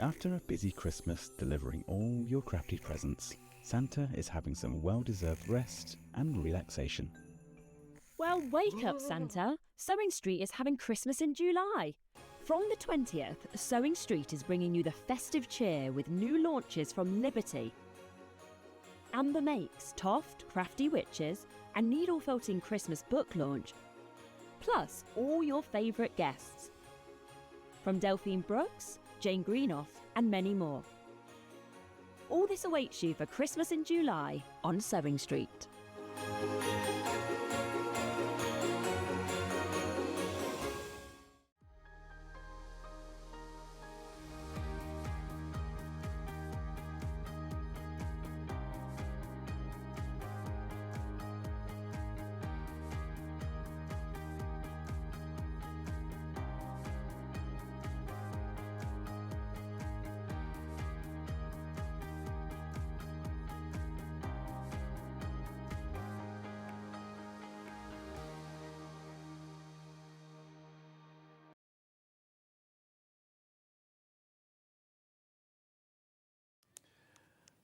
After a busy Christmas delivering all your crafty presents, Santa is having some well-deserved rest and relaxation. Well, wake up, Santa. Sewing Street is having Christmas in July. From the 20th, Sewing Street is bringing you the festive cheer with new launches from Liberty, Amber Makes, Toft, Crafty Witches, and Needle Felting Christmas book launch. Plus, all your favourite guests. From Delphine Brooks, Jane Greenoff, and many more. All this awaits you for Christmas in July on Sewing Street.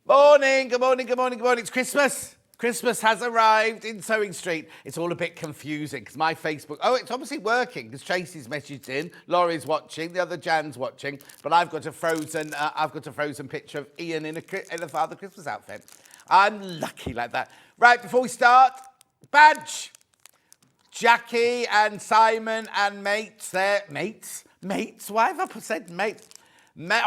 Morning, good morning, good morning, good morning. It's Christmas. Christmas has arrived in Sewing Street. It's all a bit confusing because my Facebook... Oh, it's obviously working because Tracy's messaged in. Laurie's watching. The other Jan's watching. But I've got a frozen picture of Ian in a Father Christmas outfit. I'm lucky like that. Right, before we start, badge. Jackie and Simon and mates there. Mates? Why have I said mates?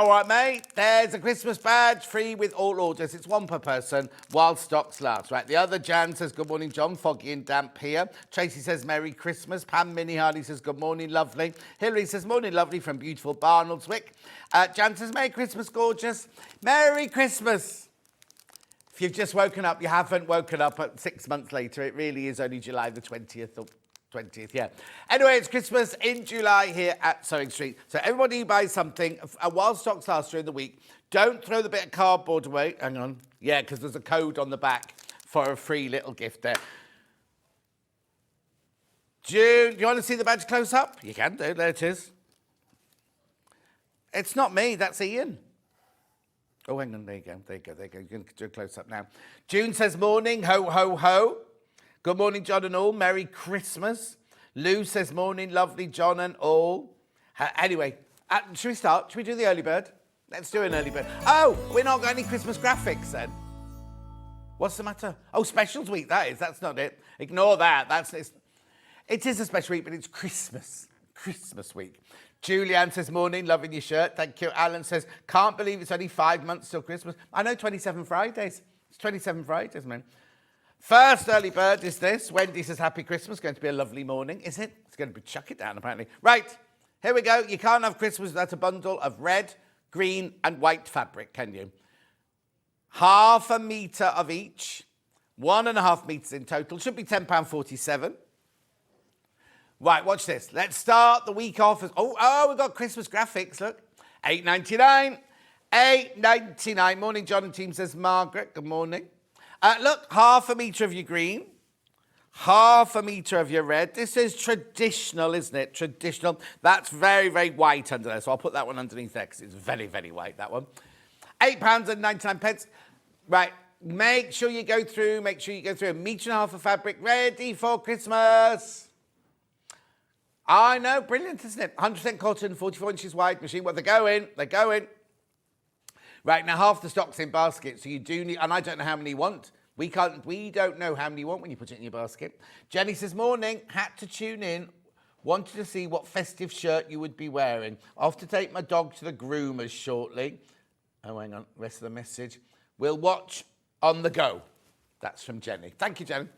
All right, mate, there's a Christmas badge, free with all orders. It's one per person while stocks last. Right, the other Jan says, good morning, John, foggy and damp here. Tracy says, Merry Christmas. Pam Minnie Hardy says, good morning, lovely. Hilary says, morning, lovely, from beautiful Barnoldswick. Jan says, Merry Christmas, gorgeous. Merry Christmas. If you've just woken up, you haven't woken up at 6 months later. It really is only July the 20th or 20th, yeah. Anyway, it's Christmas in July here at Sewing Street. So everybody who buys something, while stocks last during the week, don't throw the bit of cardboard away. Hang on. Yeah, because there's a code on the back for a free little gift there. June, do you want to see the badge close up? You can do. There it is. It's not me. That's Ian. Oh, hang on. There you go. You can do a close up now. June says, morning, ho, ho, ho. Good morning, John and all. Merry Christmas. Lou says, morning, lovely John and all. Anyway, should we start? Should we do the early bird? Let's do an early bird. Oh, we're not got any Christmas graphics then. What's the matter? Oh, specials week, that is. That's not it. Ignore that. It is a special week, but it's Christmas. Christmas week. Julianne says, morning, loving your shirt. Thank you. Alan says, can't believe it's only 5 months till Christmas. I know, 27 Fridays. It's 27 Fridays, man. First early bird is this. Wendy says, happy Christmas. Going to be a lovely morning. Is it? It's going to be chuck it down, apparently. Right, here we go. You can't have Christmas without a bundle of red, green and white fabric, can you? Half a metre of each. 1.5 metres in total. Should be £10.47. Right, watch this. Let's start the week off as... Oh, we've got Christmas graphics, look. £8.99. £8.99. Morning, John and team, says Margaret. Good morning. Look, half a metre of your green, half a metre of your red. This is traditional, isn't it? Traditional. That's very, very white under there. So I'll put that one underneath there because it's very, very white, that one. £8.99. Right, make sure you go through a 1.5 metre of fabric ready for Christmas. I know, brilliant, isn't it? 100% cotton, 44 inches wide machine. Well, they're going. Right, now half the stock's in basket, so you do need, and I don't know how many you want. We don't know how many you want when you put it in your basket. Jenny says, morning, had to tune in, wanted to see what festive shirt you would be wearing. Off to take my dog to the groomers shortly. Oh, hang on, rest of the message. We'll watch on the go. That's from Jenny. Thank you, Jenny.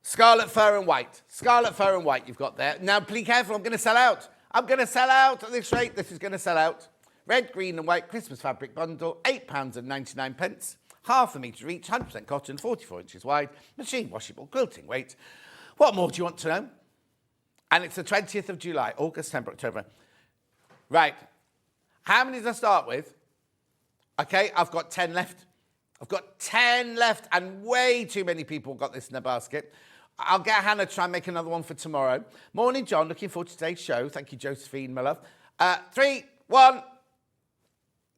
Scarlet fur and white. Scarlet fur and white you've got there. Now, be careful, I'm going to sell out. I'm going to sell out at this rate. This is going to sell out. Red, green and white Christmas fabric bundle, £8.99. Half a metre each, 100% cotton, 44 inches wide, machine washable, quilting weight. What more do you want to know? And it's the 20th of July, August, September, October. Right. How many did I start with? Okay, I've got 10 left. And way too many people got this in their basket. I'll get Hannah to try and make another one for tomorrow. Morning, John. Looking forward to today's show. Thank you, Josephine, my love. 3, 1,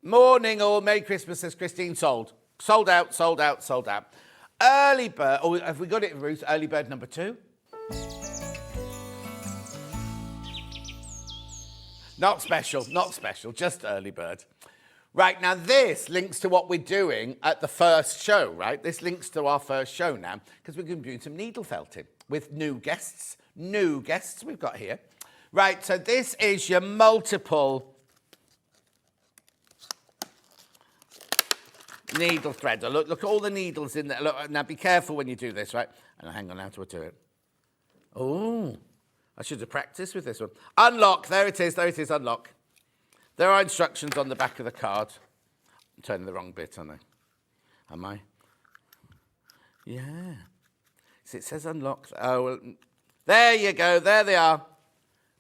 Morning all, Merry Christmas, says Christine. Sold. Sold out, sold out, sold out. Early bird, oh, have we got it, Ruth? Early bird number 2? Not special, not special, just early bird. Right, now this links to what we're doing at the first show, right? This links to our first show now, because we're going to be doing some needle felting with new guests we've got here. Right, so this is your multiple needle threader. Look at all the needles in there. Look, now be careful when you do this, right? And hang on, how do I do it? Oh, I should have practiced with this one. Unlock, there it is, unlock. There are instructions on the back of the card. I'm turning the wrong bit, aren't I? Am I? Yeah. So it says unlock. Oh, well, there you go. There they are.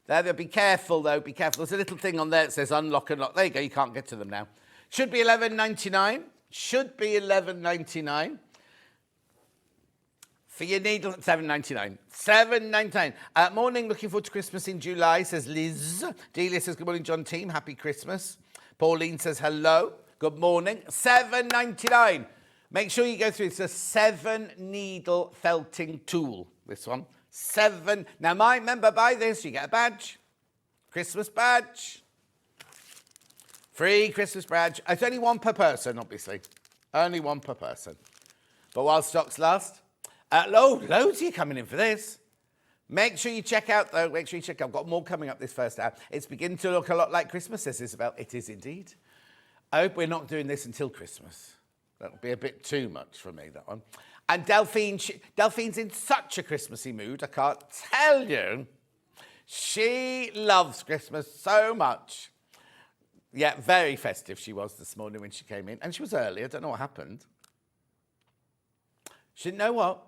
There they are. Be careful, though. Be careful. There's a little thing on there that says unlock, unlock. There you go. You can't get to them now. Should be $11.99. Should be $11.99. For your needle, $7.99. $7.99. Morning, looking forward to Christmas in July, says Liz. Delia says, good morning, John team. Happy Christmas. Pauline says, hello. Good morning. $7.99. Make sure you go through. It's a 7-needle felting tool, this one. 7. Now, remember, buy this, you get a badge. Christmas badge. Free Christmas badge. It's only one per person, obviously. Only one per person. But while stocks last, loads of you coming in for this. Make sure you check out, though. Make sure you check out. I've got more coming up this first hour. It's beginning to look a lot like Christmas, says Isabel. It is indeed. I hope we're not doing this until Christmas. That'll be a bit too much for me, that one. And Delphine's in such a Christmassy mood, I can't tell you. She loves Christmas so much. Yeah, very festive she was this morning when she came in. And she was early. I don't know what happened. She didn't know what.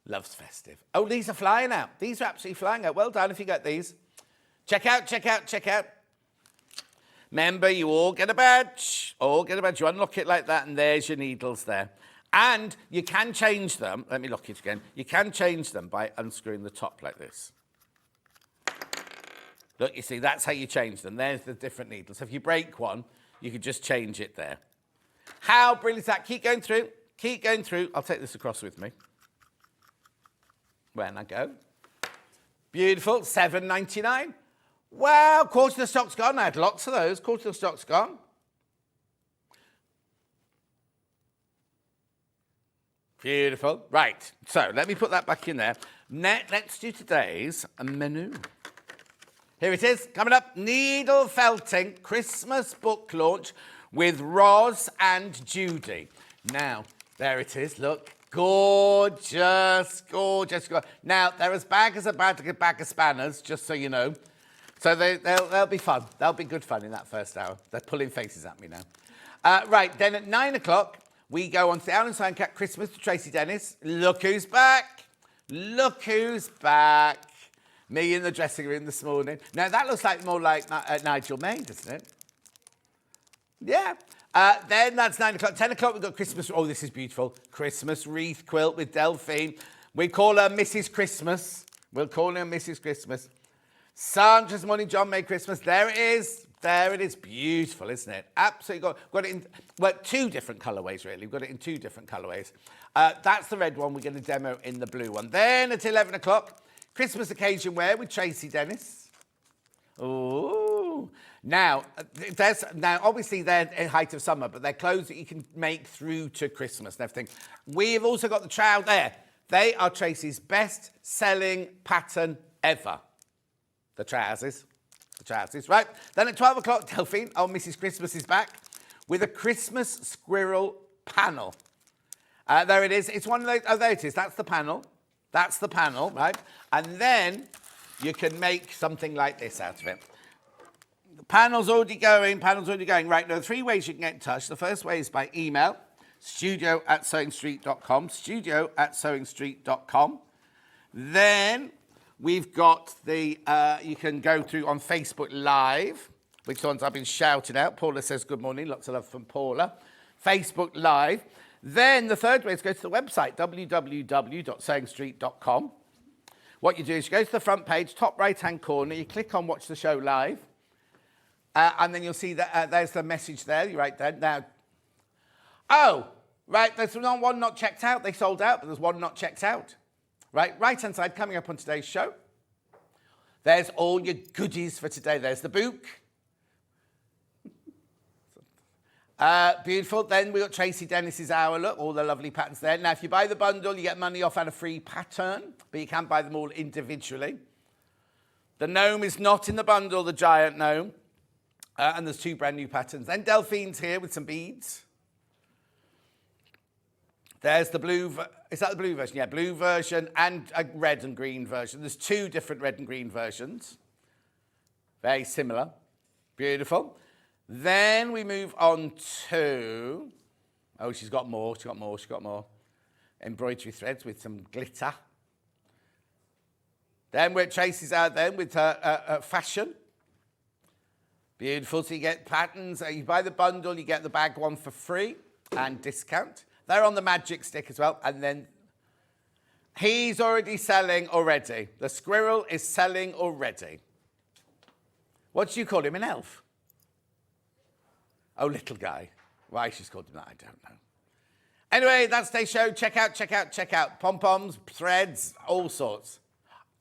Loves festive. Oh, these are flying out. These are absolutely flying out. Well done if you got these. Check out, check out, check out. Remember, you all get a badge. All get a badge. You unlock it like that, and there's your needles there. And you can change them. Let me lock it again. You can change them by unscrewing the top like this. Look, you see, that's how you change them. There's the different needles. So if you break one, you can just change it there. How brilliant is that? Keep going through. Keep going through. I'll take this across with me. When I go. Beautiful. $7.99. Wow, quarter of the stock's gone. I had lots of those. Quarter of the stock's gone. Beautiful. Right. So let me put that back in there. Let's do today's menu. Here it is, coming up, Needle Felting Christmas book launch with Roz and Judy. Now, there it is, look, gorgeous, gorgeous. Now, they're as bad as a bag of spanners, just so you know. So they'll be fun. They'll be good fun in that first hour. They're pulling faces at me now. Right, then at 9 o'clock, we go on to the Owl and Signcat Christmas to Tracey Dennis. Look who's back. Look who's back. Me in the dressing room this morning. Now, that looks like more like Nigel May, doesn't it? Yeah. Then that's 9 o'clock. 10 o'clock, we've got Christmas. Oh, this is beautiful. Christmas Wreath Quilt with Delphine. We call her Mrs. Christmas. We'll call her Mrs. Christmas. Sandra's morning, John, Merry Christmas. There it is. There it is. Beautiful, isn't it? Absolutely. Got it in, well, 2 different colourways, really. We've got it in 2 different colourways. That's the red one. We're going to demo in the blue one. Then at 11 o'clock, Christmas occasion wear with Tracey Dennis. Oh, now obviously they're in height of summer, but they're clothes that you can make through to Christmas and everything. We've also got the trousers there. They are Tracey's best-selling pattern ever. The trousers, right? Then at 12 o'clock, Delphine, oh, Mrs. Christmas is back with a Christmas Squirrel Panel. There it is. It's one of those. Oh, there it is. That's the panel. That's the panel, right? And then you can make something like this out of it. The panel's already going. Right, there are 3 ways you can get in touch. The first way is by email, studio@sewingstreet.com, studio@sewingstreet.com. Then we've got the, you can go through on Facebook Live, which ones I've been shouting out. Paula says good morning. Lots of love from Paula. Facebook Live. Then the third way is go to the website, www.sewingstreet.com. What you do is you go to the front page, top right-hand corner, you click on Watch the Show Live, and then you'll see that there's the message there. You write that now. Oh, right, there's one not checked out. They sold out, but there's one not checked out. Right-hand side, coming up on today's show. There's all your goodies for today. There's the book. Beautiful. Then we've got Tracey Dennis's Hour Look, all the lovely patterns there. Now, if you buy the bundle, you get money off and a free pattern, but you can buy them all individually. The gnome is not in the bundle, the giant gnome. And there's 2 brand new patterns. Then Delphine's here with some beads. There's the blue, is that the blue version? Yeah, blue version and a red and green version. There's 2 different red and green versions. Very similar. Beautiful. Then we move on to, oh, she's got more. Embroidery threads with some glitter. Then we're Tracy's out then with her fashion. Beautiful. So you get patterns. You buy the bundle, you get the bag one for free and discount. They're on the magic stick as well. And then he's already selling already. The squirrel is selling already. What do you call him? An elf? Oh, little guy. Why she's called him that, I don't know. Anyway, that's today's show. Check out. Pom-poms, threads, all sorts.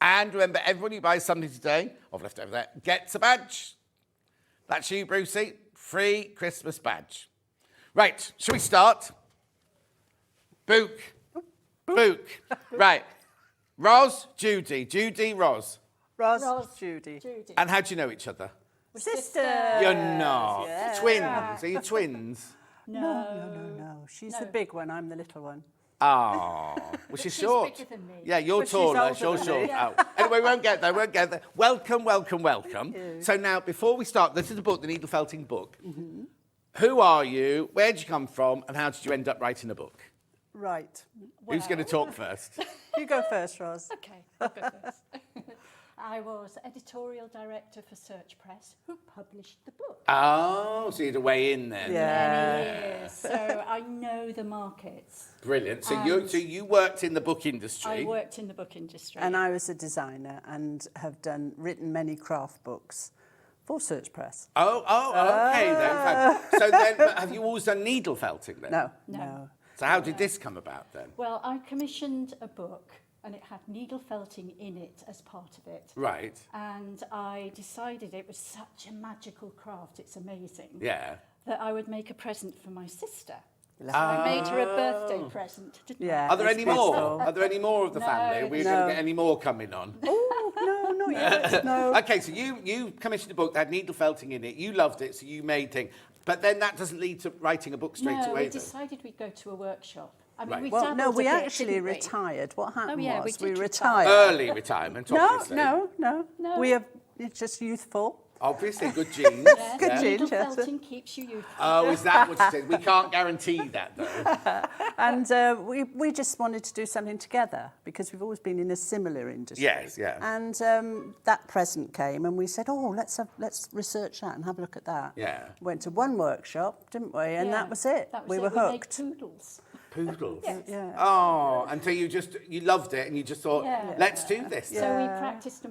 And remember, everyone who buys something today, I've left over there, gets a badge. That's you, Brucey. Free Christmas badge. Right, shall we start? Book. Right. Roz, Judy. Judy, Roz. Roz, Judy. And how do you know each other? Sister. You're not. Yeah. Twins. Are you twins? No. She's the big one. I'm the little one. Oh, well, she's short. Bigger than me. Yeah, you're But she's taller. older You're than short. me. Oh. Anyway, we won't get there. Welcome. So now, before we start, this is the book, the Needle Felting book. Mm-hmm. Who are you? Where did you come from? And how did you end up writing a book? Right. Who's going to talk first? You go first, Roz. Okay, I'll go first. I was editorial director for Search Press, who published the book. Oh, so you had a way in then. Yeah. Many years, so I know the markets. Brilliant. So And you worked in the book industry. I worked in the book industry. And I was a designer and have written many craft books for Search Press. Oh, okay then. So then, but have you always done needle felting then? No. So how did this come about then? Well, I commissioned a book and it had needle felting in it as part of it. Right. And I decided it was such a magical craft, it's amazing, Yeah. that I would make a present for my sister. So I made her a birthday present, didn't Yeah. Are there it's any more? beautiful. Are there any more of the No, family? We're no. going to get any more coming on. Oh, no, not yet. No. Okay, so you commissioned a book that had needle felting in it. You loved it, so you made things. But then that doesn't lead to writing a book straight No, away. we then. decided we'd go to a workshop. I mean, Right. we Well, dabbled no, we a bit, actually didn't we? retired. What happened yeah, we was did we retire. retired. Early retirement, obviously. No. No. We have, it's just youthful. Obviously, good genes. Yes, Good yeah. genes. needle yes. felting keeps you youthful. Oh, is that what it is? We can't guarantee that, though. And we just wanted to do something together because we've always been in a similar industry. Yes, yeah. And that present came and we said, oh, let's research that and have a look at that. Yeah. Went to one workshop, didn't we? And Yeah, that was it. That was we it. were We made hooked. poodles. Poodles. Yes. Yeah. Oh, until you loved it and you just thought, Yeah. let's do this. So we practiced,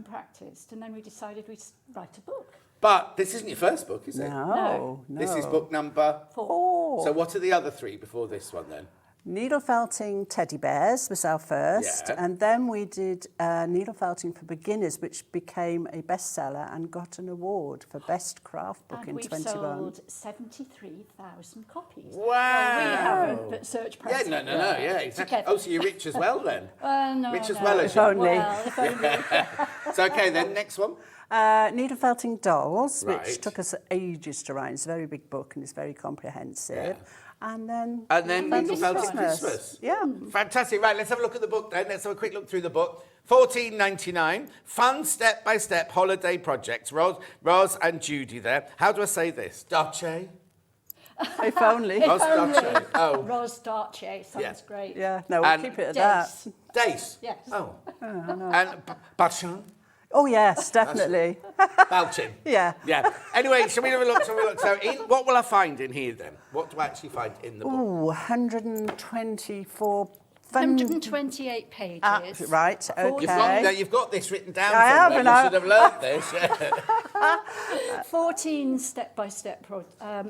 and then we decided we'd write a book. But this isn't your first book, is it? No. This is book number 4. So what are the other 3 before this one then? Needle felting teddy bears was our first, Yeah. and then we did needle felting for beginners, which became a bestseller and got an award for best craft book And in we've 21. sold 73,000 copies. Wow. Well, we haven't, but Search Press. Yeah, no, yeah, exactly. Together. Oh, so you're rich as well then? No, Rich as no. well as If you. only. Well, if only. So, okay, then, next one. Needle felting dolls, Right. which took us ages to write. It's a very big book and it's very comprehensive. Yeah. And then Needle Felting Christmas. Yeah. Fantastic. Right, let's have a look at the book then. Let's have a quick look through the book. $14.99. Fun step-by-step holiday projects. Roz and Judy there. How do I say this? Dace? If only. Roz Dace. Oh. Roz Dace sounds Yeah. great. Yeah, no, we'll And keep it at Dace. that. Dace? Yes. Oh. And Balchin? Oh, yes, definitely. Balchin. Yeah. Yeah. Anyway, shall we have a look? So, what will I find in here then? What do I actually find in the book? Ooh, 124 128 pages. Right, okay. You've got this written down I have, somewhere. and You should have learnt this. 14 step-by-step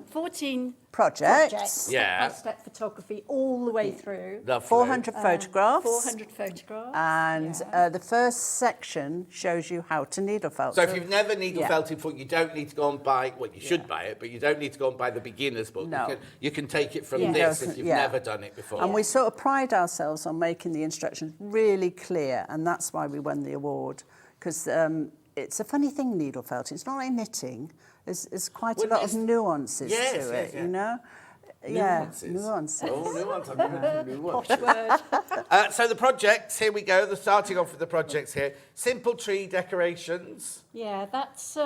14 Projects. step-by-step photography all the way through. Lovely. 400 photographs. 400 photographs. And the first section shows you how to needle felt. So if you've never needle felted before, you don't need to go and buy, well, you should buy it, but you don't need to go and buy the beginner's book. No. You can take it from this if you've never done it before. And we sort of pride ourselves on making the instructions really clear, and that's why we won the award, because it's a funny thing, needle felting. It's not like knitting. There's quite a lot of nuances to it, you know? Nuances. Oh, nuances. I'm gonna do nuance. Posh word. So the projects, here we go. They're starting off with the projects here. Simple tree decorations. Yeah, that's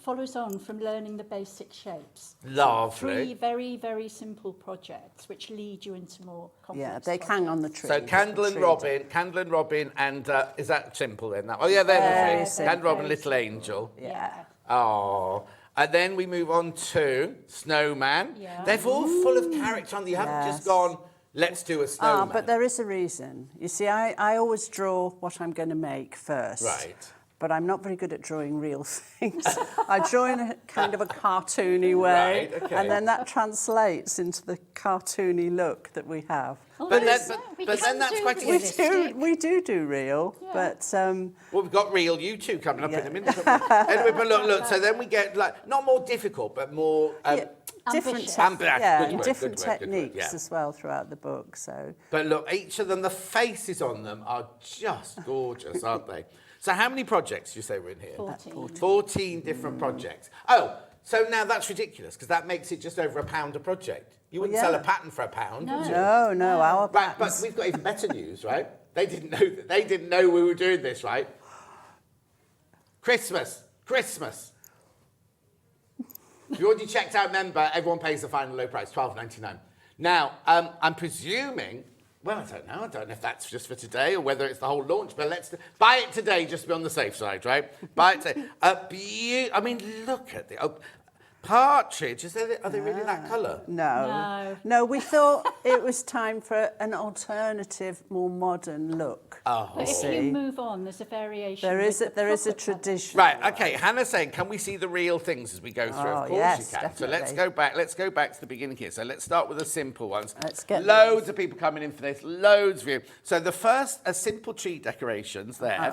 follows on from learning the basic shapes. Lovely. 3 very, very simple projects which lead you into more complex Yeah, they projects. hang on the tree. So Candle and Robin, and is that simple then? Oh yeah, they're the three. Candle, Robin, Little Angel. Yeah. Oh. And then we move on to Snowman. Yeah. They're all full of character on. You haven't just gone, let's do a snowman. But there is a reason. You see, I always draw what I'm going to make first. Right. But I'm not very good at drawing real things. I draw in a kind of a cartoony way, Right, okay. and then that translates into the cartoony look that we have. Oh, But yes. then- We but can then that's do quite a- realistic. We do real, but Well, we've got real you two coming up in a minute. Yeah. Anyway, but look, so then we get, like, not more difficult, but more... different, Ambitious. different good word, techniques yeah. as well throughout the book. So But look, each of them, the faces on them are just gorgeous, aren't they? So how many projects do you say were in here? 14. 14 different projects. Oh, so now that's ridiculous, because that makes it just over £1 a project. You wouldn't sell a pattern for £1, would you? no, our Right, but patterns. we've got even better news, right? They didn't know we were doing this, right? Christmas. If you already checked out member, everyone pays the final low price, $12.99. Now, I'm presuming, well, I don't know if that's just for today or whether it's the whole launch, but let's buy it today just to be on the safe side, right? Buy it today. I mean, look at the partridge. Are they really that colour? No, we thought it was time for an alternative, more modern look. But if you move on, there's a variation. There is with the a proper tradition. Right, okay, Hannah's saying, can we see the real things as we go through? Of course yes, you can. definitely. So let's go back to the beginning here. So let's start with the simple ones. Let's get loads of people coming in for this, loads of you. So the first are simple tree decorations there.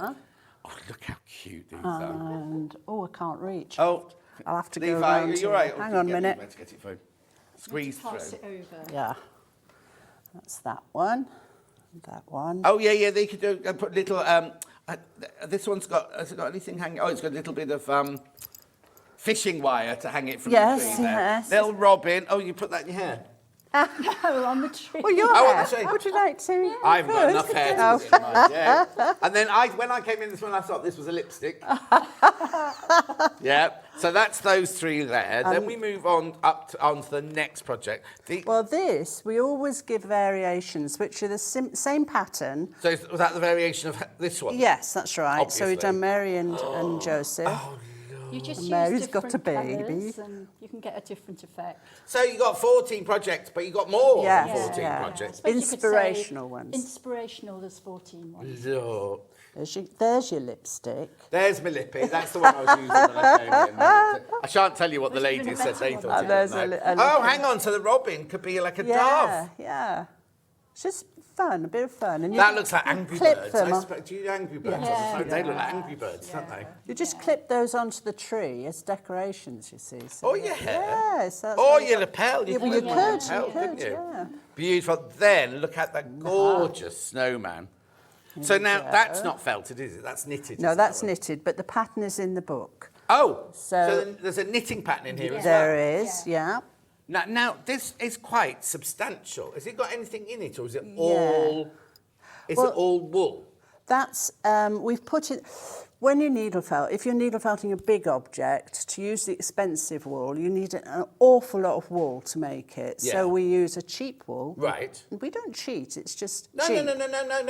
Oh, look how cute these are. And I can't reach. Oh, I'll have to go Levi, around. you're right. Hang on a minute. Let's get it through. Squeeze pass through. it over. Yeah, that's that one. That one. Oh yeah, they could do put little. This one's has it got anything hanging? Oh, it's got a little bit of fishing wire to hang it from the tree there. Yes. Little robin. Oh, you put that in your hair. Oh, on the tree. Well, your Oh, hair. on the tree. Would you like to? I haven't got enough hair to put it in my hair. And then when I came in this one, I thought this was a lipstick. Yeah. So that's those three there. Then we move on onto the next project. Well, we always give variations, which are the same pattern. So was that the variation of this one? Yes, that's right. So we've Obviously. done Mary and Joseph. You just use Mary's got different a baby. colours and you can get a different effect. So you got 14 projects, but you got more Yeah, than 14 yeah. projects. Suppose you could say Inspirational ones. Inspirational, there's 14 ones. Look. There's your lipstick. There's my lippy. That's the one I was using when I came in. I shan't tell you what the Was it even ladies a said better they one? thought it There's was. a No. li- Oh, hang on. So the robin could be like a dove. Yeah. It's just fun, a bit of fun. And That looks like Angry clip Birds. them I on- suppose, do you do Angry Birds on Yeah. the phone? They look like Angry Birds, don't they? You just clip those onto the tree as decorations, you see. So Or your hair. Yes. That's Or what- your lapel. Yeah, well, could you do could, lapel, you couldn't could, you? yeah. Beautiful. Then look at that gorgeous snowman. So now that's not felted, is it? That's knitted. No, isn't that's that one? knitted, but the pattern is in the book. Oh, so So- then there's a knitting pattern in here as well. There is, yeah. Now, this is quite substantial. Has it got anything in it, or is it all? Is it all wool? That's, we've put it, when you needle felt, if you're needle felting a big object, to use the expensive wool, you need an awful lot of wool to make it. Yeah. So we use a cheap wool. Right. We don't cheat, it's just No, cheap. no.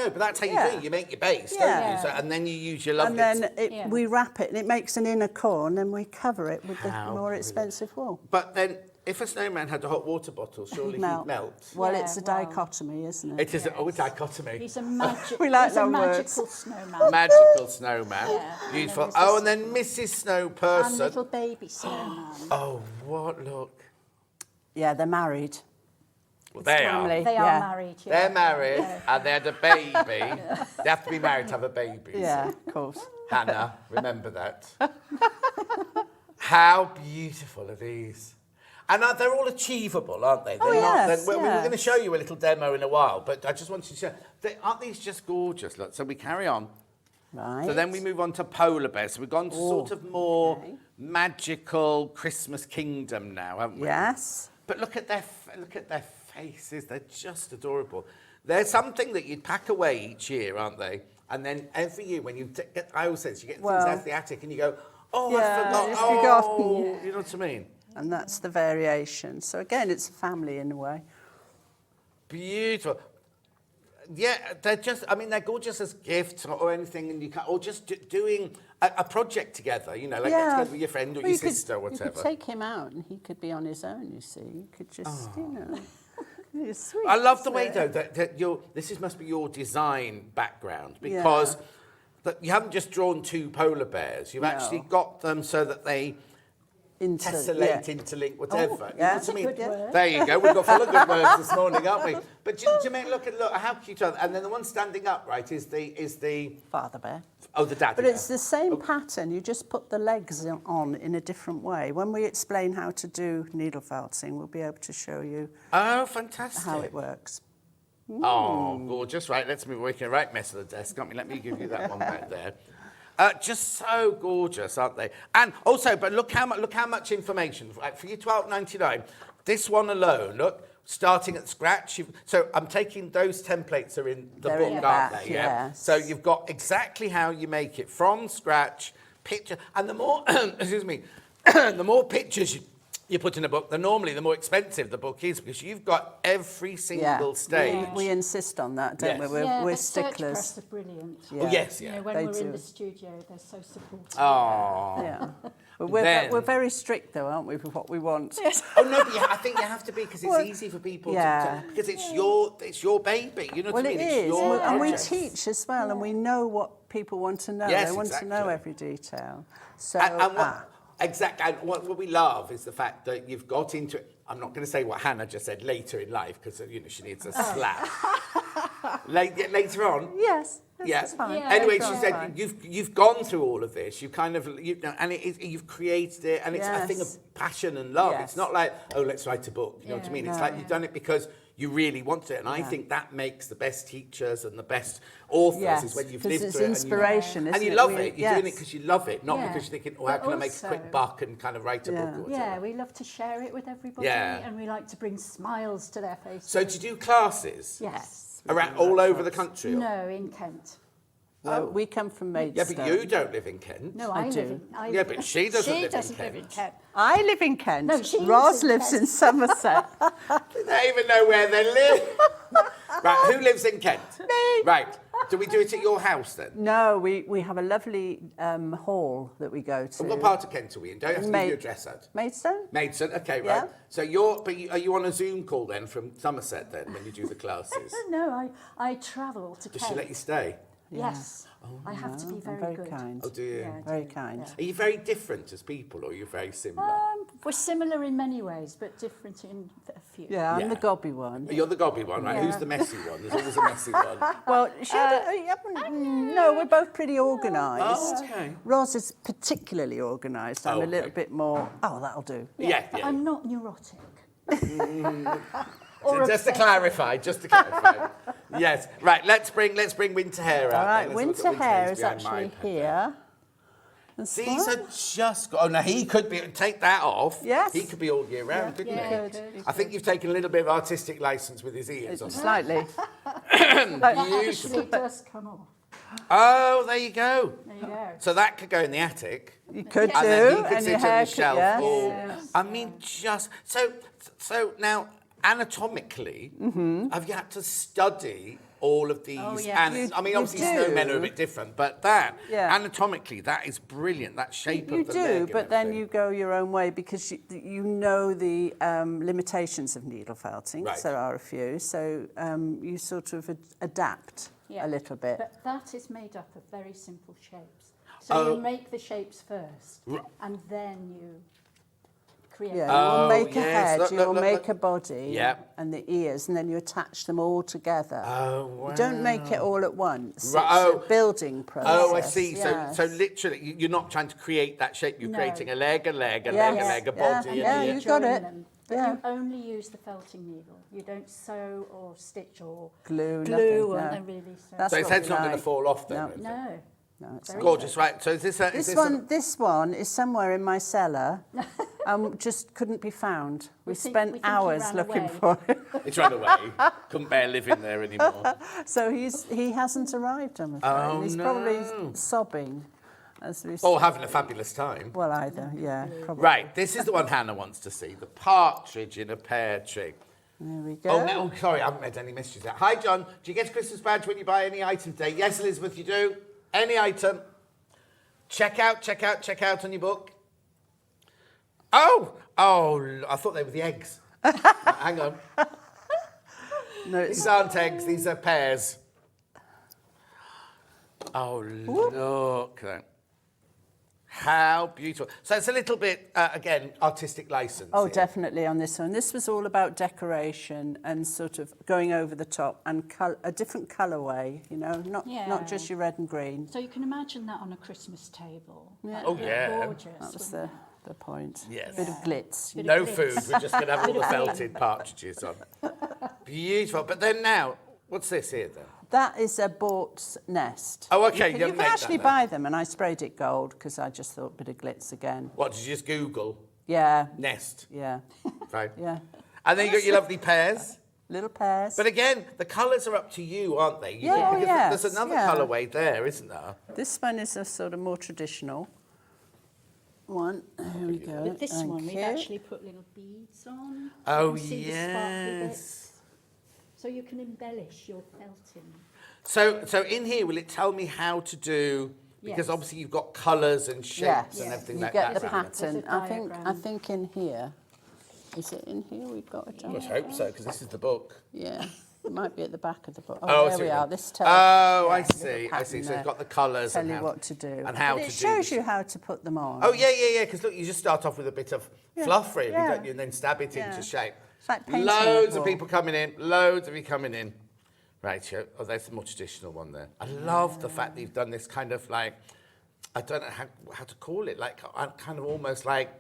But that's how you Yeah. do it. You make your base, don't Yeah. you? So, and then you use your lovely... And then Yeah. we wrap it and it makes an inner core and then we cover it with the How more brilliant. expensive wool. But then if a snowman had a hot water bottle, surely he'd melt. Well, Yeah, it's a well. dichotomy, isn't it? It is a dichotomy. He's a magic. We like he's a long words. magical snowman. Magical snowman. Yeah. Beautiful. And then Oh, and then Mrs. Snow And Person. little baby snowman. Oh, what look. Yeah, they're married. Well, they are. Family. They yeah. are married. Yeah. They're married and they had a baby. They have to be married to have a baby. Yeah, of course. Hannah, remember that. How beautiful are these? And they're all achievable, aren't they? They're yes, we're going to yes. show you a little demo in a while, but I just wanted to show. Aren't these just gorgeous? Look, so we carry on. Right. So then we move on to polar bears. So we've gone to sort of more okay. magical Christmas kingdom now, haven't we? Yes. But look at their faces. They're just adorable. They're something that you'd pack away each year, aren't they? And then every year when you get, I always say this, you get things out of the attic and you go, oh, I Yeah, forgot. it's Oh, forgotten. you know what I mean? And that's the variation. So again, it's a family in a way. Beautiful. Yeah, they're just, I mean, they're gorgeous as gifts or anything, and you can, or just doing a project together, you know, like get together with your friend or Well, your you could- sister or whatever. You could take him out and he could be on his own, you see. You could just, you know. It's sweet. I love the way, isn't it? though, that must be your design background, because that you haven't just drawn two polar bears. You've actually got them so that they tessellate, interlink, whatever. yeah. You know what I mean? Good word. There you go. We've got full of good words this morning, aren't we? But do you mean, look how cute are they? And then the one standing up, right, is the Father bear. oh, the daddy But bear. it's the same pattern, you just put the legs on in a different way. When we explain how to do needle felting, we'll be able to show you Oh, fantastic. how it works. Oh, gorgeous. Right, let's move. We're making a right mess of the desk, can't we? Let me give you that one back there. Just so gorgeous, aren't they? And also, but look how much information. Right, for you, $12.99. This one alone, look, starting at scratch. So I'm taking those templates are in the They're book, in the aren't back, they? Yeah. yes. So you've got exactly how you make it from scratch, picture, and the more, excuse me, the more pictures you put in a book, the more expensive the book is, because you've got every single stage. We insist on that, don't Yes. we? Yeah, We're the Search Press sticklers. are brilliant. Oh, yes, You yeah. know, when They we're in do. the studio, they're so supportive. Oh. Yeah. Then- We're very strict, though, aren't we, with what we want? Oh no, but I think you have to be, because it's Well, easy for people yeah. to because it's your baby. You know Well, what I it mean? It's is. your And we project. teach as well, and we know what people want to know. Yes, they want to know exactly. every detail. So, And exactly. And what we love is the fact that you've got into it. I'm not going to say what Hannah just said later in life, because she needs a slap. Later on. yes, Yeah. that's fine. Yeah, Anyway, that's she right. said Fine. you've gone through all of this. You've kind of and you've created it, and it's a thing of Yes. passion and love. Yes. It's not like, oh, let's write a book. You know what I mean? It's no. like you've done it because you really want it, and I think that makes the best teachers and the best authors Yes, is when you've 'cause lived it's through it inspiration, and you isn't it? love We- it. You're doing it yes. because you love it, not Yeah. because you're thinking, oh, how But can I make a quick also- buck and kind of write a book or whatever. Yeah, we love to share it with everybody, Yeah. and we like to bring smiles to their faces. So do you do classes Yes. around all over the country? No, in Kent. Well, we come from Yeah, Maidstone. but you don't live in Kent. No, I I, live do. in. Yeah, but she doesn't live in live in Kent. Kent. I live in Kent. No, she Roz lives in lives Kent. in Somerset. They don't even know where they live. Right, who lives in Kent? Me. Right, do we do it at your house then? No, we have a lovely hall that we go to. What part of Kent are we in? Don't you have to give your address out. Maidstone? Maidstone, okay, right. Yeah. So are you on a Zoom call then from Somerset then when you do the classes? No, I travel to Does Kent. she let you stay? Yes. I have to be I'm very, very good. kind. Oh, do you? Yeah, I Very do, kind. yeah. Are you very different as people, or are you very similar? We're similar in many ways, but different in a few. Yeah, I'm Yeah. the gobby one. You're the gobby one, right? Yeah. Who's the messy one? There's always a messy one. Well, no, we're both pretty organised. Oh, okay. Roz is particularly organised. I'm Oh, a little okay. bit more, that'll do. Yeah, But yeah. I'm not neurotic. Just to clarify. Yes. Right, let's bring winter hair out. All right, then. Let's look winter at hair is behind my actually head. here. And These smile. are just... Oh, no, he could be... Take that off. Yes. He could be all year round, couldn't Yeah, he? good. I think you've taken a little bit of artistic licence with his ears on. Slightly. That actually does come off. Oh, there you go. There you go. So that could go in the attic. You could And then he do, could and sit your on hair the could, shelf. yes. Or, I mean, just... So now, anatomically, have you had to study all of these. Oh, yes. And I mean, obviously, snowmen are a bit different, but that, Yeah. anatomically, that is brilliant. That shape You of the leg. do, and but then everything. you go your own way because you know the limitations of needle felting. Right. There are a few, so you sort of adapt Yeah. a little bit. But that is made up of very simple shapes. So Oh. you make the shapes first, and then you create. Yeah, you will make a yes. head, Look, you look, will look, make look. a body Yeah. and the ears, and then you attach them all together. Oh, wow. You don't make it all at once. Right, It's oh. a building process. Oh, I see. Yes. So literally, you're not trying to create that shape. You're No. creating a leg, a leg, a Yes. leg, a leg, a Yeah. body. And and Yeah, then you- you got join it. them. But Yeah. you only use the felting needle. You don't sew or stitch or Glue, glue nothing, and no. then really sew. That's So his what head's we not going to like. fall off then. No. is it? No. No, it's Very Gorgeous, right? So is this a... This one is somewhere in my cellar, just couldn't be found. We think- spent we think he hours ran looking away. for it. It's run away. Couldn't bear living there anymore. So he hasn't arrived, I'm afraid. Oh, He's no. probably sobbing as we Or having a fabulous time. Well, either, yeah, probably. Right, this is the one Hannah wants to see. The partridge in a pear tree. There we go. Oh, no, sorry, I haven't read any messages yet. Hi, John. Do you get a Christmas badge when you buy any item today? Yes, Elizabeth, you do. Any item. Check out on your book. Oh, I thought they were the eggs. Hang on. No, These it's, aren't eggs, these are pears. Oh, look. How beautiful. So it's a little bit, again, artistic license. oh, here. definitely on this one. This was all about decoration and sort of going over the top and a different colourway, you know, not Yeah. just your red and green. So you can imagine that on a Christmas table. Yeah. Oh, That'd look yeah. Gorgeous. That was wouldn't the point. Yes. Bit of glitz. Bit No of food, glitz. we're just going to have all the Bit of green. felted partridges on. Beautiful. But then now, what's this here then? That is a Bort's nest. Oh, okay, You you can haven't made that actually then. buy them, and I sprayed it gold because I just thought bit of glitz again. What, did you just Google Yeah, nest? yeah, Right. yeah. And then you got your lovely pears. Little pears. But again, the colours are up to you, aren't they? Yeah, because yes, there's another yeah. colourway there, isn't there? This one is a sort of more traditional one. Here we go. But this Thank one, we've you. actually put little beads on. Oh, You see the sparkly yes. bits? So you can embellish your felting. So in here, will it tell me how to do? Because Yes. obviously you've got colours and shapes Yes, and everything you like get that. the haven't you? pattern. There's a I diagram. think in here. Is it in here? We've got it. I hope so, because this is the book. Yeah, it might be at the back of the book. Oh, Oh, I there see we what you are. mean. This tells. Oh, I yeah, the see. I see. pattern So it's there. got the colours Tell and you how what to do. and how But to it do shows this. you how to put them on. Oh yeah. Because look, you just start off with a bit of fluff, really, yeah. don't you, and then stab it Yeah. into shape. It's like painting a Loads of wall. people coming in. Loads of you coming in. Right. Yeah. Oh, there's the more traditional one there. I love the fact that you've done this kind of like, I don't know how to call it, like kind of almost like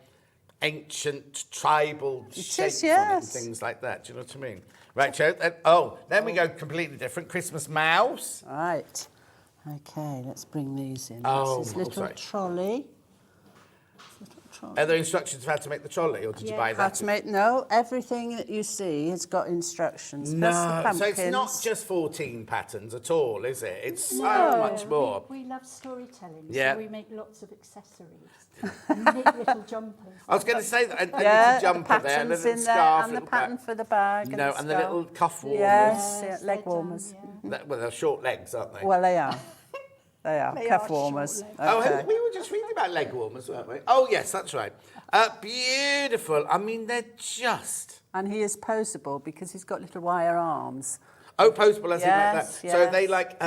ancient tribal shapes on it and yes. things like that. Do you know what I mean? Right, Joe. Then we go completely different. Christmas mouse. Right. Okay, let's bring these in. Oh, This is oh, little sorry. trolley. Are there instructions of how to make the trolley, or did you Yeah. buy How that? to make everything that you see has got instructions. No, Plus the so it's not pumpkins. just 14 patterns at all, is it? It's so much No, more. We love storytelling, Yeah. so we make lots of accessories. And knit little jumpers. I was going to say that. A Yeah, little the jumper there, a patterns little in there, scarf, and the little pattern bag. for the bag. No, and the and the scarf. little cuff warmers. Yes, yeah, Yes, leg they're warmers. done, yeah. Well, they're short legs, aren't they? Well, they are. They are. They Cuff are warmers. short Oh, Okay. we were just reading about leg warmers, weren't we? Oh, yes, that's right. Beautiful. I mean, they're just... And he is poseable because he's got little wire arms. Oh, postable, as in like that. Yes, So are they yes. like,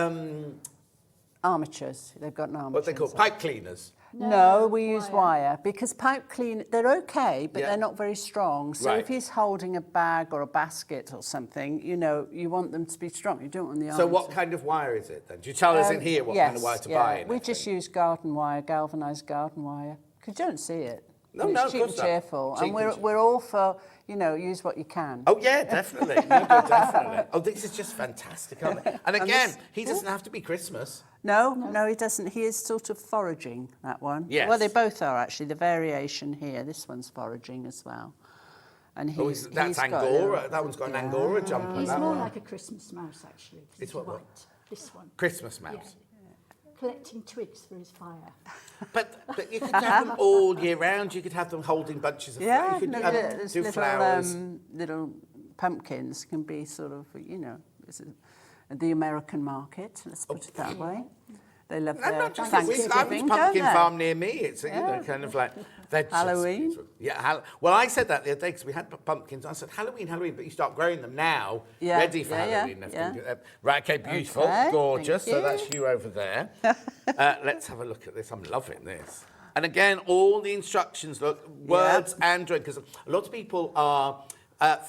Armatures. They've got an armature. what they call pipe cleaners? No, we use wire because pipe clean. They're okay, but Yeah. they're not very strong. So Right. if he's holding a bag or a basket or something, you know, you want them to be strong. You don't want the arms. So what kind of wire is it then? Do you tell us in here what kind of wire to buy? and We just everything? use garden wire, galvanised garden wire, because you don't see it. No, And no, it's of cheap course and not. cheerful. Cheap And and cheap. we're all for, you know, use what you can. Oh, yeah, definitely. No, definitely. Oh, this is just fantastic, aren't they? And again, this- he doesn't have to be Christmas. No, he doesn't. He is sort of foraging, that one. Yes. Well, they both are, actually. The variation here, this one's foraging as well. And Oh, that's he's got a Angora. little- That one's got an Angora jumper. He's that more one. like a Christmas mouse, actually. 'cause It's he's what, white. what? This one. Christmas mouse. Collecting twigs for his fire. But you could have them all year round. You could have them holding bunches of Yeah, you could no, do little, flowers. little pumpkins can be sort of, you know, it's the American market, let's put it that way. They love And their not just Thanksgiving, I have don't pumpkin they? farm near me. It's you know kind of like they're just Halloween? beautiful. Yeah, well, I said that the other day because we had pumpkins. I said Halloween, but you start growing them now, Yeah, ready for yeah, Halloween. yeah. Right, okay, beautiful, Okay, gorgeous. thank So you. that's you over there. Let's have a look at this. I'm loving this. And again, all the instructions look words and because a lot of people are.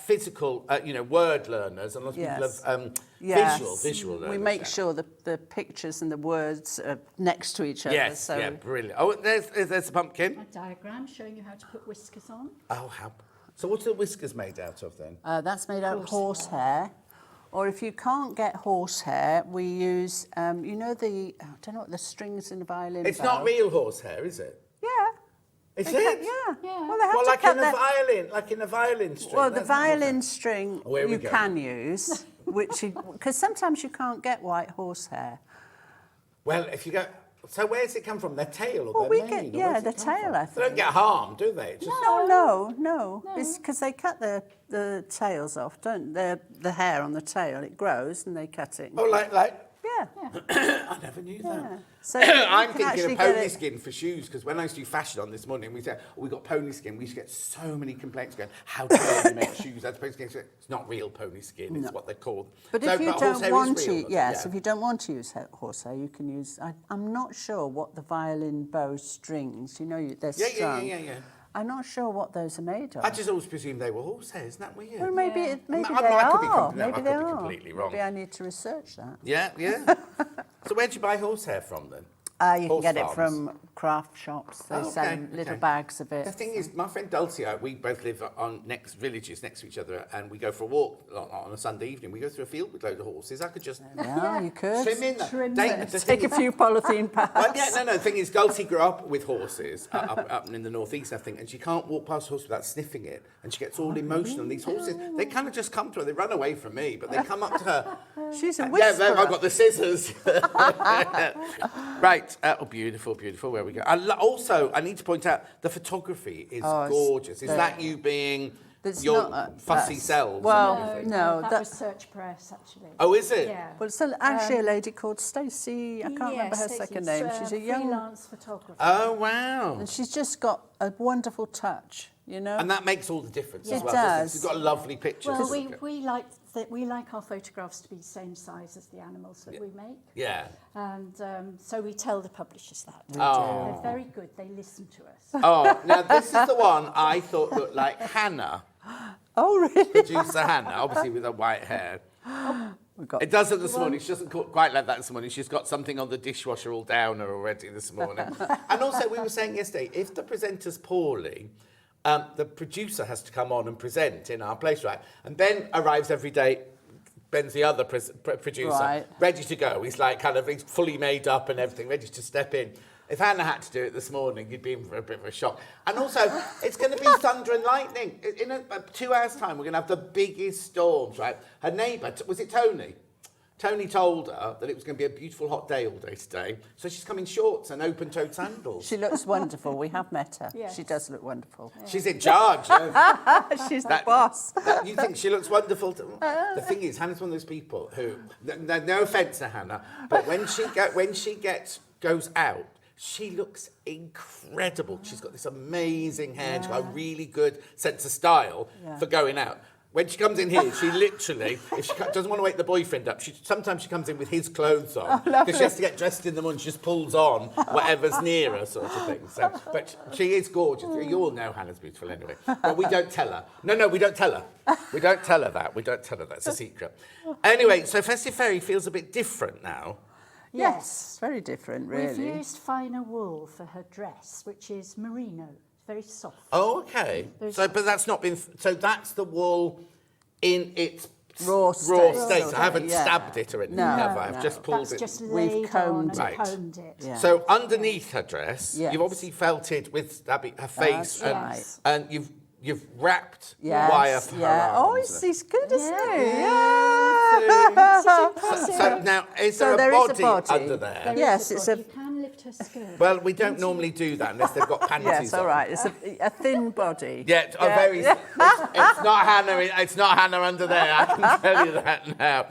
Physical, word learners, and a lot of Yes. people Yes. have visual learners. We make sure the pictures and the words are next to each other. Yes, So yeah, brilliant. Oh, there's the pumpkin. A diagram showing you how to put whiskers on. Oh, how. So what's the whiskers made out of then? that's made out of horsehair. Or if you can't get horsehair, we use, I don't know what the strings in the violin It's bow. not real horsehair, is it? Yeah. Is They it? cut- yeah. Yeah. Well, they have Well, to like cut in a their- violin, string. Well, the that's not violin string Oh, here we you go. can use, because sometimes you can't get white horsehair. Well, if you go. So where does it come from? Their tail or Well, their we mane? get or where does the it come tail. from? I They don't think. get harmed, do they? It's just, No. It's because they cut the tails off, don't the hair on the tail? It grows and they cut it. Oh, like. Yeah. I never knew Yeah. that. So you I'm can thinking actually of get pony it- skin for shoes because when I used to do fashion on this morning, we said we got pony skin. We used to get so many complaints going, how dare you make shoes out of pony skin? It's not real pony skin. It's what they're called. But So, if you horsehair don't is want real, to, doesn't it? yes, Yeah. if you don't want to use horsehair, you can use. I'm not sure what the violin bow strings. They're strung. Yeah. I'm not sure what those are made of. I just always presumed they were horsehair. Isn't that weird? Well, maybe Yeah. maybe I they could be are. completely- no, I Maybe could they be are. completely wrong. Maybe I need to research that. Yeah. So where'd you buy horsehair from then? You can Horse get it farms? from craft shops. They Oh, sell okay, little okay. bags of it. The thing is, my friend Dulcie, we both live on villages next to each other, and we go for a walk on a Sunday evening. We go through a field with loads of horses. I could just Yeah, you could. swim in there. Trim They- them. the thing Take a is- few polythene bags. Well, yeah, no. The thing is, Dulcie grew up with horses up in the northeast, I think, and she can't walk past a horse without sniffing it, and she gets all emotional. And these horses, they kind of just come to her. They run away from me, but they come up to her. She's a Yeah, whisperer. I've got the scissors. Right. Oh, beautiful. Where we go. Also, I need to point out the photography is gorgeous. Is that you being It's your not fussy us. selves? Well, and everything? no, that that- was Search Press, actually. Oh, is it? Yeah. Well, it's actually a lady called Stacey. I can't remember her Stacey, second name. it's, She's a young, freelance photographer. Oh, wow. and she's just got a wonderful touch. And that makes all the difference as It well. doesn't does. She's got a lovely picture. Well, doesn't it? we like our photographs to be the same size as the animals that we make, Yeah. and so we tell the publishers that. Oh. They're very good. They listen to us. Oh, now this is the one I thought looked like Hannah, Oh, really? producer Hannah, obviously with her white hair. We've got It doesn't this morning. She doesn't cook quite like that this morning. She's got something on the dishwasher all down her already this morning. And also, we were saying yesterday, if the presenter's poorly, the producer has to come on and present in our place, right? And Ben arrives every day. Ben's the other producer, Right. ready to go. He's like he's fully made up and everything, ready to step in. If Hannah had to do it this morning, you'd be in for a bit of a shock. And also, it's going to be thunder and lightning. In 2 hours' time, we're going to have the biggest storms, right? Her neighbour, was it Tony? Tony told her that it was going to be a beautiful hot day all day today. So she's come in shorts and open-toed sandals. She looks wonderful. We have met her. Yes. She does look wonderful. She's in charge. She's the boss. You think she looks wonderful? The thing is, Hannah's one of those people who, no offence to Hannah, but when she goes out, she looks incredible. She's got this amazing hair. She's got a really good sense of style for going out. When she comes in here, she literally, if she doesn't want to wake the boyfriend up, sometimes she comes in with his clothes on because she has to get dressed in the morning. She just pulls on whatever's near her, sort of thing. So, but she is gorgeous. You all know Hannah's beautiful anyway. But we don't tell her. No, we don't tell her. We don't tell her that. It's a secret. Anyway, so Festive Fairy feels a bit different now. Yes, very different, We've really. used finer wool for her dress, which is merino, very soft. Oh, okay. So, but that's not been. So that's the wool in its Raw state. I haven't Yeah. stabbed it or anything, No, have I? I've no. just pulled That's it. just We've laid combed on it. and combed it. Yeah. So underneath her dress, Yes. you've obviously felted with her face, That's and, right. and you've wrapped Yes, wire for her yeah. Oh, arms. he's good, isn't he? This is Yeah. impressive. So now, is So there there a is a body body. under there? There is Yes, it's body. a- You can lift her skirt. Well, we don't normally do that unless they've got panties Yes, on. all right. It's a thin body. Yeah, it's not Hannah. It's not Hannah under there. I can tell you that now.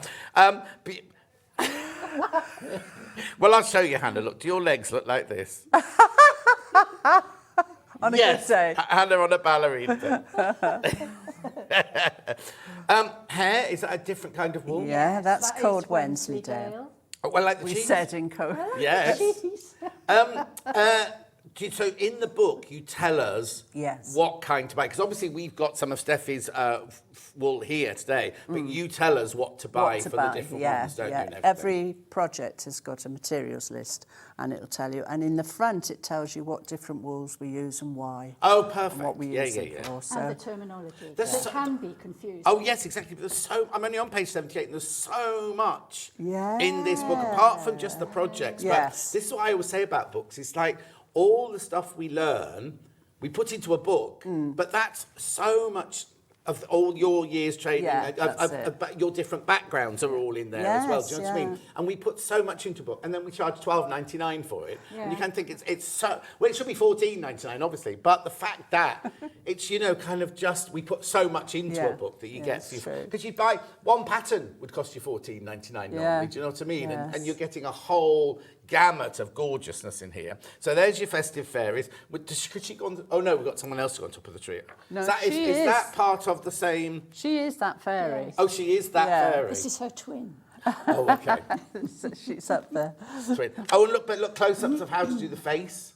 Well, I'll show you, Hannah. Look, do your legs look like this? On a good day. Hannah on a ballerina. Hair, is that a different kind of wool? Yeah, that's That called is Wensleydale. Oh, well, like the We cheese. said in code. Yes. Cheese. So in the book, you tell us Yes. what kind to buy. Because obviously we've got some of Steffi's wool here today, but you tell us what to buy What to for buy. the different Yeah, ones, don't yeah. you? and everything? Every project has got a materials list, and it'll tell you. And in the front, it tells you what different wools we use and why. Oh, perfect. And what we Yeah, use yeah, it yeah. for. And So the terminology. There's They so- can be confusing. Oh, yes, exactly. But there's so, I'm only on page 78, and there's so much in this book, apart from just the projects. Yes. But this is what I always say about books. It's like all the stuff we learn, we put into a book, but that's so much of all your years training, Yeah, that's it. your different backgrounds are all in there as well. Do you know what I mean? Yes, And we put so much into a book, and then we charge $12.99 for it. And you Yeah. can think it's so, well, it should be $14.99, obviously, but the fact that it's, you know, kind of just, we put so much into a Yeah. book that you Yeah, get, it's true. because you buy one pattern would cost you $14.99 normally, Yeah. do you know what I mean? And Yes. you're getting a whole gamut of gorgeousness in here. So there's your festive fairies. Could she go on? Oh no, we've got someone else to go on top of the tree. No, is she is is. that part of the same? she is that fairy. Yes. Oh, she is that Yeah. fairy. This is her twin. Oh, okay. So she's up there. Sweet. Oh, and look close-ups of how to do the face.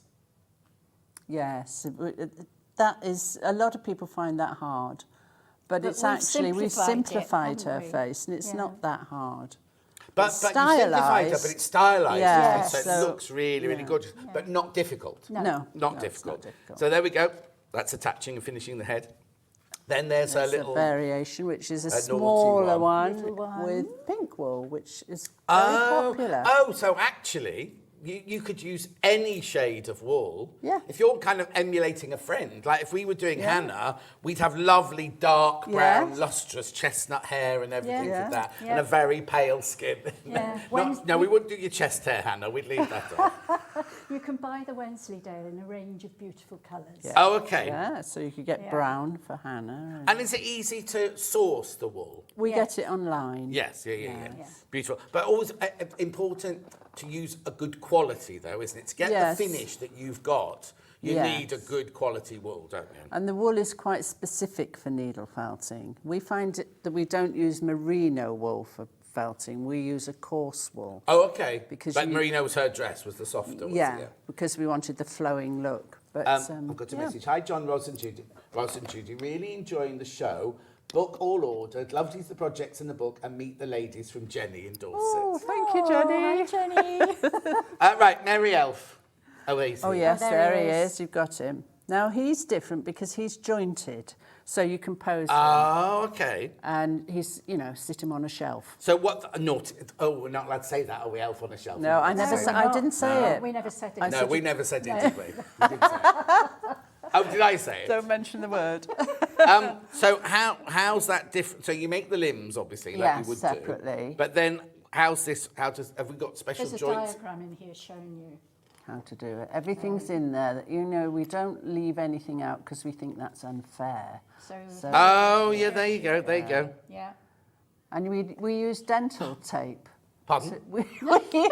Yes, that is. A lot of people find that hard, but it's we've actually we've simplified it, simplified her haven't we? face, and it's Yeah. not that hard. But It's you simplified her, stylised. but it's stylised, Yeah, so it so- looks really, really gorgeous, but not difficult. No. No, Not it's difficult. difficult. So there we go. That's attaching and finishing the head. Then there's a There's little... a variation, which is a naughty smaller one. one, Little one. with pink wool, which is very popular. Oh, so actually, you could use any shade of wool. Yeah. If you're kind of emulating a friend, like if we were doing Hannah, we'd have lovely dark brown, Yes. lustrous chestnut hair and everything Yeah. with that, Yeah. and a very pale skin. Yeah. No, we wouldn't do your chest hair, Hannah. We'd leave that off. You can buy the Wensleydale in a range of beautiful colours. Yeah. Oh, okay. Yeah, so you could get Yeah. brown for Hannah. And is it easy to source the wool? We Yes. get it online. Yes, yeah. Yes. Beautiful. But always important to use a good quality, though, isn't it? To get Yes. the finish that you've got, you Yes. need a good quality wool, don't you? And the wool is quite specific for needle felting. We find that we don't use merino wool for felting. We use a coarse wool. Oh, okay. Because but you- Marino was her dress, was the softer, was Yeah, it? because we wanted the flowing look. But I've got a yeah. message. Hi, John, Roz and Judy. Roz and Judy, really enjoying the show. Book all ordered. Love to use the projects in the book and meet the ladies from Jenny in Dorset. Oh, thank you, Jenny. Hi, Jenny. Right, Merry Elf. Oh, he's Oh, here. yes, there there he he is. is. You've got him. Now, he's different because he's jointed, so you can pose him. Oh, okay. And he's, sit him on a shelf. So what? Naughty. Oh, we're not allowed to say that. Are we elf on a shelf? No, I We're not never allowed to said. say I didn't say it. We never said it. I that. said No, we you- never said it, did we? We didn't say it. Oh, did I say it? Don't mention the word. So how's that different? So you make the limbs, obviously, like Yes, you would separately. do. But then have we got special There's a joints? diagram in here showing you. How to do it. Everything's in there. That we don't leave anything out because we think that's unfair. So, Oh, yeah, there you go, there you go. yeah. And we use dental tape. Pardon? We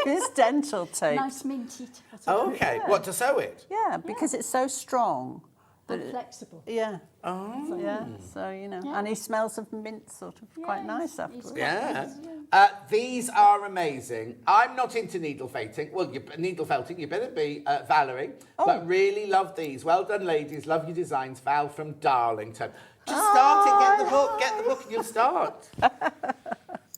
use dental tape. Nice minty. Oh, okay. What, to sew it? Yeah, because it's so strong. And flexible. Yeah. Oh. Yeah. So and he smells of mint, sort of quite Yes, nice he's afterwards. quite Yeah. nice, These are amazing. I'm not into needle felting. Well, needle felting, you better be, Valerie. But really love these. Well done, ladies. Love your designs. Val from Darlington. Just start it. Get the book and you'll start.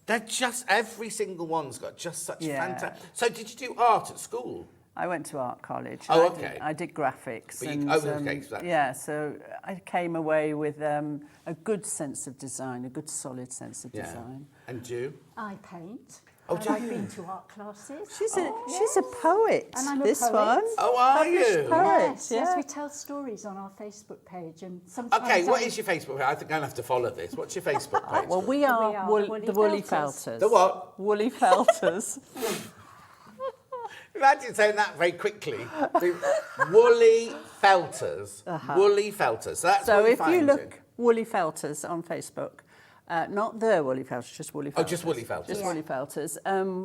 They're just, every single one's got just such Yeah. fantastic. So did you do art at school? I went to art college. Oh, I did- okay. I did graphics. But you- and, okay, so that- yeah, so I came away with a good sense of design, a good solid sense of design. And you? I paint. Oh, and do I've you? been to art classes. She's a poet. And I'm a this poet. one. Oh, are Published you? poet. Yes, yeah. yes, we tell stories on our Facebook page, and sometimes Okay, what I- is your Facebook page? I think I'm going to have to follow this. What's your Facebook page? Well, we are are the the Woolly Woolly Felters. Felters. The what? Woolly Felters. Imagine saying that very quickly. The Woolly Felters. Woolly Felters. So that's So what if you find look Woolly Felters on Facebook, Not the woolly felters, just woolly felters. Oh, just woolly felters. Just Yeah. woolly felters.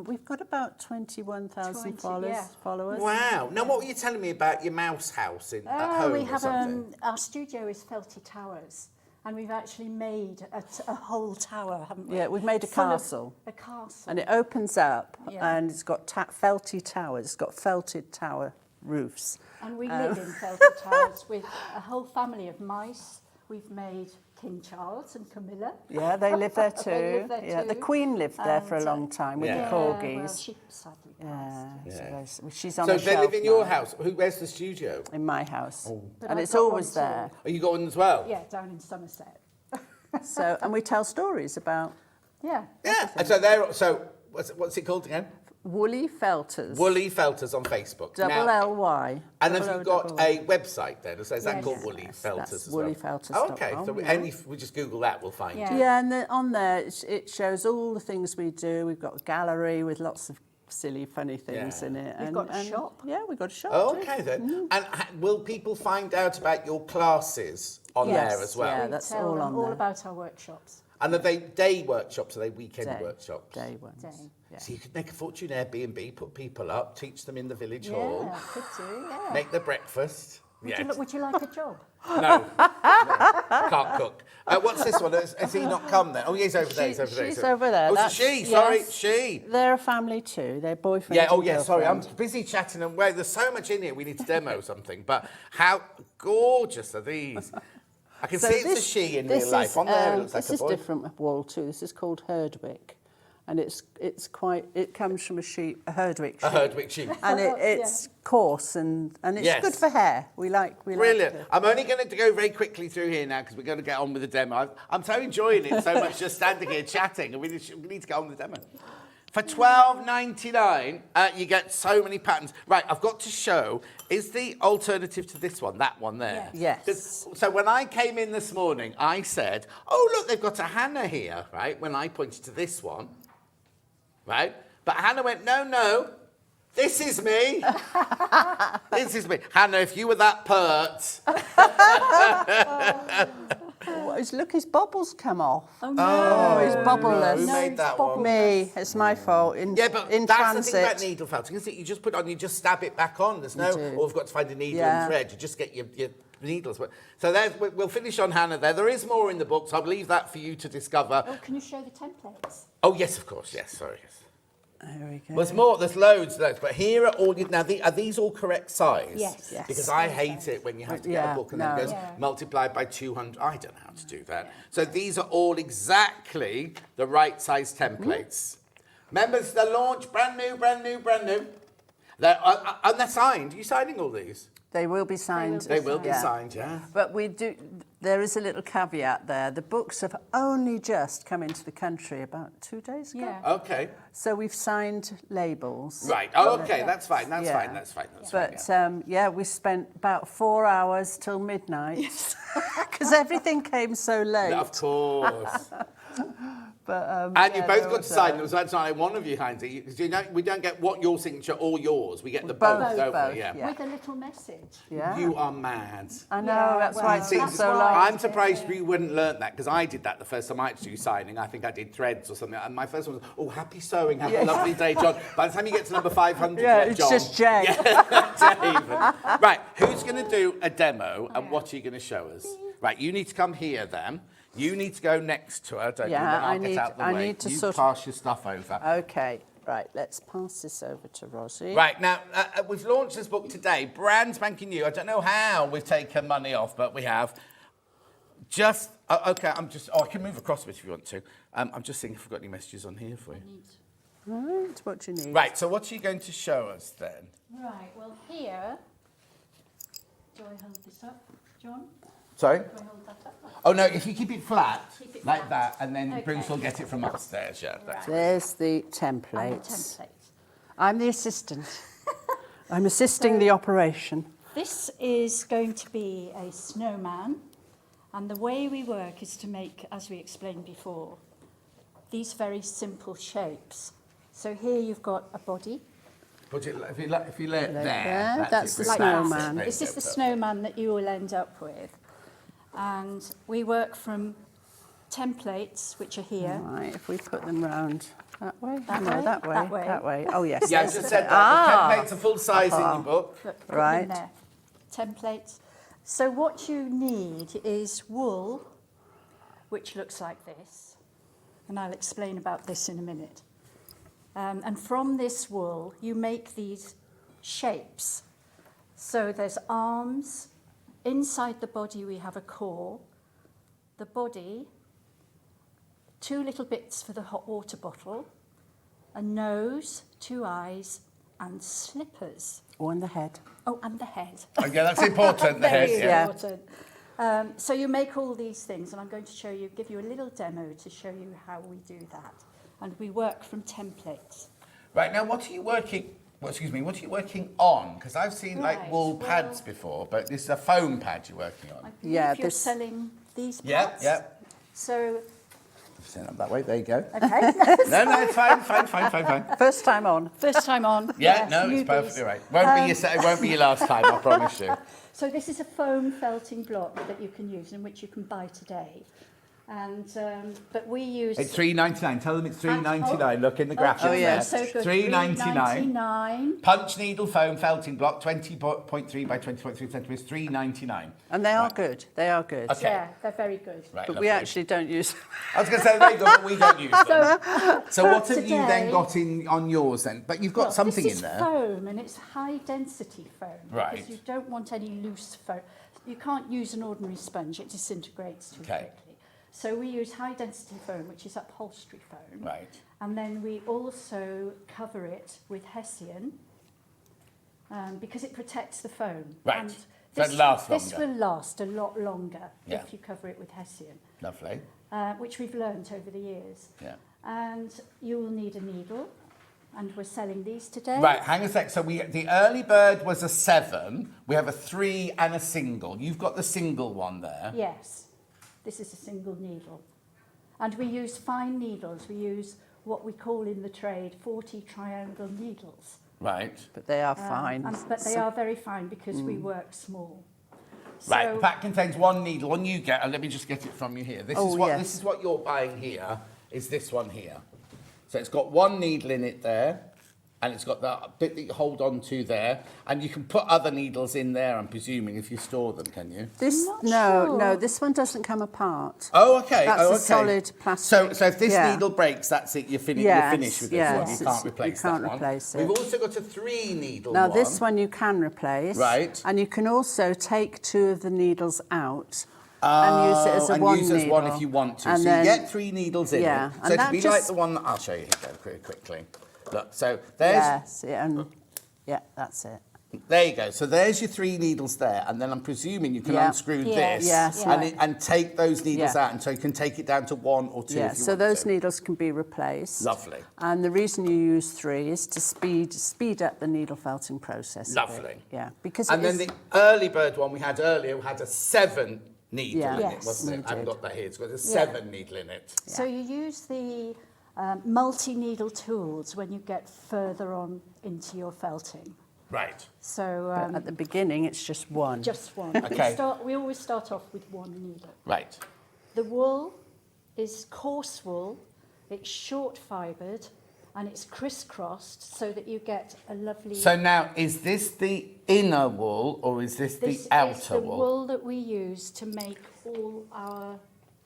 We've got about 21,000 followers. Wow. Now, what were you telling me about your mouse house at home we or have something? our studio is Felty Towers, and we've actually made a whole tower, haven't we? Yeah, we've made a Full of- castle. A castle. And it opens up, Yeah. and it's got felty towers. It's got felted tower roofs. And we live in Felty Towers with a whole family of mice. We've made King Charles and Camilla. Yeah, they live there too. They live there Yeah, the too. Queen lived there for a And, long time with Yeah. the Well, corgis. she sadly Yeah, passed. so there's- she's on So the they shelf live in your now. house. Where's the studio? In my house. But And I've it's got always one there. too. Are you going as well? Yeah, down in Somerset. So, and we tell stories about Yeah. Yeah. And so they're what's it called again? woolly felters. Woolly Felters on Facebook. Double Now, L-Y. And have Double you O, got double Y. a website then? Is that Yes. called Woolly Felters that's as well? woollyfelters.com, Oh, okay. So yeah. if we just Google that, we'll find Yeah. you. Yeah, and then on there it shows all the things we do. We've got a gallery with lots of silly, funny things Yeah. in it. We've got a shop. Yeah, we've got a shop Oh, too. okay then. And will people find out about your classes on Yes, there as well? yeah. We that's tell all them on all there. about our workshops. And are they day workshops? Are they weekend Day. workshops? Day ones. Day. Yeah. So you could make a fortune Airbnb, put people up, teach them in the village Yeah, hall, could do, yeah. make their breakfast. Would you like a job? No. Can't cook. What's this one? Has he not come then? Oh, he's over there. He's over there. She's over there. Oh, it's a That's- she. Sorry, yes. she. They're a family too. They're boyfriend. Yeah, oh and yeah, sorry, I'm girlfriend. busy chatting and wait, there's so much in here, we need to demo something, but how gorgeous are these? I can So see it's this- a she in this real life. is, On there, it looks like this a is boy. different wall too. This is called Herdwick, and it comes from a Herdwick sheep. A Herdwick sheep. And it's coarse and it's Yes. good for hair. We like Brilliant. it. I'm only going to go very quickly through here now because we're going to get on with the demo. I'm so enjoying it so much just standing here chatting, and we need to get on with the demo. For $12.99, you get so many patterns. Right, I've got to show, is the alternative to this one, that one there? Yes. 'Cause- So when I came in this morning, I said, oh, look, they've got a Hannah here, right? When I pointed to this one, right? But Hannah went, no, this is me. This is me. Hannah, if you were that pert. Look, his bubbles come off. Oh, no. Oh, he's bubbleless. Who made that one? Me. It's my fault. In Yeah, but in that's transit. the thing about needle felting, isn't it? You just put it on, you just stab it back on. There's no, do. oh, we've got to find a needle Yeah. and thread. You just get your needles. So we'll finish on Hannah there. There is more in the books. I'll leave that for you to discover. Oh, can you show the templates? Oh, yes, of course. Yes, sorry. Yes. There we go. Well, there's more. There's loads. But here are all. Now, are these all correct size? Yes. Yes. Because I hate it when you have to get a Yeah, book and then it no. goes Yeah. multiplied by 200. I don't know how to do that. So these are all exactly the right size templates. Remember, it's the launch, brand new. They're signed. Are you signing all these? They will be signed. They will be Yeah. signed, yeah. But there is a little caveat there. The books have only just come into the country about 2 days ago. Yeah. Okay. So we've signed labels. Right. Oh, okay. That's fine. That's Yeah. fine. That's fine. But we spent about 4 hours till midnight because everything came so late. Yeah, of course. But, And you yeah, both there got to was, sign. That's not like one of you signs it. We don't get your signature or yours. We get the Both, both, don't both, we? Yeah. yeah. With a little message. Yeah. You are mad. I know, Yeah, that's well, why it's been that's so why. long. I'm surprised you wouldn't learn that because I did that the first time I had to do signing. I think I did threads or something. And my first one was, oh, happy sewing. Have a lovely day, John. By the time you get to number 500, Yeah, you're it's John. just Jay. Dave. Right, who's going to do a demo and what are you going to show us? Right, you need to come here then. You need to go next to her, don't you? Yeah, And then I'll I get need- out the I way. need to you sort of- pass your stuff over. Okay, right, let's pass this over to Rosie. Right, now, we've launched this book today, brand spanking new. I don't know how we've taken money off, but we have. Just, okay, I can move across a bit if you want to. I'm just seeing if we've got any messages on here for you. Right, what do you need? Right, so what are you going to show us then? Right, well, here. Do I hold this up, John? Sorry? Do I hold that up? Oh, no, if you keep it flat, Keep it like flat. that, and then Okay. Bruce will get it from upstairs, yeah. That's There's the And the templates. template. I'm the assistant. I'm assisting the operation. This is going to be a snowman, and the way we work is to make, as we explained before, these very simple shapes. So here you've got a body. Put it, if you lay it there, there, that's the it, Bruce. snowman. There This you is go, the snowman that you will end up with. And we work from templates, which are here. Right, if we put them round that way? That no, way? that way. That way. That way. Oh, yes. Yeah, I there's just the- said that. The templates are full size in your book. Look, put them Right. there. Templates. So what you need is wool, which looks like this. And I'll explain about this in a minute. And from this wool, you make these shapes. So there's arms. Inside the body, we have a core. The body, 2 little bits for the hot water bottle, a nose, 2 eyes, and slippers. Oh, and the head. Oh, and the head. Okay, that's important, the head. Very Yeah. important. So you make all these things, and I'm going to give you a little demo to show you how we do that. And we work from templates. Right, now what are you working... Well, excuse me, what are you working on? Because I've seen like Right, wool pads before, but this is a foam pad you're working on. I believe Yeah, you're this- selling these Yeah, pads. yeah. So, Stand up that way, there you go. okay. No, it's fine. First time on. First time on. Yeah, Yes, no, it's newbies. perfectly right. It won't be your last time, I promise you. So this is a foam felting block that you can use, and which you can buy today. And but we use... It's $3.99. Tell them it's $3.99. Look in the graphics Oh, yes. there. So good. $3.99. $3.99. Punch needle foam felting block, 20.3 by 20.3 centimetres, $3.99. And they are good. They are good. Okay. Yeah, they're very good. Right, But lovely. we actually don't use them. I was going to say they're very good, but we don't use them. So what have you then today- got in on yours then? But you've got Well, something this in is there. foam, and it's high density foam. Right. Because you don't want any loose foam. You can't use an ordinary sponge, it disintegrates too Okay. quickly. So we use high density foam, which is upholstery foam. Right. And then we also cover it with Hessian because it protects the foam. Right. And So it lasts this longer. will last a lot longer Yeah. if you cover it with Hessian, Lovely. which we've learnt over the years. Yeah. And you will need a needle, and we're selling these today. Right, hang a sec. So the early bird was a 7. We have a 3 and a single. You've got the single one there. Yes, this is a single needle. And we use fine needles. We use what we call in the trade 40 triangle needles. Right. But they are fine. But they are very fine because we work small. Right, So- the pack contains 1 needle. One you get, and let me just get it from you here. This Oh, is what yes. this is what you're buying here. Is this one here? So it's got 1 needle in it there, and it's got that bit that you hold on to there, and you can put other needles in there. I'm presuming if you store them, can you? This not no, sure. this one doesn't come apart. Oh, okay. That's oh, a okay. solid plastic. So if this Yeah. needle breaks, that's it. You're Yes, finished with this yes, one. You it's- can't replace you can't that one. replace it. We've also got a 3 needle Now one. this one you can replace. Right. And you can also take 2 of the needles out and use it as a and one use it as needle. one if you want to. And so then- you get 3 needles in Yeah, it. and So it'd that be like just- the one that I'll show you here quickly. Look, so there's Yes, yeah, and yeah, that's it. there you go. So there's your 3 needles there, and then I'm presuming you can Yeah. unscrew Yes, this yes, and take those needles Yeah. out, and so you can take it down to 1 or 2 Yeah, if you so want those to. needles can be replaced. Lovely. And the reason you use 3 is to speed up the needle felting process. a bit. Lovely. Yeah, because And it then is- the early bird one we had earlier had a 7 needle Yeah. in it, Yes. wasn't it? We I haven't did. got that here. It's got a 7 needle in it. So you use the multi-needle tools when you get further on into your felting. Right. So but at the beginning, it's just 1. just one. Okay. We always start off with 1 needle. Right. The wool is coarse wool, it's short fibred, and it's crisscrossed so that you get a lovely... So now, is this the inner wool or is this this the outer is the wool? wool that we use to make all our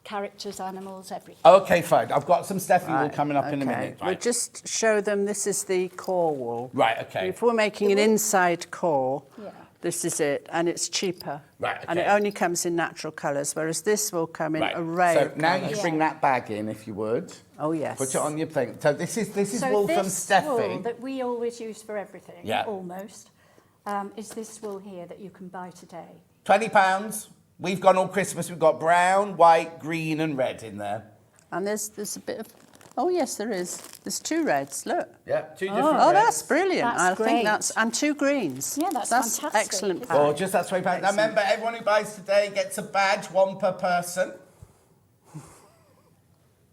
characters, animals, everything. Okay, fine. I've got some Steffi wool Right, coming up in a okay. minute. We'll Right. just show them this is the core wool. Right, okay. If we're making an inside core, Yeah. this is it, and it's cheaper. Right, And it okay. only comes in natural colours, whereas this will come in Right. a array So of now colours. you bring that bag in, if you would. Oh, yes. Put it on your thing. So this is So wool from this Steffi. wool that we always use for everything, Yeah. almost, is this wool here that you can buy today. £20. We've gone all Christmas. We've got brown, white, green, and red in there. And there's a bit of... Oh, yes, there is. There's 2 reds, look. Yeah, 2 different Oh, reds. that's brilliant. That's I think great. that's... And 2 greens. Yeah, that's fantastic, excellent. isn't pack. Gorgeous, that's £20. Now remember, everyone who buys today gets a badge, 1 per person.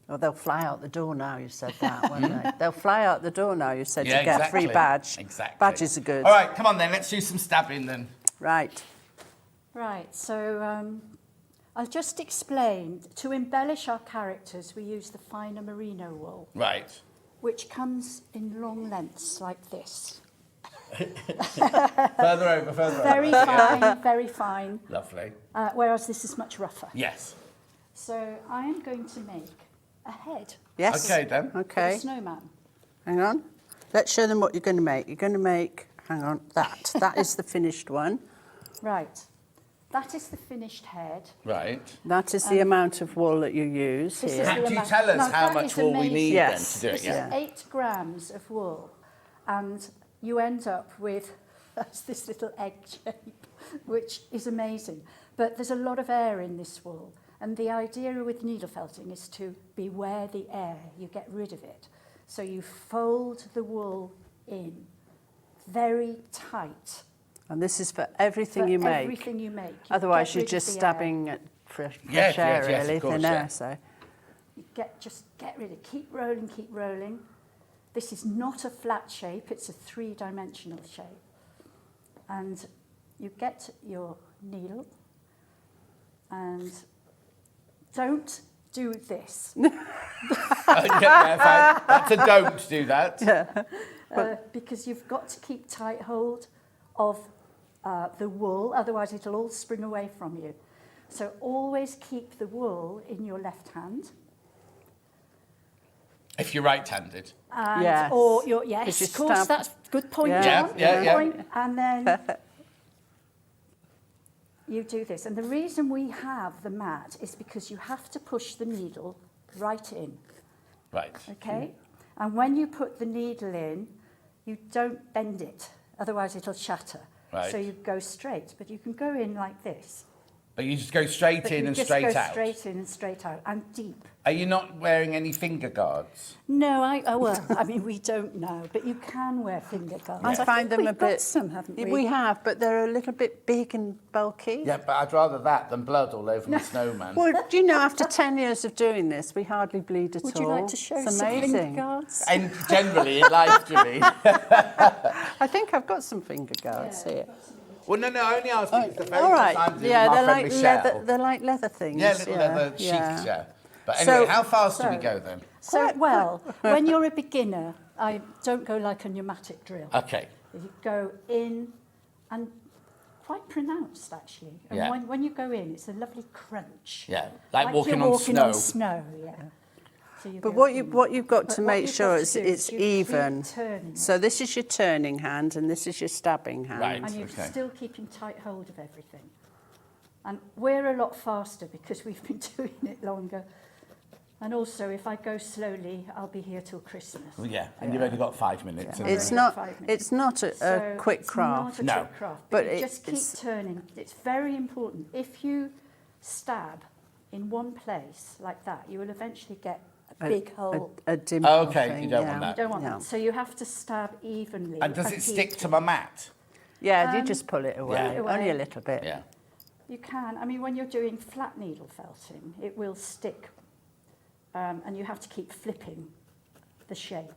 Oh, they'll fly out the door now, you said that, won't they? They'll fly out the door now, you said, Yeah, to get a free exactly. badge. Exactly. Badges are good. All right, come on then, let's do some stabbing then. Right. Right, so I'll just explain. To embellish our characters, we use the finer merino wool, Right. which comes in long lengths like this. Further over. Very fine, very fine. Lovely. Whereas this is much rougher. Yes. So I am going to make a head Yes. Okay, then. for Okay. the snowman. Hang on. Let's show them what you're going to make. You're going to make, hang on, that. That is the finished one. Right. That is the finished head. Right. That is the amount of wool that you use This here. is the Do you amount- tell us Now, how that much is wool we amazing. need Yes. then to do it? This Yeah. is 8 grams of wool, and you end up with this little egg shape, which is amazing. But there's a lot of air in this wool, and the idea with needle felting is to beware the air. You get rid of it. So you fold the wool in very tight. And this is for everything for you make. everything you make. You Otherwise, get you're rid of just the air. stabbing at fresh Yes, air, yes, yes, really, of course, thin yeah. air. So. You just get rid of it. Keep rolling, keep rolling. This is not a flat shape, it's a 3-dimensional shape. And you get your needle and don't do this Yeah, fine. That's a don't do that. because you've got to keep tight hold of the wool, otherwise it'll all spring away from you. So always keep the wool in your left hand. If you're right-handed. And, Yes. Or your, If yes, you of course, stab- that's a good point, Yeah. John. Yeah, Good yeah. point. And then you do this. And the reason we have the mat is because you have to push the needle right in, Right. okay? And when you put the needle in, you don't bend it, otherwise it'll shatter. Right. So you go straight, but you can go in like this. But you just go straight But in you and just straight go out. straight in and straight out, and deep. Are you not wearing any finger guards? No, well, I mean, we don't know, but you can wear finger guards. I find them we've a got bit. some, haven't we? We have, but they're a little bit big and bulky. Yeah, but I'd rather that than blood all over my snowman. Well, do you know, after 10 years of doing this, we hardly bleed at Would all. you like to show It's some finger amazing. guards? And generally in life, Julie. I think I've got some finger guards here. Well, no, I only asked because the very All right. first time doing Yeah, my they're friend like Michelle. leather. They're like leather things. Yeah, little leather sheaths, yeah. But So- anyway, how fast do we go then? So, well, when you're a beginner, I don't go like a pneumatic drill. Okay. You go in, and quite pronounced, actually. And Yeah. when you go in, it's a lovely crunch. Yeah, like walking you're on walking snow. on snow, yeah. So you But go what in. you've got to But what make you've sure got is to do it's is you keep even. turning So it. this is your turning hand, and this is your stabbing hand. Right. And you're Okay. still keeping tight hold of everything. And we're a lot faster because we've been doing it longer. And also, if I go slowly, I'll be here till Christmas. Well, yeah, and you've only got 5 minutes. Yeah. haven't It's you? not. 5 minutes. It's not a So quick it's craft. Not a No. quick craft, But but you just keep it's- turning. It's very important. If you stab in one place like that, you will eventually get a big hole. A dimple Okay, thing, you don't yeah. want that. You don't want No. that. So you have to stab evenly. And does it keep stick to my mat? Yeah, you just pull it away, Yeah. only a little bit. Yeah. You can. I mean, when you're doing flat needle felting, it will stick, and you have to keep flipping the shape.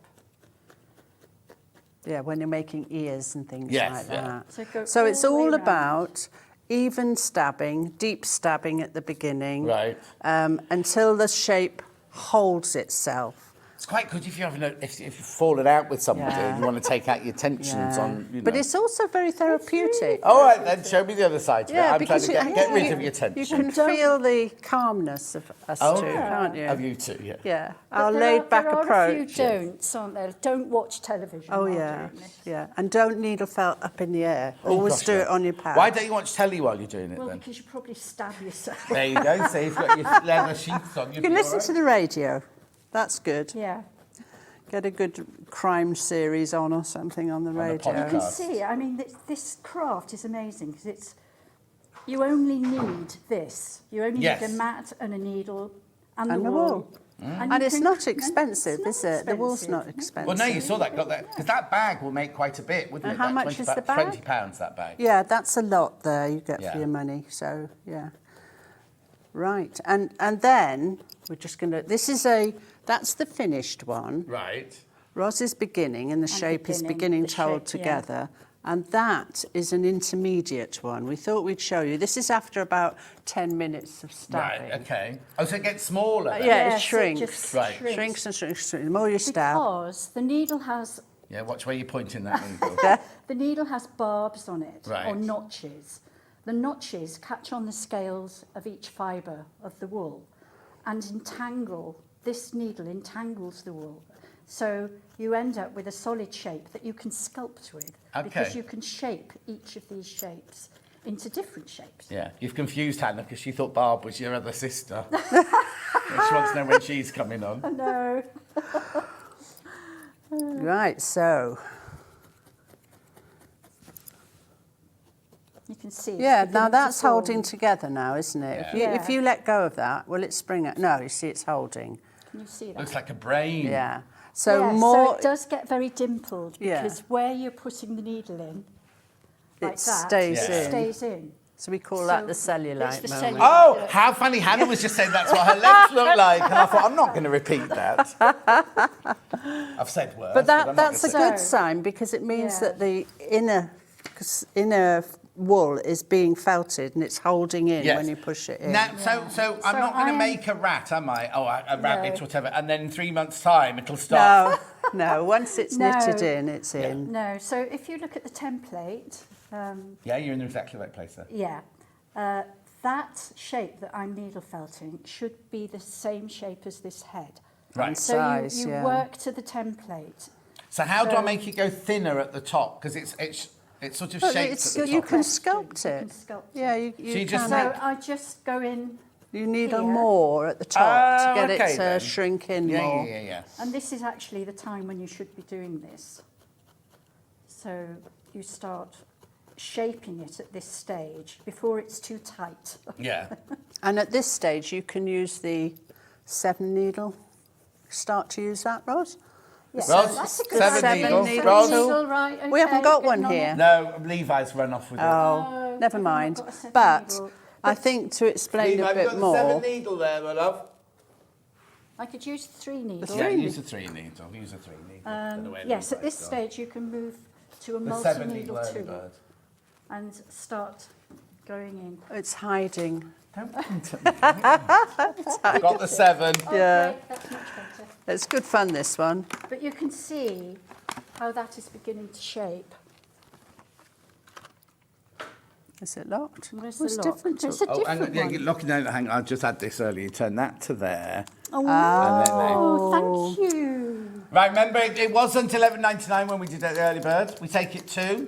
Yeah, when you're making ears and things Yes, like yeah. that. So go So it's all the way all round. about even stabbing, deep stabbing at the beginning, Right. Until the shape holds itself. It's quite good if if you've fallen out with somebody Yeah. and you want to take out your tensions Yeah. on, you know. But it's also very therapeutic. All right, then, show me the other side of it. I'm trying because to get rid of your you tension. can feel the calmness of us Oh, two, yeah. can't you? Of you two, yeah. Yeah, But our there laid-back are a approach. few don'ts, aren't there? Don't watch television. Oh while yeah, doing this. yeah, and don't needle felt up in the air. Oh, Always gosh, do no. it on your pad. Why don't you watch telly while you're doing it Well, then? because you probably stab yourself. There you go. See, you've got your leather sheaths on. You can listen to the radio. That's good. Yeah. Get a good crime series on or something on the a radio. You can podcast. see, I mean, this craft is amazing because you only need this. You only Yes. need a mat and a needle and the And the wool. wool. And And you it's can- not expensive, it's is it? The wool's not expensive. expensive. Well, no, you saw that. Got that because that bag will make quite a bit, wouldn't And it? how Like much 20 is the bag? £20 that bag. Yeah, that's a lot there you get Yeah. for your money. So, yeah. Right. And then we're just going to... That's the finished one. Right. Roz is beginning and the shape is beginning, beginning the to hold shape, yeah. together. And that is an intermediate one. We thought we'd show you. This is after about 10 minutes of stabbing. Right, okay. Oh, so it gets smaller then? Yeah, it Yes, shrinks. just Right. Shrinks and shrinks. The more you stab. Because the needle has Yeah, watch where you're pointing that needle. the needle has barbs on it, Right. or notches. The notches catch on the scales of each fibre of the wool and entangle. This needle entangles the wool. So you end up with a solid shape that you can sculpt with, because Okay. you can shape each of these shapes into different shapes. Yeah, you've confused Hannah because she thought Barb was your other sister. She wants to know when she's coming on. No. Right, so. You can see. it's Yeah, now beginning to that's form. holding together now, isn't it? Yeah. If you let go of that, will it spring out? No, you see it's holding. Can you see that? Looks like a brain. Yeah. So Yeah, more, So it does get very dimpled, Yeah. because where you're putting the needle in, like it that, stays Yeah. it in. stays in. So we call So that the it's cellulite the moment. cellulite. Oh, how funny. Hannah was just saying that's what her legs look like. And I thought, I'm not going to repeat that. I've said words. But I'm not that's a gonna say good sign, because it means Yeah. that the inner wool is being felted and it's holding in Yes. when you push it in. Now, so I'm So not going I to am- make a rat, am I? Oh, a rabbit, No. whatever. And then in 3 months' time, it'll stop. No, once it's No. knitted in, it's in. No, so if you look at the template, Yeah, you're in the exactly right place there. yeah, that shape that I'm needle felting should be the same shape as this head. Right. So Size, you yeah. work to the template. So how do I So- make it go thinner at the top? Because it's sort of But shaped it's, at the you top. can Yes, sculpt you it. can sculpt it. Yeah, you So you just can. So I just go in, You needle here. more at the top to Oh, get okay it to then. shrink in Yeah, more. yeah. and this is actually the time when you should be doing this. So you start shaping it at this stage before it's too tight. Yeah. And at this stage, you can use the 7 needle. Start to use that, Roz? Yeah, Roz, that's a good 7 idea. needle. Seven Roz? needle, right, okay, We haven't got getting one on here. it. No, Levi's run off with it. Oh, never I've mind. got a 7 But needle. I think to explain a bit more, needle there, my love. I could use 3 needles. Yeah, use a 3 needle. Use a 3 needle. Don't know where Yes, at Levi's this gone. stage you can move to a The 7 multi-needle needle early tool bird. and start going in. it's hiding. Don't point at me. Got the 7. Yeah. Okay, that's much better. It's good fun, this one. But you can see how that is beginning to shape. Is it locked? Where's What's the lock? different to There's a Oh, hang on, different yeah, one. looking down, hang on, I just had this earlier. You turn that to there. Oh, And then thank you. Right, remember, it wasn't $11.99 when we did the early bird. We take it to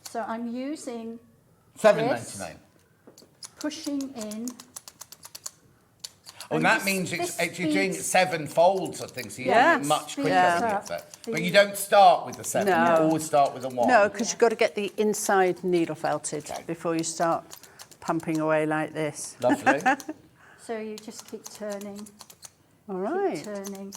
So I'm using $7.99. pushing in. Oh, and And that this- means this you're doing speeds- 7 folds, I think, so you're Yes. doing it much quicker. Yeah. than Yeah. the set. But you don't start with the 7, No. you always start with a 1. No, because you've got to get the inside needle felted Okay. before you start pumping away like this. Lovely. So you just keep turning, All keep right. turning.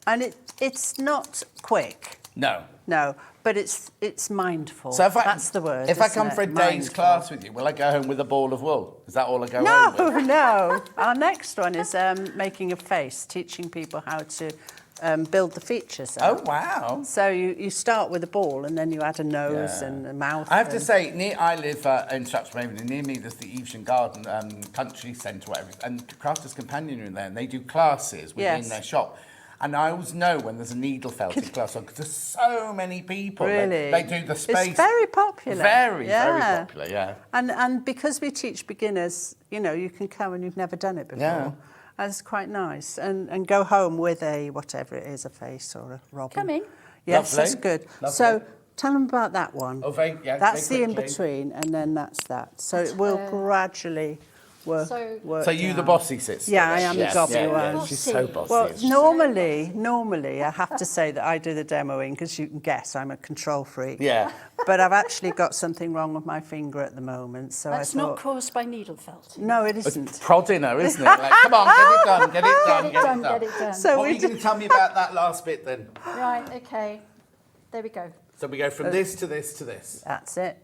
And it's not quick, No. no, but it's mindful. So if I, That's the word. If I isn't come it? for a day's Mindful. class with you, will I go home with a ball of wool? Is that all I go home No, with? no. Our next one is making a face, teaching people how to build the features Oh, up. wow. So you start with a ball and then you add a nose Yeah. and a mouth. I have to and- say, I live in Stratford, and near me there's the Evesham Garden Country Centre, whatever, and Crafters Companion are in there, and they do classes within Yes. their shop. And I always know when there's a needle felting class on, because there's so many people. Really? They do the space. It's very popular. Very, Yeah. very popular, yeah. And because we teach beginners, you can come and you've never done it before. Yeah. That's quite nice. And go home with a, whatever it is, a face or a robin. Come in. Yes, Lovely. that's good. Lovely. So tell them about that one. Oh, yeah, That's the very quickly. in-between, and then that's that. So it will gradually work. So- work So you the down. bossy sister? Yeah, I am the gobby yeah, one. She's so bossy. Well, isn't she? normally, I have to say that I do the demoing because you can guess I'm a control freak. Yeah. But I've actually got something wrong with my finger at the moment, so That's I not thought... caused by needle felting. No, it It's isn't. prodding her, isn't it? Like, come on, get it done, get it done, Get it done, get it done. So What we are you going to tell me about that last bit then? Right, okay. There we go. So we go from this to this to this. That's it.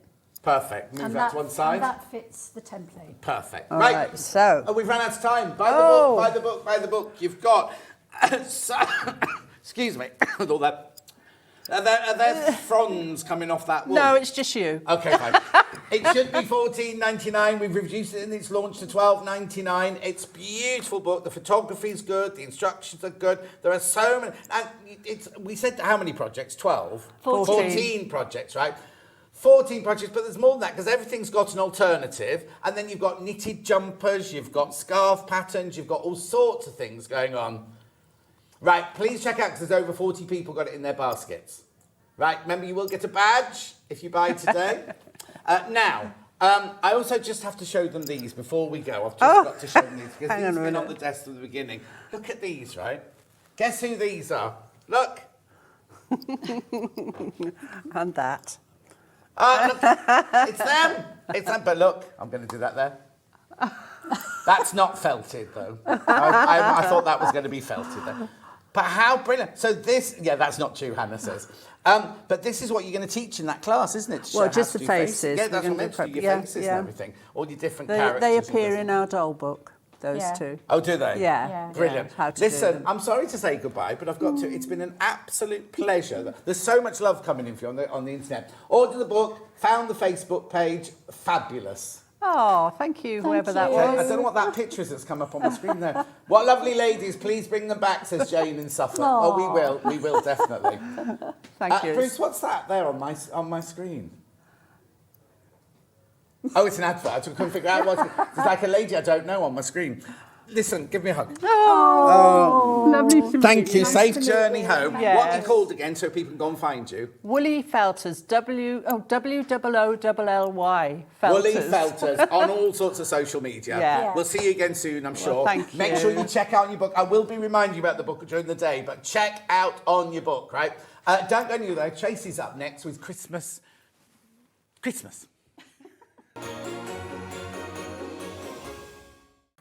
Perfect. Move that to one side. And that fits the template. Perfect. All right. right, so... Oh, we've run out of time. Buy the Oh. book, buy the book, buy the book. You've got... excuse me, with all that. Are there fronds coming off that wool? No, it's just you. Okay, fine. It should be $14.99. We've reduced it and it's launched to $12.99. It's a beautiful book. The photography's good. The instructions are good. There are so many. And we said how many projects? 12? 14 projects, right? 14 projects, but there's more than that because everything's got an alternative. And then you've got knitted jumpers, you've got scarf patterns, you've got all sorts of things going on. Right, please check out because there's over 40 people got it in their baskets. Right, remember you will get a badge if you buy today. Now, I also just have to show them these before we go. I've just got to show them these because these have been on the desk from the beginning. Look at these, right? Guess who these are? Look. And that. Look, it's them. It's them. But look, I'm going to do that there. That's not felted, though. I thought that was going to be felted, though. But how brilliant. So this, that's not true, Hannah says. But this is what you're going to teach in that class, isn't it? Well, just the faces. Yeah, that's what I meant to do, your faces and everything. All your different characters. They appear in our doll book, those two. Oh, do they? Yeah. Brilliant. How to Listen, I'm sorry to say goodbye, but I've got to. It's been an absolute pleasure. There's so much love coming in for you on the internet. Order the book, found the Facebook page, fabulous. Oh, thank you, whoever that was. I don't know what that picture is that's come up on the screen there. What lovely ladies, please bring them back, says Jane in Suffolk. Aww. Oh, we will, definitely. Thank you. Bruce, what's that there on my screen? Oh, it's an advert. I couldn't figure out what it is. It's like a lady I don't know on my screen. Listen, give me a hug. Oh, lovely to Thank you. Nice Safe journey home. Yes. What are you called again so people can go and find you? Woolly Felters, W-O-O-L-L-Y. Felters. Woolly Felters on all sorts of social media. Yeah. We'll see you again soon, I'm sure. Thank you. Make sure you check out your book. I will be reminding you about the book during the day, but check out on your book, right? Don't go anywhere though. Tracey's up next with Christmas.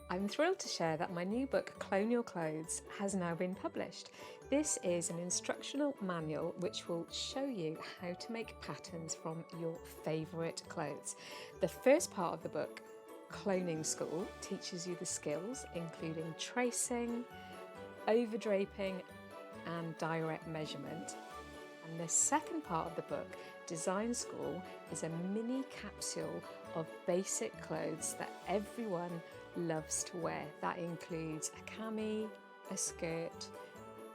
I'm thrilled to share that my new book, Clone Your Clothes, has now been published. This is an instructional manual which will show you how to make patterns from your favourite clothes. The first part of the book, Cloning School, teaches you the skills including tracing, overdraping and direct measurement. And the second part of the book, Design School, is a mini capsule of basic clothes that everyone loves to wear. That includes a cami, a skirt,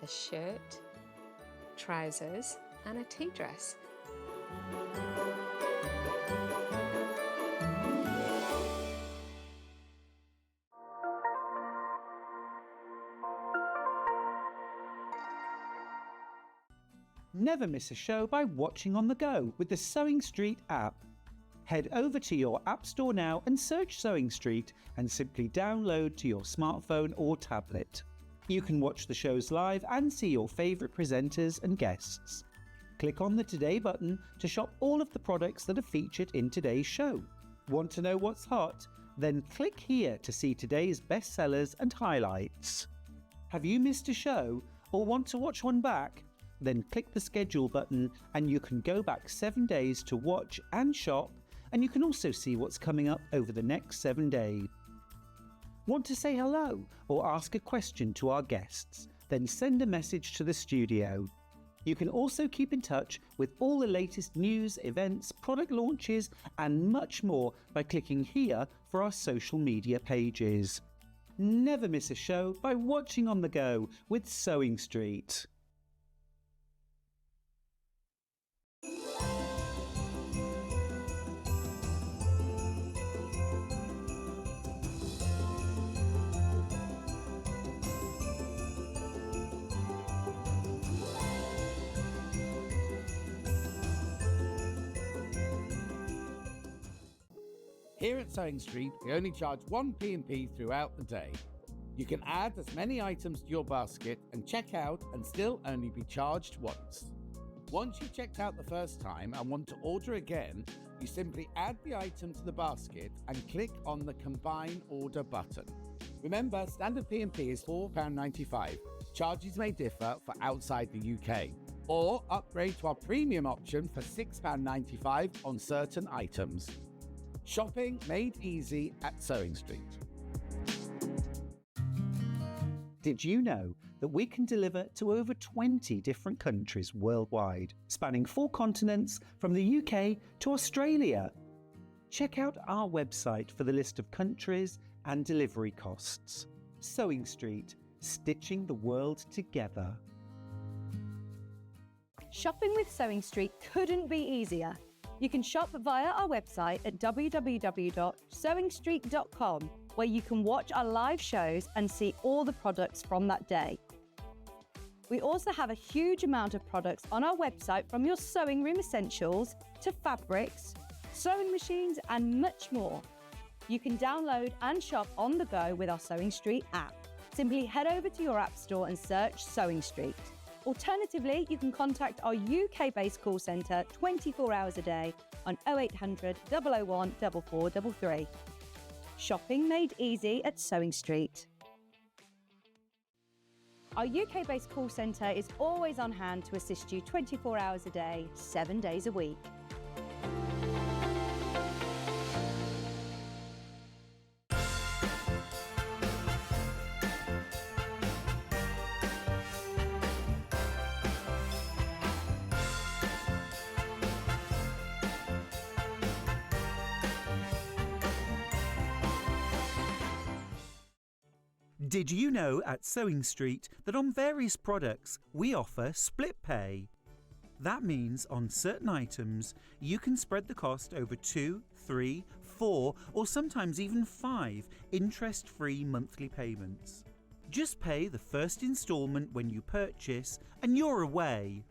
a shirt, trousers and a tea dress. Never miss a show by watching on the go with the Sewing Street app. Head over to your App Store now and search Sewing Street and simply download to your smartphone or tablet. You can watch the shows live and see your favourite presenters and guests. Click on the Today button to shop all of the products that are featured in today's show. Want to know what's hot? Then click here to see today's bestsellers and highlights. Have you missed a show or want to watch one back? Then click the schedule button and you can go back 7 days to watch and shop, and you can also see what's coming up over the next 7 days. Want to say hello or ask a question to our guests? Then send a message to the studio. You can also keep in touch with all the latest news, events, product launches and much more by clicking here for our social media pages. Never miss a show by watching on the go with Sewing Street. Here at Sewing Street, we only charge one P&P throughout the day. You can add as many items to your basket and check out and still only be charged once. Once you've checked out the first time and want to order again, you simply add the item to the basket and click on the Combine Order button. Remember, standard P&P is £4.95. Charges may differ for outside the UK. Or upgrade to our premium option for £6.95 on certain items. Shopping made easy at Sewing Street. Did you know that we can deliver to over 20 different countries worldwide, spanning 4 continents from the UK to Australia. Check out our website for the list of countries and delivery costs. Sewing Street, stitching the world together. Shopping with Sewing Street couldn't be easier. You can shop via our website at www.sewingstreet.com, where you can watch our live shows and see all the products from that day. We also have a huge amount of products on our website, from your sewing room essentials to fabrics, sewing machines and much more. You can download and shop on the go with our Sewing Street app. Simply head over to your app store and search Sewing Street. Alternatively, you can contact our UK-based call centre 24 hours a day on 0800 001 4433. Shopping made easy at Sewing Street. Our UK-based call centre is always on hand to assist you 24 hours a day, 7 days a week. Did you know at Sewing Street that on various products we offer split pay? That means on certain items you can spread the cost over 2, 3, 4 or sometimes even 5 interest-free monthly payments. Just pay the first instalment when you purchase and you're away.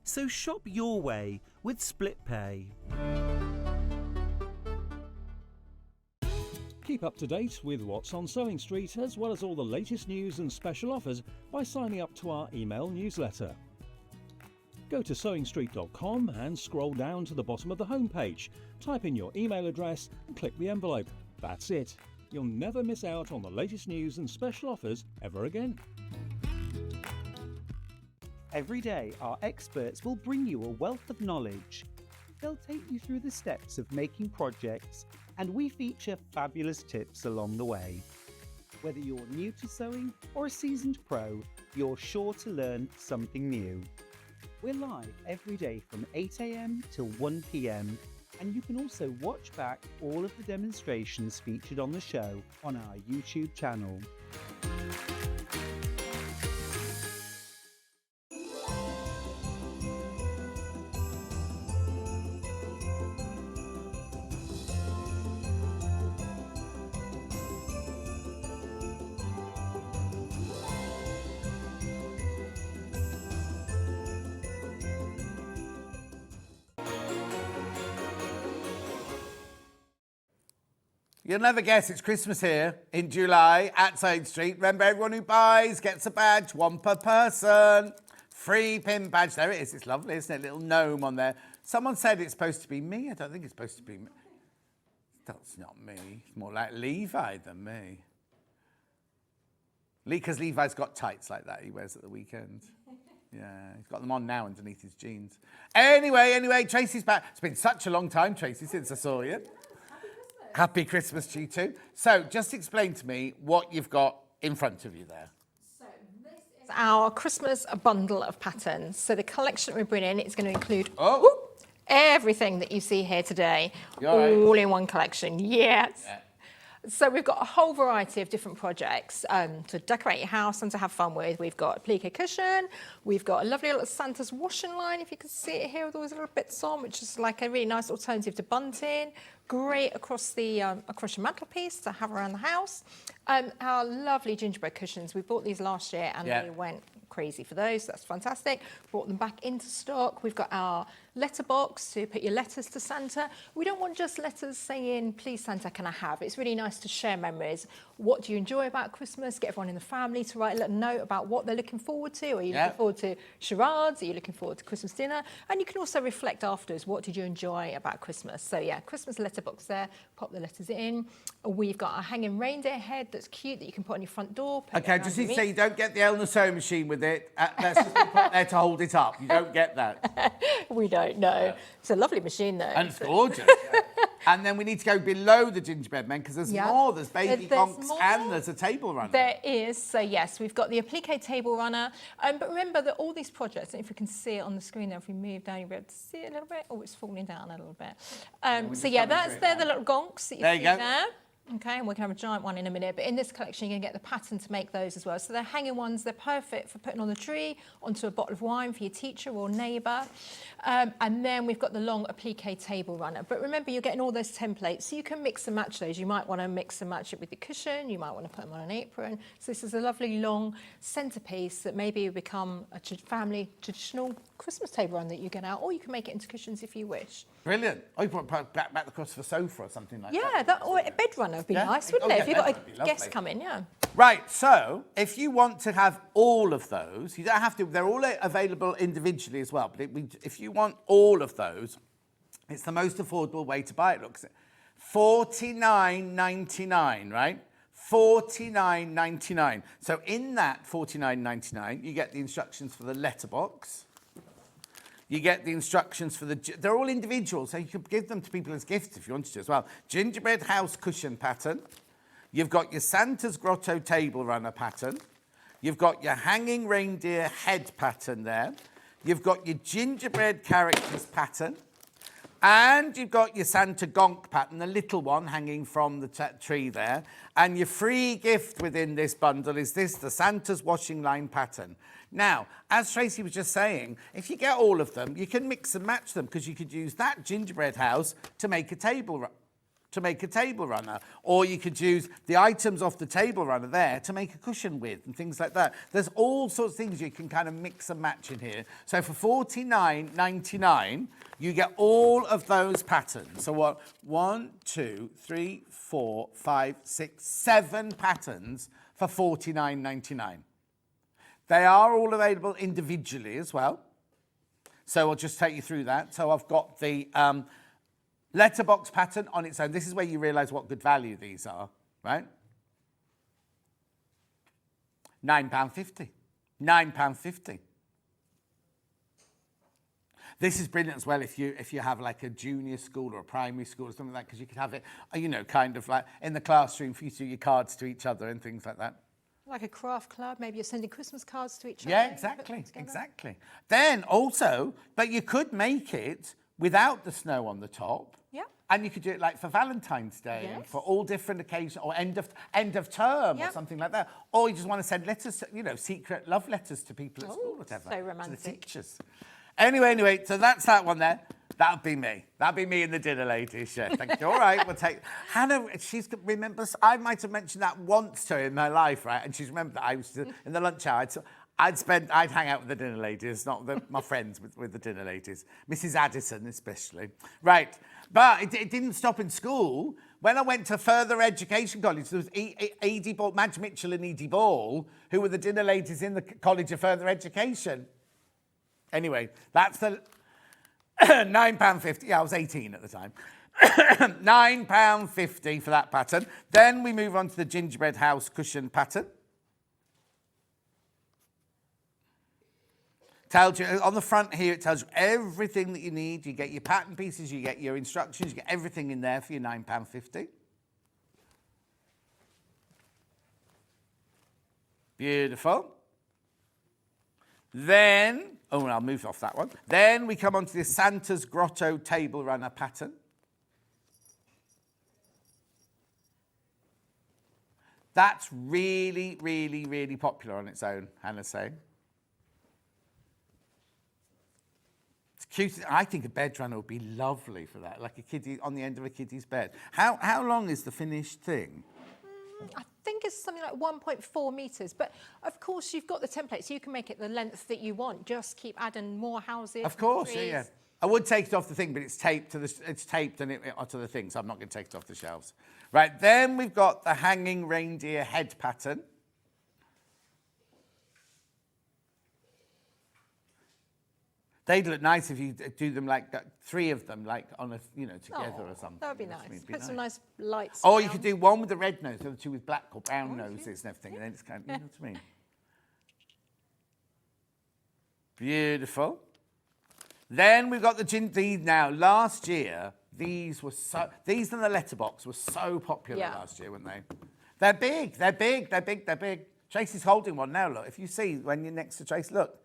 So shop your way with split pay. Keep up to date with what's on Sewing Street, as well as all the latest news and special offers, by signing up to our email newsletter. Go to sewingstreet.com and scroll down to the bottom of the homepage. Type in your email address and click the envelope. That's it. You'll never miss out on the latest news and special offers ever again. Every day, our experts will bring you a wealth of knowledge. They'll take you through the steps of making projects, and we feature fabulous tips along the way. Whether you're new to sewing or a seasoned pro, you're sure to learn something new. We're live every day from 8 AM till 1 PM, and you can also watch back all of the demonstrations featured on the show on our YouTube channel. You'll never guess it's Christmas here in July at Sewing Street. Remember, everyone who buys gets a badge, 1 per person. Free pin badge. There it is. It's lovely, isn't it? Little gnome on there. Someone said it's supposed to be me. I don't think it's supposed to be me. That's not me. It's more like Levi than me. Because Levi's got tights like that he wears at the weekend. Yeah, he's got them on now underneath his jeans. Anyway, Tracey's back. It's been such a long time, Tracey, since I saw you. Happy Christmas to you too. So just explain to me what you've got in front of you there. So this is our Christmas bundle of patterns. So the collection we bring in is going to include everything that you see here today, all in one collection. Yes. Yeah. So we've got a whole variety of different projects to decorate your house and to have fun with. We've got a plique cushion. We've got a lovely little Santa's washing line, if you can see it here with all those little bits on, which is like a really nice alternative to bunting. Great across your mantelpiece to have around the house. Our lovely gingerbread cushions. We bought these last year and they went crazy for those. That's fantastic. Brought them back into stock. We've got our letterbox to put your letters to Santa. We don't want just letters saying, please Santa, can I have? It's really nice to share memories. What do you enjoy about Christmas? Get everyone in the family to write a little note about what they're looking forward to. Are you looking forward to charades? Are you looking forward to Christmas dinner? And you can also reflect afterwards. What did you enjoy about Christmas? So yeah, Christmas letterbox there. Pop the letters in. We've got a hanging reindeer head that's cute that you can put on your front door. Okay, just need to say you don't get the Elna sewing machine with it. That's just put there to hold it up. You don't get that. We don't know. It's a lovely machine though. And it's gorgeous. And then we need to go below the gingerbread men because there's more. There's baby gonks and there's a table runner. There is. So yes, we've got the applique table runner. But remember that all these projects, if we can see it on the screen there, if we move down, you'll be able to see it a little bit. Oh, it's falling down a little bit. So yeah, they're the little gonks that you see there. Okay, and we can have a giant one in a minute, but in this collection you're going to get the pattern to make those as well. So they're hanging ones, they're perfect for putting on the tree, onto a bottle of wine for your teacher or neighbour. And then we've got the long applique table runner. But remember, you're getting all those templates, so you can mix and match those. You might want to mix and match it with the cushion, you might want to put them on an apron. So this is a lovely long centrepiece that maybe will become a family traditional Christmas table run that you get out, or you can make it into cushions if you wish. Brilliant. Or you put back across the sofa or something like that. Yeah, or a bed runner would be nice, wouldn't it? If you've got a guest come in, Right, so if you want to have all of those, you don't have to, they're all available individually as well, but if you want all of those, it's the most affordable way to buy it. Look, $49.99, right? $49.99. So in that $49.99, you get the instructions for the letterbox. You get the instructions for they're all individual, so you could give them to people as gifts if you wanted to as well. Gingerbread house cushion pattern. You've got your Santa's grotto table runner pattern. You've got your hanging reindeer head pattern there. You've got your gingerbread characters pattern. And you've got your Santa gonk pattern, the little one hanging from the tree there. And your free gift within this bundle is the Santa's washing line pattern. Now, as Tracey was just saying, if you get all of them, you can mix and match them because you could use that gingerbread house to make a table runner, or you could use the items off the table runner there to make a cushion with and things like that. There's all sorts of things you can kind of mix and match in here. So for $49.99, you get all of those patterns. So what? 1, 2, 3, 4, 5, 6, 7 patterns for $49.99. They are all available individually as well. So I'll just take you through that. So I've got the letterbox pattern on its own. This is where you realise what good value these are, right? £9.50. £9.50. This is brilliant as well if you have like a junior school or a primary school or something like that, because you could have it, kind of like in the classroom for you to do your cards to each other and things like that. Like a craft club, maybe you're sending Christmas cards to each other. Yeah, exactly. Then also, but you could make it without the snow on the top. Yeah. And you could do it like for Valentine's Day and for all different occasions, or end of term or something like that. Or you just want to send letters, secret love letters to people at school or whatever. So romantic. To the teachers. Anyway, so that's that one there. That'd be me. That'd be me and the dinner ladies, yeah. Thank you. All right, we'll take... Hannah, she remembers... I might have mentioned that once to her in my life, right? And she's remembered that I was... In the lunch hour, I'd hang out with the dinner ladies, not my friends with the dinner ladies. Mrs. Addison, especially. Right. But it didn't stop in school. When I went to further education college, there was Edie Ball, Madge Mitchell and Edie Ball, who were the dinner ladies in the College of Further Education. Anyway, that's the... £9.50. Yeah, I was 18 at the time. £9.50 for that pattern. Then we move on to the gingerbread house cushion pattern. Tells you on the front here, it tells you everything that you need. You get your pattern pieces, you get your instructions, you get everything in there for your £9.50. Beautiful. Then, I'll move off that one. Then we come on to the Santa's Grotto Table Runner pattern. That's really, really, really popular on its own, Hannah's saying. It's cute. I think a bed runner would be lovely for that, like a kiddie on the end of a kiddie's bed. How long is the finished thing? I think it's something like 1.4 metres, but of course you've got the template, so you can make it the length that you want. Just keep adding more houses. Of course, yeah. I would take it off the thing, but it's taped onto the thing, so I'm not going to take it off the shelves. Right, then we've got the hanging reindeer head pattern. They'd look nice if you do them like that, 3 of them, like on a, together or something. That would be nice. Put some nice lights. Or you could do one with the red nose, the other 2 with black or brown noses and everything, and then it's kind of, you know what I mean? Beautiful. Then we've got now, last year, These and the letterbox were so popular Yeah. last year, weren't they? They're big, they're big, they're big, they're big. Tracy's holding one now, look. If you see when you're next to Tracy, look.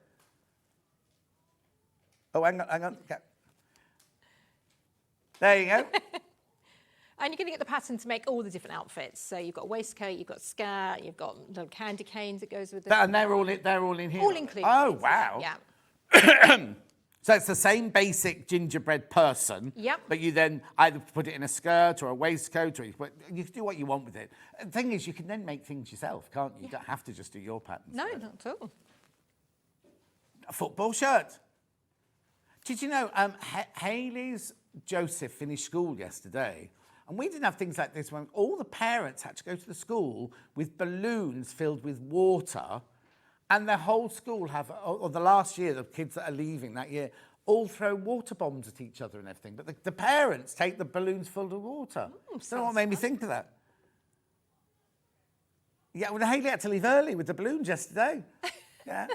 Oh, hang on. There you go. And you're going to get the pattern to make all the different outfits. So you've got a waistcoat, you've got skirt, you've got little candy canes that goes with it. And they're all in here. All included. Oh, wow. Yeah. So it's the same basic gingerbread person. Yep. But you then either put it in a skirt or a waistcoat, or you can do what you want with it. The thing is, you can then make things yourself, can't you? You don't have to just do your patterns. No, not at all. A football shirt. Did you know Hayley's Joseph finished school yesterday, and we didn't have things like this when all the parents had to go to the school with balloons filled with water, and the whole school or the last year, the kids that are leaving that year, all throw water bombs at each other and everything. But the parents take the balloons filled with water. Don't know what made me think of that. Yeah, well, Hayley had to leave early with the balloons yesterday. Yeah.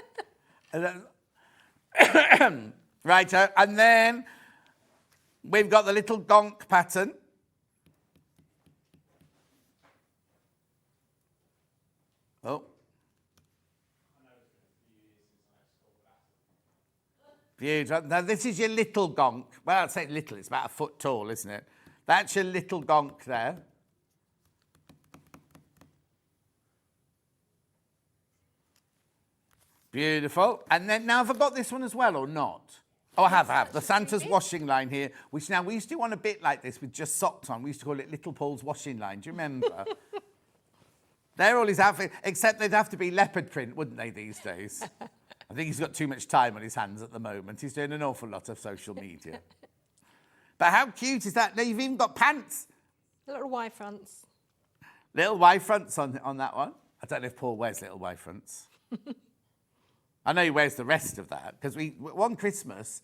Right, and then we've got the little gonk pattern. Oh. Beautiful. Now, this is your little gonk. Well, I'd say little, it's about a foot tall, isn't it? That's your little gonk there. Beautiful. And then, now have I got this one as well or not? Oh, I have. The Santa's washing line here, which now we used to do one a bit like this with just socks on. We used to call it Little Paul's washing line. Do you remember? They're all his outfits, except they'd have to be leopard print, wouldn't they, these days? I think he's got too much time on his hands at the moment. He's doing an awful lot of social media. But how cute is that? Now, you've even got pants. Little Y fronts. Little Y fronts on that one. I don't know if Paul wears little Y fronts. I know he wears the rest of that, because on Christmas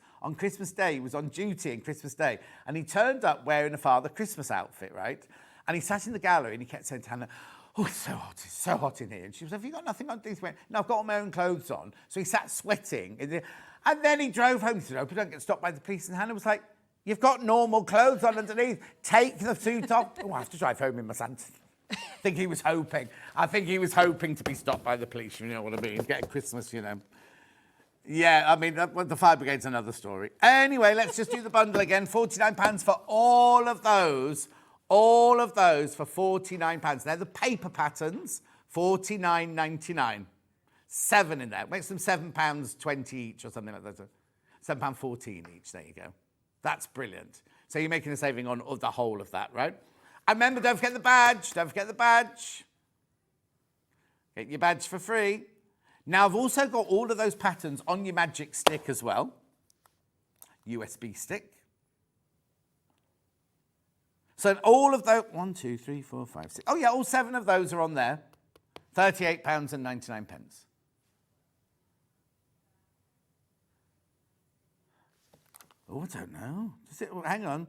Day, he was on duty on Christmas Day, and he turned up wearing a Father Christmas outfit, right? And he sat in the gallery and he kept saying to Hannah, oh, it's so hot in here. And she was, have you got nothing on? No, I've got all my own clothes on. So he sat sweating. And then he drove home. He said, I hope you don't get stopped by the police. And Hannah was like, you've got normal clothes on underneath. Take the suit off. Oh, I have to drive home in my Santa. I think he was hoping to be stopped by the police, you know what I mean? Getting Christmas, you know. Yeah, I mean, the fire brigade's another story. Anyway, let's just do the bundle again. £49 for all of those for £49. They're the paper patterns, £49.99. 7 in there. Makes them £7.20 each or something like that. £7.14 each, there you go. That's brilliant. So you're making a saving on the whole of that, right? And remember, don't forget the badge. Get your badge for free. Now, I've also got all of those patterns on your magic stick as well. USB stick. So all of those, 1, 2, 3, 4, 5, 6. Oh, yeah, all 7 of those are on there. £38.99. Oh, I don't know. Hang on.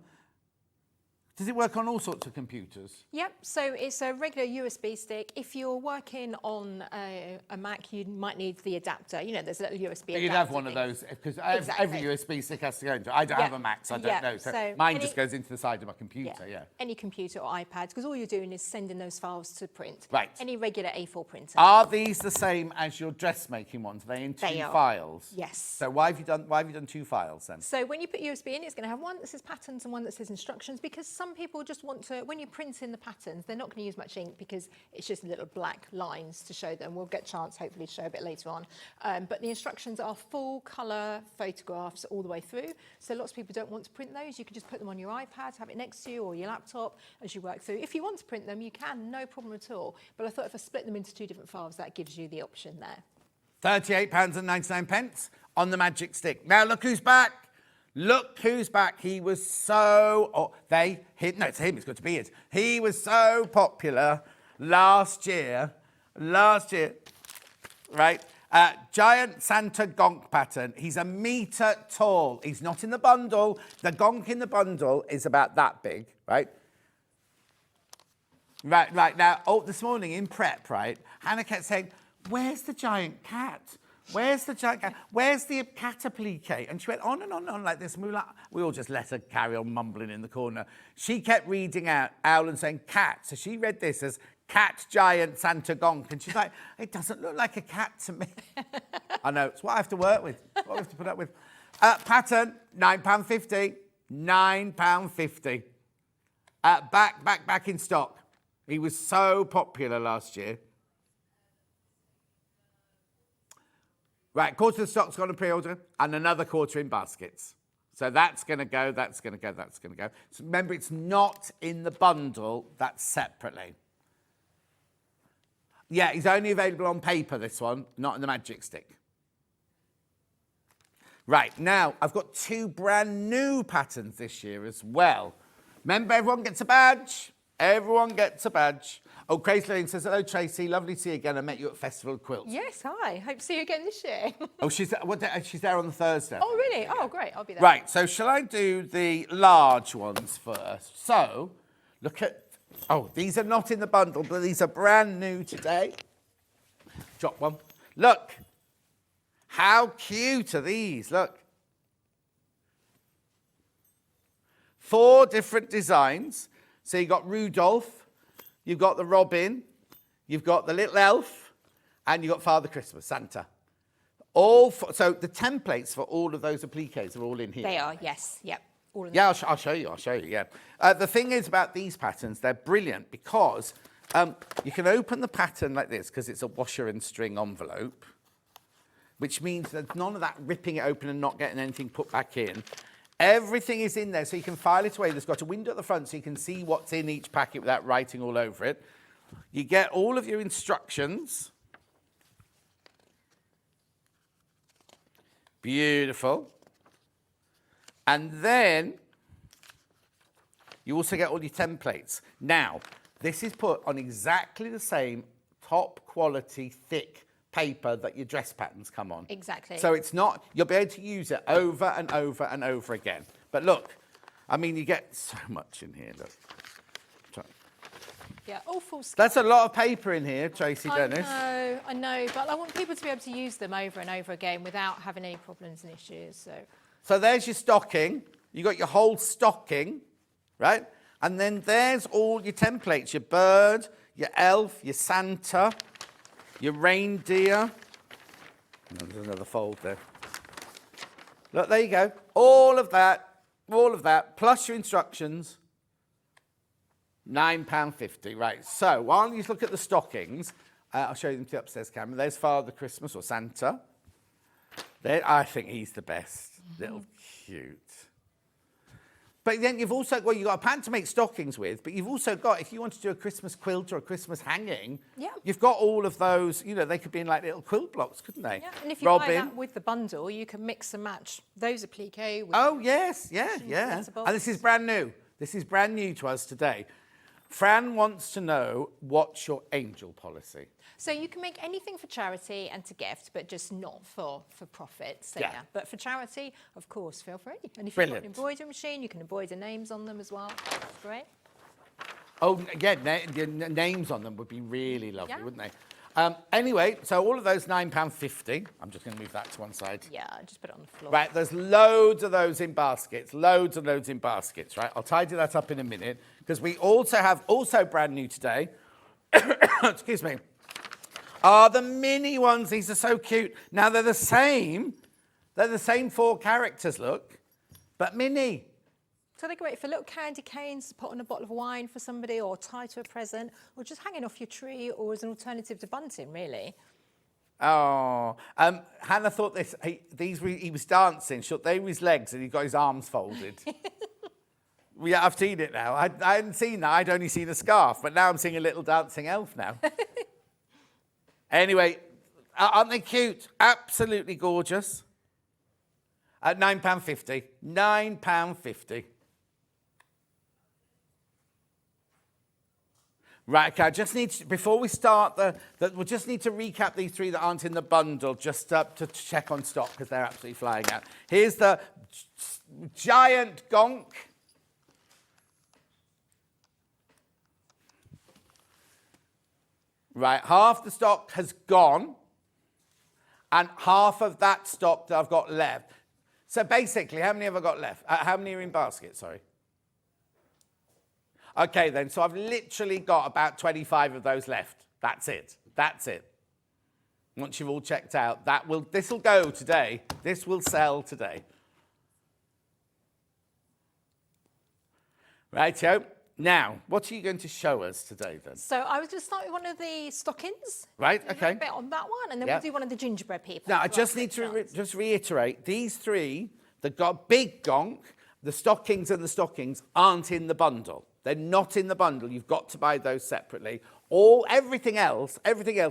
Does it work on all sorts of computers? Yep, so it's a regular USB stick. If you're working on a Mac, you might need the adapter. You know, there's a little USB adapter. You'd have one of those, because every USB stick has to go into it. I don't have a Mac, so I don't know. So mine just goes into the side of my computer, yeah. Any computer or iPad, because all you're doing is sending those files to print. Right. Any regular A4 printer. Are these the same as your dressmaking ones? Are they in 2 files? Yes. So why have you done 2 files then? So when you put USB in, it's going to have one that says patterns and one that says instructions, because some people just want to, when you're printing the patterns, they're not going to use much ink because it's just little black lines to show them. We'll get a chance, hopefully, to show a bit later on. But the instructions are full colour photographs all the way through. So lots of people don't want to print those. You can just put them on your iPad, have it next to you, or your laptop as you work through. If you want to print them, you can, no problem at all. But I thought if I split them into 2 different files, that gives you the option there. £38.99 on the magic stick. Now look who's back. Look who's back. He was so... Oh, no, it's him. It's got to be it. He was so popular last year. Right? Giant Santa gonk pattern. He's 1 metre tall. He's not in the bundle. The gonk in the bundle is about that big, right? Right. Now, this morning in prep, right, Hannah kept saying, where's the giant cat? Where's the giant cat? Where's the cat applique? And she went on and on and on like this. And we were like, we all just let her carry on mumbling in the corner. She kept reading out owl and saying cat. So she read this as cat giant Santa gonk. And she's like, it doesn't look like a cat to me. I know, it's what I have to work with. What I have to put up with. Pattern, £9.50. £9.50. Back in stock. He was so popular last year. Right, quarter of the stock's gone to pre-order and another quarter in baskets. So that's going to go, that's going to go, that's going to go. So remember, it's not in the bundle, that's separately. Yeah, it's only available on paper, this one, not in the magic stick. Right, now, I've got 2 brand new patterns this year as well. Remember, everyone gets a badge. Everyone gets a badge. Oh, Crazy Lane says, hello, Tracy. Lovely to see you again. I met you at Festival Quilt. Yes, hi. Hope to see you again this year. Oh, she's there on the Thursday. Oh, really? Oh, great. I'll be there. Right, so shall I do the large ones first? So, look at... Oh, these are not in the bundle, but these are brand new today. Drop one. Look. How cute are these? Look. 4 different designs. So you've got Rudolph, you've got the Robin, you've got the little elf, and you've got Father Christmas, Santa. So the templates for all of those appliques are all in here. They are, yes. Yep. All of them. Yeah, I'll show you, yeah. The thing is about these patterns, they're brilliant because you can open the pattern like this because it's a washer and string envelope, which means there's none of that ripping it open and not getting anything put back in. Everything is in there, so you can file it away. There's got a window at the front so you can see what's in each packet without writing all over it. You get all of your instructions. Beautiful. And then you also get all your templates. Now, this is put on exactly the same top quality, thick paper that your dress patterns come on. Exactly. So it's not, you'll be able to use it over and over and over again. But look, I mean, you get so much in here, look. Yeah, all full scale. That's a lot of paper in here, Tracey Dennis. I know, but I want people to be able to use them over and over again without having any problems and issues, So there's your stocking. You got your whole stocking, right? And then there's all your templates, your bird, your elf, your Santa, your reindeer. There's another fold there. Look, there you go. All of that, plus your instructions. £9.50. Right, so while you look at the stockings, I'll show you them to the upstairs camera. There's Father Christmas or Santa. There, I think he's the best. Little cute. But then you've also got, you've got a pattern to make stockings with, but you've also got, if you want to do a Christmas quilt or a Christmas hanging, you've got all of those, you know, they could be in like little quilt blocks, couldn't they? Yeah, and if you buy that with the bundle, you can mix and match those applique with... Oh, yes, yeah. And this is brand new. This is brand new to us today. Fran wants to know, what's your angel policy? So you can make anything for charity and to gift, but just not for profit. So yeah, but for charity, of course, feel free. And if you've got an embroidery machine, you can embroider names on them as well. That's great. Oh, yeah, names on them would be really lovely, wouldn't they? Anyway, so all of those £9.50. I'm just going to move that to one side. Yeah, just put it on the floor. Right, there's loads of those in baskets, loads and loads in baskets, right? I'll tidy that up in a minute, because we also have, brand new today, excuse me, are the mini ones. These are so cute. Now, they're the same 4 characters, look, but mini. So they're great for little candy canes to put on a bottle of wine for somebody, or tie to a present, or just hanging off your tree, or as an alternative to bunting, really. Oh, Hannah thought he was dancing. They were his legs, and he got his arms folded. Yeah, I've seen it now. I hadn't seen that. I'd only seen a scarf, but now I'm seeing a little dancing elf now. Anyway, aren't they cute? Absolutely gorgeous. At £9.50. £9.50. Right, okay, I just need to, before we start, we'll just need to recap these 3 that aren't in the bundle, just to check on stock, because they're absolutely flying out. Here's the giant gonk. Right, half the stock has gone, and half of that stock that I've got left. So basically, how many have I got left? How many are in basket, sorry? Okay then, so I've literally got about 25 of those left. That's it. That's it. Once you've all checked out, this will go today. This will sell today. Rightio. Now, what are you going to show us today then? So I was going to start with one of the stockings. Right, A okay. bit on that one, and then Yeah. we'll do one of the gingerbread people. Now, I just need to just reiterate, these three, the big gonk, the stockings and the stockings aren't in the bundle. They're not in the bundle. You've got to buy those separately. Everything else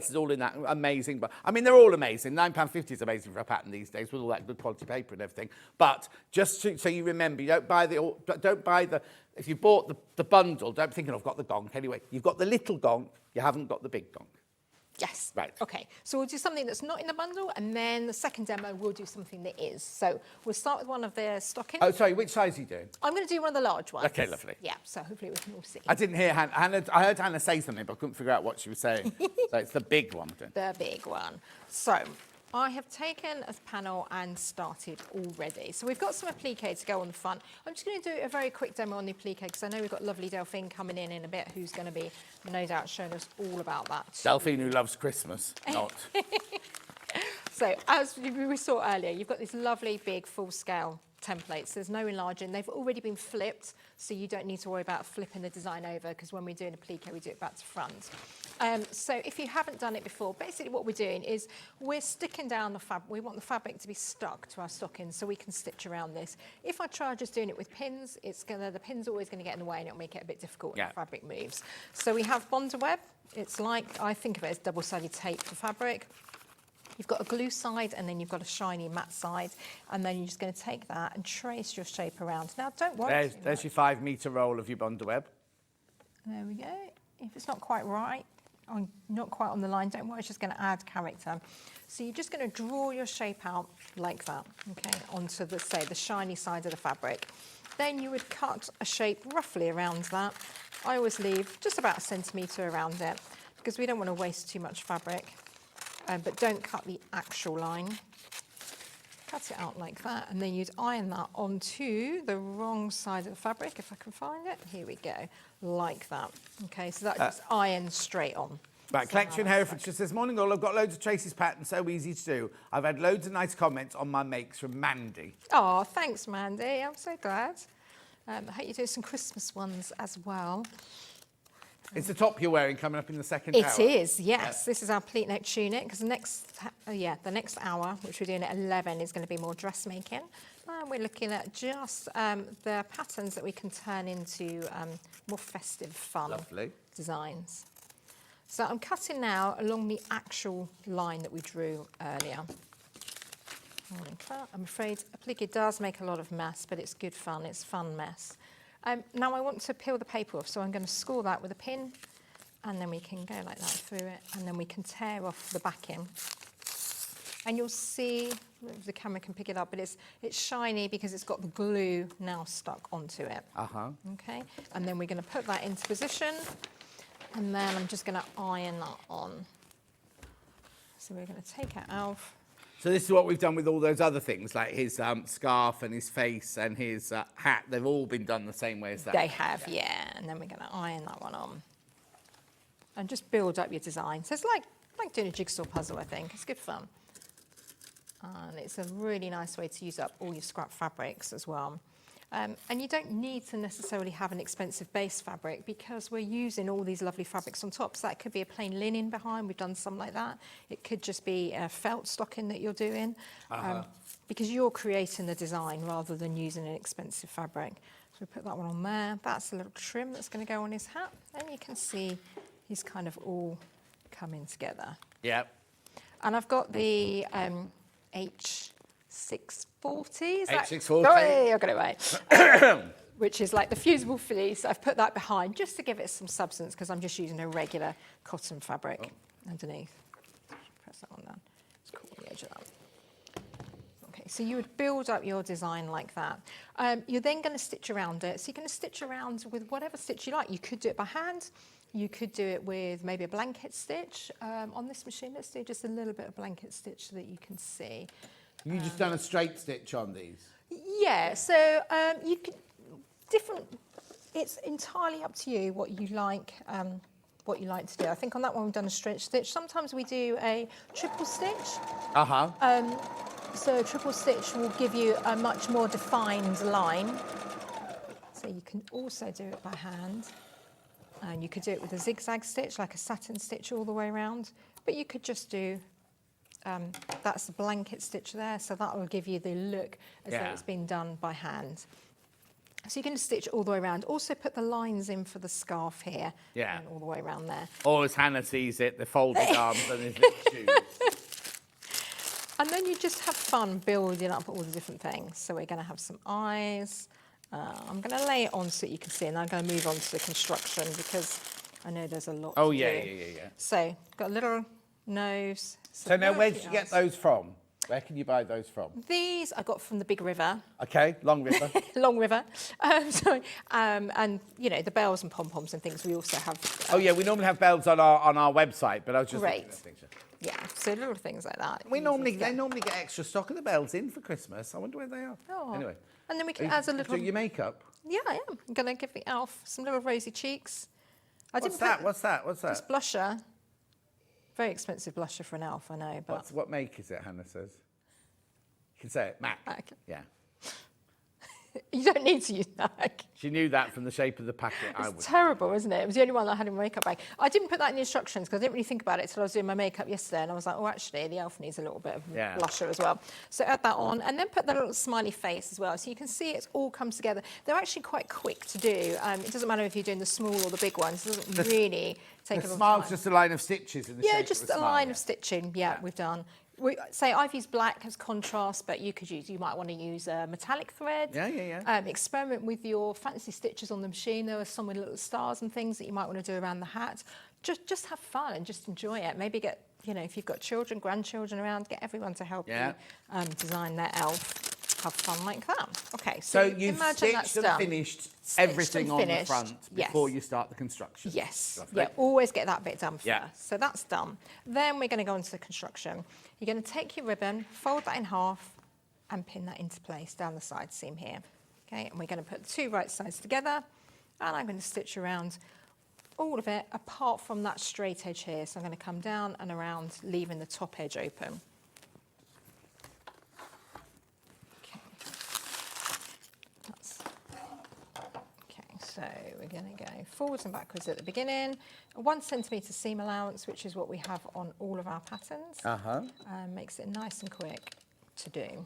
is all in that amazing. But I mean, they're all amazing. £9.50 is amazing for a pattern these days with all that good quality paper and everything. But just so you remember, you don't buy the. If you bought the bundle, don't think I've got the gonk anyway. You've got the little gonk. You haven't got the big gonk. Yes. Right. Okay. So we'll do something that's not in the bundle, and then the second demo we'll do something that is. So we'll start with one of the stockings. Oh, sorry. Which size are you doing? I'm going to do one of the large ones. Okay, lovely. Yeah. So hopefully we can all see. I didn't hear Hannah. I heard Hannah say something, but I couldn't figure out what she was saying. So it's the big one. The big one. So I have taken a panel and started already. So we've got some applique to go on the front. I'm just going to do a very quick demo on the applique because I know we've got lovely Delphine coming in a bit who's going to be, no doubt, showing us all about that. Delphine, who loves Christmas, not. So as we saw earlier, you've got these lovely big full-scale templates. There's no enlarging. They've already been flipped, so you don't need to worry about flipping the design over because when we're doing applique, we do it back to front. So if you haven't done it before, basically what we're doing is we're sticking down the fabric. We want the fabric to be stuck to our stockings so we can stitch around this. If I try just doing it with pins, the pin's always going to get in the way and it'll make it a bit difficult when the fabric moves. So we have bonder web. It's like, I think of it as double-sided tape for fabric. You've got a glue side and then you've got a shiny matte side, and then you're just going to take that and trace your shape around. Now, don't worry. There's your 5 metre roll of your bonder web. There we go. If it's not quite right, or not quite on the line, don't worry, it's just going to add character. So you're just going to draw your shape out like that, okay, onto the, say, the shiny side of the fabric. Then you would cut a shape roughly around that. I always leave just about 1 centimetre around it because we don't want to waste too much fabric. But don't cut the actual line. Cut it out like that, and then you'd iron that onto the wrong side of the fabric, if I can find it. Here we go, like that. Okay, so that just irons straight on. Right, Collection Herefordshire says, morning all, I've got loads of Tracey's patterns, so easy to do. I've had loads of nice comments on my makes from Mandy. Oh, thanks, Mandy, I'm so glad. I hope you do some Christmas ones as well. It's the top you're wearing coming up in the second hour. It is, yes. This is our pleat neck tunic, because the next hour, which we're doing at 11, is going to be more dressmaking. And we're looking at just the patterns that we can turn into more festive, fun designs. So I'm cutting now along the actual line that we drew earlier. Like that. I'm afraid applique does make a lot of mess, but it's good fun. It's fun mess. Now I want to peel the paper off, so I'm going to score that with a pin, and then we can go like that through it, and then we can tear off the backing. And you'll see, if the camera can pick it up, but it's shiny because it's got the glue now stuck onto it. Okay, and then we're going to put that into position, and then I'm just going to iron that on. So we're going to take it out. So this is what we've done with all those other things, like his scarf and his face and his hat. They've all been done the same way as that. They have, yeah. And then we're going to iron that one on. And just build up your design. So it's like doing a jigsaw puzzle, I think. It's good fun. And it's a really nice way to use up all your scrap fabrics as well. And you don't need to necessarily have an expensive base fabric because we're using all these lovely fabrics on top. So that could be a plain linen behind. We've done some like that. It could just be a felt stocking that you're doing because you're creating the design rather than using an expensive fabric. So we put that one on there. That's a little trim that's going to go on his hat. And you can see he's kind of all coming together. Yep. And I've got the H640. Is that? H640. Oh, I got it right. Which is like the fusible fleece. I've put that behind just to give it some substance because I'm just using a regular cotton fabric underneath. Press that on down. It's cool on the edge of that. Okay, so you would build up your design like that. You're then going to stitch around it. So you're going to stitch around with whatever stitch you like. You could do it by hand. You could do it with maybe a blanket stitch. On this machine, let's do just a little bit of blanket stitch so that you can see. You just done a straight stitch on these? Yeah, so you could, it's entirely up to you what you like to do. I think on that one we've done a straight stitch. Sometimes we do a triple stitch. So a triple stitch will give you a much more defined line. So you can also do it by hand. And you could do it with a zigzag stitch, like a satin stitch all the way around. But you could just do, that's the blanket stitch there, so that will give you the look as though it's been done by hand. So you can stitch all the way around. Also put the lines in for the scarf here. Yeah. And all the way around there. Or as Hannah sees it, the folded arms and his little shoes. And then you just have fun building up all the different things. So we're going to have some eyes. I'm going to lay it on so you can see, and I'm going to move on to the construction because I know there's a lot to do. Yeah. So got a little nose. So now where did you get those from? Where can you buy those from? These I got from the Big River. Okay, Long River. Long River. And, you know, the bells and pom-poms and things we also have. Oh, yeah, we normally have bells on our website, but I was just looking at the picture. Yeah, so little things like that. They normally get extra stock of the bells in for Christmas. I wonder where they are. Oh. Anyway. And then we can add a little... Do your makeup? Yeah, I am. I'm going to give the elf some little rosy cheeks. What's that? Just blusher. Very expensive blusher for an elf, I know. But What make is it, Hannah says? You can say it, MAC. MAC. Yeah. You don't need to use that. She knew that from the shape of the packet. It's terrible, isn't it? It was the only one that I had in my makeup bag. I didn't put that in the instructions because I didn't really think about it until I was doing my makeup yesterday, and I was like, oh, actually, the elf needs a little bit of blusher as well. So add that on, and then put the little smiley face as well. So you can see it all comes together. They're actually quite quick to do. It doesn't matter if you're doing the small or the big ones. It doesn't really take a long time. The smile's just a line of stitches in the shape of a just smile, a line of stitching. Yeah, we've done. I've used black as contrast, but you might want to use a metallic thread. Yeah. Experiment with your fancy stitches on the machine. There are some with little stars and things that you might want to do around the hat. Just have fun and just enjoy it. Maybe get, if you've got children, grandchildren around, get everyone to help you design their elf. Have fun like that. Okay, so you've stitched and finished everything on the front before you start the construction. Yes. Yeah, always get that bit done first. So that's done. Then we're going to go into the construction. You're going to take your ribbon, fold that in half, and pin that into place down the side seam here. Okay, and we're going to put the two right sides together, and I'm going to stitch around all of it apart from that straight edge here. So I'm going to come down and around, leaving the top edge open. So we're going to go forwards and backwards at the beginning. A 1 centimetre seam allowance, which is what we have on all of our patterns. Makes it nice and quick to do.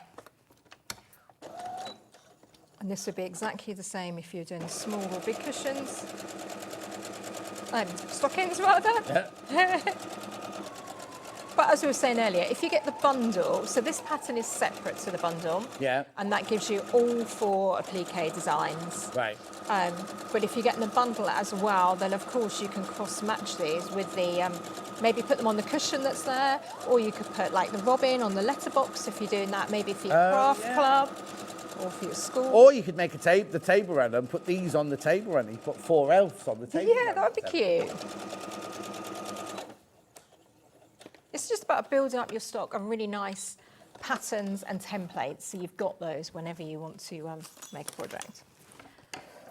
And this would be exactly the same if you're doing small or big cushions. Stockings, rather. Yeah. But as we were saying earlier, if you get the bundle, so this pattern is separate to the bundle. Yeah. And that gives you all 4 applique designs. Right. But if you're getting the bundle as well, then of course you can cross-match these with the, maybe put them on the cushion that's there, or you could put like the robin on the letterbox if you're doing that, maybe for your craft club, or for your school. Or you could make the table runner and put these on the table runner. You put 4 elves on the table runner. Yeah, that would be cute. It's just about building up your stock of really nice patterns and templates, so you've got those whenever you want to make a project,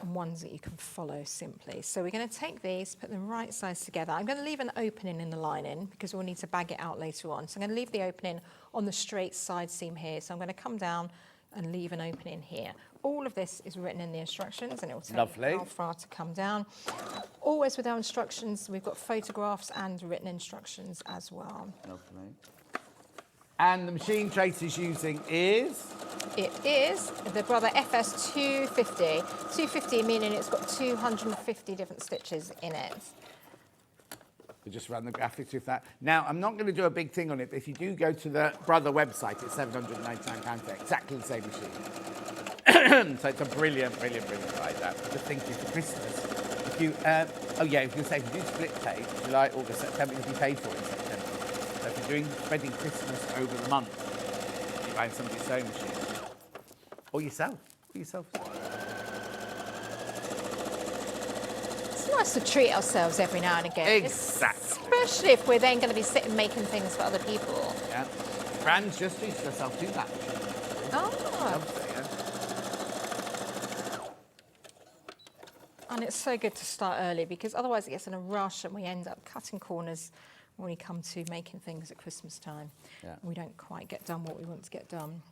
and ones that you can follow simply. So we're going to take these, put them right sides together. I'm going to leave an opening in the lining because we'll need to bag it out later on. So I'm going to leave the opening on the straight side seam here. So I'm going to come down and leave an opening here. All of this is written in the instructions, and it will take how far to come down. Always with our instructions, we've got photographs and written instructions as well. Lovely. And the machine Tracey's using is? It is the Brother FS 250. 250 meaning it's got 250 different stitches in it. We just ran the graphics with that. Now, I'm not going to do a big thing on it, but if you do go to the Brother website, it's £799 for exactly the same machine. So it's a brilliant like that. Just thinking for Christmas. If you, if you say if you do split tape, July, August, September, you'll be paid for it in September. So if you're spreading Christmas over the month, find somebody's sewing machine. Or yourself. It's nice to treat ourselves every now and again. Exactly. Especially if we're then going to be sitting making things for other people. Yeah. Fran's just treated herself to that. Oh. Loves it, yeah. And it's so good to start early because otherwise it gets in a rush and we end up cutting corners when we come to making things at Christmas time. Yeah. We don't quite get done what we want to get done.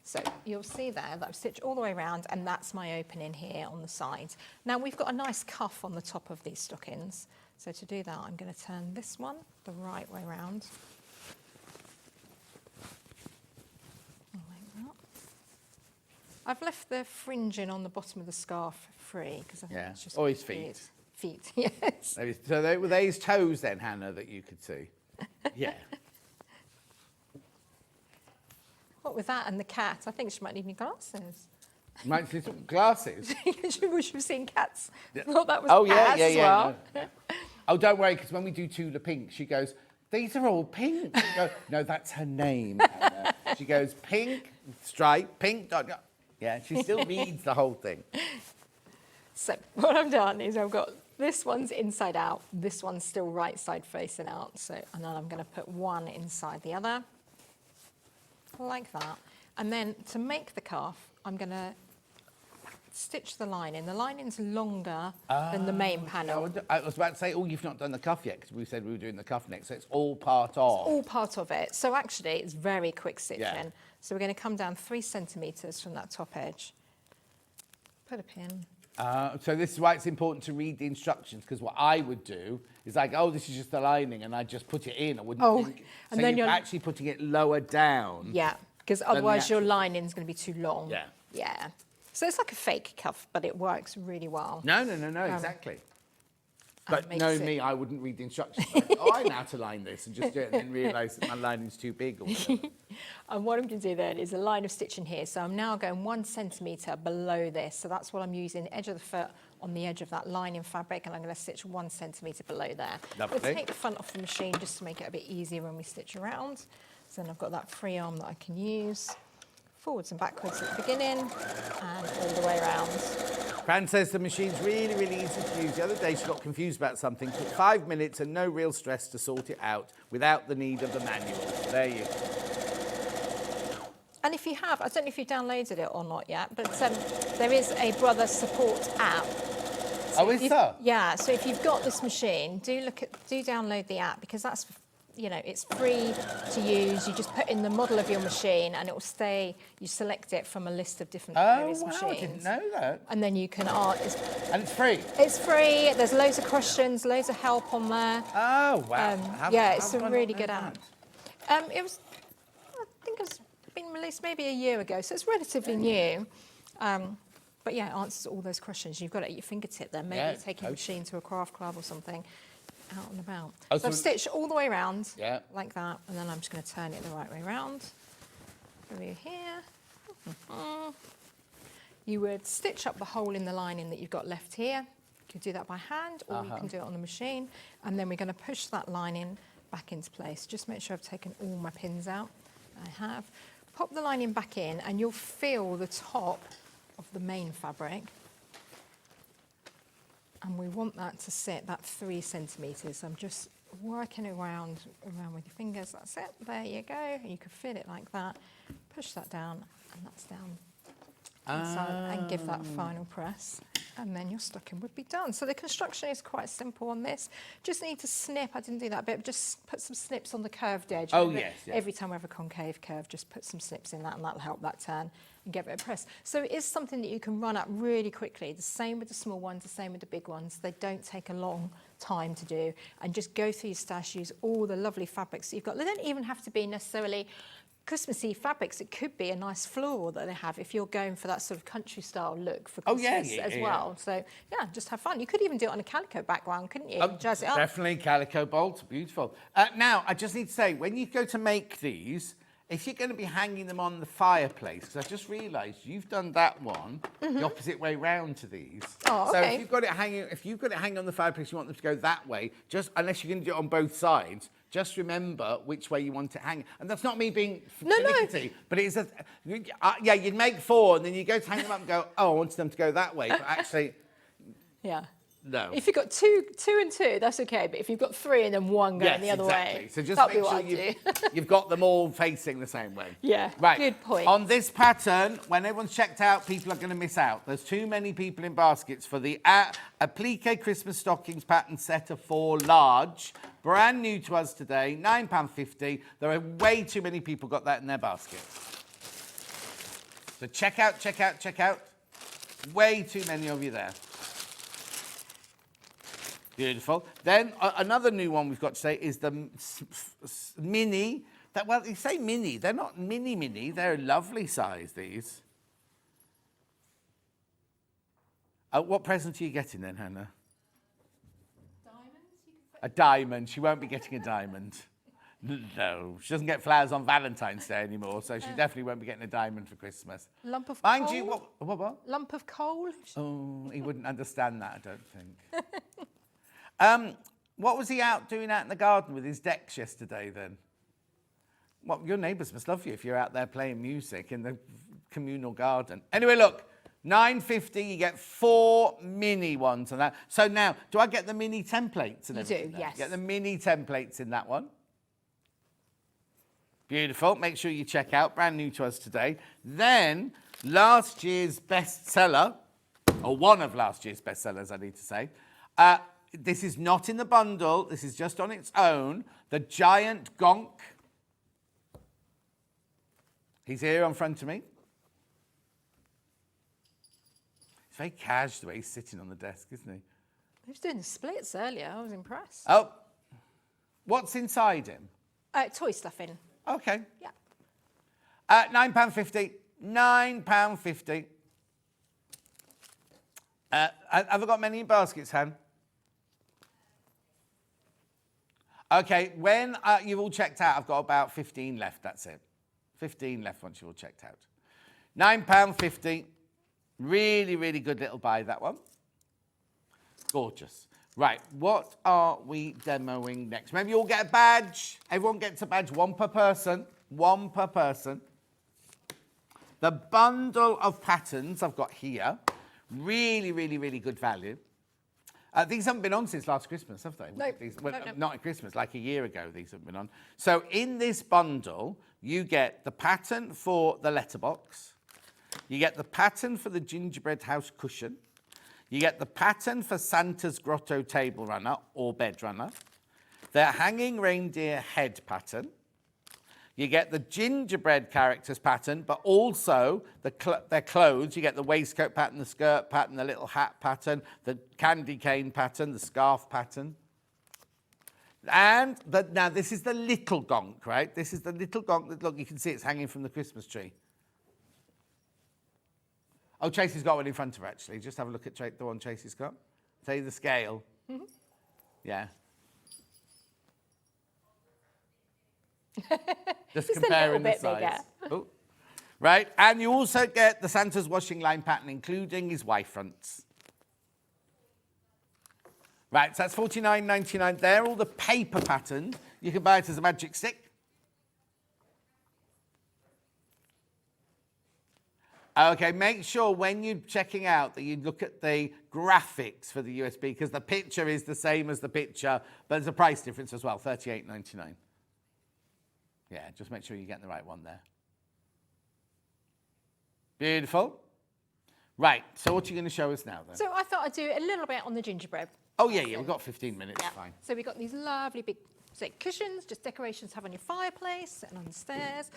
So you'll see there that I've stitched all the way around, and that's my opening here on the side. Now we've got a nice cuff on the top of these stockings. So to do that, I'm going to turn this one the right way round. Like that. I've left the fringing on the bottom of the scarf free because I think it's just or his feet. Feet, yes. So were they his toes then, Hannah, that you could see? Yeah. What with that and the cat, I think she might need new glasses. Might see some glasses. She wish you've seen cats. I thought that was yeah. well. No. Oh, don't worry, because when we do Tudor Pink, she goes, these are all pink. I go, no, that's her name, Hannah. She goes, pink, stripe, pink, dot, dot. Yeah, she still reads the whole thing. So what I've done is I've got this one's inside out, this one's still right side facing out. So, and then I'm going to put one inside the other, like that. And then to make the cuff, I'm going to stitch the lining. The lining's longer than the main panel. I was about to say, you've not done the cuff yet, because we said we were doing the cuff next, so it's all part of. It's all part of it. So actually, it's very quick stitching. Yeah. So we're going to come down 3 centimetres from that top edge. Put a pin. So this is why it's important to read the instructions, because what I would do is like, this is just the lining, and I'd just put it in. I wouldn't think. And so then you're actually putting it lower down. Yeah, because otherwise your lining's going to be too long. Yeah. Yeah. So it's like a fake cuff, but it works really well. No, exactly. But knowing me, I wouldn't read the instructions. I know how to line this and just do it and then realise that my lining's too big or whatever. And what I'm going to do then is a line of stitching here. So I'm now going 1 centimetre below this. So that's what I'm using, the edge of the foot on the edge of that lining fabric, and I'm going to stitch 1 centimetre below there. Lovely. We'll take the front off the machine just to make it a bit easier when we stitch around. So then I've got that free arm that I can use. Forwards and backwards at the beginning and all the way around. Fran says the machine's really, really easy to use. The other day she got confused about something. Took 5 minutes and no real stress to sort it out without the need of the manual. There you go. And if you have, I don't know if you've downloaded it or not yet, but there is a brother support app. So is there? Yeah, so if you've got this machine, do download the app, because that's, it's free to use. You just put in the model of your machine and it will stay, you select it from a list of different various machines. I didn't know that. And then you can and it's free? It's free. There's loads of questions, loads of help on there. Oh, wow. It's a really good app. I think it's been released maybe a year ago, so it's relatively new. But yeah, it answers all those questions. You've got it at your fingertip there. Maybe you're taking a machine to a craft club or something, out and about. So I've stitched all the way around, like that, and then I'm just going to turn it the right way around. Through here. You would stitch up the hole in the lining that you've got left here. You can do that by hand, or you can do it on the machine. And then we're going to push that lining back into place. Just make sure I've taken all my pins out. I have. Pop the lining back in, and you'll feel the top of the main fabric. And we want that to sit that 3 centimetres. I'm just working around with your fingers. That's it. There you go. You can feel it like that. Push that down, and that's down inside, and give that final press. And then your stocking would be done. So the construction is quite simple on this. Just need to snip. I didn't do that bit. Just put some snips on the curved edge. Every time we have a concave curve, just put some snips in that, and that'll help that turn and give it a press. So it is something that you can run up really quickly. The same with the small ones, the same with the big ones. They don't take a long time to do. And just go through your stash, use all the lovely fabrics that you've got. They don't even have to be necessarily Christmassy fabrics. It could be a nice floral that they have if you're going for that sort of country style look for Christmas as well. So yeah, just have fun. You could even do it on a calico background, couldn't you? Jazz it up. Definitely calico bolt, beautiful. Now, I just need to say, when you go to make these, if you're going to be hanging them on the fireplace, because I just realised you've done that one the opposite way round to these. Oh, okay. So if you've got it hanging on the fireplace, you want them to go that way. Just unless you're going to do it on both sides, just remember which way you want it hanging. And that's not me being No. finicky, but it's yeah, you'd make 4 and then you go to hang them up and go, oh, I wanted them to go that way, but actually, Yeah. no. If you've got two and two, that's okay. But if you've got 3 and then 1 going the other way, so just that'd make be sure what I'd do. you've got them all facing the same way. Yeah, Right. good point. On this pattern, when everyone's checked out, people are going to miss out. There's too many people in baskets for the applique Christmas stockings pattern set of 4 large. Brand new to us today, £9.50. There are way too many people got that in their basket. So check out, check out, check out. Way too many of you there. Beautiful. Then another new one we've got today is the mini. Well, you say mini. They're not mini. They're a lovely size, these. What present are you getting then, Hannah? A diamond. She won't be getting a diamond. No, she doesn't get flowers on Valentine's Day anymore, so she definitely won't be getting a diamond for Christmas. Lump of Mind coal? you, what? Lump of coal? Oh, he wouldn't understand that, I don't think. What was he doing out in the garden with his decks yesterday then? Well, your neighbours must love you if you're out there playing music in the communal garden. Anyway, look, £9.50, you get 4 mini ones on that. So now, do I get the mini templates and everything? You do, yes. Get the mini templates in that one. Beautiful. Make sure you check out. Brand new to us today. Then, last year's bestseller, or one of last year's bestsellers, I need to say. This is not in the bundle. This is just on its own. The giant gonk. He's here in front of me. It's very casual the way he's sitting on the desk, isn't he? He was doing the splits earlier. I was impressed. Oh, what's inside him? Toy stuffing. Okay. Yeah. £9.50. £9.50. Have I got many in baskets, Han? Okay, when you've all checked out, I've got about 15 left, that's it. 15 left once you've all checked out. £9.50. Really, really good little buy, that one. Gorgeous. Right, what are we demoing next? Maybe you all get a badge. Everyone gets a badge, 1 per person. 1 per person. The bundle of patterns I've got here. Really, really, really good value. These haven't been on since last Christmas, have they? No, Well, no. not at Christmas, like a year ago these have been on. So in this bundle, you get the pattern for the letterbox. You get the pattern for the gingerbread house cushion. You get the pattern for Santa's grotto table runner or bed runner. The hanging reindeer head pattern. You get the gingerbread characters pattern, but also their clothes. You get the waistcoat pattern, the skirt pattern, the little hat pattern, the candy cane pattern, the scarf pattern. And now this is the little gonk, right? This is the little gonk that, look, you can see it's hanging from the Christmas tree. Oh, Tracy's got one in front of her, actually. Just have a look at the one Tracy's got. Tell you the scale. Mm-hmm. Yeah. Just comparing the size. Oh. Right, and you also get the Santa's washing line pattern, including his wife fronts. Right, so that's $49.99. They're all the paper patterns. You can buy it as a magic stick. Okay, make sure when you're checking out that you look at the graphics for the USB, because the picture is the same as the picture, but there's a price difference as well, $38.99. Yeah, just make sure you get the right one there. Beautiful. Right, so what are you going to show us now then? So I thought I'd do a little bit on the gingerbread. Oh, yeah, we've got 15 minutes, Yeah. fine. So we've got these lovely big cushions, just decorations to have on your fireplace, sitting on the stairs.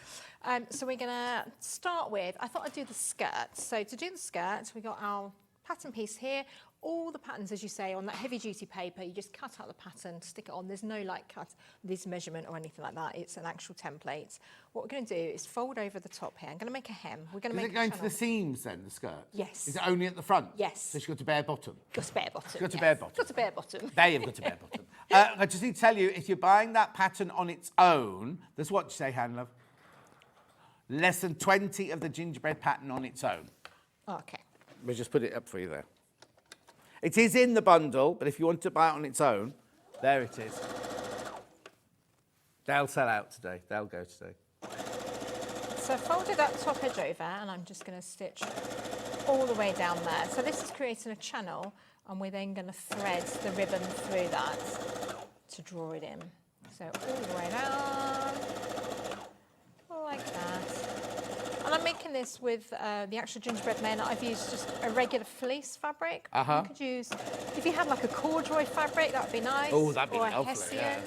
So we're going to start with, I thought I'd do the skirt. So to do the skirt, we got our pattern piece here. All the patterns, as you say, on that heavy duty paper, you just cut out the pattern, stick it on. There's no cut this measurement or anything like that. It's an actual template. What we're going to do is fold over the top here. I'm going to make a hem. We're going to Is make it going to the seams then, the skirt? Yes. Is it only at the front? Yes. So she's got a bare bottom? Got a bare bottom. Got a bare bottom. Got a bare bottom. They have got a bare bottom. I just need to tell you, if you're buying that pattern on its own, that's what you say, Hannah. Less than 20 of the gingerbread pattern on its own. Okay. We'll just put it up for you there. It is in the bundle, but if you want to buy it on its own, there it is. They'll sell out today. They'll go today. So I've folded that top edge over and I'm just going to stitch all the way down there. So this is creating a channel and we're then going to thread the ribbon through that to draw it in. So all the way down, like that. And I'm making this with the actual gingerbread men. I've used just a regular fleece fabric. You could use, if you had like a corduroy fabric, that would be nice. Oh, that'd be or lovely, a hessian. yeah.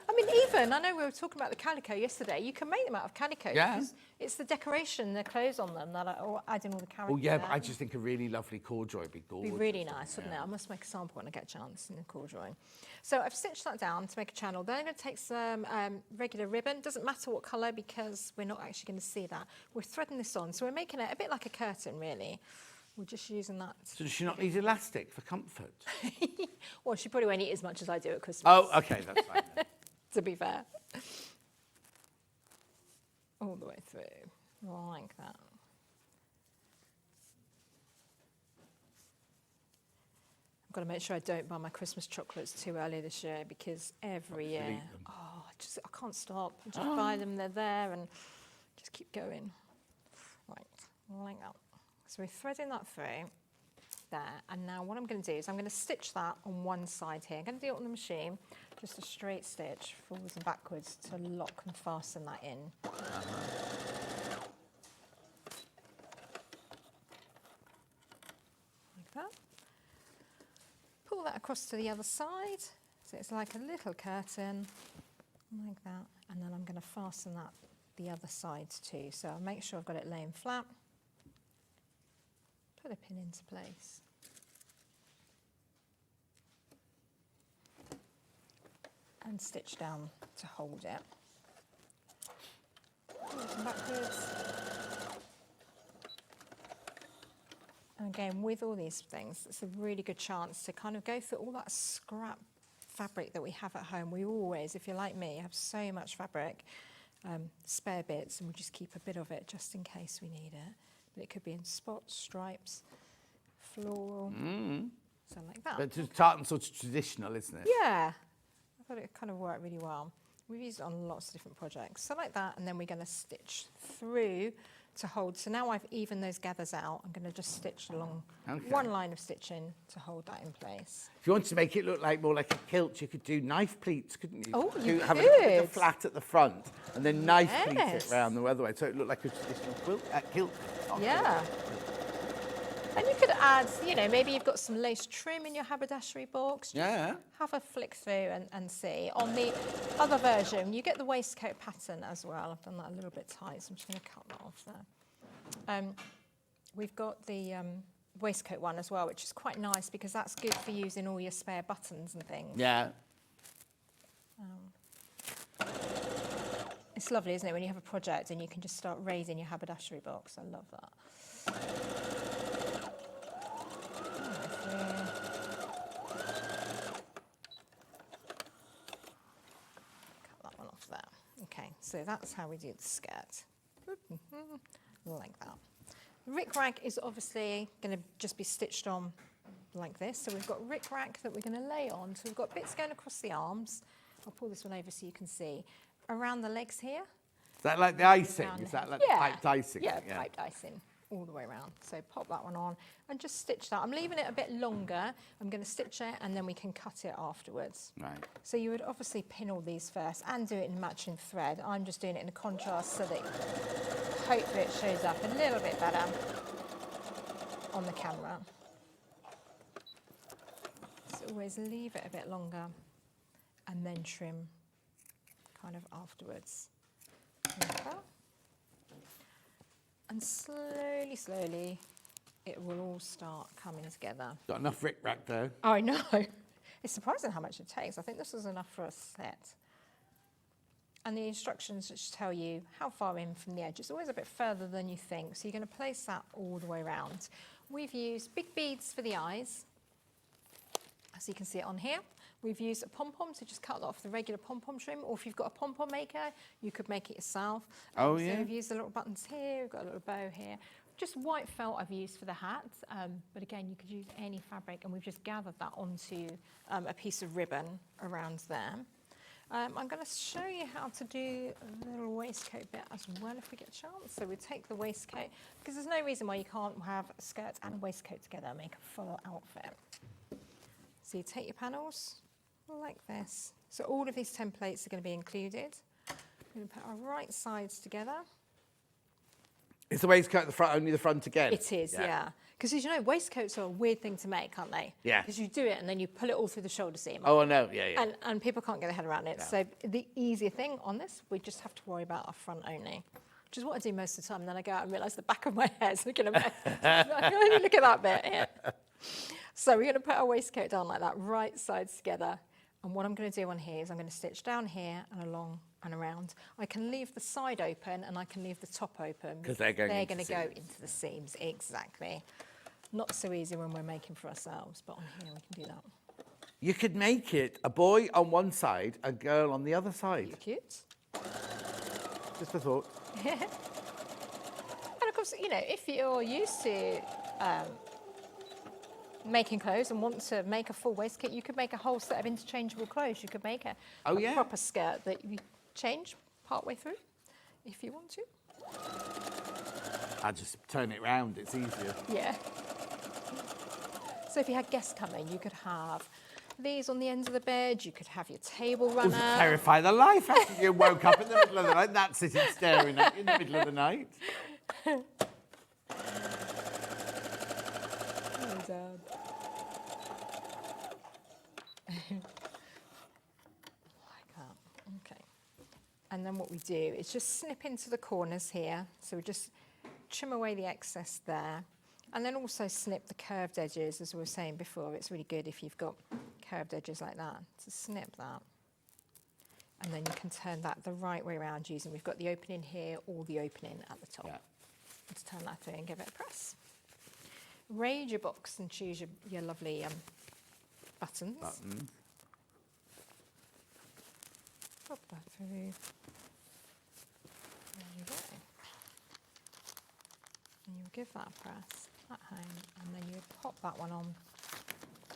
I mean, even, I know we were talking about the calico yesterday, you can make them out of calico. Yeah. Because it's the decoration, the clothes on them, that are adding all the character. Oh, yeah, there. but I just think a really lovely corduroy would be gorgeous. Be really nice, wouldn't it? I must make a sample when I get a chance in the corduroy. So I've stitched that down to make a channel. Then I'm going to take some regular ribbon. Doesn't matter what colour because we're not actually going to see that. We're threading this on, so we're making it a bit like a curtain, really. We're just using that. So does she not need elastic for comfort? Well, she probably won't eat as much as I do at Christmas. Oh, okay, that's fine. To be fair. All the way through, like that. I've got to make sure I don't buy my Christmas chocolates too early this year because every year, I can't stop. I just buy them, they're there, and just keep going. Right, like that. So we're threading that through there, and now what I'm going to do is I'm going to stitch that on one side here. I'm going to do it on the machine, just a straight stitch, forwards and backwards, to lock and fasten that in. Like that. Pull that across to the other side, so it's like a little curtain, like that, and then I'm going to fasten that the other side too. So I'll make sure I've got it laying flat. Put a pin into place. And stitch down to hold it. Forwards and backwards. And again, with all these things, it's a really good chance to kind of go through all that scrap fabric that we have at home. We always, if you're like me, have so much fabric, spare bits, and we just keep a bit of it just in case we need it. But it could be in spots, stripes, floral, so like that. But it's tartan sort of traditional, isn't it? Yeah, I thought it kind of worked really well. We've used it on lots of different projects. So like that, and then we're going to stitch through to hold. So now I've evened those gathers out. I'm going to just stitch along one line of stitching to hold that in place. If you wanted to make it look like more like a kilt, you could do knife pleats, couldn't you? Oh, you Have could. a bit flat at the front and then knife pleat it Yes. round the other way, so it looked like a traditional kilt. Yeah. And you could add, you know, maybe you've got some lace trim in your haberdashery box. Just have a flick through and see. On the other version, you get the waistcoat pattern as well. I've done that a little bit tight, so I'm just going to cut that off there. We've got the waistcoat one as well, which is quite nice because that's good for using all your spare buttons and things. Yeah. It's lovely, isn't it, when you have a project and you can just start raising your haberdashery box. I love that. Cut that one off there. Okay, so that's how we do the skirt. Like that. The rick-rack is obviously going to just be stitched on like this. So we've got rick-rack that we're going to lay on. So we've got bits going across the arms. I'll pull this one over so you can see. Around the legs here. Is that like the icing? Around Is the that head. like the piped icing? Yeah, piped icing all the way around. So pop that one on and just stitch that. I'm leaving it a bit longer. I'm going to stitch it and then we can cut it afterwards. Right. So you would obviously pin all these first and do it in matching thread. I'm just doing it in a contrast so that hopefully it shows up a little bit better on the camera. So always leave it a bit longer and then trim kind of afterwards. Like that. And slowly, slowly, it will all start coming together. Got enough rick-rack though. Oh, I know. It's surprising how much it takes. I think this is enough for a set. And the instructions just tell you how far in from the edge. It's always a bit further than you think. So you're going to place that all the way around. We've used big beads for the eyes, as you can see it on here. We've used a pom-pom to just cut off the regular pom-pom trim, or if you've got a pom-pom maker, you could make it yourself. Oh, So yeah. we've used the little buttons here, we've got a little bow here. Just white felt I've used for the hat, but again, you could use any fabric, and we've just gathered that onto a piece of ribbon around there. I'm going to show you how to do a little waistcoat bit as well if we get a chance. So we take the waistcoat, because there's no reason why you can't have a skirt and a waistcoat together and make a full outfit. So you take your panels like this. So all of these templates are going to be included. We're going to put our right sides together. Is the waistcoat at the front, only the front again? It is, yeah. Because as you know, waistcoats are a weird thing to make, aren't they? Yeah. Because you do it and then you pull it all through the shoulder seam. Oh, I know, yeah. And people can't get their head around it. No. So the easier thing on this, we just have to worry about our front only, which is what I do most of the time. And then I go out and realise the back of my hair is looking a mess. I can only look at that bit here. So we're going to put our waistcoat down like that, right sides together. And what I'm going to do on here is I'm going to stitch down here and along and around. I can leave the side open and I can leave the top open. Because they're going to go into the seams, exactly. Not so easy when we're making for ourselves, but on here we can do that. You could make it a boy on one side, a girl on the other side. Cute. Just a thought. And of course, you know, if you're used to making clothes and want to make a full waistcoat, you could make a whole set of interchangeable clothes. You could make a proper skirt that you change partway through if you want to. I'll just turn it round, it's easier. Yeah. So if you had guests coming, you could have these on the ends of the bed, you could have your table runner. Terrify the life out of you. Woke up in the middle of the night, that's sitting staring at you in the middle of the night. Like that, okay. And then what we do is just snip into the corners here. So we just trim away the excess there. And then also snip the curved edges, as we were saying before. It's really good if you've got curved edges like that. So snip that. And then you can turn that the right way around using, we've got the opening here or the opening at the top. Yeah. Let's turn that through and give it a press. Raid your box and choose your lovely buttons. Pop that through. There you go. And you'll give that a press at home, and then you pop that one on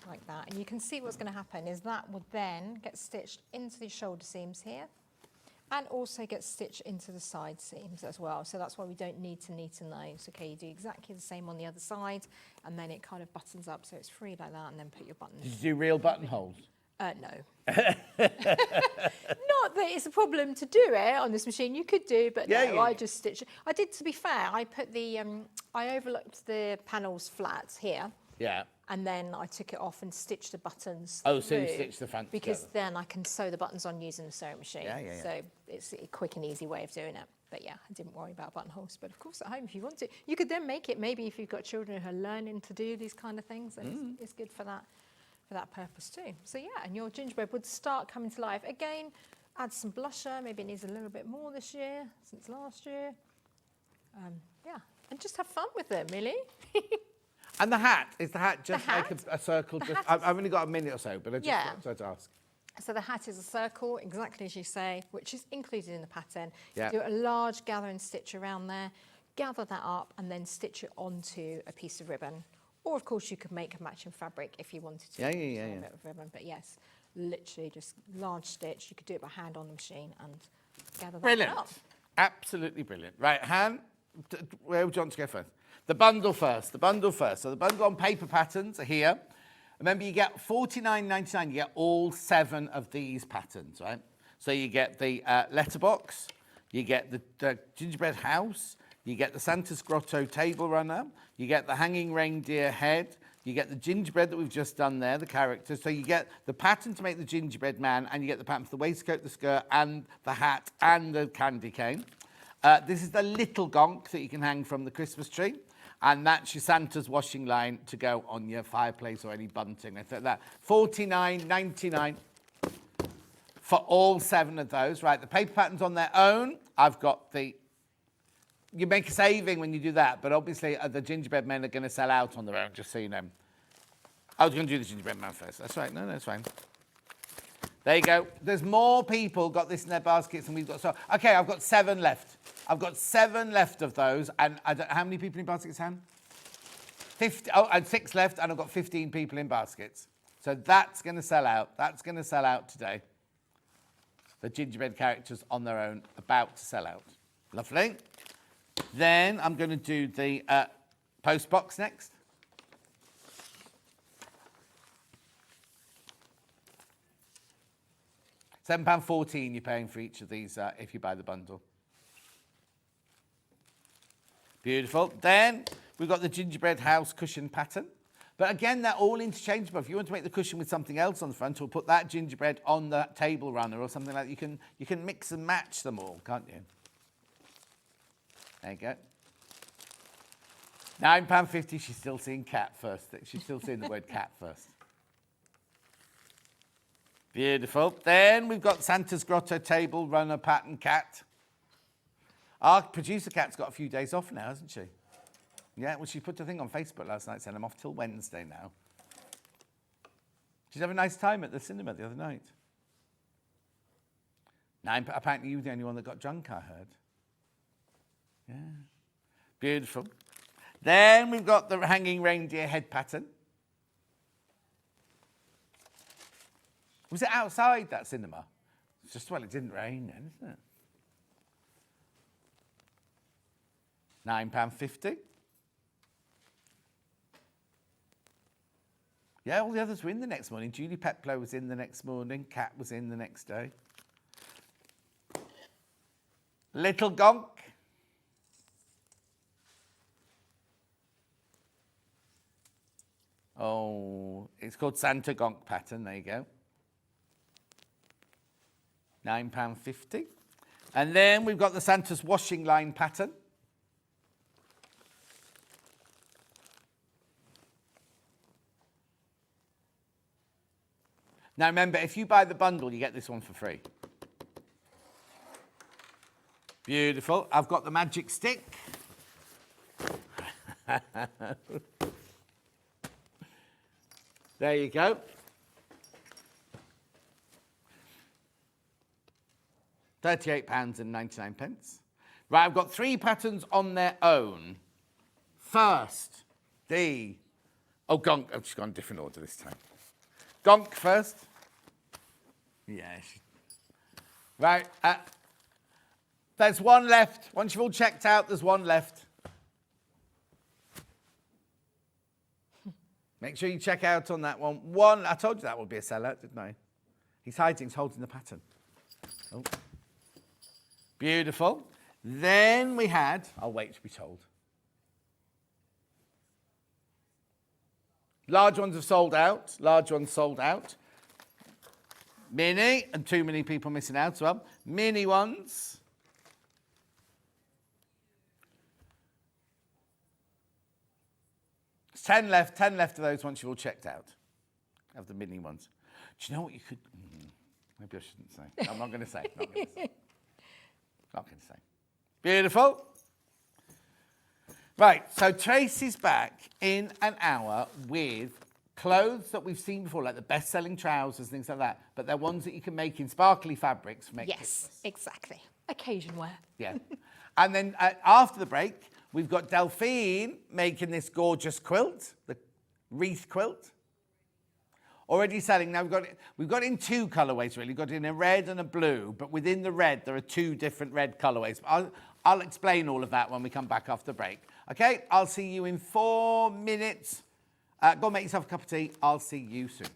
like that. And you can see what's going to happen is that will then get stitched into the shoulder seams here, and also get stitched into the side seams as well. So that's why we don't need to neaten those. Okay, you do exactly the same on the other side, and then it kind of buttons up so it's free like that, and then put your buttons. Did you do real buttonholes? No. Not that it's a problem to do it on this machine. You could do, but no, I just stitch it. I did, to be fair, I put the, I overlooked the panels flat here. Yeah. And then I took it off and stitched the buttons Oh, so through, you stitched the front because together. then I can sew the buttons on using the sewing machine. Yeah. So it's a quick and easy way of doing it. But yeah, I didn't worry about buttonholes. But of course, at home, if you want to, you could then make it. Maybe if you've got children who are learning to do these kind of things, then it's good for that purpose too. So yeah, and your gingerbread would start coming to life. Again, add some blusher. Maybe it needs a little bit more this year since last year. Yeah, and just have fun with them, really. And the hat, is the hat just The like hat? a circle? The Just, hat I've only got a minute or so, but I just wanted to ask. So the hat is a circle, exactly as you say, which is included in the pattern. Yeah. You do a large gathering stitch around there, gather that up, and then stitch it onto a piece of ribbon. Or, of course, you could make a matching fabric if you wanted to. Yeah. A bit of ribbon, but yes, literally just large stitch. You could do it by hand on the machine and gather that Brilliant. up. Absolutely brilliant. Right, Han, where would you want to go first? The bundle first. So the bundle on paper patterns are here. Remember, you get $49.99. You get all 7 of these patterns, right? So you get the letterbox, you get the gingerbread house, you get the Santa's Grotto table runner, you get the hanging reindeer head, you get the gingerbread that we've just done there, the characters. So you get the pattern to make the gingerbread man, and you get the pattern for the waistcoat, the skirt, and the hat, and the candy cane. This is the little gonk that you can hang from the Christmas tree. And that's your Santa's washing line to go on your fireplace or any bunting. I think that $49.99 for all 7 of those. Right, the paper patterns on their own. I've got the. You make a saving when you do that, but obviously the gingerbread men are going to sell out on their own. Just so you know. I was going to do the gingerbread man first. That's right. No, that's fine. There you go. There's more people got this in their baskets than we've got. So, okay, I've got 7 left. I've got 7 left of those. And how many people in baskets, Han? 50. Oh, and 6 left, and I've got 15 people in baskets. So that's going to sell out. That's going to sell out today. the gingerbread characters on their own, about to sell out. Lovely. Then I'm going to do the post box next. £7.14 you're paying for each of these if you buy the bundle. Beautiful. Then we've got the gingerbread house cushion pattern. But again, they're all interchangeable. If you want to make the cushion with something else on the front, or put that gingerbread on the table runner or something like that, you can mix and match them all, can't you? There you go. £9.50. She's still seeing cat first. She's still seeing the word cat first. Beautiful. Then we've got Santa's Grotto table runner pattern cat. Our producer cat's got a few days off now, hasn't she? Yeah, well, she put a thing on Facebook last night saying I'm off till Wednesday now. She's having a nice time at the cinema the other night. Apparently you were the only one that got drunk, I heard. Yeah. Beautiful. Then we've got the hanging reindeer head pattern. Was it outside that cinema? It's just, well, it didn't rain then, isn't it? £9.50. Yeah, all the others were in the next morning. Julie Peplow was in the next morning. Kat was in the next day. Little Gonk. Oh, it's called Santa Gonk pattern. There you go. £9.50. And then we've got the Santa's washing line pattern. Now remember, if you buy the bundle, you get this one for free. Beautiful. I've got the magic stick. There you go. £38.99. Right, I've got 3 patterns on their own. First, the... Oh, Gonk. I've just gone a different order this time. Gonk first. Yeah. Right. There's one left. Once you've all checked out, there's one left. Make sure you check out on that one. I told you that would be a sellout, didn't I? He's hiding, he's holding the pattern. Oh. Beautiful. Then we had, I'll wait to be told. Large ones have sold out. Large ones sold out. Mini, and too many people missing out as well. Mini ones. There's 10 left. 10 left of those once you've all checked out. Of the mini ones. Do you know what you could... Maybe I shouldn't say. I'm not going to say. Not going to say. Not going to say. Beautiful. Right, so Tracey's back in an hour with clothes that we've seen before, like the best-selling trousers, things like that. But they're ones that you can make in sparkly fabrics. Yes, exactly. Occasion wear. Yeah. And then after the break, we've got Delphine making this gorgeous quilt, the wreath quilt. Already selling. Now we've got it in 2 colourways, really. We've got it in a red and a blue, but within the red, there are 2 different red colourways. I'll explain all of that when we come back after the break. Okay, I'll see you in 4 minutes. Go make yourself a cup of tea. I'll see you soon.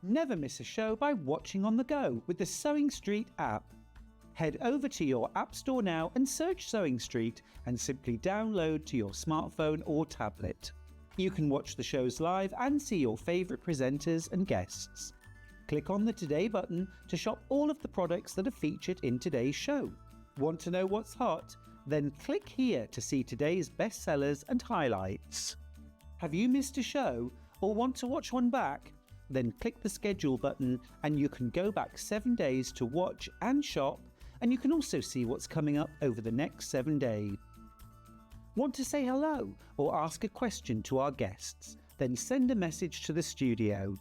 Never miss a show by watching on the go with the Sewing Street app. Head over to your App Store now and search Sewing Street and simply download to your smartphone or tablet. You can watch the shows live and see your favourite presenters and guests. Click on the Today button to shop all of the products that are featured in today's show. Want to know what's hot? Then click here to see today's bestsellers and highlights. Have you missed a show or want to watch one back? Then click the schedule button and you can go back 7 days to watch and shop, and you can also see what's coming up over the next 7 days. Want to say hello or ask a question to our guests? Then send a message to the studio.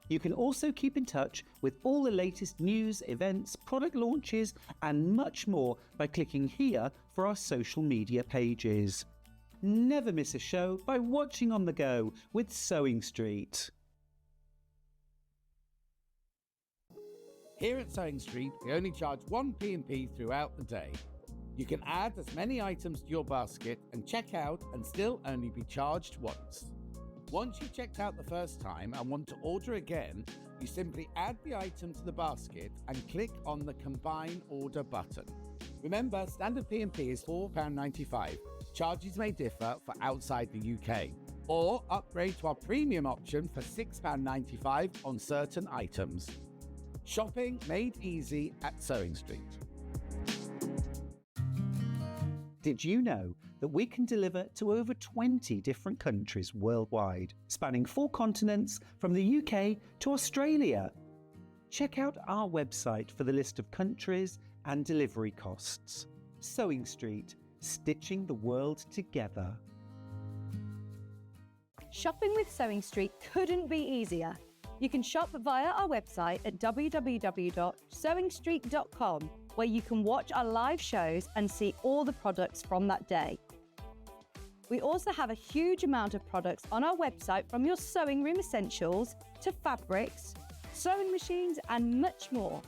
You can also keep in touch with all the latest news, events, product launches, and much more by clicking here for our social media pages. Never miss a show by watching on the go with Sewing Street. Here at Sewing Street, we only charge 1 P&P throughout the day. You can add as many items to your basket and check out and still only be charged once. Once you've checked out the first time and want to order again, you simply add the item to the basket and click on the Combine Order button. Remember, standard P&P is £4.95. Charges may differ for outside the UK. Or upgrade to our premium option for £6.95 on certain items. Shopping made easy at Sewing Street. Did you know that we can deliver to over 20 different countries worldwide, spanning 4 continents from the UK to Australia? Check out our website for the list of countries and delivery costs. Sewing Street, stitching the world together. Shopping with Sewing Street couldn't be easier. You can shop via our website at www.sewingstreet.com, where you can watch our live shows and see all the products from that day. We also have a huge amount of products on our website, from your sewing room essentials to fabrics, sewing machines, and much more.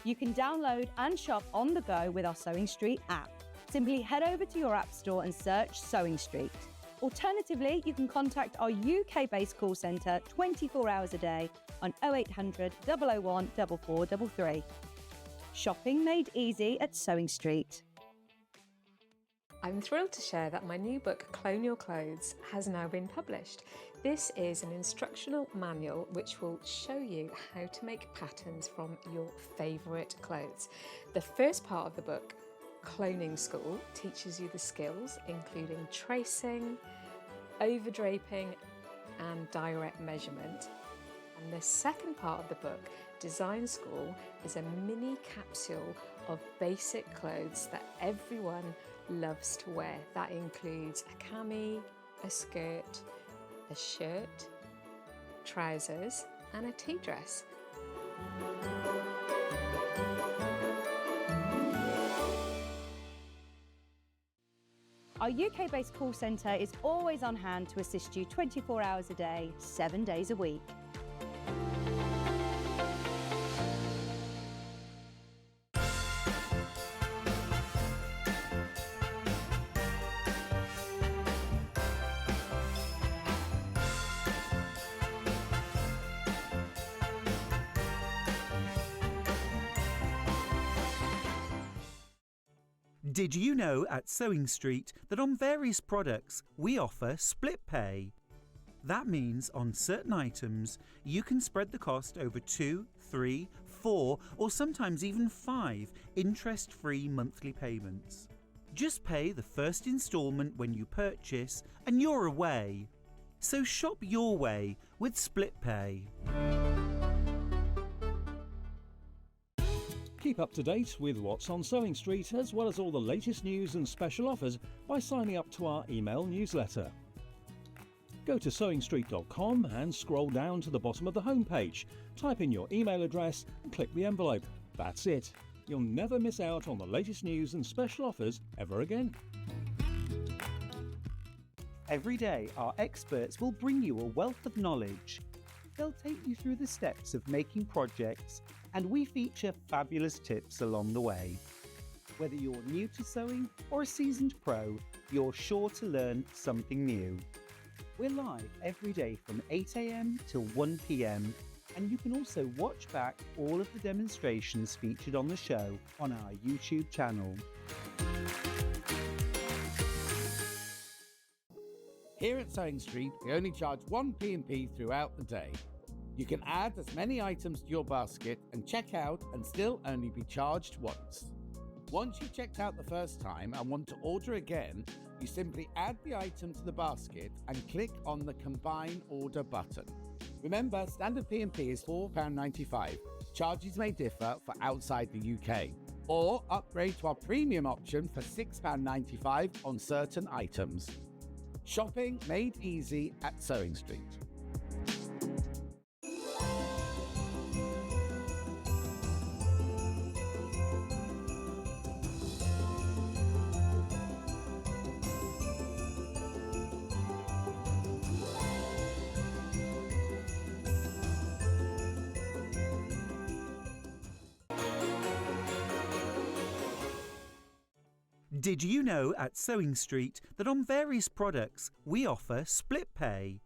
You can download and shop on the go with our Sewing Street app. Simply head over to your app store and search Sewing Street. Alternatively, you can contact our UK-based call centre 24 hours a day on 0800 001 4433. Shopping made easy at Sewing Street. I'm thrilled to share that my new book, Clone Your Clothes, has now been published. This is an instructional manual which will show you how to make patterns from your favourite clothes. The first part of the book, Cloning School, teaches you the skills including tracing, overdraping and direct measurement. And the second part of the book, Design School, is a mini capsule of basic clothes that everyone loves to wear. That includes a cami, a skirt, a shirt, trousers and a tea dress. Our UK-based call centre is always on hand to assist you 24 hours a day, 7 days a week. Did you know at Sewing Street that on various products we offer split pay? That means on certain items you can spread the cost over 2, 3, 4 or sometimes even 5 interest-free monthly payments. Just pay the first instalment when you purchase and you're away. So shop your way with split pay. Keep up to date with what's on Sewing Street, as well as all the latest news and special offers by signing up to our email newsletter. Go to sewingstreet.com and scroll down to the bottom of the homepage. Type in your email address and click the envelope. That's it. You'll never miss out on the latest news and special offers ever again. Every day, our experts will bring you a wealth of knowledge. They'll take you through the steps of making projects, and we feature fabulous tips along the way. Whether you're new to sewing or a seasoned pro, you're sure to learn something new. We're live every day from 8 AM till 1 PM, and you can also watch back all of the demonstrations featured on the show on our YouTube channel. Here at Sewing Street, we only charge 1 P&P throughout the day. You can add as many items to your basket and check out and still only be charged once. Once you've checked out the first time and want to order again, you simply add the item to the basket and click on the Combine Order button. Remember, standard P&P is £4.95. Charges may differ for outside the UK. Or upgrade to our premium option for £6.95 on certain items. Shopping made easy at Sewing Street. Did you know at Sewing Street that on various products we offer split pay?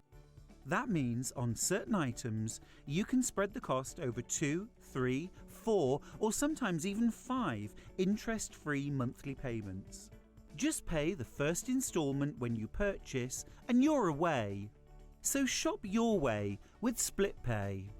That means on certain items you can spread the cost over 2, 3, 4 or sometimes even 5 interest-free monthly payments. Just pay the first instalment when you purchase and you're away. So shop your way with split pay.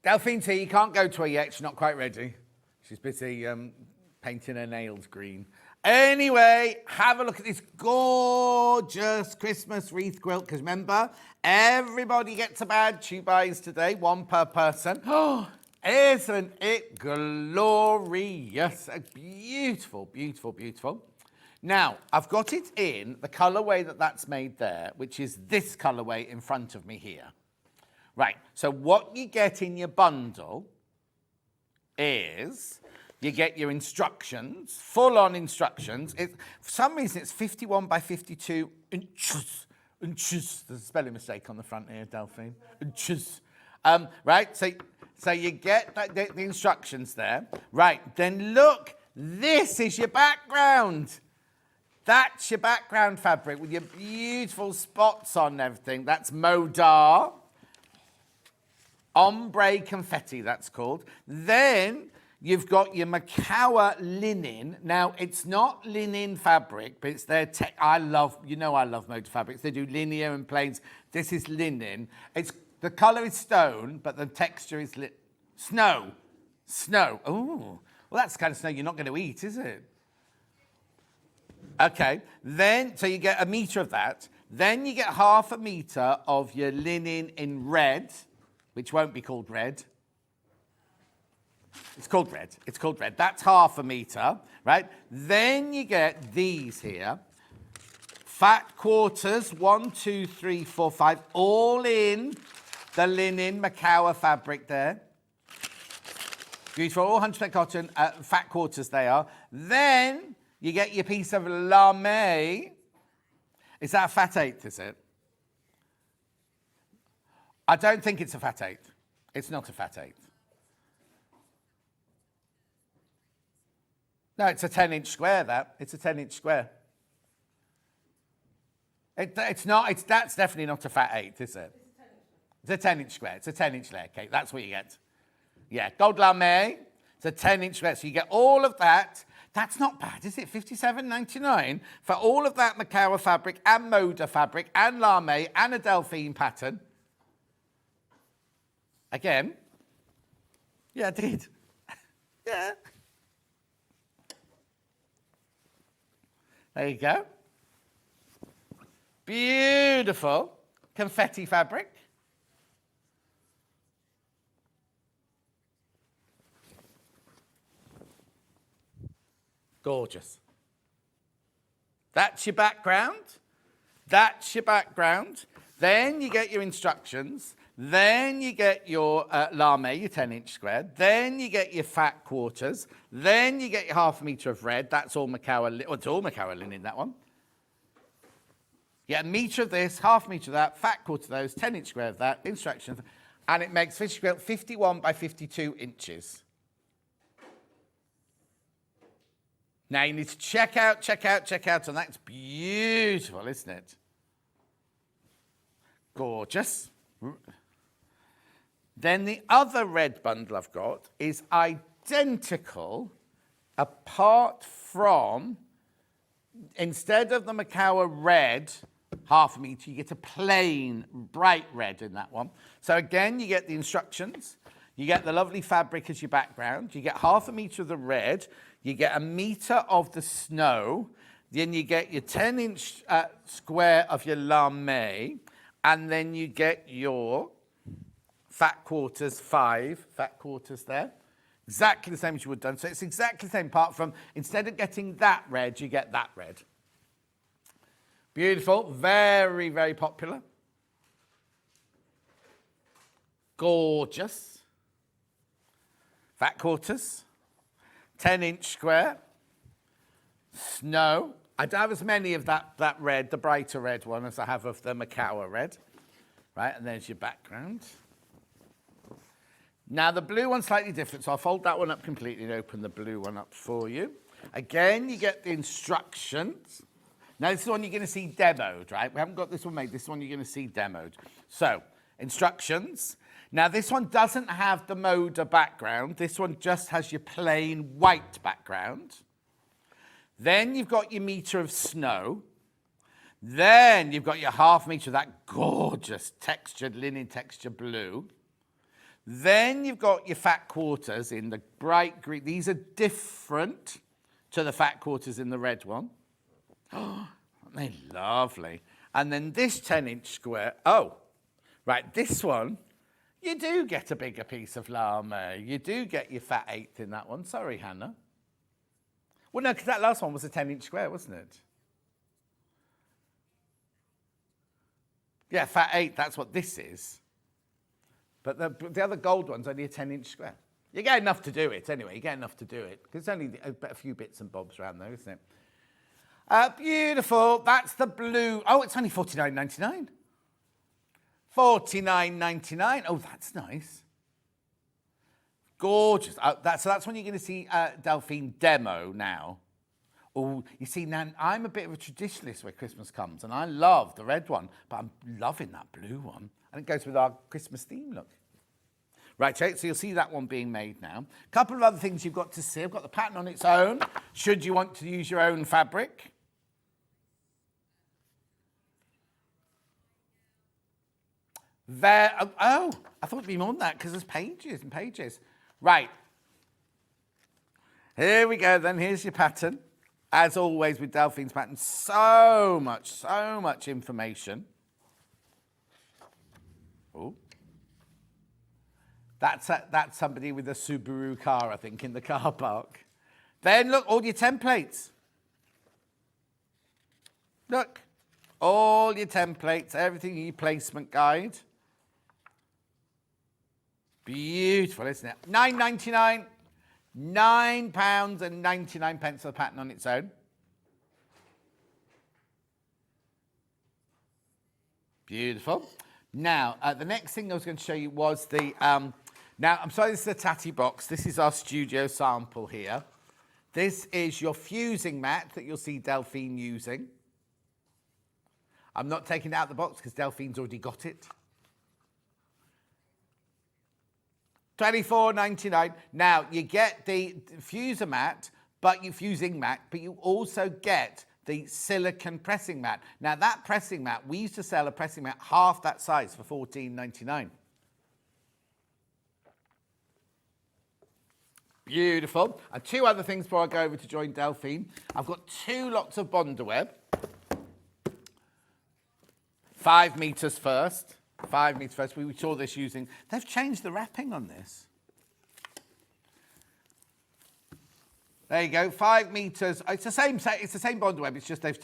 Delphine T, you can't go to her yet. She's not quite ready. She's busy painting her nails green. Anyway, have a look at this gorgeous Christmas wreath quilt. Because remember, everybody gets a badge she buys today, one per person. Oh, isn't it glorious? Beautiful, beautiful, beautiful. Now, I've got it in the colourway that's made there, which is this colourway in front of me here. Right, so what you get in your bundle is you get your instructions, full-on instructions. For some reason, it's 51 by 52 inches. Inches. There's a spelling mistake on the front here, Delphine. Inches. Right, so you get the instructions there. Right, then look, this is your background. That's your background fabric with your beautiful spots on and everything. That's Modar. Ombre confetti, that's called. Then you've got your Macawa linen. Now, it's not linen fabric, but it's their I love Moda fabrics. They do linear and plains. This is linen. The colour is stone, but the texture is snow. Snow. Oh, well, that's the kind of snow you're not going to eat, is it? Okay. Then, so you get a metre of that. Then you get half a metre of your linen in red, which won't be called red. It's called red. It's called red. That's half a metre, right? Then you get these here. Fat quarters, 1, 2, 3, 4, 5, all in the linen Macawa fabric there. Beautiful, all 100% cotton, fat quarters they are. Then you get your piece of lame. Is that a fat eighth, is it? I don't think it's a fat eighth. It's not a fat eighth. No, it's a 10-inch square, that. It's a 10-inch square. That's definitely not a fat eighth, is it? It's a 10-inch square. It's a 10-inch layer cake. That's what you get. Yeah, gold lame. It's a 10-inch square. So you get all of that. That's not bad, is it? $57.99 for all of that Macawa fabric and Moda fabric and lame and a Delphine pattern. Again. Yeah, I did. Yeah. There you go. Beautiful confetti fabric. Gorgeous. That's your background. That's your background. Then you get your instructions. Then you get your lame, your 10-inch square. Then you get your fat quarters. Then you get your half a metre of red. That's all Macawa. It's all Macawa linen, that one. You get a metre of this, half a metre of that, fat quarter of those, 10-inch square of that, instructions, and it makes 51 by 52 inches. Now you need to check out, and that's beautiful, isn't it? Gorgeous. Then the other red bundle I've got is identical, apart from, instead of the Macawa red, half a metre, you get a plain bright red in that one. So again, you get the instructions, you get the lovely fabric as your background, you get half a metre of the red, you get a metre of the snow, then you get your 10-inch square of your lame, and then you get your fat quarters, 5 fat quarters there. Exactly the same as you would have done. So it's exactly the same, apart from instead of getting that red, you get that red. Beautiful. Very, very popular. Gorgeous. Fat quarters. 10-inch square. Snow. I don't have as many of that red, the brighter red one, as I have of the Macawa red. Right, and there's your background. Now, the blue one's slightly different, so I'll fold that one up completely and open the blue one up for you. Again, you get the instructions. Now, this is one you're going to see demoed, right? We haven't got this one made. This one you're going to see demoed. So, instructions. Now, this one doesn't have the Moda background. This one just has your plain white background. Then you've got your metre of snow. Then you've got your half metre of that gorgeous textured, linen texture blue. Then you've got your fat quarters in the bright green. These are different to the fat quarters in the red one. Oh, aren't they lovely? And then this 10-inch square. Oh, right, this one, you do get a bigger piece of llama. You do get your fat 8th in that one. Sorry, Hannah. Well, no, because that last one was a 10-inch square, wasn't it? Yeah, fat 8, that's what this is. But the other gold one's only a 10-inch square. You get enough to do it anyway. You get enough to do it. Because it's only a few bits and bobs around there, isn't it? Beautiful. That's the blue. Oh, it's only $49.99. $49.99. Oh, that's nice. Gorgeous. So that's when you're going to see Delphine demo now. Oh, you see, now I'm a bit of a traditionalist where Christmas comes, and I love the red one, but I'm loving that blue one. And it goes with our Christmas theme look. Right, so you'll see that one being made now. A couple of other things you've got to see. I've got the pattern on its own, should you want to use your own fabric. I thought it'd be more than that because there's pages and pages. Right. Here we go then. Here's your pattern. As always with Delphine's pattern, so much information. Oh. That's somebody with a Subaru car, I think, in the car park. Then look, all your templates. Look, all your templates, everything in your placement guide. Beautiful, isn't it? £9.99, £9.99 for the pattern on its own. Beautiful. Now, the next thing I was going to show you was the... now, I'm sorry, this is a tatty box. This is our studio sample here. This is your fusing mat that you'll see Delphine using. I'm not taking it out of the box because Delphine's already got it. $24.99. Now, you get the fuser mat, but you also get the silicone pressing mat. Now, that pressing mat, we used to sell a pressing mat half that size for $14.99. Beautiful. And two other things before I go over to join Delphine. I've got 2 lots of Bondaweb. 5 meters first. 5 meters first. We saw this using... They've changed the wrapping on this. There you go, 5 meters. It's the same Bondaweb. It's just they've.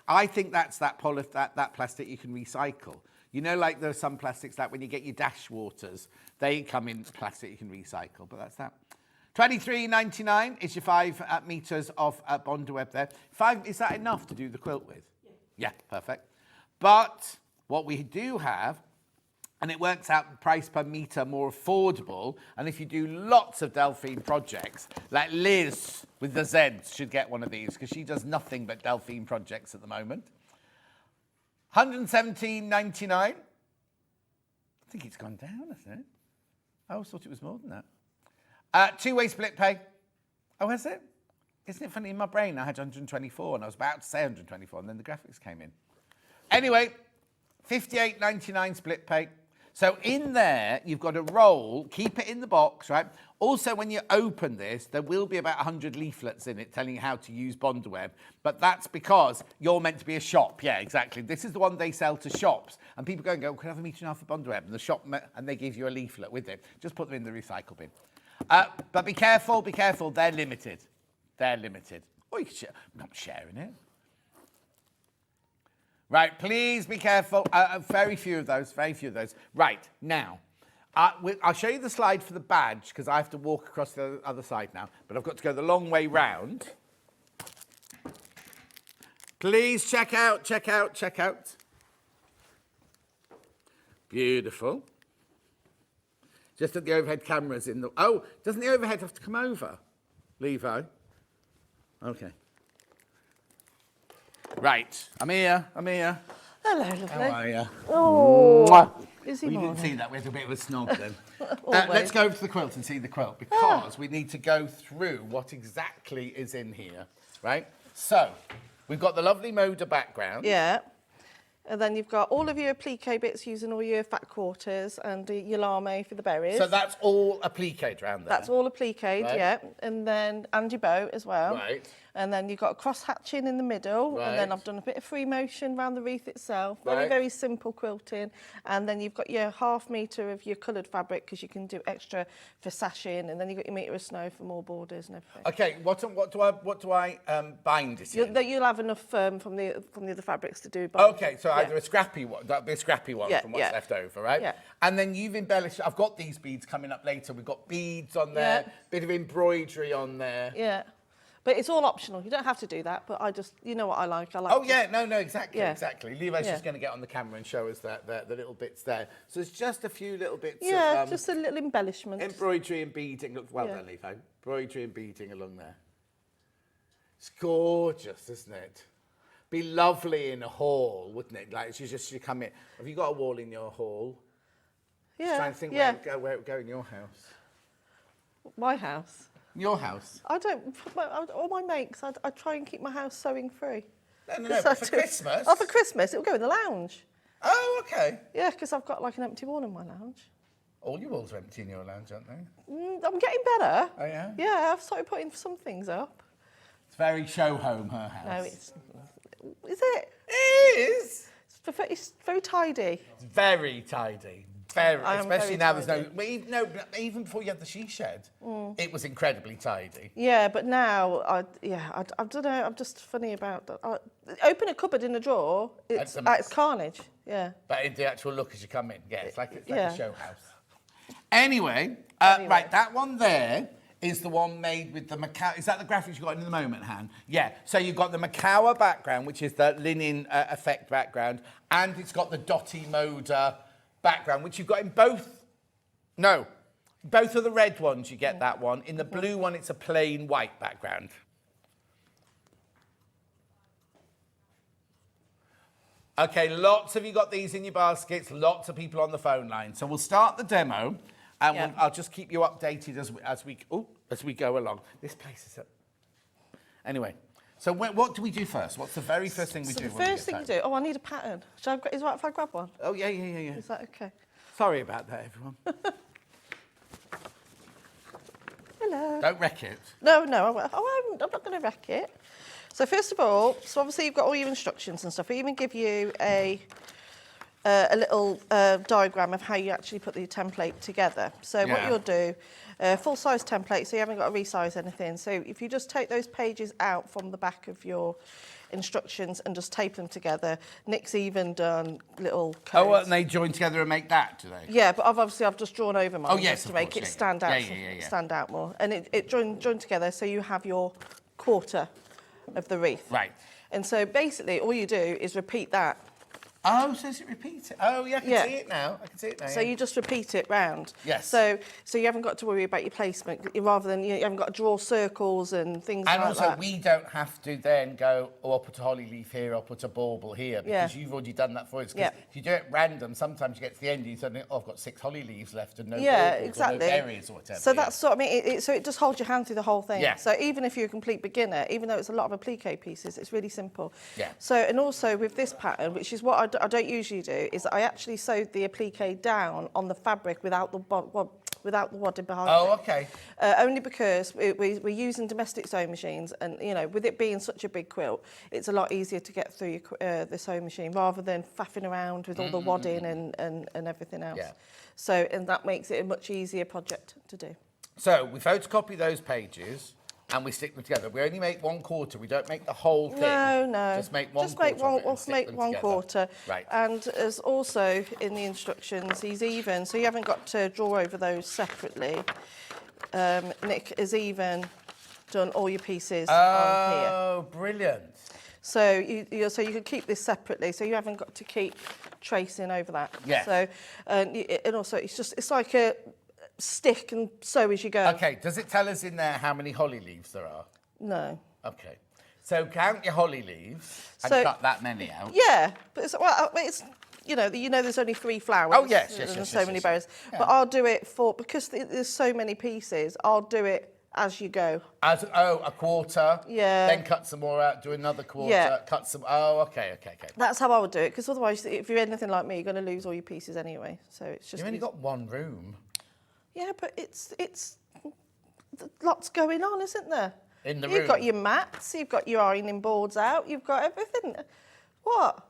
I think that's that plastic you can recycle. You know, like there's some plastics like when you get your dash waters, they come in plastic you can recycle. But that's that. $23.99 is your 5 meters of Bondaweb there. 5, is that enough to do the quilt with? Yeah, perfect. But what we do have. And it works out the price per metre more affordable. And if you do lots of Delphine projects, like Liz with the Zs should get one of these because she does nothing but Delphine projects at the moment. $117.99. I think it's gone down, hasn't it? I always thought it was more than that. 2-way split pay. Oh, has it? Isn't it funny? In my brain, I had 124 and I was about to say 124 and then the graphics came in. Anyway, $58.99 split pay. So in there, you've got a roll, keep it in the box, right? Also, when you open this, there will be about 100 leaflets in it telling you how to use Bondaweb, but that's because you're meant to be a shop. Yeah, exactly. This is the one they sell to shops, and people go and go, could I have a metre and a half of Bondaweb? And the shop, and they give you a leaflet with it. Just put them in the recycle bin. But be careful, they're limited. They're limited. Oh, you can share. I'm not sharing it. Right, please be careful. Very few of those. Right, now, I'll show you the slide for the badge because I have to walk across the other side now, but I've got to go the long way round. Please check out. Beautiful. Just that the overhead camera's in the... Oh, doesn't the overhead have to come over, Levo? Okay. Right, I'm here. Hello, lovely. How are you? Oh, busy You morning. didn't see that. We had a bit of a snog then. Let's go over to the quilt and see the quilt because we need to go through what exactly is in here, right? So, we've got the lovely Moda background. Yeah. And then you've got all of your applique bits using all your fat quarters and your lame for the berries. So that's all appliqued around there? That's all appliqued, Right. yeah. And then, and your bow as well. Right. And then you've got a cross hatching in the middle. And then Right. I've done a bit of free motion around the wreath itself. Very, Right. very simple quilting. And then you've got your ½ metre of your coloured fabric because you can do extra for sashing. And then you've got your metre of snow for more borders and everything. Okay, what do I bind it in? You'll have enough from the other fabrics to do both. Okay, so either a scrappy one, that'll be a scrappy one Yeah, from what's yeah. left over, right? Yeah. And then you've embellished, I've got these beads coming up later. We've got beads on there, Yeah. bit of embroidery on there. Yeah. But it's all optional. You don't have to do that, but I just, you know what I like. I like. Oh, yeah, no, exactly, Yeah. exactly. Levi's Yeah. just going to get on the camera and show us the little bits there. So it's just a few little bits Yeah, of just a little embellishment. embroidery and beading. Look, well Yeah. done, Levi. Embroidery and beading along there. It's gorgeous, isn't it? Be lovely in a hall, wouldn't it? Like, you come in. Have you got a wall in your hall? Yeah. Just trying to think yeah. where it would go in your house. My house. Your house? I don't. All my makes. I try and keep my house sewing free. No, Yes, but I for do. Christmas? Oh, for Christmas, it'll go in the lounge. Oh, okay. Yeah, because I've got like an empty wall in my lounge. All your walls are empty in your lounge, aren't they? I'm getting better. Oh, yeah? Yeah, I've started putting some things up. It's very show home, her house. No, it's. Is it? It is. It's very tidy. It's very tidy. Very, I am especially very now tidy. there's no... But even before you had the she shed, it was incredibly tidy. Yeah, but now, I don't know, I'm just funny about that. Open a cupboard in a drawer, it's carnage, yeah. But in the actual look as you come in, yeah, it's like Yeah. a show house. Anyway, right, that one there is the one made with the Macau. Is that the graphics you got in the moment, Han? Yeah. So you've got the Macau background, which is the linen effect background, and it's got the Dotty Moda background, which you've got in both. No, both of the red ones you get that one. In the blue one, it's a plain white background. Okay, lots of you got these in your baskets. Lots of people on the phone line. So we'll start the demo. And I'll just keep you updated as we go along. This place is... Anyway, so what do we do first? What's the very first thing we do? The first thing you do... Oh, I need a pattern. Is it right if I grab one? Oh, yeah. Is that okay? Sorry about that, everyone. Hello. Don't wreck it. No, I'm not going to wreck it. So first of all, obviously you've got all your instructions and stuff. We even give you a little diagram of how you actually put the template together. So what you'll do, full-size template, so you haven't got to resize anything. So if you just take those pages out from the back of your instructions and just tape them together, Nick's even done little codes. Oh, and they join together and make that, do they? Yeah, but I've just drawn over mine just to make course, it stand out, stand out more. And it joined together so you have your quarter of the wreath. Right. And so basically all you do is repeat that. Oh, so does it repeat it? Oh, yeah, I can see it now. So you just repeat it round. Yes. So you haven't got to worry about your placement, rather than you haven't got to draw circles and things like that. And also, we don't have to then go, I'll put a holly leaf here, I'll put a bauble here, because you've already done that for us. Because if you do it random, sometimes you get to the end and you suddenly, I've got 6 holly leaves left and no baubles or no berries or whatever. So that's sort of, so it just holds your hand through the whole thing. Yeah. So even if you're a complete beginner, even though it's a lot of applique pieces, it's really simple. Yeah. So, and also with this pattern, which is what I don't usually do, is I actually sewed the applique down on the fabric without the wadding behind it. Oh, okay. Only because we're using domestic sewing machines, and with it being such a big quilt, it's a lot easier to get through the sewing machine rather than faffing around with all the wadding and everything else. Yeah. So, and that makes it a much easier project to do. So we photocopy those pages. and we stick them together. We only make 1/4. We don't make the whole thing. No. Just make 1/4. Just make Make one quarter. Right. And as also in the instructions, he's even, so you haven't got to draw over those separately. Nick has even done all your pieces on here. Oh, brilliant. So you could keep this separately, so you haven't got to keep tracing over that. Yeah. So, and also it's like a stick and sew as you go. Okay, does it tell us in there how many holly leaves there are? No. Okay. So count your holly leaves and cut that many out. Yeah, but it's you know there's only 3 flowers. Oh, yes, and yes, so yes, many yes, berries. yeah. But I'll do it because there's so many pieces. I'll do it as you go. A quarter. Yeah. Then cut some more out. Do another quarter. Yeah. Cut some. Oh, okay. That's how I would do it, because otherwise, if you're anything like me, you're going to lose all your pieces anyway. So it's just. You've only got one room. Yeah, but it's lots going on, isn't there? In the You've room. got your mats, you've got your ironing boards out, you've got everything. What?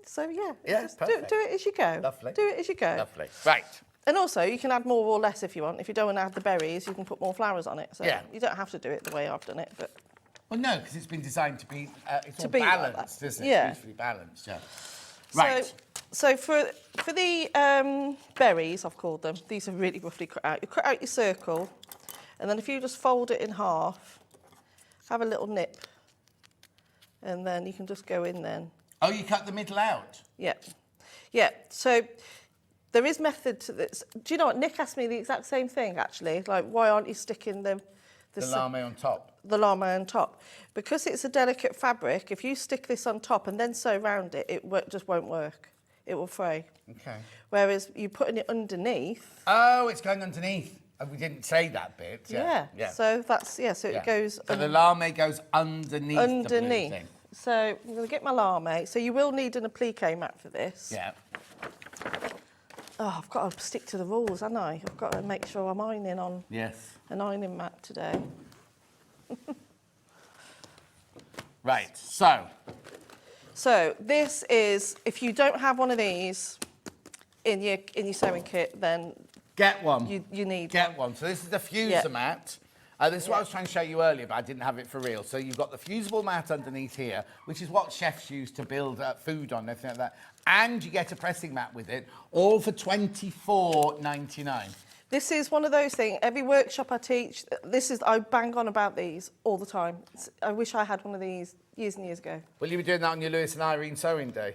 So yeah, just do it as you go. Lovely. Do it as you go. Lovely. Right. And also, you can add more or less if you want. If you don't want to add the berries, you can put more flowers on it. So Yeah. you don't have to do it the way I've done it. But Well, no, because it's been designed to be it's all be like balanced, that. isn't it? Yeah. Beautifully balanced. Yeah. Right. So for the berries, I've called them. These are really roughly cut out. You cut out your circle, and then if you just fold it in half, have a little nip, and then you can just go in then. Oh, you cut the middle out? Yeah. Yeah, so there is method to this. Do you know what? Nick asked me the exact same thing, actually. Like, why aren't you sticking the lame on top? The lame on top. Because it's a delicate fabric, if you stick this on top and then sew around it, it just won't work. It will fray. Okay. Whereas you putting it underneath. Oh, it's going underneath. We didn't say that bit. Yeah. So that's, so it goes. So the lame goes underneath the blue thing. So I'm going to get my lame. So you will need an applique mat for this. Yeah. Oh, I've got to stick to the rules, haven't I? I've got to make sure I'm ironing on an ironing mat today. Right, so this is, if you don't have one of these in your sewing kit, then get one. You need one. So this is the fuser mat. This is what I was trying to show you earlier, but I didn't have it for real. So you've got the fusible mat underneath here, which is what chefs use to build food on, everything like that. And you get a pressing mat with it, all for $24.99. This is one of those things, every workshop I teach, I bang on about these all the time. I wish I had one of these years and years ago. Will you be doing that on your Lewis and Irene sewing day?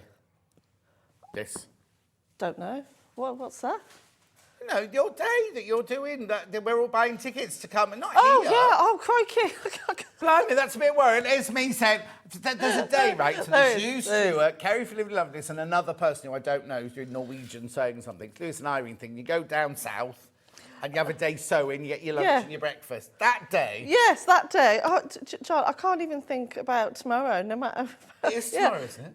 This? Don't know. What's that? No, your day that you're doing, that we're all buying tickets to come and not here. Oh, crikey. Blimey, that's a bit worrying. Esme said, there's a day, right? So there's you, Stuart, Kerry for Living Loveless, and another person who I don't know who's doing Norwegian sewing something. Lewis and Irene thing. You go down south and you have a day sewing, you get your lunch and your breakfast. That day. Yes, that day. Oh, John, I can't even think about tomorrow, no matter. It's tomorrow, isn't it?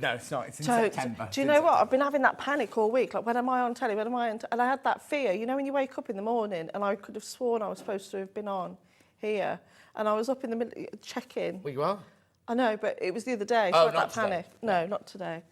No, it's not. It's in September. Do you know what? I've been having that panic all week. Like, when am I on telly? When am I on? And I had that fear. You know, when you wake up in the morning, and I could have sworn I was supposed to have been on here, and I was up in the middle checking. Well, you are. I know, but it was the other day. So I had that panic. No, not today.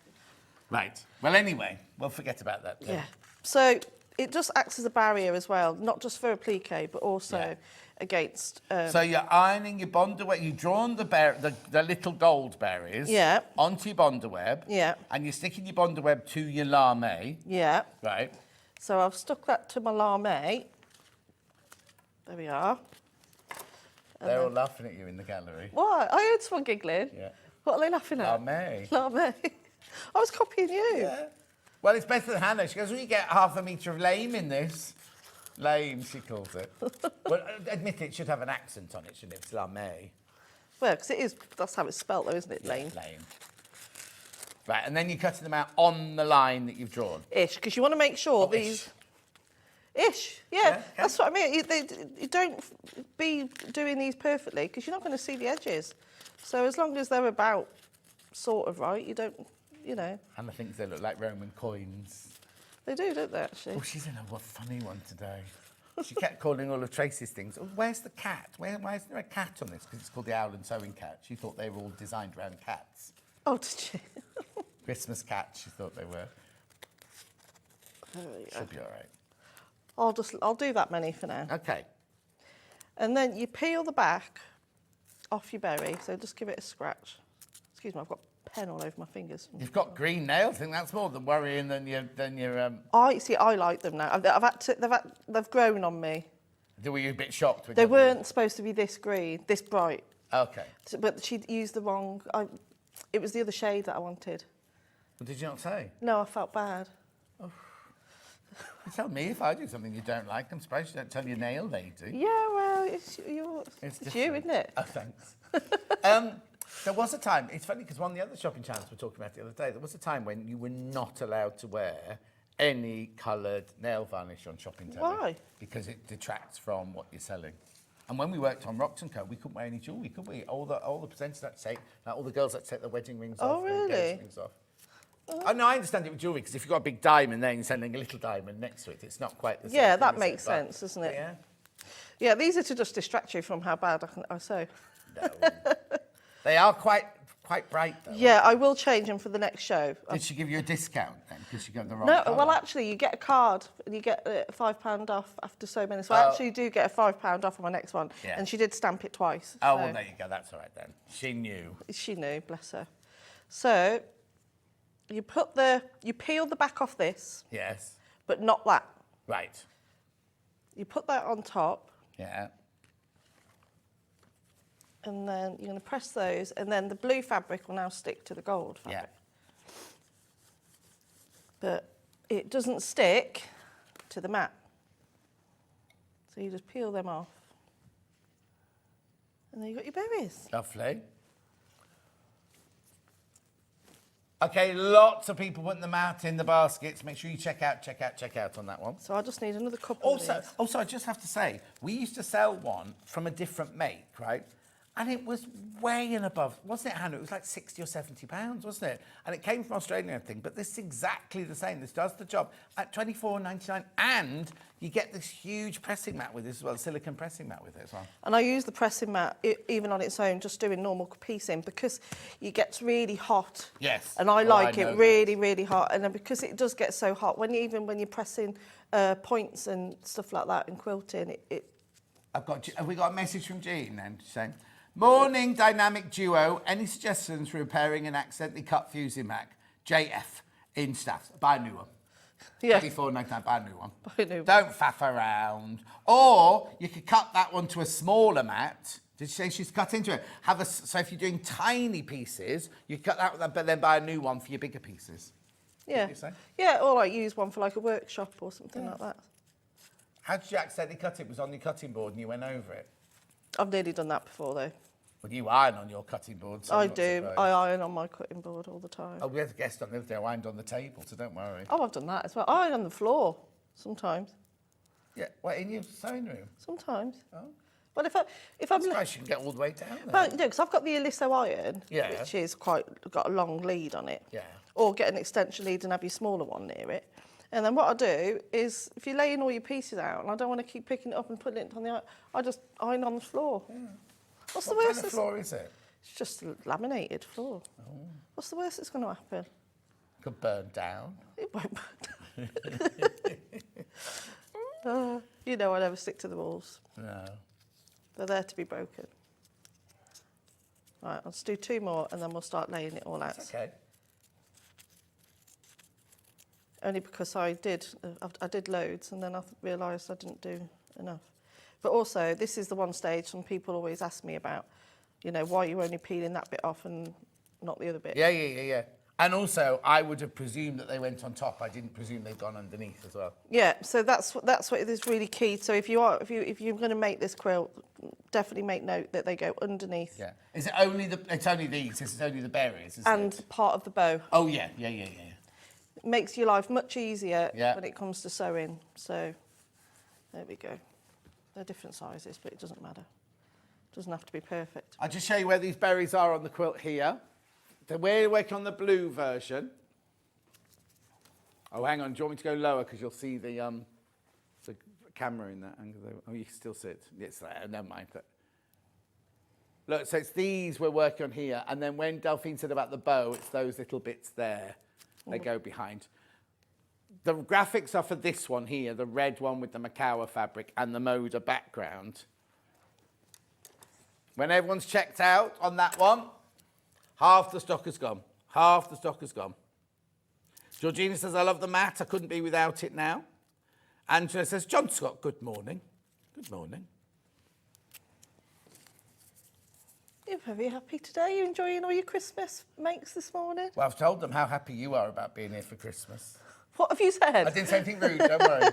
Right. Well, anyway, we'll forget about that. Yeah. So it just acts as a barrier as well, not just for applique, but also against. So you're ironing your bondaweb. You've drawn the little gold berries. Yeah. Onto your bondaweb. Yeah. And you're sticking your bondaweb to your lame. Yeah. Right. So I've stuck that to my lame. There we are. They're all laughing at you in the gallery. What? I heard someone giggling. Yeah. What are they laughing at? Lame. Lame. I was copying you. Yeah. Well, it's better than Hannah. She goes, well, you get half a metre of lame in this. Lame, she calls it. Well, admit it should have an accent on it, shouldn't it? It's lame. Well, because it is, that's how it's spelt, though, isn't it? Lame. Lame. Right, and then you're cutting them out on the line that you've drawn. Ish, because you want to make sure these... Ish, yeah, that's what I mean. You don't be doing these perfectly, because you're not going to see the edges. So as long as they're about sort of right, you don't, you know. Hannah thinks they look like Roman coins. They do, don't they, actually? Oh, she's in a funny one today. She kept calling all of Tracy's things, oh, where's the cat? Why isn't there a cat on this? Because it's called the Owl and Sewing Cat. She thought they were all designed around cats. Oh, did she? Christmas cat, she thought they were. Should be all right. I'll do that many for now. Okay. And then you peel the back off your berry, so just give it a scratch. Excuse me, I've got pen all over my fingers. You've got green nails. I think that's more than worrying than your. I like them now. They've grown on me. Were you a bit shocked? They weren't supposed to be this green, this bright. Okay. But she used the wrong. It was the other shade that I wanted. What did you not say? No, I felt bad. Oh. You tell me if I do something you don't like. I'm surprised you don't tell your nail lady. Yeah, well, it's you, isn't it? Oh, thanks. There was a time, it's funny because one of the other shopping channels we were talking about the other day, there was a time when you were not allowed to wear any coloured nail varnish on shopping telly. Why? Because it detracts from what you're selling. And when we worked on Rockton Co, we couldn't wear any jewellery, could we? All the presenters had to take, like all the girls had to take their wedding rings off. Oh, really? Their engagement rings off. Oh, no, I understand it with jewellery because if you've got a big diamond there and you're selling a little diamond next to it, it's not quite the same. Yeah, thing, that is makes it? But, sense, doesn't it? Yeah. Yeah, these are to just distract you from how bad I sew. No. They are quite bright though. Yeah, I will change them for the next show. Did she give you a discount then because you got the wrong No, colour? well, actually, you get a card and you get £5 off after so many. So I actually do get a £5 off on my next one. Yeah. And she did stamp it twice. Oh, so well, there you go. That's all right then. She knew. She knew, bless her. So you peel the back off this, Yes. but not that. Right. You put that on top. Yeah. And then you're going to press those, and then the blue fabric will now stick to the gold fabric. Yeah. But it doesn't stick to the mat. So you just peel them off. And then you've got your berries. Lovely. Okay, lots of people putting them out in the baskets. Make sure you check out on that one. So I just need another couple of these. Also, I just have to say, we used to sell one from a different make, right? And it was way and above, wasn't it, Hannah? It was like 60 or 70 pounds, wasn't it? And it came from Australia and everything, but this is exactly the same. This does the job at $24.99, and you get this huge pressing mat with it as well, silicone pressing mat with it as well. And I use the pressing mat even on its own, just doing normal piecing, because it gets really hot. Yes. And I Oh, like I know it that. really, really hot. And then because it does get so hot, when you're pressing points and stuff like that in quilting, Have we got a message from Jean then saying, morning dynamic duo, any suggestions for repairing an accidentally cut fusing mat? JF in staff, buy a new one. Yeah. $24.99, buy a new one. Buy a new one. Don't faff around. Or you could cut that one to a smaller mat. Did she say she's cut into it? So if you're doing tiny pieces, you cut that one, but then buy a new one for your bigger pieces. yeah. What you say? Yeah, or like use one for like a workshop or something like that. How did you accidentally cut it? It was on your cutting board and you went over it? I've nearly done that before though. Well, you iron on your cutting board. So I I'm not do. surprised. I iron on my cutting board all the time. Oh, we had a guest on the other day who ironed on the table, so don't worry. Oh, I've done that as well. I iron on the floor sometimes. Yeah, what, in your sewing room? Sometimes. Oh. Well, if I'm I'm surprised you can get all the way down there. well, no, because I've got the Eliso iron, Yeah. which is got a long lead on it. Yeah. Or get an extension lead and have your smaller one near it. And then what I do is, if you're laying all your pieces out, and I don't want to keep picking it up and putting it on the iron, I just iron on the floor. Yeah. What's the What worst? kind of floor is it? It's just a laminated floor. Oh. What's the worst that's going to happen? Could burn down. It won't burn down. You know I never stick to the walls. No. They're there to be broken. Right, let's do 2 more and then we'll start laying it all out. That's okay. Only because I did loads and then I realised I didn't do enough. But also, this is the one stage some people always ask me about, you know, why you're only peeling that bit off and not the other bit. Yeah. And also, I would have presumed that they went on top. I didn't presume they'd gone underneath as well. Yeah, so that's what is really key. So if you're going to make this quilt, definitely make note that they go underneath. Yeah. Is it only it's only these? It's only the berries, isn't And it? part of the bow. Oh yeah. It makes your life much easier Yeah. when it comes to sewing. So there we go. They're different sizes, but it doesn't matter. It doesn't have to be perfect. I'll just show you where these berries are on the quilt here. So we're working on the blue version. Oh, hang on. Do you want me to go lower because you'll see the camera in that angle? Oh, you can still see it. It's there. Never mind. Look, so it's these we're working on here, and then when Delphine said about the bow, it's those little bits there. They go behind. The graphics are for this one here, the red one with the Macawa fabric and the Moda background. When everyone's checked out on that one, half the stock has gone. Half the stock has gone. Georgina says, I love the mat. I couldn't be without it now. Angela says, John Scott, good morning. Good morning. You're very happy today. You enjoying all your Christmas makes this morning? Well, I've told them how happy you are about being here for Christmas. What have you said? I didn't say anything rude, don't worry.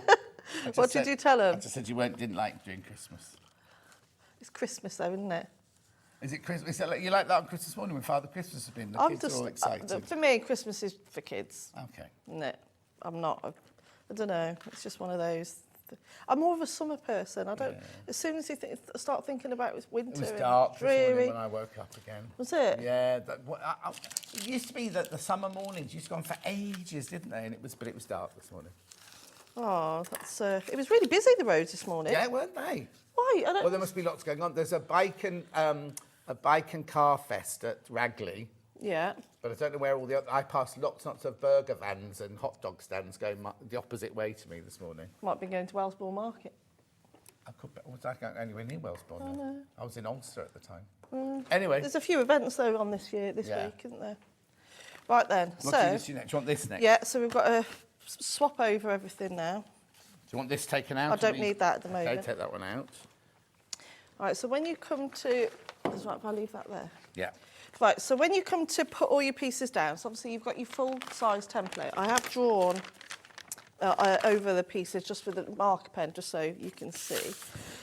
What did you tell them? I just said you didn't like doing Christmas. It's Christmas though, isn't it? Is it Christmas? Is it like, you like that on Christmas morning when Father Christmas has been? The kids are all excited. For me, Christmas is for kids. Okay. Isn't it? I'm not. I don't know. It's just one of those. I'm more of a summer person. I don't. As soon as you start thinking about it, winter. It was dark dreary. this morning when I woke up again. Was it? Yeah. It used to be that the summer mornings used to go on for ages, didn't they? But it was dark this morning. Oh, that's. It was really busy the roads this morning. Yeah, weren't they? Why? Well, there must be lots going on. There's a bike and car fest at Ragley. Yeah. But I don't know where all the other... I passed lots of burger vans and hot dog stands going the opposite way to me this morning. Might be going to Wellesbourne Market. Was I going anywhere near Wellesbourne? Oh, no. I was in Ulster at the time. Anyway. There's a few events, though, on this week, isn't there? Right, then. What do you next? Do you want this next? Yeah, so we've got to swap over everything now. Do you want this taken out? I don't need that at the moment. Okay, take that one out. Right, so when you come to... Is right if I leave that there? Yeah. Right, so when you come to put all your pieces down, so obviously you've got your full-size template. I have drawn over the pieces just with a marker pen, just so you can see.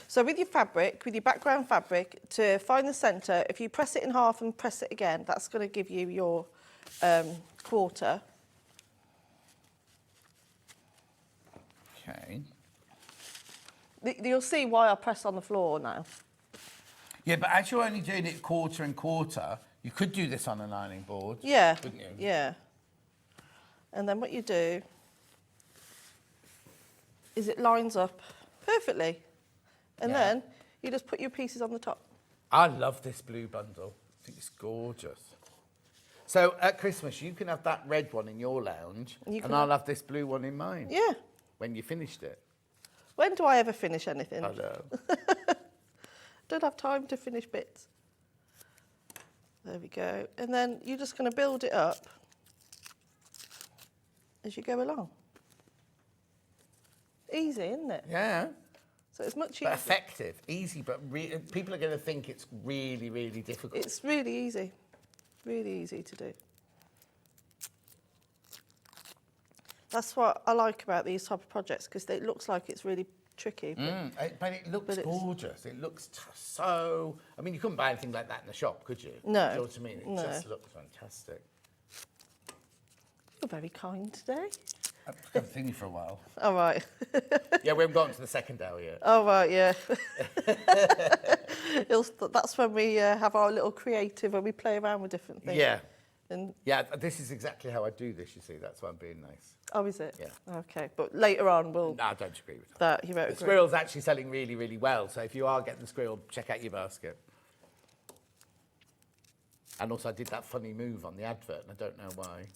So with your fabric, with your background fabric, to find the centre, if you press it in half and press it again, that's going to give you your quarter. Okay. You'll see why I press on the floor now. Yeah, but as you're only doing it quarter and quarter, you could do this on an ironing board. Yeah. Couldn't you? Yeah. And then what you do is it lines up perfectly. And then you just put your pieces on the top. I love this blue bundle. I think it's gorgeous. So at Christmas, you can have that red one in your lounge, and I'll have this blue one in mine. Yeah. When you finished it. When do I ever finish anything? I know. Don't have time to finish bits. There we go. And then you're just going to build it up as you go along. Easy, isn't it? Yeah. So it's much easier. But effective. Easy, but people are going to think it's really, really difficult. It's really easy. Really easy to do. That's what I like about these type of projects, because it looks like it's really tricky. But it looks gorgeous. It looks so... I mean, you couldn't buy anything like that in the shop, could you? No. Do you know what I mean? It just looks fantastic. You're very kind today. I've been thinking for a while. All right. Yeah, we haven't gotten to the second hour yet. Oh, right, yeah. That's when we have our little creative, when we play around with different things. Yeah. And yeah, this is exactly how I do this, you see. That's why I'm being nice. Oh, is it? Yeah. Okay, but later on we'll... No, I don't agree with that. You won't the agree. squirrel's actually selling really, really well. So if you are getting the squirrel, check out your basket. And also I did that funny move on the advert, and I don't know why.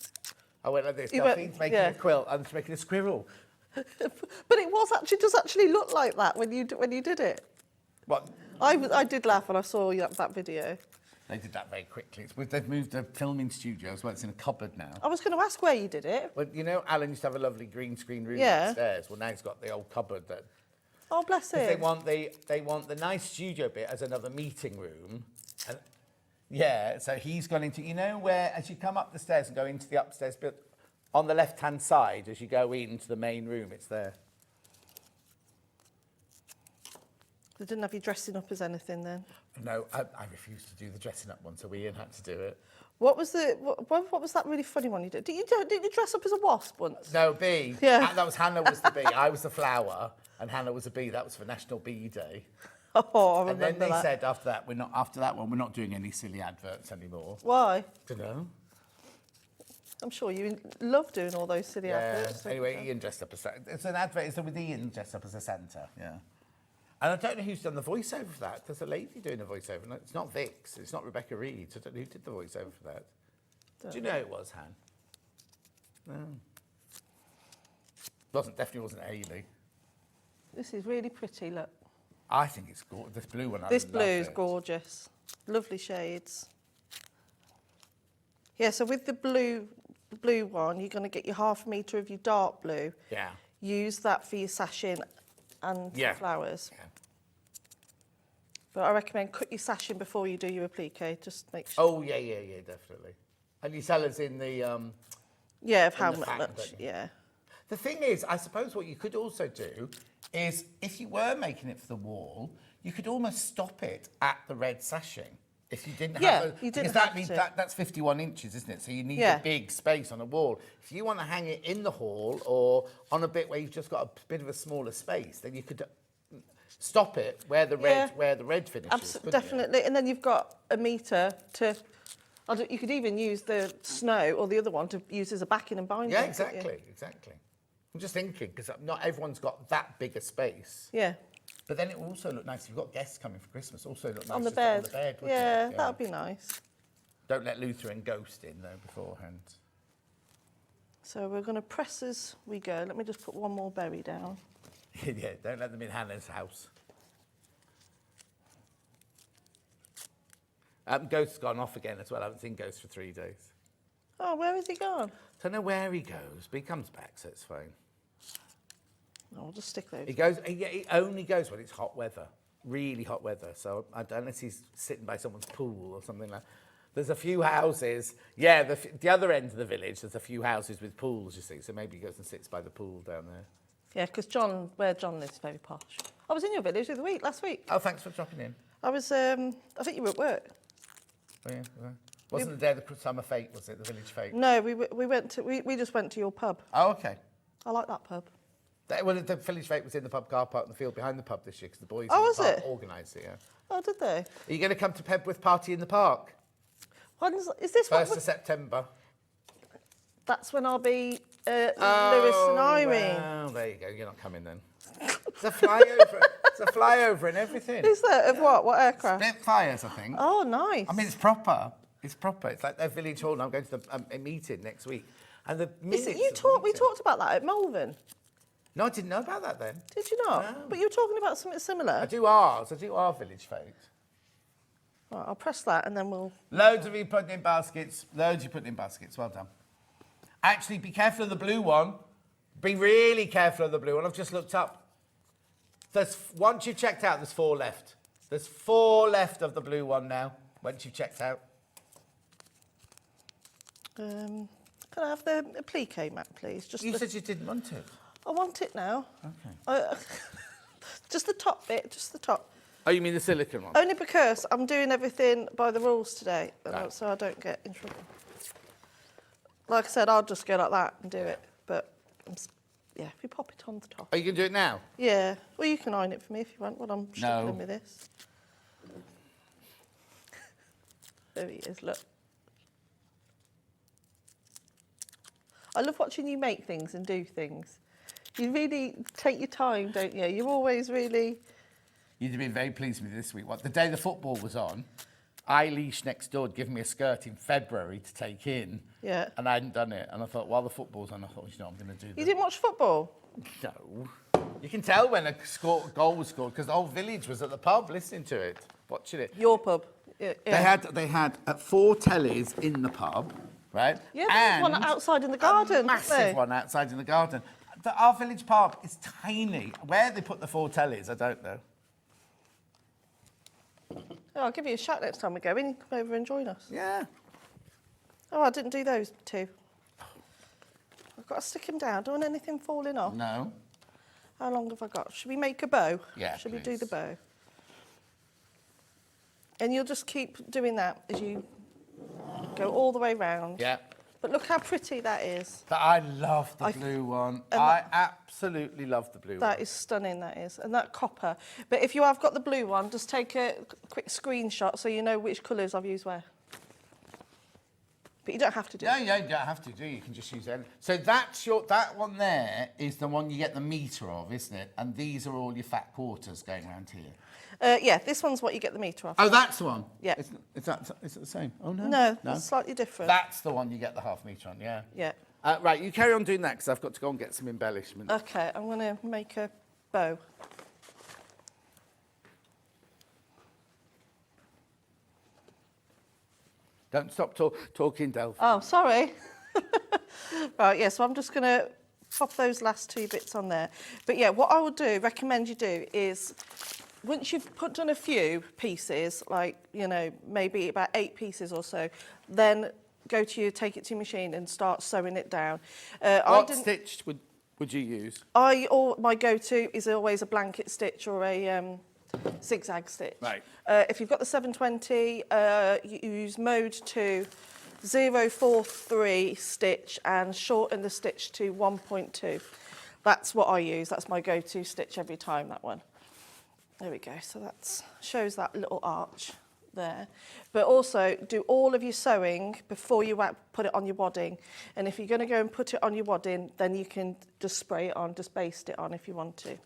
I went like this. Delphine's making a quilt, I'm just making a squirrel. But it does actually look like that when you did it. What? I did laugh when I saw that video. They did that very quickly. They've moved the filming studio as well. It's in a cupboard now. I was going to ask where you did it. Well, you know, Alan used to have a lovely green screen room upstairs. Well, now he's got the old cupboard that... Oh, bless him. They want the nice studio bit as another meeting room. And yeah, so he's gone into... You know where, as you come up the stairs and go into the upstairs bit, on the left-hand side, as you go into the main room, it's there. They didn't have you dressing up as anything then? No, I refused to do the dressing up one, so Ian had to do it. What was that really funny one you did? Didn't you dress up as a wasp once? No, bee. Yeah. That was Hannah was the bee. I was the flower, and Hannah was a bee. That was for National Bee Day. Oh, I remember that. And then they said after that one, we're not doing any silly adverts anymore. Why? Don't know. I'm sure you love doing all those silly adverts. Anyway, Ian dressed up as it's an advert. It's with Ian dressed up as a Santa. Yeah. And I don't know who's done the voiceover for that. There's a lady doing a voiceover. No, it's not Vix. It's not Rebecca Reed. I don't know who did the voiceover for that. Do you know it was Han? No. Definitely wasn't Hayley. This is really pretty, look. I think it's gorgeous. This blue one, This blue is gorgeous. Lovely shades. Yeah, so with the blue one, you're going to get your 1/2 metre of your dark blue. Yeah. Use that for your sashing and flowers. Yeah. But I recommend cut your sashing before you do your applique. Just make sure. Oh, yeah, definitely. And you tell us in the... yeah, of how the fact, much, don't you? yeah. The thing is, I suppose what you could also do is, if you were making it for the wall, you could almost stop it at the red sashing. If you didn't have you didn't because that have means to. that's 51 inches, isn't it? So you need a big space on a wall. If you want to hang it in the hall or on a bit where you've just got a bit of a smaller space, then you could stop it where the red finishes. Definitely. And then you've got a metre to... You could even use the snow or the other one to use as a backing and binding. Yeah, exactly. I'm just thinking, because not everyone's got that big a space. Yeah. But then it will also look nice if you've got guests coming for Christmas. Also look nice On the just bed. on the bed. Yeah, that would be nice. Don't let Luther and Ghost in though beforehand. So we're going to press as we go. Let me just put one more berry down. Yeah, don't let them in Hannah's house. Ghost's gone off again as well. I haven't seen Ghost for 3 days. Oh, where has he gone? Don't know where he goes, but he comes back, so it's fine. I'll just stick those. He only goes when it's hot weather, really hot weather. So I don't know unless he's sitting by someone's pool or something like that. There's a few houses, the other end of the village, there's a few houses with pools, you see, so maybe he goes and sits by the pool down there. Yeah, because where John lives is very posh. I was in your village last week. Oh, thanks for dropping in. I think you were at work. Oh, yeah. Wasn't the day of the summer fete, was it, the village fete? No, we just went to your pub. Oh, okay. I like that pub. Well, the village fete was in the pub car park in the field behind the pub this year because the boys organised it, yeah. Oh, did they? Are you going to come to Pebworth Party in the Park? Is this 1st of September. That's when I'll be Lewis and Irene. Well, there you go. You're not coming then. It's a flyover. It's a flyover and everything. Is there? Of what? What aircraft? Spitfires, I think. Oh, nice. I mean, it's proper. It's like their village hall. And I'm going to a meeting next week. And the minutes We talked about that at Malvern. No, I didn't know about that then. Did you not? No. But you were talking about something similar. I do our village fete. Right, I'll press that and then we'll... Loads of you putting in baskets. Well done. Actually, be careful of the blue one. Be really careful of the blue one. I've just looked up. Once you've checked out, there's 4 left. There's 4 left of the blue one now, once you've checked out. Can I have the applique mat, please? You said you didn't want it. I want it now. Okay. Just the top bit, just the top. Oh, you mean the silicone one? Only because I'm doing everything by the rules today, so I don't get in trouble. Like I said, I'll just go like that and do it. But, if you pop it on the top. Are you going to do it now? Yeah. Well, you can iron it for me if you want, while I'm struggling with this. There he is, look. I love watching you make things and do things. You really take your time, don't you? You're always really... You'd have been very pleased with me this week. The day the football was on, Eilish next door had given me a skirt in February to take in. Yeah. And I hadn't done it. And I thought, while the football's on, I'm going to do this. You didn't watch football? No. You can tell when a goal was scored because the whole village was at the pub listening to it, watching it. Your pub? Yeah. They had 4 tellies in the pub, right? Yeah, there's one outside in the garden. A massive one outside in the garden. Our village pub is tiny. Where they put the 4 tellies, I don't know. Oh, I'll give you a shout next time we go in. Come over and join us. Yeah. Oh, I didn't do those 2. I've got to stick them down. Don't want anything falling off. No. How long have I got? Should we make a bow? Yeah, Should we do please. the bow? And you'll just keep doing that as you go all the way round. Yeah. But look how pretty that is. I love the blue one. I absolutely love the blue one. That is stunning, that is. And that copper. But if you have got the blue one, just take a quick screenshot so you know which colours I've used where. But you don't have to do it. No, you don't have to, do you? You can just use it. So that one there is the one you get the metre of, isn't it? And these are all your fat quarters going around here. Yeah, this one's what you get the metre of. Oh, that's the one? Yeah. Is it the same? Oh, no. No, it's slightly different. That's the one you get the half metre on, yeah. Yeah. Right, you carry on doing that because I've got to go and get some embellishment. OK, I'm going to make a bow. Don't stop talking, Delph. Oh, sorry. Right, yeah, so I'm just going to pop those last 2 bits on there. But yeah, what I would recommend you do is, once you've done a few pieces, like, you know, maybe about 8 pieces or so, then take it to your machine and start sewing it down. What stitch would you use? My go-to is always a blanket stitch or a zigzag stitch. Right. If you've got the 720, you use mode 2, 043 stitch and shorten the stitch to 1.2. That's what I use. That's my go-to stitch every time, that one. There we go. So that shows that little arch there. But also do all of your sewing before you put it on your wadding. And if you're going to go and put it on your wadding, then you can just spray it on, just baste it on if you want to.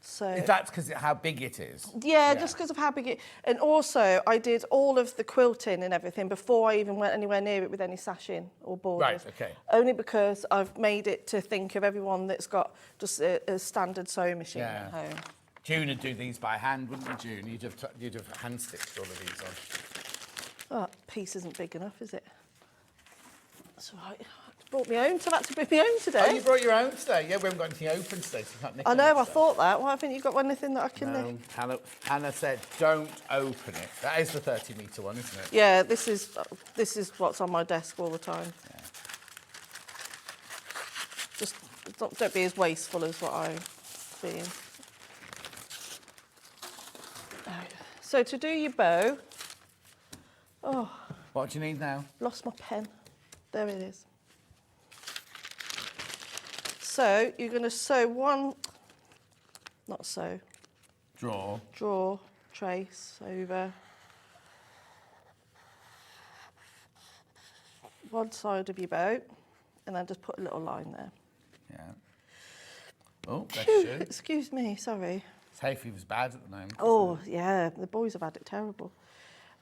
So If that's because of how big it is. yeah, just because of how big it. And also, I did all of the quilting and everything before I even went anywhere near it with any sashing or borders. Right, okay. Only because I've made it to think of everyone that's got just a standard sewing machine at home. June would do these by hand, wouldn't you, June? You'd have hand stitched all of these on. Oh, that piece isn't big enough, is it? That's all right. I brought my own, so I've had to bring my own today. Oh, you brought your own today? Yeah, we haven't got anything open today, so you can't nick I know, I anything. thought that. Why haven't you got anything that I can No, nick? Hannah said, don't open it. That is the 30-metre one, isn't it? Yeah, this is what's on my desk all the time. Yeah. Just don't be as wasteful as what I'm being. So to do your bow, What do you need now? lost my pen. There it is. So you're going to sew draw, trace over one side of your bow, and then just put a little line there. Yeah. Oh, bless you. Excuse me, sorry. His hay fever's bad at the moment. Oh, yeah, the boys have had it terrible.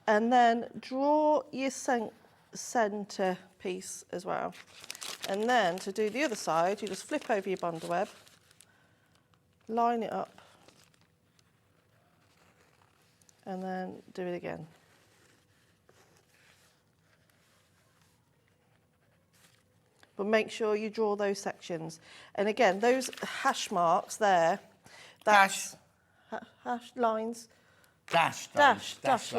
And then draw your centre piece as well. And then to do the other side, you just flip over your bundle web, line it up, and then do it again. But make sure you draw those sections. And again, those hash marks there, that's hash lines. Dash lines. Yeah. Hash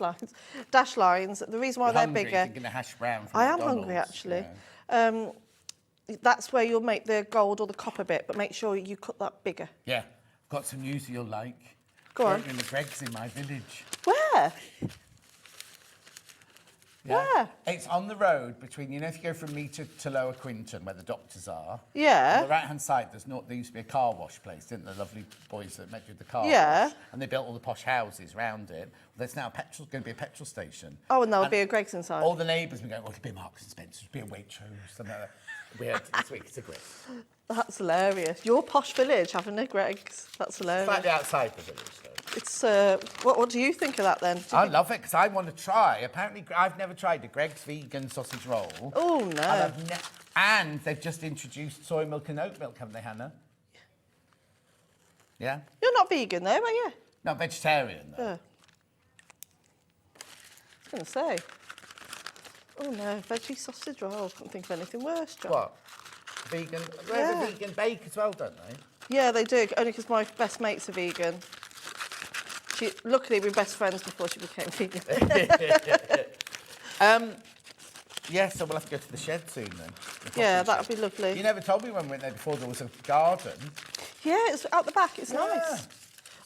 lines. Dash lines. The reason why You're they're hungry, bigger. thinking of hash brown from I am McDonald's. hungry, actually. Yeah. That's where you'll make the gold or the copper bit, but make sure you cut that bigger. Yeah. I've got some news you'll like. Go on. In the Greggs in my village. Where? Yeah. Where? It's on the road between, you know, if you go from me to Lower Quinton, where the doctors are. Yeah. On the right-hand side, there used to be a car wash place, didn't there? The lovely boys that met you with the car Yeah. wash. And they built all the posh houses round it. There's now going to be a petrol station. Oh, and there'll be a Greggs inside. All the neighbours will be going, oh, it'll be a Marks and Spencer's, it'll be a Waitrose, something like that. We had this week, it's a great. That's hilarious. Your posh village having a Greggs. That's hilarious. Slightly outside the village, though. It's what do you think of that then? I love it because I want to try. Apparently, I've never tried a Greggs vegan sausage roll. Oh no! And they've just introduced soy milk and oat milk, haven't they, Hannah? Yeah. You're not vegan though, are you? Not vegetarian though. I was going to say. Oh no, veggie sausage roll. I can't think of anything worse, John. What? Vegan? They have a vegan bake as well, don't they? Yeah, they do. Only because my best mate's a vegan. Luckily, we were best friends before she became vegan. Yeah, so we'll have to go to the shed soon then. Yeah, that would be lovely. You never told me when we went there before there was a garden. Yeah, it's out the back. It's nice.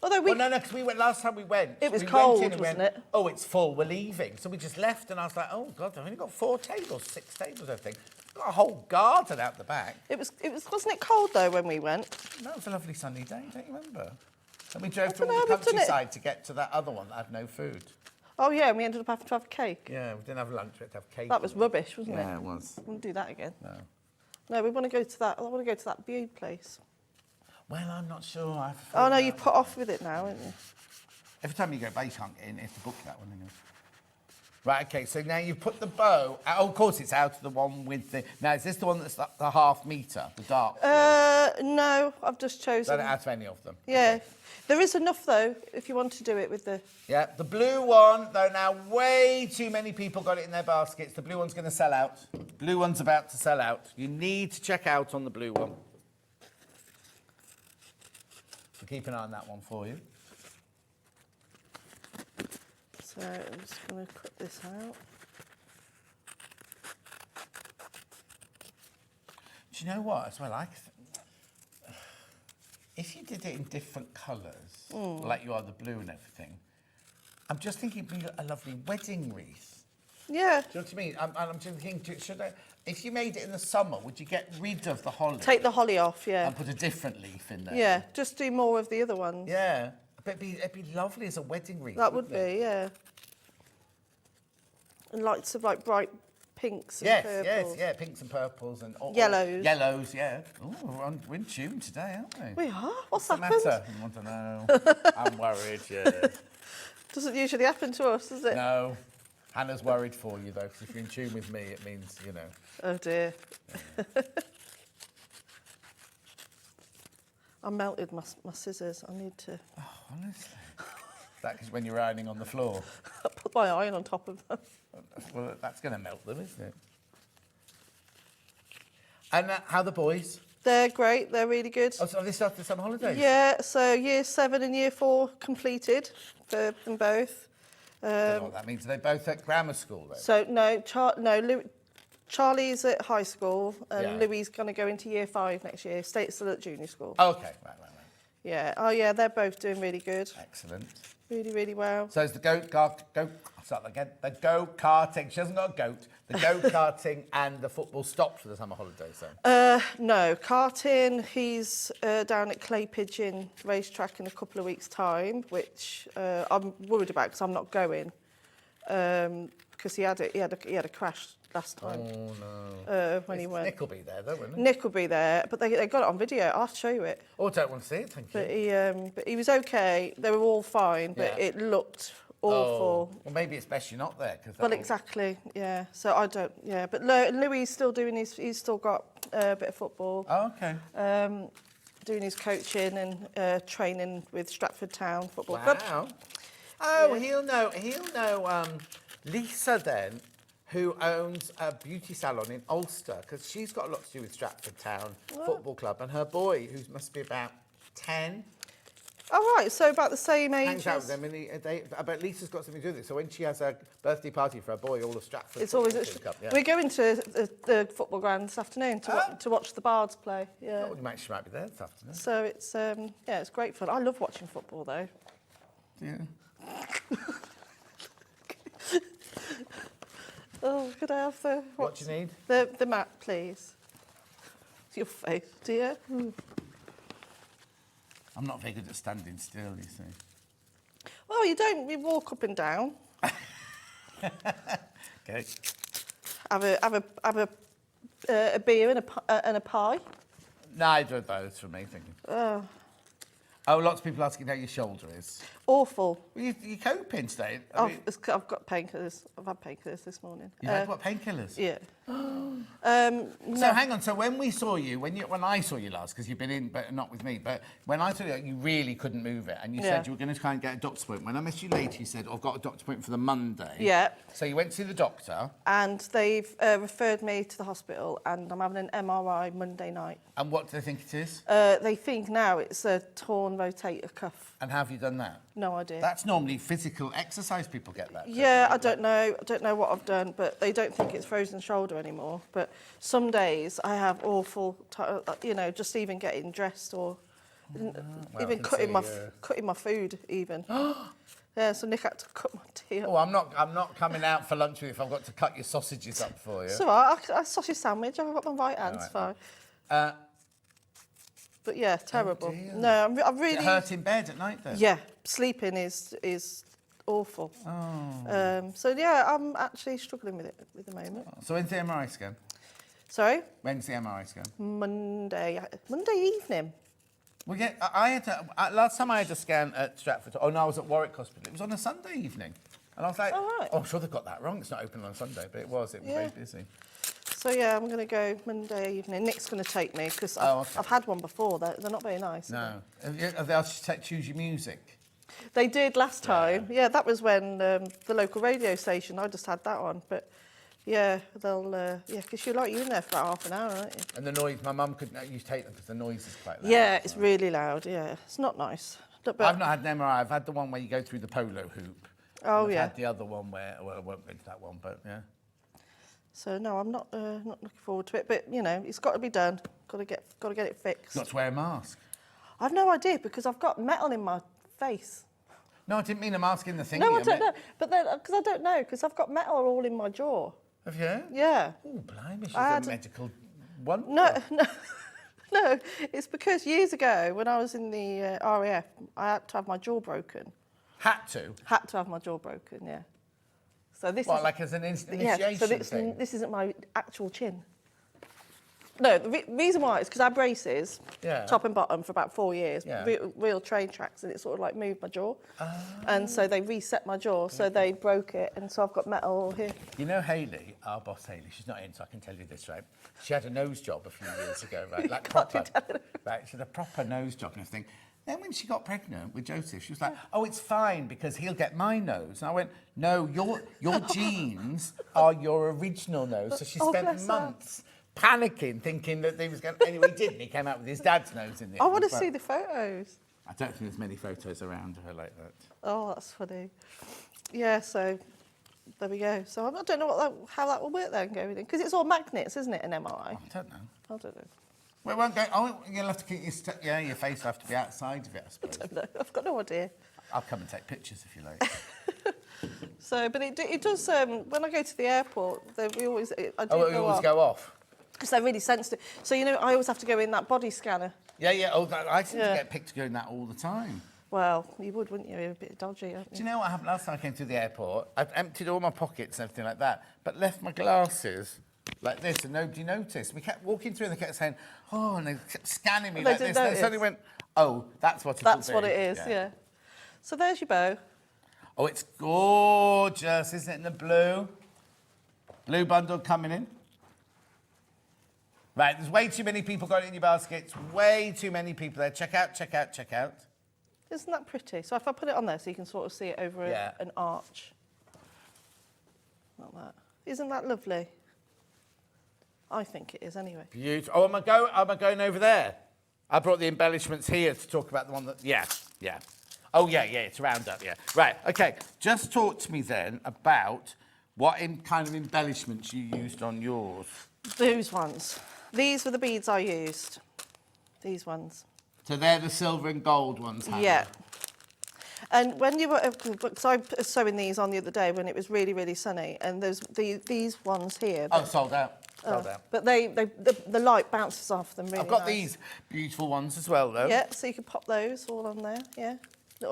Although we... Well, no, because we went last time we went. It was we cold, went in and wasn't went, it? Oh, it's full, we're leaving. So we just left and I was like, oh, God, I've only got 4 tables, 6 tables, I think. Got a whole garden out the back. Wasn't it cold though when we went? That was a lovely sunny day, don't you remember? And we drove to all the countryside to get to that other one that had no food. Oh yeah, and we ended up having to have cake. Yeah, we didn't have lunch, we had to have cake. That was rubbish, wasn't it? Yeah, it was. We wouldn't do that again. No. No, we want to go to that. I want to go to that view place. Well, I'm not sure. Oh no, you put off with it now, haven't you? Every time you go by, you can't get in. You have to book that one, anyway. Right, okay, so now you've put the bow... Oh, of course, it's out of the one with the... Now, is this the one that's the half metre, the dark? No, I've just chosen... Don't out of any of them? Yeah. Okay. There is enough, though, if you want to do it with the... Yeah, the blue one, though now way too many people got it in their baskets. The blue one's going to sell out. Blue one's about to sell out. You need to check out on the blue one. So keep an eye on that one for you. So I'm just going to cut this out. Do you know what, as well, if you did it in different colours, like you are the blue and everything, I'm just thinking it'd be a lovely wedding wreath. Yeah. Do you know what I mean? I'm just thinking, if you made it in the summer, would you get rid of the holly? Take the holly off, yeah. And put a different leaf in there? Yeah, just do more of the other ones. Yeah. But it'd be lovely as a wedding wreath. That would be, yeah. And lots of like bright pinks and purples. Yes, pinks and purples and yellows. Yellows, yeah. Oh, we're in tune today, aren't we? We are. What's the happened? matter? I want to know. I'm worried. Yeah. Doesn't usually happen to us, does it? No. Hannah's worried for you though, because if you're in tune with me, it means you know. Oh dear. Yeah. I melted my scissors. I need to. Oh, honestly. That because when you're ironing on the floor. I put my iron on top of them. Well, that's going to melt them, isn't it? And how are the boys? They're great. They're really good. Oh, so have they started the summer holidays? Yeah. So year 7 and year 4 completed for them both. I don't know what that means. Are they both at grammar school then? So Charlie's at high school and Louis going to go into year 5 next year. Still at junior school. Oh, okay, right. Yeah. Oh, yeah. They're both doing really good. Excellent. Really, really well. So is the the go-karting, she hasn't got a goat, the go-karting and the football stopped for the summer holidays then? No, karting, he's down at Clay Pigeon racetrack in a couple of weeks' time, which I'm worried about because I'm not going. Because he had a crash last time. Oh, no. When he went. Nick will be there, though, won't he? Nick will be there, but they got it on video. I'll show you it. Oh, I don't want to see it, thank you. But he was okay. They were all fine, but it looked awful. Well, maybe it's best you're not there. Well, exactly, yeah. So I don't, yeah. But Louis is still doing he's still got a bit of football. Oh, okay. Doing his coaching and training with Stratford Town Football Wow. Club. Oh, yeah. He'll know Lisa then, who owns a beauty salon in Ulster, because she's got a lot to do with Stratford Town Football Club, and her boy, who must be about 10. Oh, right, so about the same age. Hangs out with them, and I bet Lisa's got something to do with it. So when she has a birthday party for her boy, all of Stratford. It's always Cup, yeah. We're going to the football ground this afternoon to watch the Bards play. Yeah. Oh, she might be there this afternoon. So it's it's great fun. I love watching football though. Yeah. Oh, could I have the... What do you need? The mat, please. Your face, dear. I'm not very good at standing still, you see. Well, you walk up and down. Okay. Have a beer and a pie. Neither of those for me, thank you. Oh, lots of people asking how your shoulder is. Awful. Well, you're coping today. I've got painkillers. I've had painkillers this morning. You had what, painkillers? Yeah. So hang on. So when we saw you, when I saw you last, because you've been in, but not with me. But when I saw you, you really couldn't move it, and you said you were going to try and get a doctor's appointment. When I messaged you later, you said, "I've got a doctor's appointment for the Monday." Yeah. So you went to see the doctor, and they've referred me to the hospital, and I'm having an MRI Monday night. And what do they think it is? They think now it's a torn rotator cuff. And how have you done that? No idea. That's normally physical exercise. People get that. Yeah, I don't know. I don't know what I've done, but they don't think it's frozen shoulder anymore. But some days I have awful, just even getting dressed or even cutting my food even. Yeah, so Nick had to cut my tea up. Oh, I'm not coming out for lunch with you if I've got to cut your sausages up for you. It's all right. I sausage sandwich. I've got my right hand. It's fine. But yeah, terrible. Oh, no, I'm really. Does it hurt in bed at night then? Yeah, sleeping is awful. Oh. So yeah, I'm actually struggling with it at the moment. So when's the MRI scan? Sorry? When's the MRI scan? Monday evening. Well, yeah, last time I had a scan at Stratford. Oh no, I was at Warwick Hospital. It was on a Sunday evening. And I was like, Oh, right. I'm sure they've got that wrong. It's not open on Sunday, but it was very busy. So yeah, I'm going to go Monday evening. Nick's going to take me because I've had one before. They're not very nice. No. Have they asked you to choose your music? They did last time. Yeah, that was when the local radio station, I just had that on. But yeah, they'll, because you're like, you're in there for about half an hour, aren't you? And the noise, my mum couldn't let you take them because the noise is quite loud. Yeah, it's really loud, yeah. It's not nice. But I've not had an MRI. I've had the one where you go through the polo hoop. Oh, I've yeah. had the other one where, well, I won't go into that one, but yeah. So no, I'm not looking forward to it. But you know, it's got to be done. Got to get it fixed. Not to wear a mask. I've no idea because I've got metal in my face. No, I didn't mean a mask in the thing. No, I don't know. But then, because I don't know, because I've got metal all in my jaw. Have you? Yeah. Oh, blimey, she's a medical one. No, it's because years ago when I was in the RAF, I had to have my jaw broken. Had to? Had to have my jaw broken, yeah. So this What, is like as an initiation yeah, so thing? this isn't my actual chin. No, the reason why is because I had braces, top and bottom, for about 4 years, real train tracks, and it sort of like moved my jaw. And so they reset my jaw, so they broke it, and so I've got metal all here. You know Hayley, our boss Hayley, she's not in, so I can tell you this, right? She had a nose job a few years ago, right? Like proper, right? She had a proper nose job and everything. Then when she got pregnant with Joseph, she was like, oh, it's fine because he'll get my nose. And I went, no, your genes are your original nose. So she spent months panicking, thinking that he was going to... Anyway, he didn't. He came out with his dad's nose in the I want to see the photos. I don't think there's many photos around her like that. Oh, that's funny. Yeah, so there we go. So I don't know how that will work then, going in. Because it's all magnets, isn't it, an MRI? I don't know. I don't know. Well, it won't go... Oh, you'll have to keep your your face will have to be outside of it, I suppose. I don't know. I've got no idea. I'll come and take pictures if you like. So, but it does... when I go to the airport, we always... It always go off? Because they're really sensitive. So, you know, I always have to go in that body scanner. Yeah. Oh, I seem to get picked to go in that all the time. Well, you would, wouldn't you? You're a bit dodgy, aren't you? Do you know what happened last time I came to the airport? I've emptied all my pockets and everything like that, but left my glasses like this and nobody noticed. We kept walking through and they kept saying, oh, and they kept scanning me like this. And they suddenly went, oh, that's what it is. That's what it is, yeah. So there's your bow. Oh, it's gorgeous, isn't it, in the blue? Blue bundle coming in. Right, there's way too many people got it in your baskets. Way too many people there. Check out, check out, check out. Isn't that pretty? So if I put it on there so you can sort of see it over an arch. Like that. Isn't that lovely? I think it is anyway. Beautiful. Oh, am I going over there? I brought the embellishments here to talk about the one that... Yeah. Oh, yeah, it's round up, yeah. Right, OK. Just talk to me then about what kind of embellishments you used on yours. Those ones. These were the beads I used. These ones. So they're the silver and gold ones, Hannah? Yeah. And when you were... Because I was sewing these on the other day when it was really, really sunny, and there's these ones here. Oh, sold out. Sold out. But the light bounces off them really I've got nice. these beautiful ones as well, though. Yeah, so you can pop those all on there, yeah. They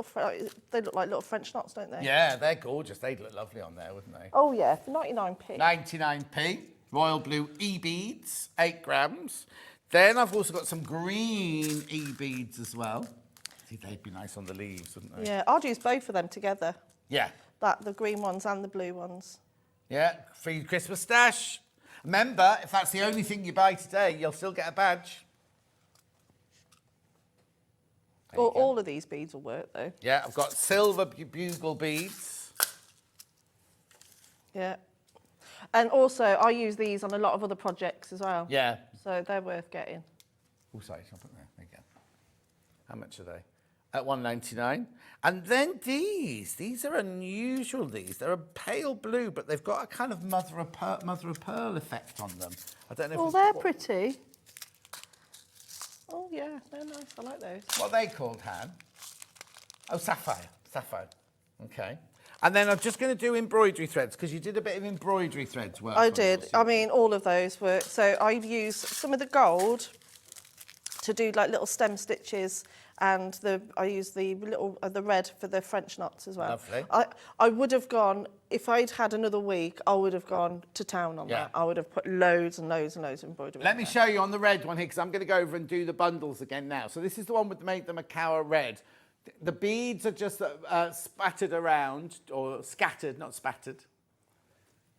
look like little French knots, don't they? Yeah, they're gorgeous. They'd look lovely on there, wouldn't they? Oh, yeah, for 99p. 99p. Royal blue E-beads, 8 grams. Then I've also got some green E-beads as well. See, they'd be nice on the leaves, wouldn't they? Yeah, I'd use both of them together. Yeah. The green ones and the blue ones. Yeah, for your Christmas stash. Remember, if that's the only thing you buy today, you'll still get a badge. All of these beads will work, though. Yeah, I've got silver bugle beads. Yeah. And also, I use these on a lot of other projects as well. Yeah. So they're worth getting. Oh, sorry, I'll put there. There you go. How much are they? At £1.99. And then these are unusual, these. They're a pale blue, but they've got a kind of mother of pearl effect on them. I don't know if they're pretty. Oh, yeah, they're nice. I like those. What are they called, Han? Oh, sapphire. Sapphire. OK. And then I'm just going to do embroidery threads, because you did a bit of embroidery threads work. I did. I mean, all of those work. So I've used some of the gold to do like little stem stitches, and I use the red for the French knots as well. Lovely. I would have gone, if I'd had another week, I would have gone to town on that. I would have put loads and loads and loads of embroidery. Let me show you on the red one here, because I'm going to go over and do the bundles again now. So this is the one with the Macao red. The beads are just spattered around, or scattered, not spattered.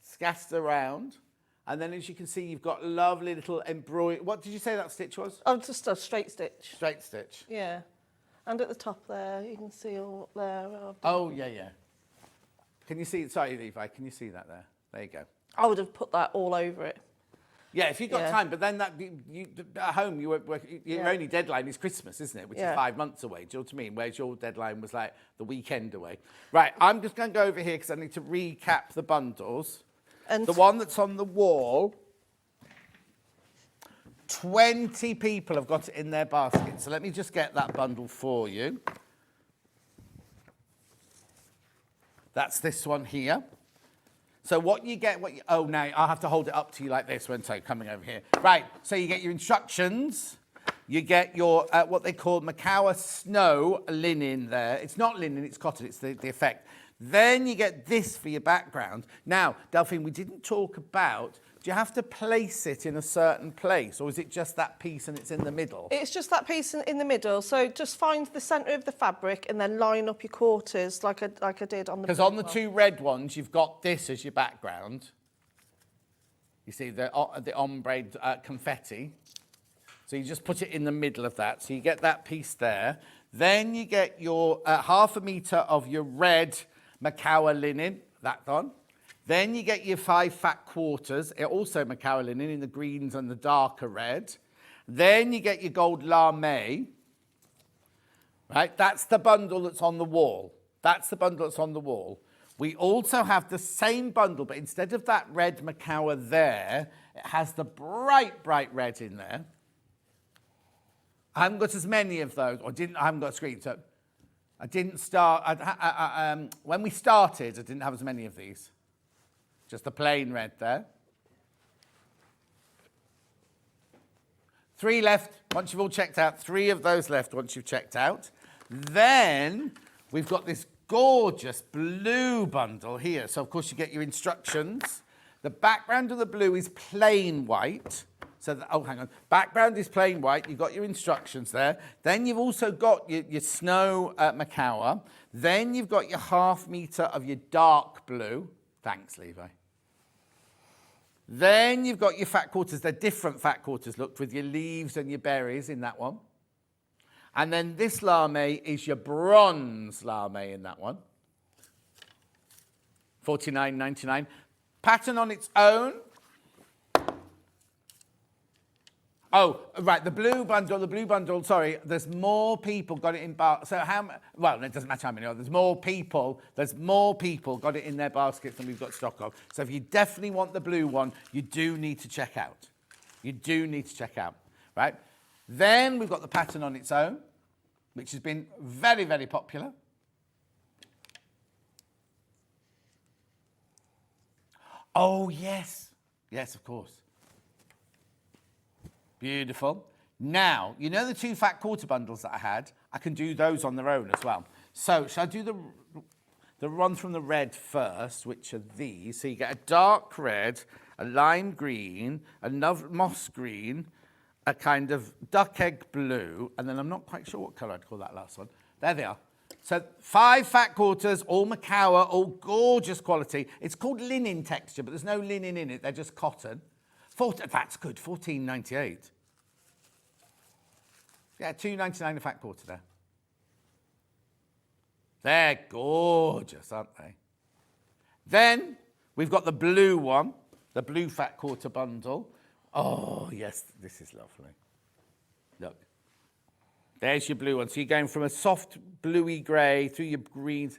Scattered around. And then as you can see, you've got lovely little embroidery. What did you say that stitch was? Oh, just a straight stitch. Straight stitch. Yeah. And at the top there, you can see all there. Oh, yeah, yeah. Can you see, sorry, Levi, can you see that there? There you go. I would have put that all over it. Yeah, if you've got time, but then that at home, your only deadline is Christmas, isn't it? Which is 5 months away, do you know what I mean? Whereas your deadline was like the weekend away. Right, I'm just going to go over here because I need to recap the bundles. And the one that's on the wall, 20 people have got it in their basket. So let me just get that bundle for you. That's this one here. So what you get, oh, now I'll have to hold it up to you like this, won't I? Coming over here. Right, so you get your instructions. You get your, what they call Macawa Snow linen there. It's not linen, it's cotton, it's the effect. Then you get this for your background. Now, Delphine, we didn't talk about, do you have to place it in a certain place, or is it just that piece and it's in the middle? It's just that piece in the middle. So just find the centre of the fabric and then line up your quarters like I did on the... Because on the two red ones, you've got this as your background. You see the ombre confetti. So you just put it in the middle of that. So you get that piece there. Then you get your 1/2 metre of your red Macawa linen, that one. Then you get your 5 fat quarters, also Macawa linen in the greens and the darker red. Then you get your gold lame, right? That's the bundle that's on the wall. That's the bundle that's on the wall. We also have the same bundle, but instead of that red Macawa there, it has the bright, bright red in there. I haven't got as many of those, or I haven't got a screen, so I didn't start, when we started, I didn't have as many of these. Just the plain red there. 3 left, once you've all checked out. 3 of those left once you've checked out. Then we've got this gorgeous blue bundle here. So, of course, you get your instructions. The background of the blue is plain white. So, hang on. Background is plain white. You've got your instructions there. Then you've also got your snow Macawa. Then you've got your 1/2 metre of your dark blue. Thanks, Levi. Then you've got your fat quarters. They're different fat quarters, look, with your leaves and your berries in that one. And then this lame is your bronze lame in that one. $49.99. Pattern on its own. Oh, right, the blue bundle, sorry, there's more people got it in so well, it doesn't matter how many, there's more people got it in their baskets than we've got stock of. So if you definitely want the blue one, you do need to check out. Right? Then we've got the pattern on its own, which has been very, very popular. Oh, yes. Yes, of course. Beautiful. Now, you know the 2 fat quarter bundles that I had? I can do those on their own as well. So, shall I do the one from the red first, which are these? So you get a dark red, a lime green, a moss green, a kind of duck egg blue, and then I'm not quite sure what colour I'd call that last one. There they are. So 5 fat quarters, all Macawa, all gorgeous quality. It's called linen texture, but there's no linen in it. They're just cotton. That's good, $14.98. Yeah, $2.99 a fat quarter there. They're gorgeous, aren't they? Then we've got the blue one, the blue fat quarter bundle. Oh, yes, this is lovely. Look. There's your blue one. So you're going from a soft bluey grey through your greens.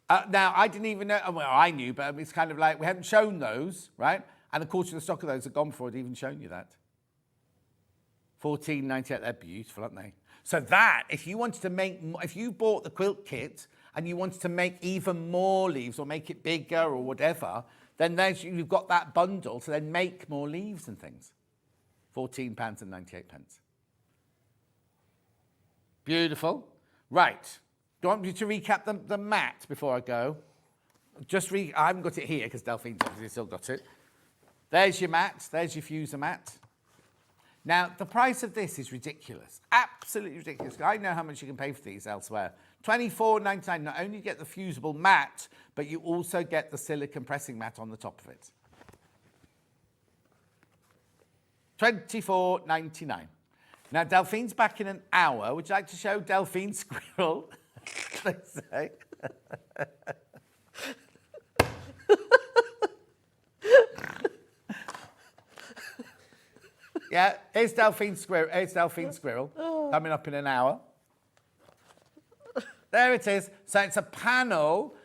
Now, I didn't even know, well, I knew, but it's kind of like we haven't shown those, right? And a quarter of the stock of those are gone before I'd even shown you that. $14.98, they're beautiful, aren't they? So that, if you wanted to make, if you bought the quilt kit and you wanted to make even more leaves or make it bigger or whatever, then you've got that bundle to then make more leaves and things. £14.98. Beautiful. Right. Do you want me to recap the mat before I go? I haven't got it here because Delphine's obviously still got it. There's your mat. There's your fuser mat. Now, the price of this is ridiculous. Absolutely ridiculous. I know how much you can pay for these elsewhere. $24.99. Not only you get the fusible mat, but you also get the silicone pressing mat on the top of it. $24.99. Now, Delphine's back in an hour. Would you like to show Delphine Squirrel? They say. Yeah, here's Delphine Squirrel. Here's Delphine Squirrel coming up in an hour. There it is. So it's a panel.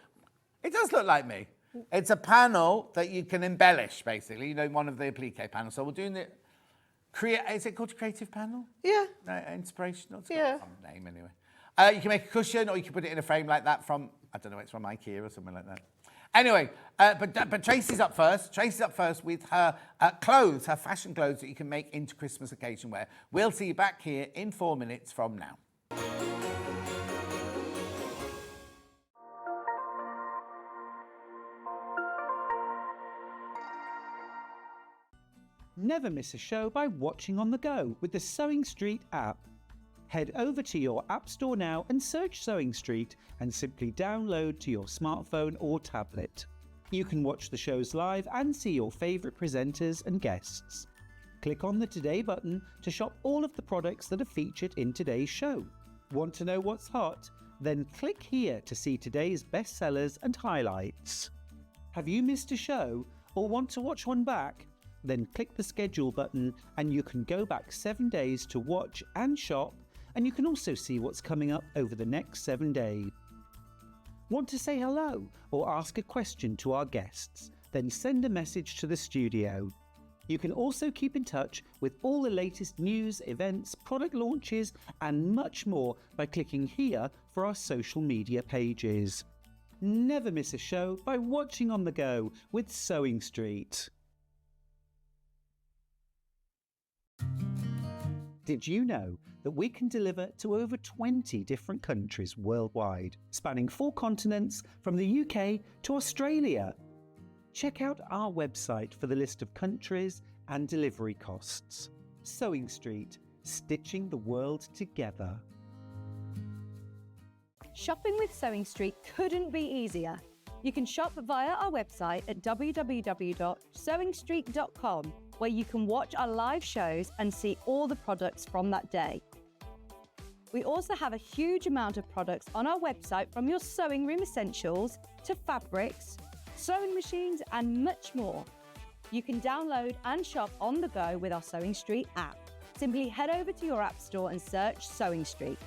It does look like me. It's a panel that you can embellish, basically. You know, one of the applique panels. So we're doing the is it called creative panel? Yeah. Inspirational. It's Yeah. got some name anyway. You can make a cushion, or you can put it in a frame like that from, I don't know, it's from IKEA or something like that. Anyway, but Tracey's up first. Tracey's up first with her clothes, her fashion clothes that you can make into Christmas occasion wear. We'll see you back here in 4 minutes from now. Never miss a show by watching on the go with the Sewing Street app. Head over to your App Store now and search Sewing Street and simply download to your smartphone or tablet. You can watch the shows live and see your favourite presenters and guests. Click on the Today button to shop all of the products that are featured in today's show. Want to know what's hot? Then click here to see today's bestsellers and highlights. Have you missed a show or want to watch one back? Then click the schedule button and you can go back 7 days to watch and shop, and you can also see what's coming up over the next 7 days. Want to say hello or ask a question to our guests? Then send a message to the studio. You can also keep in touch with all the latest news, events, product launches and much more by clicking here for our social media pages. Never miss a show by watching on the go with Sewing Street. Did you know that we can deliver to over 20 different countries worldwide, spanning 4 continents from the UK to Australia? Check out our website for the list of countries and delivery costs. Sewing Street, stitching the world together. Shopping with Sewing Street couldn't be easier. You can shop via our website at www.sewingstreet.com, where you can watch our live shows and see all the products from that day. We also have a huge amount of products on our website, from your sewing room essentials to fabrics, sewing machines and much more. You can download and shop on the go with our Sewing Street app. Simply head over to your app store and search Sewing Street.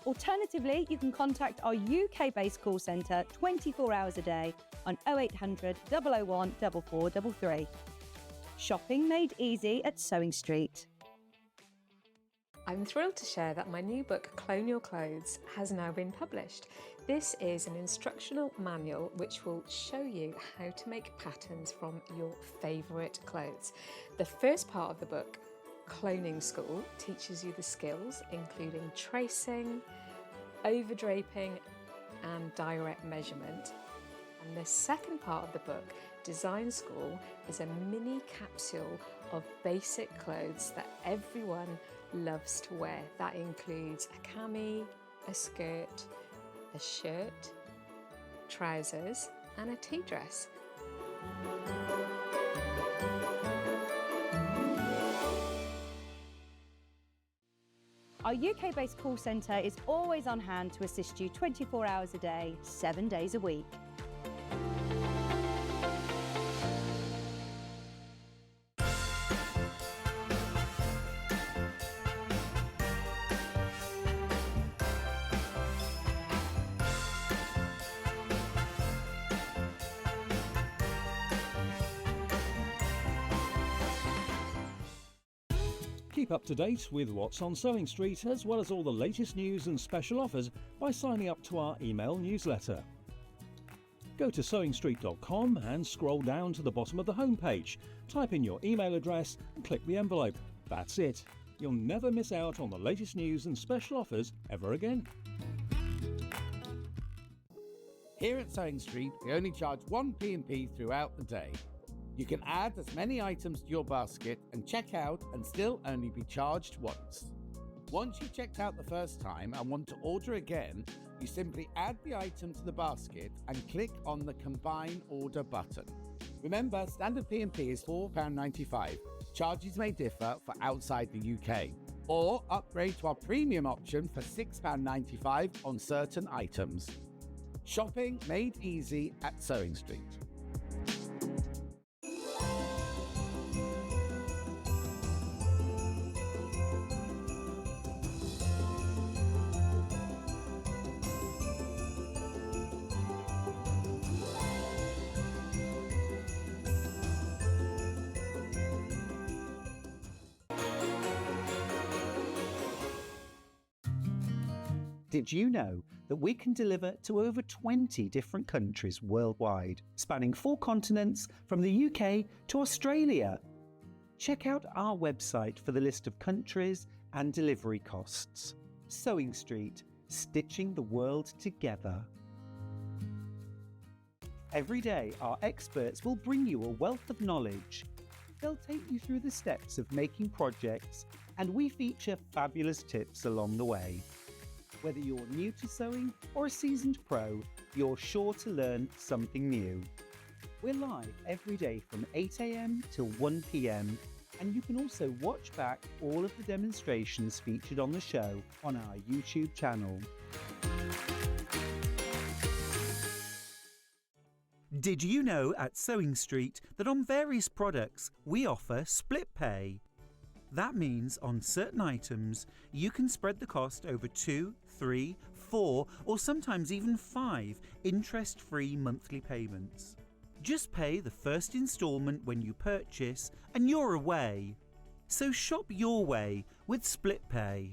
Alternatively, you can contact our UK-based call centre 24 hours a day on 0800 001 4433. Shopping made easy at Sewing Street. I'm thrilled to share that my new book, Clone Your Clothes, has now been published. This is an instructional manual which will show you how to make patterns from your favourite clothes. The first part of the book, Cloning School, teaches you the skills including tracing, overdraping and direct measurement. And the second part of the book, Design School, is a mini capsule of basic clothes that everyone loves to wear. That includes a cami, a skirt, a shirt, trousers and a tea dress. Our UK-based call centre is always on hand to assist you 24 hours a day, 7 days a week. Keep up to date with what's on Sewing Street, as well as all the latest news and special offers by signing up to our email newsletter. Go to sewingstreet.com and scroll down to the bottom of the homepage. Type in your email address and click the envelope. That's it. You'll never miss out on the latest news and special offers ever again. Here at Sewing Street, we only charge 1p&p throughout the day. You can add as many items to your basket and check out and still only be charged once. Once you've checked out the first time and want to order again, you simply add the item to the basket and click on the Combine Order button. Remember, standard P&P is £4.95. Charges may differ for outside the UK. Or upgrade to our premium option for £6.95 on certain items. Shopping made easy at Sewing Street. Did you know that we can deliver to over 20 different countries worldwide, spanning 4 continents from the UK to Australia? Check out our website for the list of countries and delivery costs. Sewing Street, stitching the world together. Every day, our experts will bring you a wealth of knowledge. They'll take you through the steps of making projects, and we feature fabulous tips along the way. Whether you're new to sewing or a seasoned pro, you're sure to learn something new. We're live every day from 8 AM till 1 PM, and you can also watch back all of the demonstrations featured on the show on our YouTube channel. Did you know at Sewing Street that on various products we offer split pay? That means on certain items, you can spread the cost over 2, 3, 4, or sometimes even 5 interest-free monthly payments. Just pay the first instalment when you purchase and you're away. So shop your way with split pay.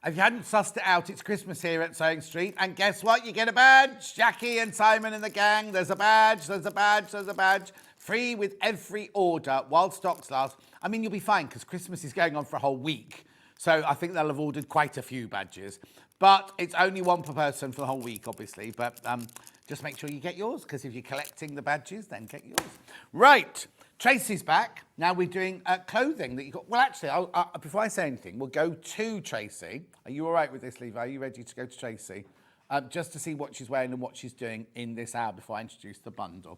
If you hadn't sussed it out, it's Christmas here at Sewing Street, and guess what? You get a badge. Jackie and Simon and the gang, there's a badge, there's a badge, there's a badge. Free with every order while stocks last. I mean, you'll be fine because Christmas is going on for a whole week. So I think they'll have ordered quite a few badges. But it's only one per person for the whole week, obviously. But just make sure you get yours, because if you're collecting the badges, then get yours. Right, Tracey's back. Now we're doing clothing that you got. Well, actually, before I say anything, we'll go to Tracey. Are you all right with this, Levi? Are you ready to go to Tracey? Just to see what she's wearing and what she's doing in this hour before I introduce the bundle.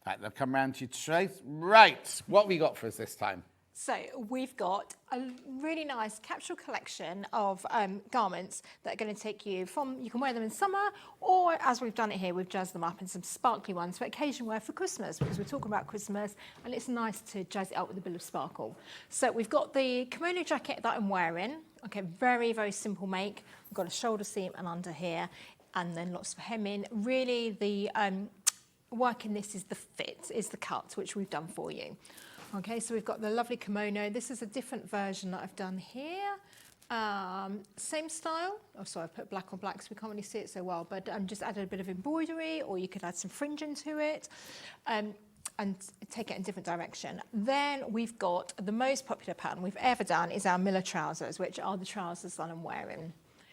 Right, they'll come round to you, Trace. Right, what have we got for us this time? So we've got a really nice capsule collection of garments that are going to take you from, you can wear them in summer, or as we've done it here, we've jazzed them up in some sparkly ones for occasion wear for Christmas, because we're talking about Christmas and it's nice to jazz it up with a bit of sparkle. So we've got the kimono jacket that I'm wearing. Okay, very, very simple make. We've got a shoulder seam and under here, and then lots of hemming. Really the work in this is the fit, is the cut, which we've done for you. Okay, so we've got the lovely kimono. This is a different version that I've done here. Same style. Oh, sorry, I put black on black so we can't really see it so well, but just added a bit of embroidery, or you could add some fringe into it and take it in a different direction. Then we've got the most popular pattern we've ever done is our Miller trousers, which are the trousers that I'm wearing.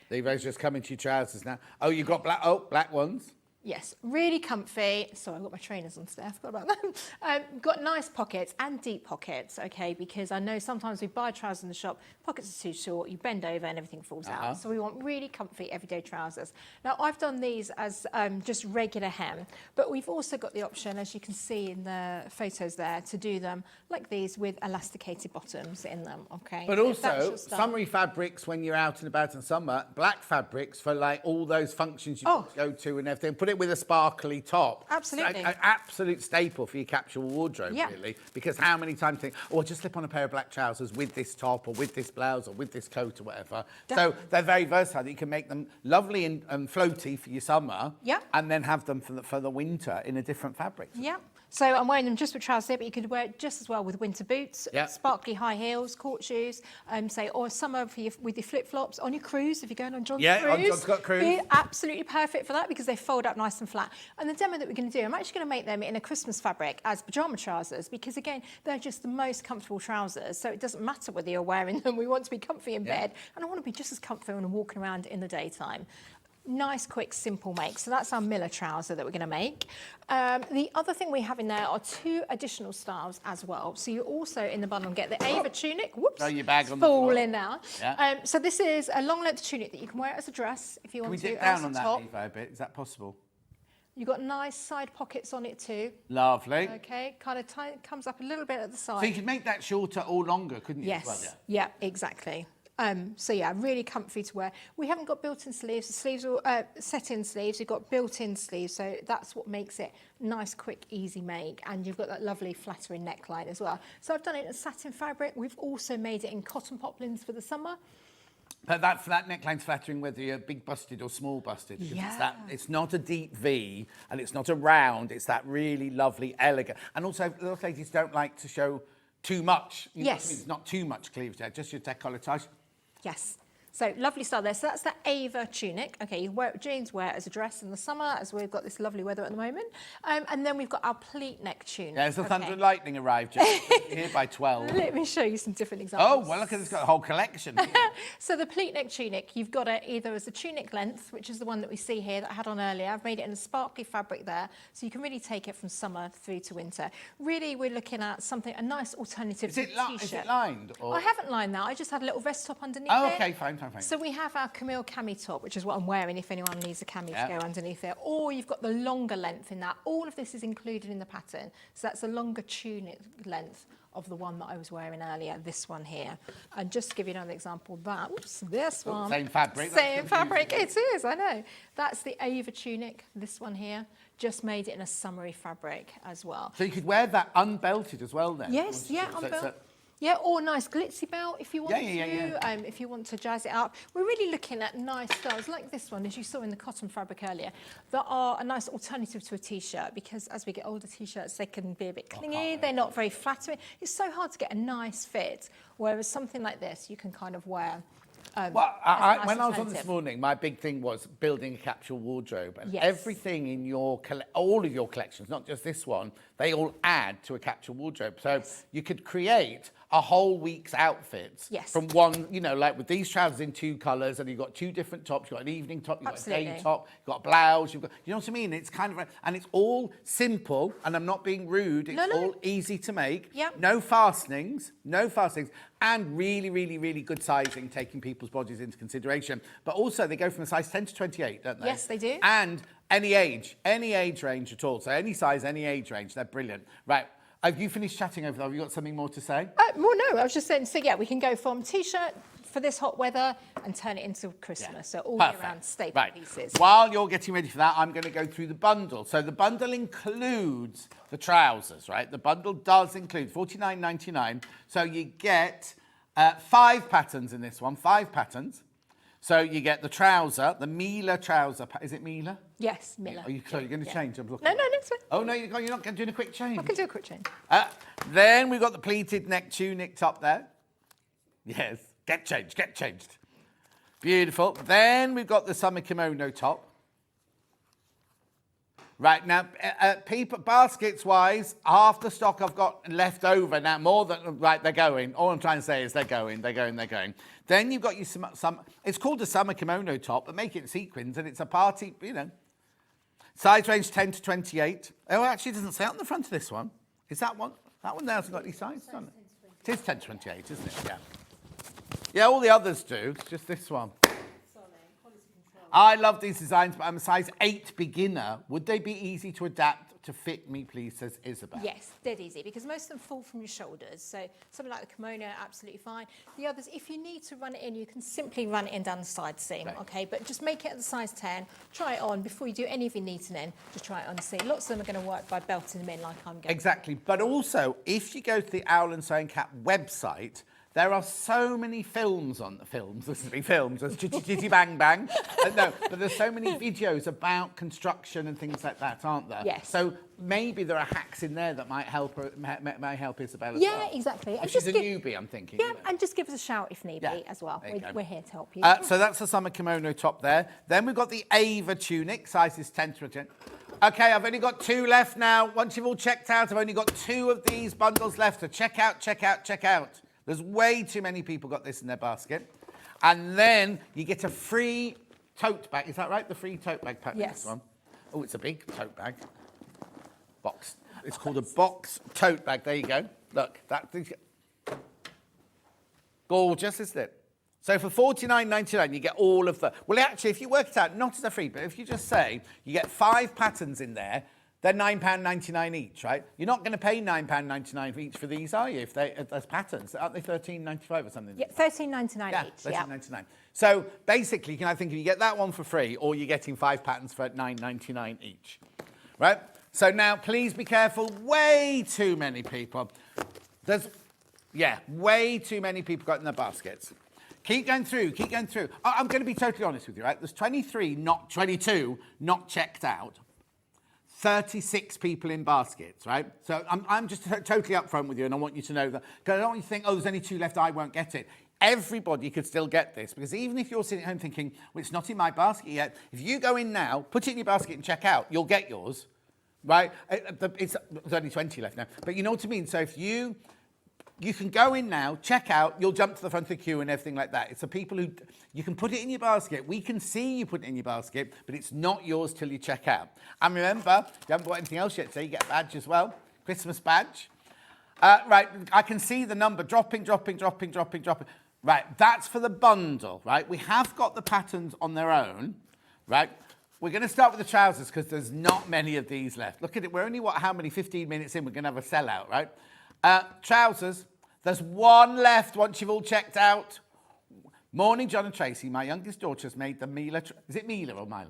Levi's just coming to your trousers now. Oh, you've got black ones? Yes, really comfy. Sorry, I've got my trainers on today, I forgot about that. Got nice pockets and deep pockets, okay, because I know sometimes we buy trousers in the shop, pockets are too short, you bend over and everything falls out. So we want really comfy everyday trousers. Now, I've done these as just regular hem, but we've also got the option, as you can see in the photos there, to do them like these with elasticated bottoms in them, okay? But also, summery fabrics when you're out and about in summer, black fabrics for like all those functions you go to and everything. Put it with a sparkly top. Absolutely. An absolute staple for your capsule wardrobe, really. Because how many times you think, oh, I'll just slip on a pair of black trousers with this top or with this blouse or with this coat or whatever. Definitely. So they're very versatile. You can make them lovely and floaty for your summer. Yeah. And then have them for the winter in a different fabric. Yeah. So I'm wearing them just with trousers here, but you could wear it just as well with winter boots, sparkly high heels, court shoes, say, or summer for with your flip-flops on your cruise, if you're going on John's cruise. Yeah, on John's got cruise. Be absolutely perfect for that because they fold up nice and flat. And the demo that we're going to do, I'm actually going to make them in a Christmas fabric as pyjama trousers because, again, they're just the most comfortable trousers. So it doesn't matter whether you're wearing them. We want to be comfy in bed, and I want to be just as comfy when I'm walking around in the daytime. Nice, quick, simple make. So that's our Miller trouser that we're going to make. The other thing we have in there are 2 additional styles as well. So you also in the bundle get the Ava tunic. Whoops, Throw your bag on the floor. falling now. Yeah. So this is a long length tunic that you can wear as a dress if you Can want we to. dip down as on a that, top. Eva, a bit? Is that possible? You've got nice side pockets on it too. Lovely. Okay, kind of comes up a little bit at the side. So you could make that shorter or longer, couldn't you? Yes. As well, yeah, exactly. So yeah, really comfy to wear. We haven't got built-in sleeves. The sleeves are set-in sleeves. You've got built-in sleeves, so that's what makes it nice, quick, easy make. And you've got that lovely flattering neckline as well. So I've done it in satin fabric. We've also made it in cotton poplins for the summer. But that neckline's flattering whether you're big busted or small busted. Yeah. It's not a deep V and it's not a round. It's that really lovely, elegant. And also, a lot of ladies don't like to show too much. You know what I mean? It's not too much cleavage there, just your décolletage. Yes. So lovely style there. So that's the Ava tunic. Okay, you wear jeans, wear it as a dress in the summer, as we've got this lovely weather at the moment. And then we've got our pleat neck tunic. Yeah, has the thunder and lightning arrived, Jane? Here by 12. Let me show you some different examples. Oh, well, look at this, got a whole collection. So the pleat neck tunic, you've got it either as a tunic length, which is the one that we see here that I had on earlier. I've made it in a sparkly fabric there, so you can really take it from summer through to winter. Really, we're looking at something, a nice alternative to a t-shirt. Is it lined? Or? I haven't lined that. I just had a little vest top underneath Oh, it. okay, fine. So we have our Camille cami top, which is what I'm wearing if anyone needs a cami to go underneath it. Or you've got the longer length in that. All of this is included in the pattern. So that's a longer tunic length of the one that I was wearing earlier, this one here. And just to give you another example, this one. Same fabric. Same fabric, it is, I know. That's the Ava tunic, this one here. Just made it in a summery fabric as well. So you could wear that unbelted as well then? Yes, yeah, so unbelted. Yeah, or a nice glitzy belt if you want to. If you want to jazz it up. We're really looking at nice styles like this one, as you saw in the cotton fabric earlier, that are a nice alternative to a t-shirt, because as we get older, t-shirts, they can be a bit clingy, they're not very flattering. It's so hard to get a nice fit, whereas something like this you can kind of wear. When I was on this morning, my big thing was building a capsule wardrobe, and everything in your all of your collections, not just this one, they all add to a capsule wardrobe. So you could create a whole week's outfits from one, you know, like with these trousers in 2 colours, and you've got 2 different tops. You've got an evening top, you've got a day top, you've got a blouse, you know what I mean? It's kind of, and it's all simple, and I'm not being rude, it's all easy to make. No fastenings, and really, really, really good sizing, taking people's bodies into consideration. But also, they go from a size 10 to 28, don't they? Yes, they do. And any age range at all. So any size, any age range, they're brilliant. Right. Have you finished chatting over there? Have you got something more to say? No, I was just saying, so yeah, we can go from t-shirt for this hot weather and turn it into Christmas. So all year round staple pieces. While you're getting ready for that, I'm going to go through the bundle. So the bundle includes the trousers, right? The bundle does include $49.99. So you get 5 patterns in this one, 5 patterns. So you get the trouser, the Mila trouser. Is it Mila? Yes, Mila. Are you going to change? I'm looking. No, it's fine. Oh, no, you're not doing a quick change? I can do a quick change. Then we've got the pleated neck tunic top there. Yes, get changed. Beautiful. Then we've got the summer kimono top. Right, now, people, baskets-wise, half the stock I've got left over now, more than, right, they're going. All I'm trying to say is they're going. Then you've got your some it's called a summer kimono top, but make it sequins, and it's a party, you know. Size range 10 to 28. Oh, actually, it doesn't say on the front of this one. Is that one? That one there hasn't got any size on it. It is 10 to 28, isn't it? Yeah. Yeah, all the others do. It's just this one. I love these designs, but I'm a size 8 beginner. Would they be easy to adapt to fit me, please, says Isabel? Yes, dead easy, because most of them fall from your shoulders. So something like the kimono, absolutely fine. The others, if you need to run it in, you can simply run it in down the side seam, okay? But just make it at the size 10. Try it on before you do any of your knitting in. Just try it on and see. Lots of them are going to work by belting them in like I'm going. Exactly. But also, if you go to the Owl and Sewing Cat website, there are so many films on the films. There's Chitty Chitty Bang Bang. No, but there's so many videos about construction and things like that, aren't there? Yes. So maybe there are hacks in there that might help Isabel as well. Yeah, exactly. If she's a newbie, I'm thinking. Yeah, and just give us a shout if need be as well. We're here to help you. So that's the summer kimono top there. Then we've got the Ava tunic, sizes 10 to 10. Okay, I've only got 2 left now. Once you've all checked out, I've only got 2 of these bundles left. So check out. There's way too many people got this in their basket. And then you get a free tote bag. Is that right? The free tote bag pack. Yes. This one. Oh, it's a big tote bag. Box. It's called a box tote bag. There you go. Look, that's gorgeous, isn't it? So for $49.99, you get all of the... Well, actually, if you work it out, not as a free, but if you just say you get 5 patterns in there, they're £9.99 each, right? You're not going to pay £9.99 each for these, are you? If there's patterns, aren't they $13.95 or something? Yeah, $13.99 Yeah, each. $13.99. So basically, you can either think if you get that one for free, or you're getting 5 patterns for $9.99 each, right? So now, please be careful. Way too many people. Way too many people got in their baskets. Keep going through, keep going through. I'm going to be totally honest with you, right? There's 22 not checked out. 36 people in baskets, right? So I'm just totally upfront with you, and I want you to know that, because I don't want you to think, oh, there's only 2 left, I won't get it. Everybody could still get this, because even if you're sitting at home thinking, well, it's not in my basket yet, if you go in now, put it in your basket and check out, you'll get yours, right? There's only 20 left now, but you know what I mean? So if you can go in now, check out, you'll jump to the front of the queue and everything like that. It's the people who, you can put it in your basket. We can see you put it in your basket, but it's not yours till you check out. And remember, if you haven't bought anything else yet, so you get a badge as well, Christmas badge. Right, I can see the number dropping. Right, that's for the bundle, right? We have got the patterns on their own, right? We're going to start with the trousers because there's not many of these left. Look at it, we're only, how many, 15 minutes in, we're going to have a sellout, right? Trousers, there's 1 left once you've all checked out. Morning, John and Tracy. My youngest daughter's made the Mila. Is it Mila or Mila?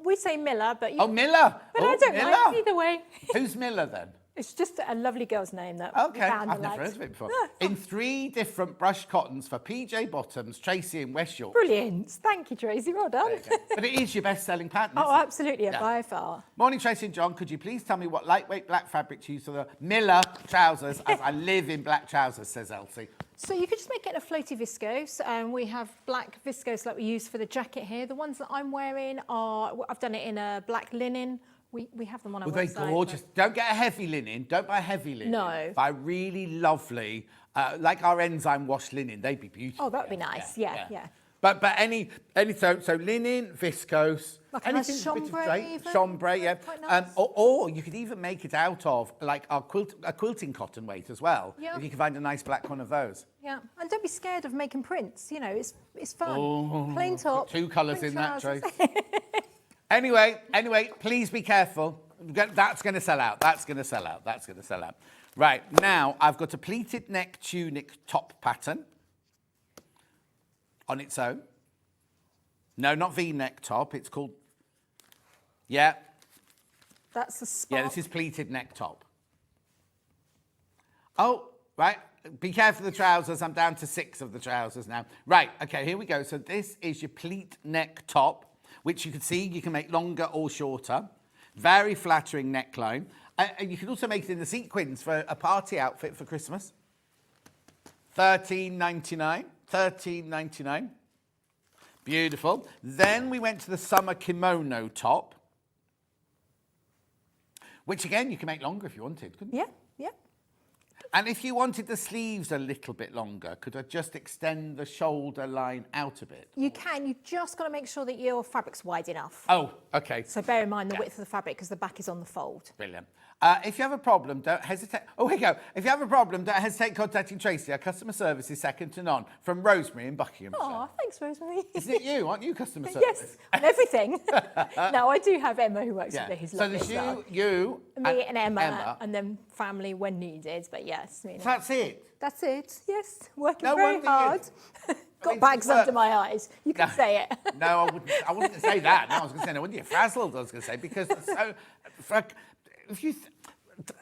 We say Miller, but you... Oh, Miller. But I don't mind either way. Who's Miller then? It's just a lovely girl's name that Okay, we found I've and never liked. heard of it before. In 3 different brushed cottons for PJ Bottoms, Tracy and West York. Brilliant. Thank you, Tracy. Well done. But it is your best-selling pattern, Oh, isn't it? absolutely, Yeah. by far. Morning, Tracy and John. Could you please tell me what lightweight black fabric to use for the Miller trousers, as I live in black trousers, says Elsie. So you could just make it a floaty viscose, and we have black viscose like we use for the jacket here. The ones that I'm wearing are, I've done it in a black linen. We have them on our website. They're gorgeous. Don't get a heavy linen. Don't buy heavy linen. No. Buy really lovely, like our enzyme wash linen. They'd be beautiful. Oh, that would be nice. Yeah. But any so linen, viscose, Like a nice anything, bit of chambray drape, even. chambray, yeah. Quite nice. Or you could even make it out of like a quilting cotton weight as well. Yeah. If you can find a nice black one of those. Yeah, and don't be scared of making prints. You know, it's fun. Oh, Plain top. 2 colours print in that, trousers. Trace. Anyway, please be careful. That's going to sell out. That's going to sell out. Right, now I've got a pleated neck tunic top pattern on its own. No, not V-neck top. It's called... Yeah. That's the spark. Yeah, this is pleated neck top. Oh, right. Be careful of the trousers. I'm down to 6 of the trousers now. Right, okay, here we go. So this is your pleat neck top, which you can see you can make longer or shorter. Very flattering neckline. And you can also make it in the sequins for a party outfit for Christmas. $13.99. Beautiful. Then we went to the summer kimono top, which again, you can make longer if you wanted, couldn't you? Yeah. And if you wanted the sleeves a little bit longer, could I just extend the shoulder line out a bit? You can. You've just got to make sure that your fabric's wide enough. Oh, okay. So bear in mind the width of the fabric because the back is on the fold. Brilliant. If you have a problem, don't hesitate. Oh, here we go. If you have a problem, don't hesitate contacting Tracy. Our customer service is second to none. From Rosemary in Buckinghamshire. Oh, thanks, Rosemary. Isn't it you? Aren't you customer service? Yes, on everything. No, I do have Emma who works with me. Who's So lovely there's as well. you, Me and Emma, and then family when needed. But yes, you know. So that's it. That's it. Yes, working No very wonder you- hard. Got bags under my eyes. You can say it. No, I wasn't going to say that. No, I was going to say, no wonder you're frazzled, I was going to say, because it's so... If you...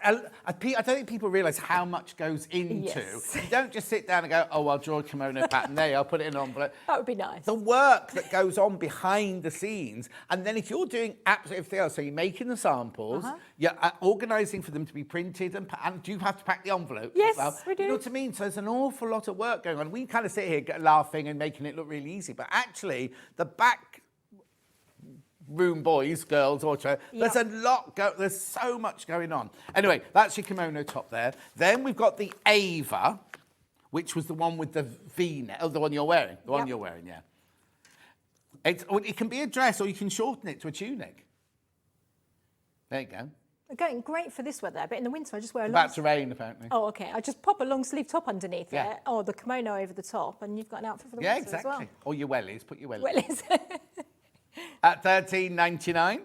I don't think people realise how much goes into. Yes. You don't just sit down and go, oh, I'll draw a kimono pattern there, I'll put it in an envelope. That would be nice. The work that goes on behind the scenes, and then if you're doing absolutely everything else, so you're making the samples, you're organising for them to be printed, and do you have to pack the envelope? Yes, as well? we do. You know what I mean? So there's an awful lot of work going on. We kind of sit here laughing and making it look really easy, but actually the back room boys, girls, or there's a lot there's so much going on. Anyway, that's your kimono top there. Then we've got the Ava, which was the one with the V-neck, the one you're wearing. The one you're wearing, yeah. It can be a dress, or you can shorten it to a tunic. There you go. Going great for this weather, but in the winter I just wear a It's long... about to rain, apparently. Oh, okay. I just pop a long sleeve top underneath Yeah. it, or the kimono over the top, and you've got an outfit for the Yeah, winter exactly. as well. Or your wellies. Put your wellies. Well, it's At $13.99.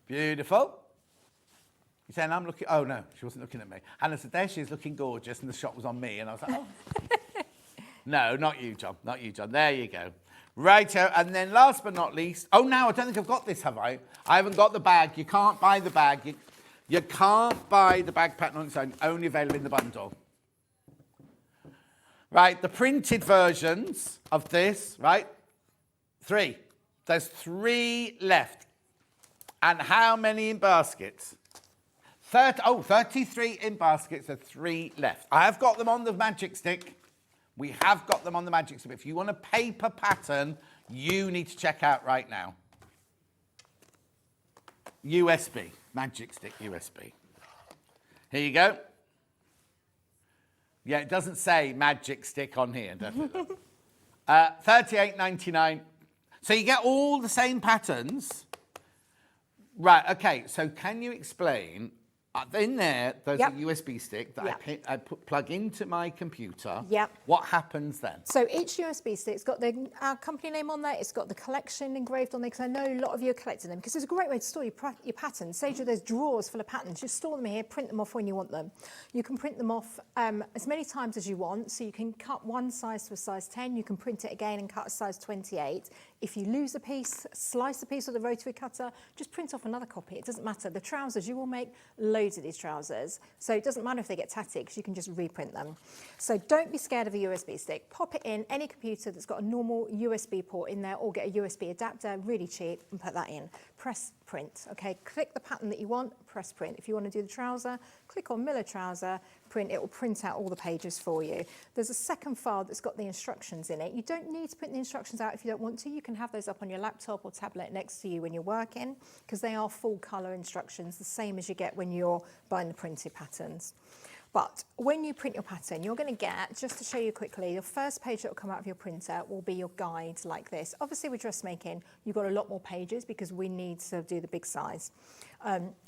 Beautiful. You're saying I'm looking... Oh, no, she wasn't looking at me. Hannah said, there she is looking gorgeous, and the shot was on me. And I was like, oh. No, not you, John. Not you, John. There you go. Righto. And then last but not least... Oh, no, I don't think I've got this, have I? I haven't got the bag. You can't buy the bag. You can't buy the bag pattern on its own. Only available in the bundle. Right, the printed versions of this, right? 3. There's 3 left. And how many in baskets? 33 in baskets, so 3 left. I have got them on the magic stick. We have got them on the magic stick. If you want a paper pattern, you need to check out right now. USB, magic stick USB. Here you go. Yeah, it doesn't say magic stick on here, definitely. $38.99. So you get all the same patterns. Right, okay, so can you explain, in there, there's a USB stick that I plug into my computer. Yep. What happens then? So each USB stick's got our company name on there, it's got the collection engraved on there, because I know a lot of you are collecting them, because it's a great way to store your patterns. Say there's drawers full of patterns, just store them here, print them off when you want them. You can print them off as many times as you want, so you can cut one size to a size 10, you can print it again and cut a size 28. If you lose a piece, slice a piece with a rotary cutter, just print off another copy, it doesn't matter. The trousers, you will make loads of these trousers, so it doesn't matter if they get tatty, because you can just reprint them. So don't be scared of a USB stick. Pop it in any computer that's got a normal USB port in there, or get a USB adapter, really cheap, and put that in. Press print, okay? Click the pattern that you want, press print. If you want to do the trouser, click on Miller trouser, print, it will print out all the pages for you. There's a second file that's got the instructions in it. You don't need to print the instructions out if you don't want to. You can have those up on your laptop or tablet next to you when you're working, because they are full colour instructions, the same as you get when you're buying the printed patterns. But when you print your pattern, you're going to get, just to show you quickly, the first page that will come out of your printer will be your guide like this. Obviously with dressmaking, you've got a lot more pages because we need to do the big size.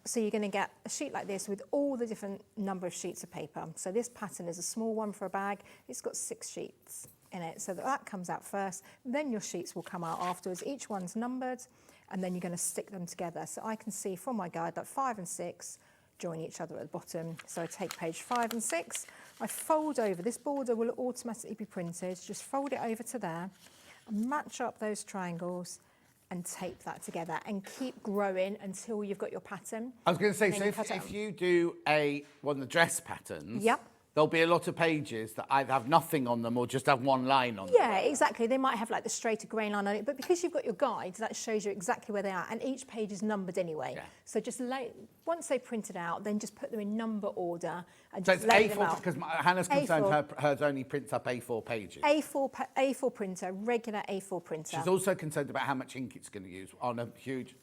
So you're going to get a sheet like this with all the different number of sheets of paper. So this pattern is a small one for a bag. It's got 6 sheets in it. So that comes out first. Then your sheets will come out afterwards. Each one's numbered, and then you're going to stick them together. So I can see from my guide that 5 and 6 join each other at the bottom. So I take page 5 and 6, I fold over, this border will automatically be printed, just fold it over to there, match up those triangles and tape that together and keep growing until you've got your pattern. I was going to say, so if you do one of the dress patterns, yep, there'll be a lot of pages that either have nothing on them or just have one line on them. Yeah, exactly. They might have like the straighter grain line on it, but because you've got your guides, that shows you exactly where they are, and each page is numbered anyway. Yeah. So just once they print it out, then just put them in number order and just lay them out. Because Hannah's concerned hers only prints up A4 pages. A4 printer, regular A4 printer. She's also concerned about how much ink it's going to use on a huge...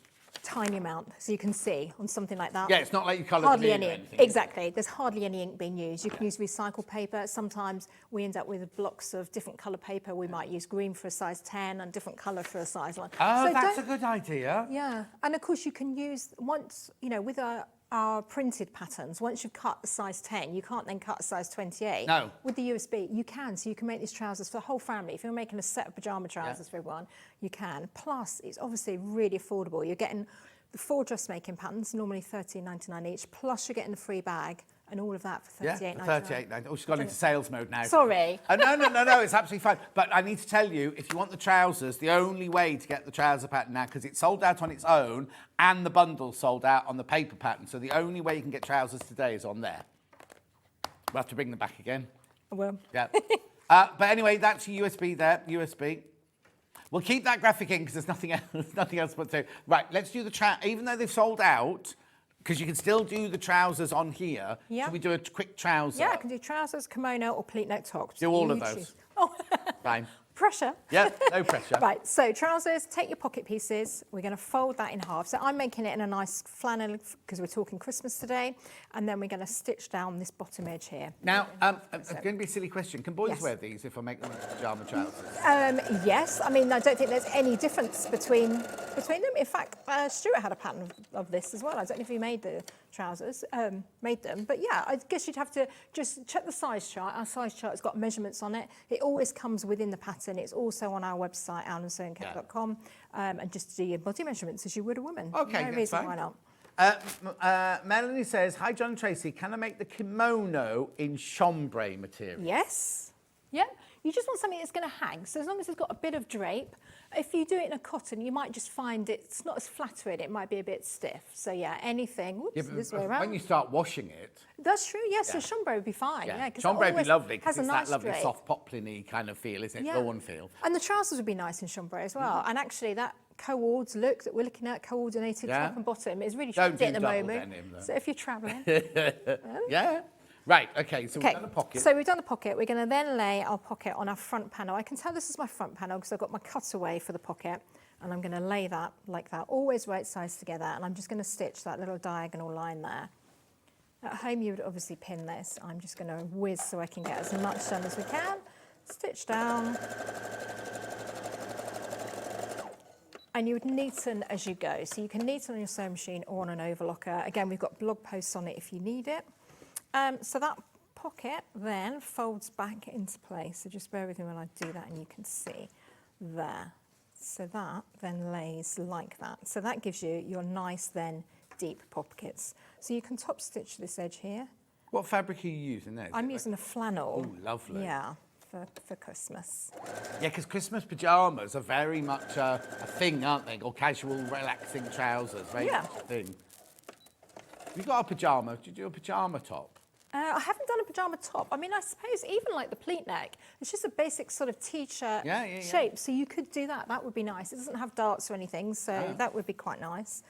tiny amount, so you can see on something like that. Yeah, it's not like you colour hardly the any or anything. Exactly, there's hardly any ink being used. You can use recycled paper. Sometimes we end up with blocks of different colour paper. We might use green for a size 10 and different colour for a size 1. Oh, so that's a good idea. Yeah, and of course you can use, once, you know, with our printed patterns, once you've cut a size 10, you can't then cut a size 28. No. With the USB, you can, so you can make these trousers for the whole family. If you're making a set of pyjama trousers for everyone, you can. Plus, it's obviously really affordable. You're getting the 4 dressmaking patterns, normally $13.99 each, plus you're getting the free bag and all of that for $38.99. Yeah, $38.99. Oh, she's gone into sales mode now. Sorry. No, it's absolutely fine. But I need to tell you, if you want the trousers, the only way to get the trouser pattern now, because it's sold out on its own and the bundle sold out on the paper pattern, so the only way you can get trousers today is on there. We'll have to bring them back again. I will. Yeah. But anyway, that's your USB there, USB. We'll keep that graphic in because there's nothing else but to. Right, let's do the even though they've sold out, because you can still do the trousers on here. Yeah. Should we do a quick trouser? Yeah, I can do trousers, kimono, or pleat neck top. Do all of those. Oh. Fine. pressure. Yeah, no pressure. Right, so trousers, take your pocket pieces. We're going to fold that in half. So I'm making it in a nice flannel because we're talking Christmas today. And then we're going to stitch down this bottom edge here. Now, it's going to be a silly question. Can boys wear these if I make them into pyjama trousers? Yes, I mean, I don't think there's any difference between them. In fact, Stuart had a pattern of this as well. I don't know if he made the trousers, made them. But yeah, I guess you'd have to just check the size chart. Our size chart has got measurements on it. It always comes within the pattern. It's also on our website, alandsewingkit.com, and just do your body measurements as you would a woman. Okay, no that's reason fine. why not. Melanie says, hi, John and Tracy, can I make the kimono in chambray material? Yes. Yeah. You just want something that's going to hang. So as long as it's got a bit of drape, if you do it in a cotton, you might just find it's not as flattering. It might be a bit stiff. So yeah, anything. Whoops, this way around. When you start washing it. That's true. Yes, so chambray would be fine. Yeah, chambray would be lovely because it's nice that lovely drape. soft poplin-y kind of feel, isn't it? Lawn feel. And the trousers would be nice in chambray as well. And actually, that co-ords look that we're looking at, coordinated top and bottom, is really trendy at the moment. Denim, so if you're travelling. Yeah. Right, okay, so we've done the pocket. So we've done the pocket. We're going to then lay our pocket on our front panel. I can tell this is my front panel because I've got my cutaway for the pocket, and I'm going to lay that like that, always right sides together, and I'm just going to stitch that little diagonal line there. At home, you would obviously pin this. I'm just going to whiz so I can get as much done as we can. Stitch down. And you would neaten as you go. So you can neaten on your sewing machine or on an overlocker. Again, we've got blog posts on it if you need it. So that pocket then folds back into place. So just bear with me when I do that and you can see there. So that then lays like that. So that gives you your nice then deep pockets. So you can top stitch this edge here. What fabric are you using there? I'm using a flannel. Oh, lovely. Yeah, for Christmas. Yeah, because Christmas pyjamas are very much a thing, aren't they? Or casual, relaxing trousers, very much a thing. You've got a pyjama. Do you do a pyjama top? I haven't done a pyjama top. I mean, I suppose even like the pleat neck, it's just a basic sort of t-shirt shape. So you could do that. That would be nice. It doesn't have darts or anything, so that would be quite nice.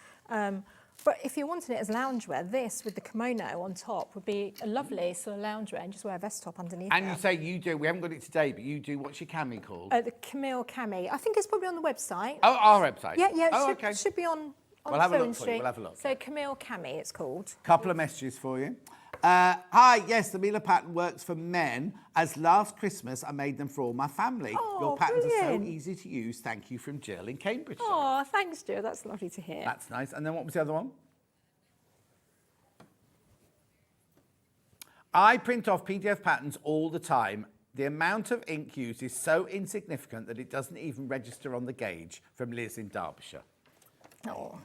But if you wanted it as loungewear, this with the kimono on top would be a lovely sort of loungewear, and just wear a vest top underneath. And you say you do, we haven't got it today, but you do, what's your cami called? The Camille Cami. I think it's probably on the website. Oh, our website? Yeah, it should be on we'll have a Sewing look for you. Street. We'll have a look. So Camille Cami, it's called. Couple of messages for you. Hi, yes, the Mila pattern works for men, as last Christmas I made them for all my family. Oh, your patterns are so brilliant. easy to use. Thank you from Jill in Cambridgeshire. Oh, thanks, Joe. That's lovely to hear. That's nice. And then what was the other one? I print off PDF patterns all the time. The amount of ink used is so insignificant that it doesn't even register on the gauge, from Liz in Derbyshire. Oh.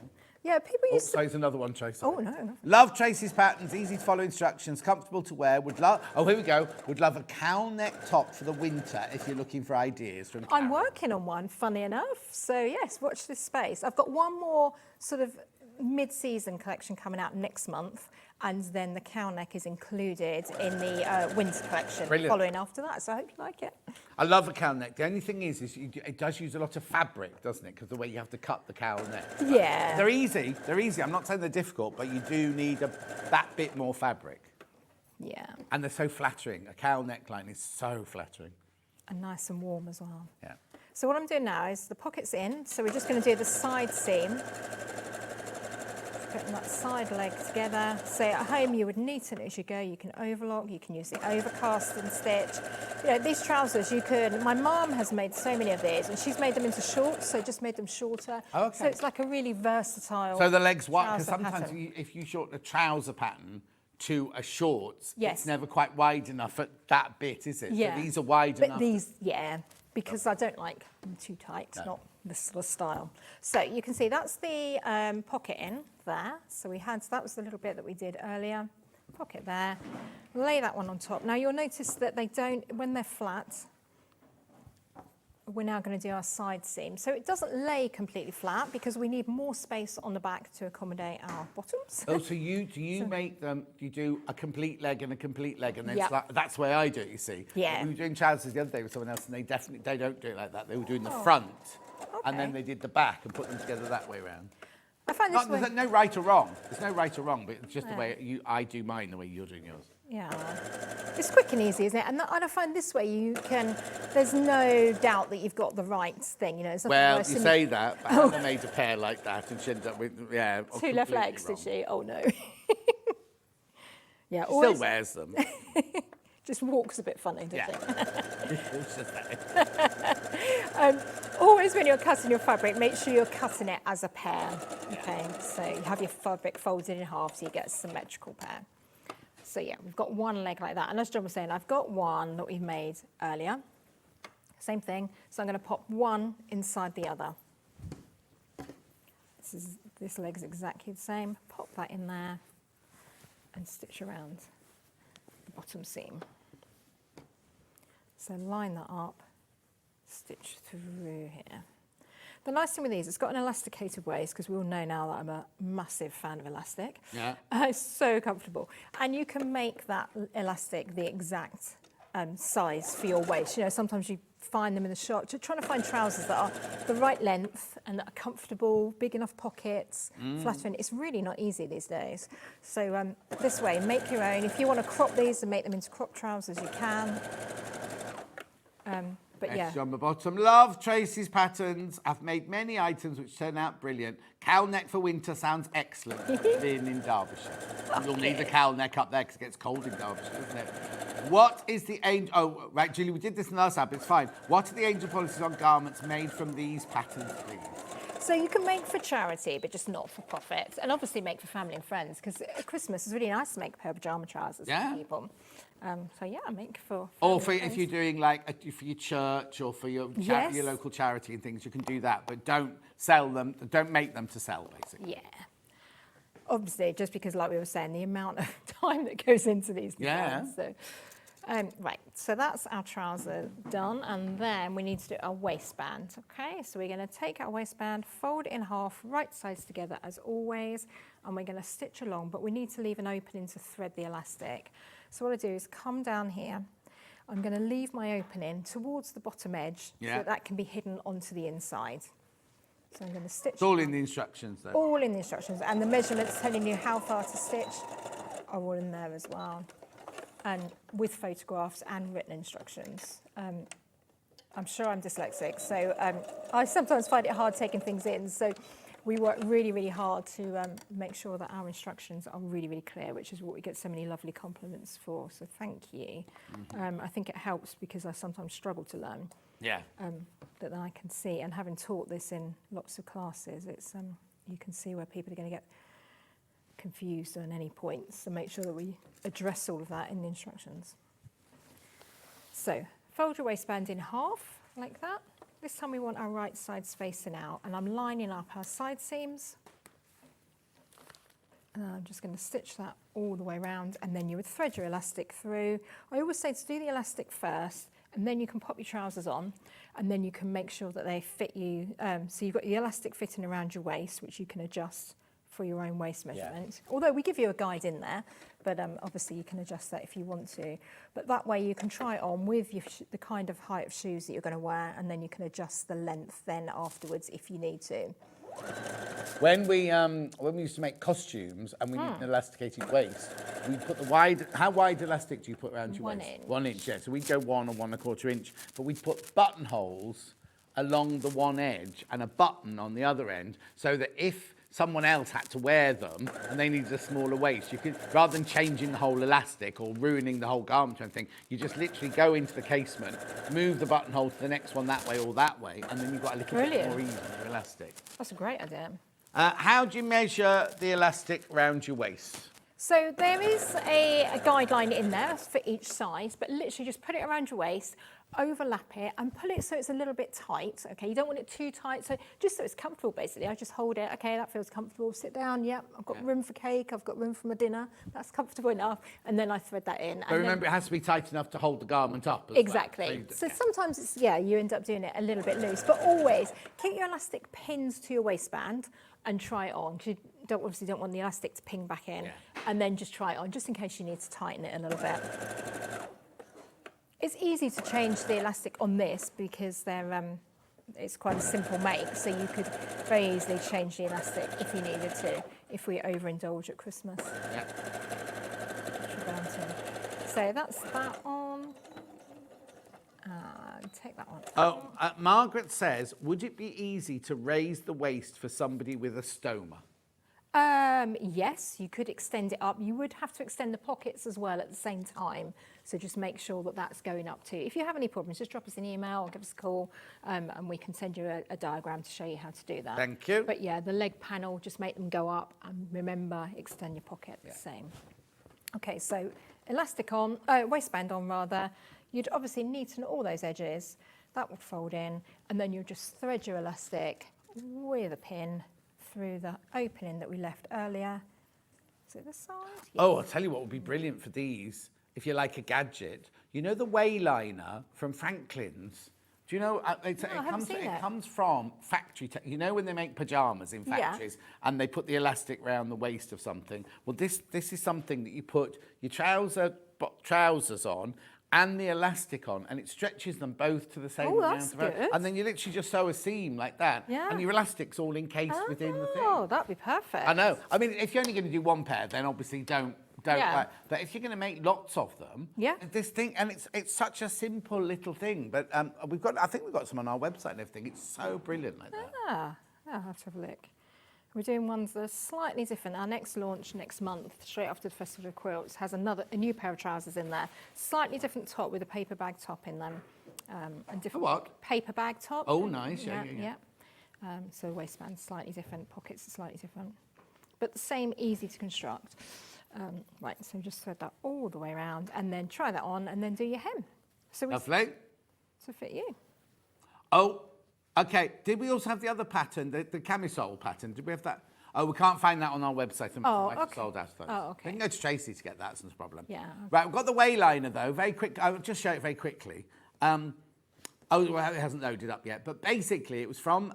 Yeah, people used to... So here's another one, Tracy. Oh, no. Love Tracy's patterns, easy to follow instructions, comfortable to wear. Would love... Oh, here we go. Would love a cowl neck top for the winter if you're looking for ideas from I'm working on one, funny enough. So, yes, watch this space. I've got one more sort of mid-season collection coming out next month, and then the cowl neck is included in the winter collection following after that. So I hope you like it. I love a cowl neck. The only thing is it does use a lot of fabric, doesn't it? Because the way you have to cut the cowl neck. Yeah. They're easy. They're easy. I'm not saying they're difficult, but you do need that bit more fabric. Yeah. And they're so flattering. A cowl neckline is so flattering. And nice and warm as well. Yeah. So what I'm doing now is the pocket's in. So we're just going to do the side seam. Putting that side leg together. So at home you would neaten it as you go. You can overlock, you can use the overcast and stitch. You know, these trousers you could, my mum has made so many of these and she's made them into shorts, so just made them shorter. Oh, okay. So it's like a really versatile So the legs wide, because trouser sometimes pattern. if you shorten a trouser pattern to a shorts, Yes. it's never quite wide enough at that bit, is it? Yeah. So these are wide but enough. these, yeah, because I don't like them too tight, it's not this sort of style. So you can see that's the pocket in there. So that was the little bit that we did earlier. Pocket there, lay that one on top. Now you'll notice that they don't, when they're flat, we're now going to do our side seam. So it doesn't lay completely flat because we need more space on the back to accommodate our bottoms. Oh, so you make them, you do a complete leg and a complete leg, and then Yep. that's the way I do it, you see. Yeah. We were doing trousers the other day with someone else, and they don't do it like that. They were doing the front, and then they did the back and put them together that way around. I find this There's no right or wrong. There's no right or wrong, but it's just the way I do mine, the way you're doing yours. Yeah. It's quick and easy, isn't it? And I find this way you can, there's no doubt that you've got the right thing, you know. Well, you say that, but Hannah made a pair like that and she ended up with, yeah. Two left legs, did she? Oh, no. Yeah, she still wears them. Just walks a bit funny, doesn't it? Always when you're cutting your fabric, make sure you're cutting it as a pair, okay? So you have your fabric folded in half so you get a symmetrical pair. So yeah, we've got one leg like that. And as John was saying, I've got one that we made earlier. Same thing. So I'm going to pop one inside the other. This leg's exactly the same. Pop that in there and stitch around the bottom seam. So line that up, stitch through here. The nice thing with these, it's got an elasticated waist, because we all know now that I'm a massive fan of elastic. Yeah. It's so comfortable. And you can make that elastic the exact size for your waist. You know, sometimes you find them in the shop. You're trying to find trousers that are the right length and that are comfortable, big enough pockets, flattering. It's really not easy these days. So this way, make your own. If you want to crop these and make them into crop trousers, you can. But yeah. On the bottom, love Tracey's patterns. I've made many items which turn out brilliant. Cowl neck for winter sounds excellent. Being in Derbyshire. You'll need the cowl neck up there because it gets cold in Derbyshire, doesn't it? What is the angel... Oh, right, Julie, we did this in the last app, it's fine. What are the angel policies on garments made from these patterns, please? So you can make for charity, but just not for profit. And obviously make for family and friends, because at Christmas it's really nice to make a pair of pyjama trousers for people. So yeah, make for... Or for if you're doing like for your church or for your your local charity and things, you can do that, but don't sell them, don't make them to sell, basically. Yeah. Obviously, just because, like we were saying, the amount of time that goes into these designs. So, right, so that's our trouser done, and then we need to do our waistband, okay? So we're going to take our waistband, fold it in half, right sides together as always, and we're going to stitch along, but we need to leave an opening to thread the elastic. So what I do is come down here, I'm going to leave my opening towards the bottom edge so that can be hidden onto the inside. So I'm going to stitch. It's all in the instructions, though. All in the instructions, and the measurements telling you how far to stitch are all in there as well, and with photographs and written instructions. I'm sure I'm dyslexic, so I sometimes find it hard taking things in. So we work really, really hard to make sure that our instructions are really, really clear, which is what we get so many lovely compliments for. So thank you. I think it helps because I sometimes struggle to learn. Yeah. That I can see, and having taught this in lots of classes, it's you can see where people are going to get confused on any points, so make sure that we address all of that in the instructions. So fold your waistband in half like that. This time we want our right sides facing out, and I'm lining up our side seams, and I'm just going to stitch that all the way around, and then you would thread your elastic through. I always say to do the elastic first, and then you can pop your trousers on, and then you can make sure that they fit you. So you've got the elastic fitting around your waist, which you can adjust for your own waist measurement. Yeah. Although we give you a guide in there, but obviously you can adjust that if you want to. But that way you can try it on with the kind of height of shoes that you're going to wear, and then you can adjust the length then afterwards if you need to. When we used to make costumes and we need an elasticated waist, we put the wide. How wide elastic do you put around your waist? 1 inch. 1 inch, yeah. So we'd go 1 or 1¼ inch, but we'd put buttonholes along the one edge and a button on the other end, so that if someone else had to wear them and they needed a smaller waist, you could, rather than changing the whole elastic or ruining the whole garment or anything, you just literally go into the casement, move the buttonhole to the next one that way or that way, and then you've got a little bit more even elastic. That's a great idea. How do you measure the elastic around your waist? So there is a guideline in there for each size, but literally just put it around your waist, overlap it and pull it so it's a little bit tight. Okay, you don't want it too tight, so just so it's comfortable basically. I just hold it, okay, that feels comfortable, sit down, yep, I've got room for cake, I've got room for my dinner, that's comfortable enough, and then I thread that in. But remember, it has to be tight enough to hold the garment up as exactly. well. So sometimes it's, you end up doing it a little bit loose, but always keep your elastic pinned to your waistband and try it on, because you obviously don't want the elastic to ping back in, and then just try it on, just in case you need to tighten it a little bit. It's easy to change the elastic on this because it's quite a simple make, so you could very easily change the elastic if you needed to, if we overindulge at Christmas. Yeah. So that's that on. Take that one. Oh, Margaret says, would it be easy to raise the waist for somebody with a stoma? Yes, you could extend it up. You would have to extend the pockets as well at the same time. So just make sure that that's going up too. If you have any problems, just drop us an email or give us a call and we can send you a diagram to show you how to do that. Thank you. But yeah, the leg panel, just make them go up and remember, extend your pocket the same. Okay, so elastic on, waistband on rather. You'd obviously neaten all those edges. That would fold in and then you'll just thread your elastic with a pin through the opening that we left earlier. Is it this side? Yes. Oh, I'll tell you what would be brilliant for these, if you like a gadget. You know the wayliner from Franklin's? Do you know, it comes from factory, you know when they make pyjamas in factories and they put the elastic round the waist of something? Well, this is something that you put your trousers on and the elastic on, and it stretches them both to the same amount of good. And then you literally just sew a seam like that, and your elastic's all encased within the thing. Oh, that'd be perfect. I know. I mean, if you're only going to do one pair, then obviously don't. But if you're going to make lots of them, this thing, and it's such a simple little thing. But I think we've got some on our website and everything. It's so brilliant like that. I'll have to have a look. We're doing ones that are slightly different. Our next launch next month, straight after the Festive Quilts, has a new pair of trousers in there. Slightly different top with a paper bag top in them. And different paper bag top. Oh, nice. Yeah. So waistband slightly different, pockets are slightly different. But the same, easy to construct. Right, so just thread that all the way around and then try that on and then do your hem. Lovely. To fit you. Oh, okay. Did we also have the other pattern, the camisole pattern? Did we have that? Oh, we can't find that on our website. Sold out of those. Oh, okay. We can go to Tracey to get that. That's no problem. Yeah. Okay. Right, we've got the wayliner though. Very quick. I'll just show it very quickly. It hasn't loaded up yet, but basically it was from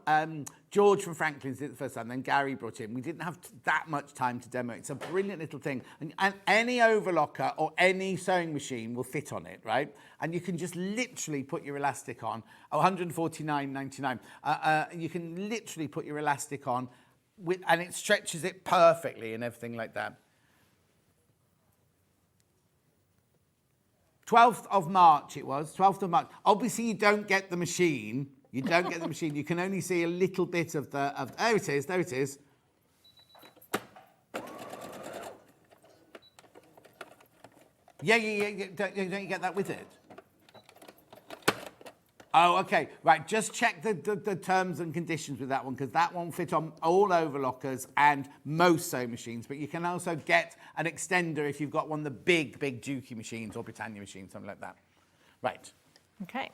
George from Franklin's did it the first time, then Gary brought in. We didn't have that much time to demo it. It's a brilliant little thing. And any overlocker or any sewing machine will fit on it, right? And you can just literally put your elastic on, $149.99. You can literally put your elastic on, and it stretches it perfectly and everything like that. 12th of March it was, 12th of March. Obviously you don't get the machine. You don't get the machine. You can only see a little bit of there it is, there it is. Yeah. Don't you get that with it? Oh, okay. Right, just check the terms and conditions with that one, because that won't fit on all overlockers and most sewing machines, but you can also get an extender if you've got one of the big Dukey machines or Britannia machines, something like that. Right. Okay.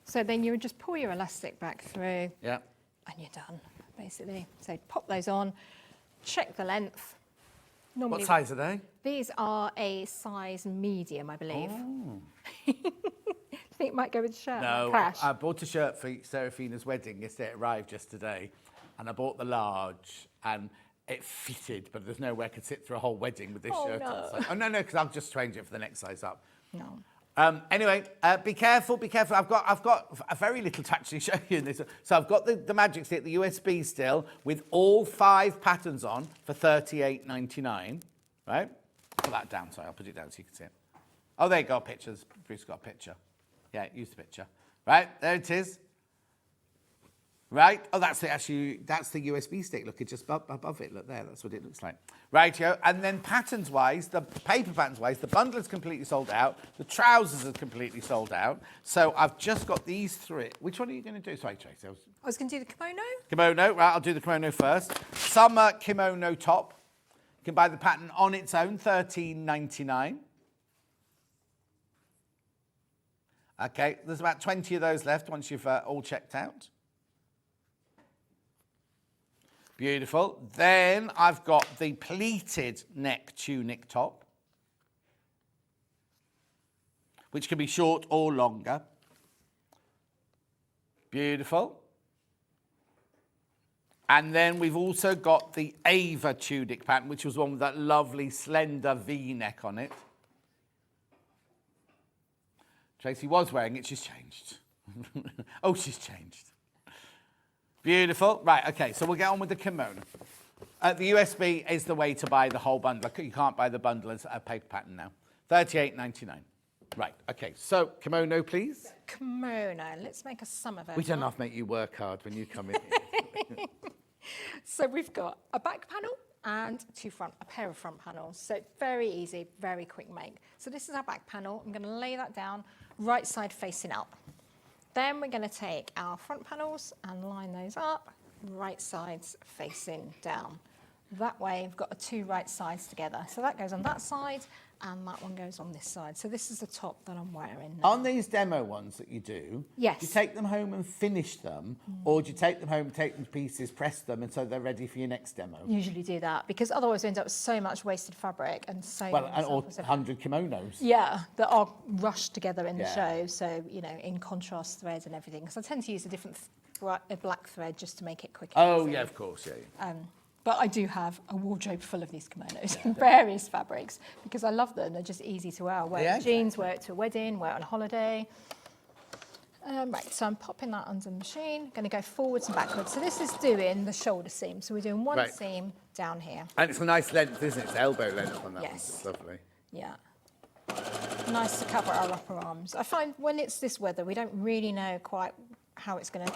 So then you would just pull your elastic back through. Yeah. And you're done, basically. So pop those on, check the length. Normally, what size are they? These are a size medium, I believe. Oh. I think it might go with the shirt. No, Clash. I bought a shirt for Seraphina's wedding yesterday. It arrived just today. And I bought the large and it fitted, but there's no way I could sit through a whole wedding with this shirt on. So, no, because I'll just change it for the next size up. No. Anyway, be careful. I've got a very little to actually show you in this. So I've got the Magic Stick, the USB still, with all 5 patterns on for $38.99, right? Put that down, sorry, I'll put it down so you can see it. Oh, there you go, pictures. Bruce got a picture. Yeah, use the picture. Right, there it is. Right, oh, that's the USB stick. Look, it's just above it. Look there, that's what it looks like. Rightio, and then patterns-wise, the paper patterns-wise, the bundle is completely sold out. The trousers are completely sold out. So I've just got these 3. Which one are you going to do? Sorry, Tracy. I was going to do the kimono. Kimono, right, I'll do the kimono first. Summer kimono top. You can buy the pattern on its own, $13.99. Okay, there's about 20 of those left once you've all checked out. Beautiful. Then I've got the pleated neck tunic top, which can be short or longer. Beautiful. And then we've also got the Ava tunic pattern, which was one with that lovely slender V-neck on it. Tracey was wearing it, she's changed. Oh, she's changed. Beautiful. Right, okay, so we'll get on with the kimono. The USB is the way to buy the whole bundle. You can't buy the bundle as a paper pattern now. $38.99. Right, okay, so kimono, please. Kimono, let's make a summer version. We don't have to make you work hard when you come in here. So we've got a back panel and a pair of front panels. So very easy, very quick make. So this is our back panel. I'm going to lay that down, right side facing up. Then we're going to take our front panels and line those up, right sides facing down. That way we've got the two right sides together. So that goes on that side and that one goes on this side. So this is the top that I'm wearing now. On these demo ones that you do, Yes. do you take them home and finish them, or do you take them home, take them to pieces, press them, and so they're ready for your next demo? Usually do that because otherwise we end up with so much wasted fabric and so Well, many or samples of- 100 kimonos. Yeah, that are rushed together in the Yeah. show. So, you know, in contrast threads and everything. Because I tend to use a different a black thread just to make it quick. and Oh, easy. yeah, of course, yeah. But I do have a wardrobe full of these kimonos in various fabrics because I love them. They're just easy to wear. Wear Yeah, it jeans, wear it to a wedding, wear it on a holiday. Right, so I'm popping that under the machine. Going to go forwards and backwards. So this is doing the shoulder seam. So we're doing one Right. seam down here. And it's a nice length, isn't it? It's elbow length on that Yes. one. It's lovely. Yeah. Nice to cover our upper arms. I find when it's this weather, we don't really know quite how it's going to,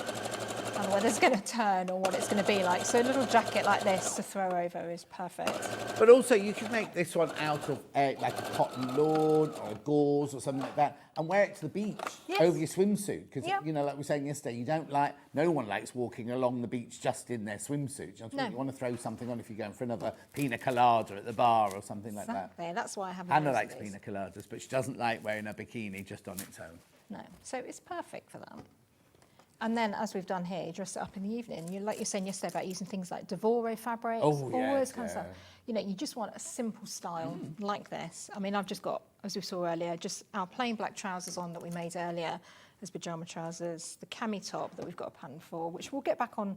whether it's going to turn or what it's going to be like. So a little jacket like this to throw over is perfect. But also, you can make this one out of like a cotton lawn or gauze or something like that, and wear it to the beach Yes. over your swimsuit. Because Yeah. you know, like we were saying yesterday, no one likes walking along the beach just in their swimsuit. No. You want to throw something on if you're going for another pina colada at the bar or something like that. Exactly. That's why I have. Hannah loads of likes these. pina coladas, but she doesn't like wearing a bikini just on its own. No. So it's perfect for that. And then, as we've done here, you dress it up in the evening. Like you were saying yesterday about using things like Devore fabrics, all yes, those kind of yeah. stuff. You know, you just want a simple style like this. I mean, I've just got, as we saw earlier, just our plain black trousers on that we made earlier as pyjama trousers, the cami top that we've got a pattern for, which we'll get back on.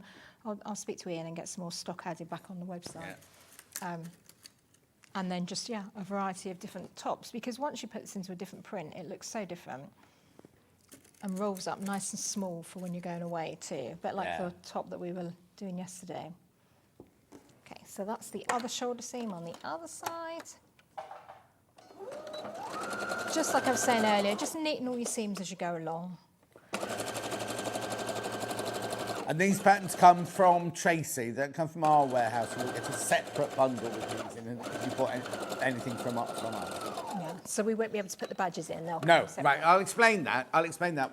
I'll speak to Ian and get some more stock added back on the website. Yeah. And then just, a variety of different tops, because once you put this into a different print, it looks so different. And rolls up nice and small for when you're going away too, a bit like Yeah. the top that we were doing yesterday. Okay, so that's the other shoulder seam on the other side. Just like I was saying earlier, just neaten all your seams as you go along. And these patterns come from Tracey. They don't come from our warehouse. We'll get a separate bundle with these in if you bought anything from us. Yeah, so we won't be able to put the badges in. They'll No, come separate. right. I'll explain that.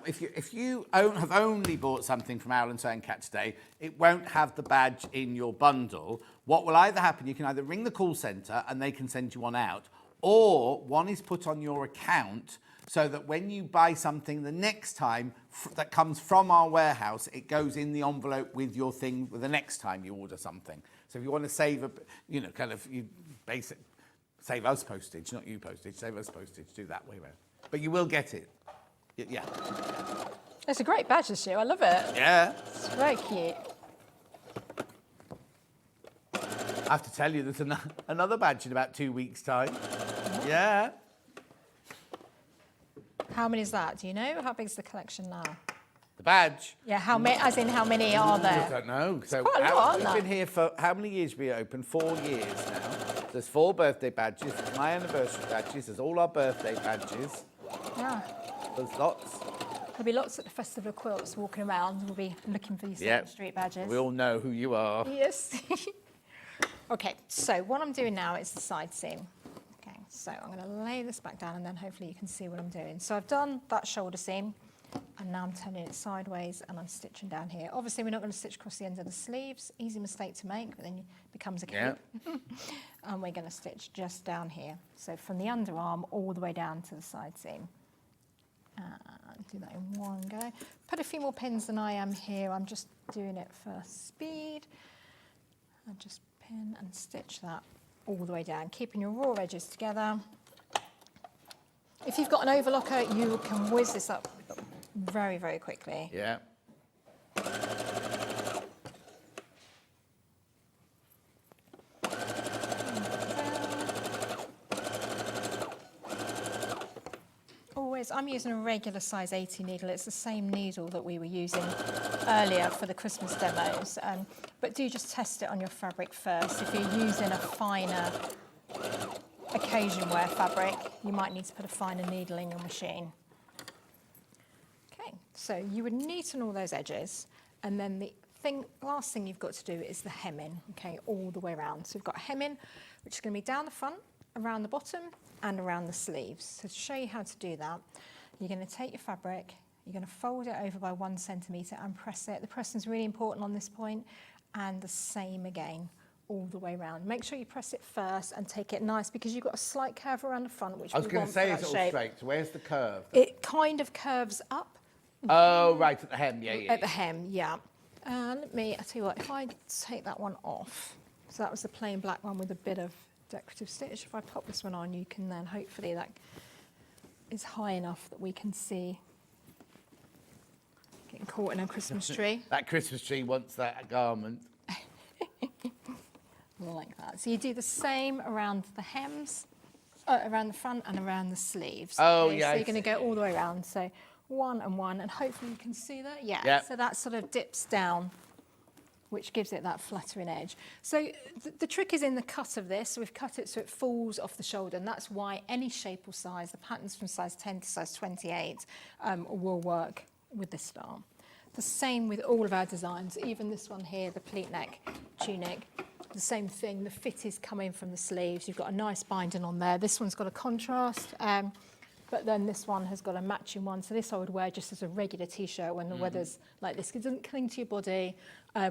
If you have only bought something from Owl and Sewing Cat today, it won't have the badge in your bundle. What will either happen? You can either ring the call centre and they can send you one out, or one is put on your account so that when you buy something the next time that comes from our warehouse, it goes in the envelope with your thing the next time you order something. So if you want to save save us postage, not you postage, save us postage, do that way around. But you will get it. Yeah. It's a great badge this year. I love it. Yeah. It's very cute. I have to tell you, there's another badge in about 2 weeks' time. Yeah. How many is that? Do you know? How big is the collection now? The badge. Yeah, how many? As in, how many are I there? don't know. So quite a lot, we've aren't been here for how many years? We open 4 years now. There's 4 birthday badges. There's my anniversary badges. There's all our birthday badges. Yeah. There's lots. There'll be lots at the Festive of Quilts walking around. We'll be looking for these Yeah. street badges. We all know who you are. Yes. Okay, so what I'm doing now is the side seam. Okay, so I'm going to lay this back down and then hopefully you can see what I'm doing. So I've done that shoulder seam and now I'm turning it sideways and I'm stitching down here. Obviously we're not going to stitch across the ends of the sleeves. Easy mistake to make, but then it becomes a cape. Yeah. And we're going to stitch just down here. So from the underarm all the way down to the side seam. Do that in one go. Put a few more pins than I am here. I'm just doing it for speed. And just pin and stitch that all the way down, keeping your raw edges together. If you've got an overlocker, you can whiz this up very, very quickly. Yeah. Always, I'm using a regular size 80 needle. It's the same needle that we were using earlier for the Christmas demos. But do just test it on your fabric first. If you're using a finer occasion wear fabric, you might need to put a finer needle in your machine. Okay, so you would neaten all those edges, and then the last thing you've got to do is the hemming, okay, all the way around. So we've got hemming, which is going to be down the front, around the bottom, and around the sleeves. So to show you how to do that, you're going to take your fabric, you're going to fold it over by 1 centimetre and press it. The pressing is really important on this point, and the same again, all the way around. Make sure you press it first and take it nice, because you've got a slight curve around the front, which I was going to say, is it all straight? So where's the curve? It kind of curves up. Oh, right, at the hem, yeah. At the hem, yeah. I'll tell you what, if I take that one off, so that was the plain black one with a bit of decorative stitch. If I pop this one on, you can then, hopefully that is high enough that we can see. Getting caught in a Christmas tree. That Christmas tree wants that garment. Like that. So you do the same around the hems, around the front and around the sleeves. Oh, okay? yeah. So you're going to go all the way around. So 1 and 1, and hopefully you can see that. Yeah. Yep. So that sort of dips down, which gives it that fluttering edge. So the trick is in the cut of this. So we've cut it so it falls off the shoulder, and that's why any shape or size, the patterns from size 10 to size 28 will work with this style. The same with all of our designs, even this one here, the pleat neck tunic. The same thing, the fit is coming from the sleeves. You've got a nice binding on there. This one's got a contrast, but then this one has got a matching one. So this I would wear just as a regular t-shirt when the weather's like this. It doesn't cling to your body.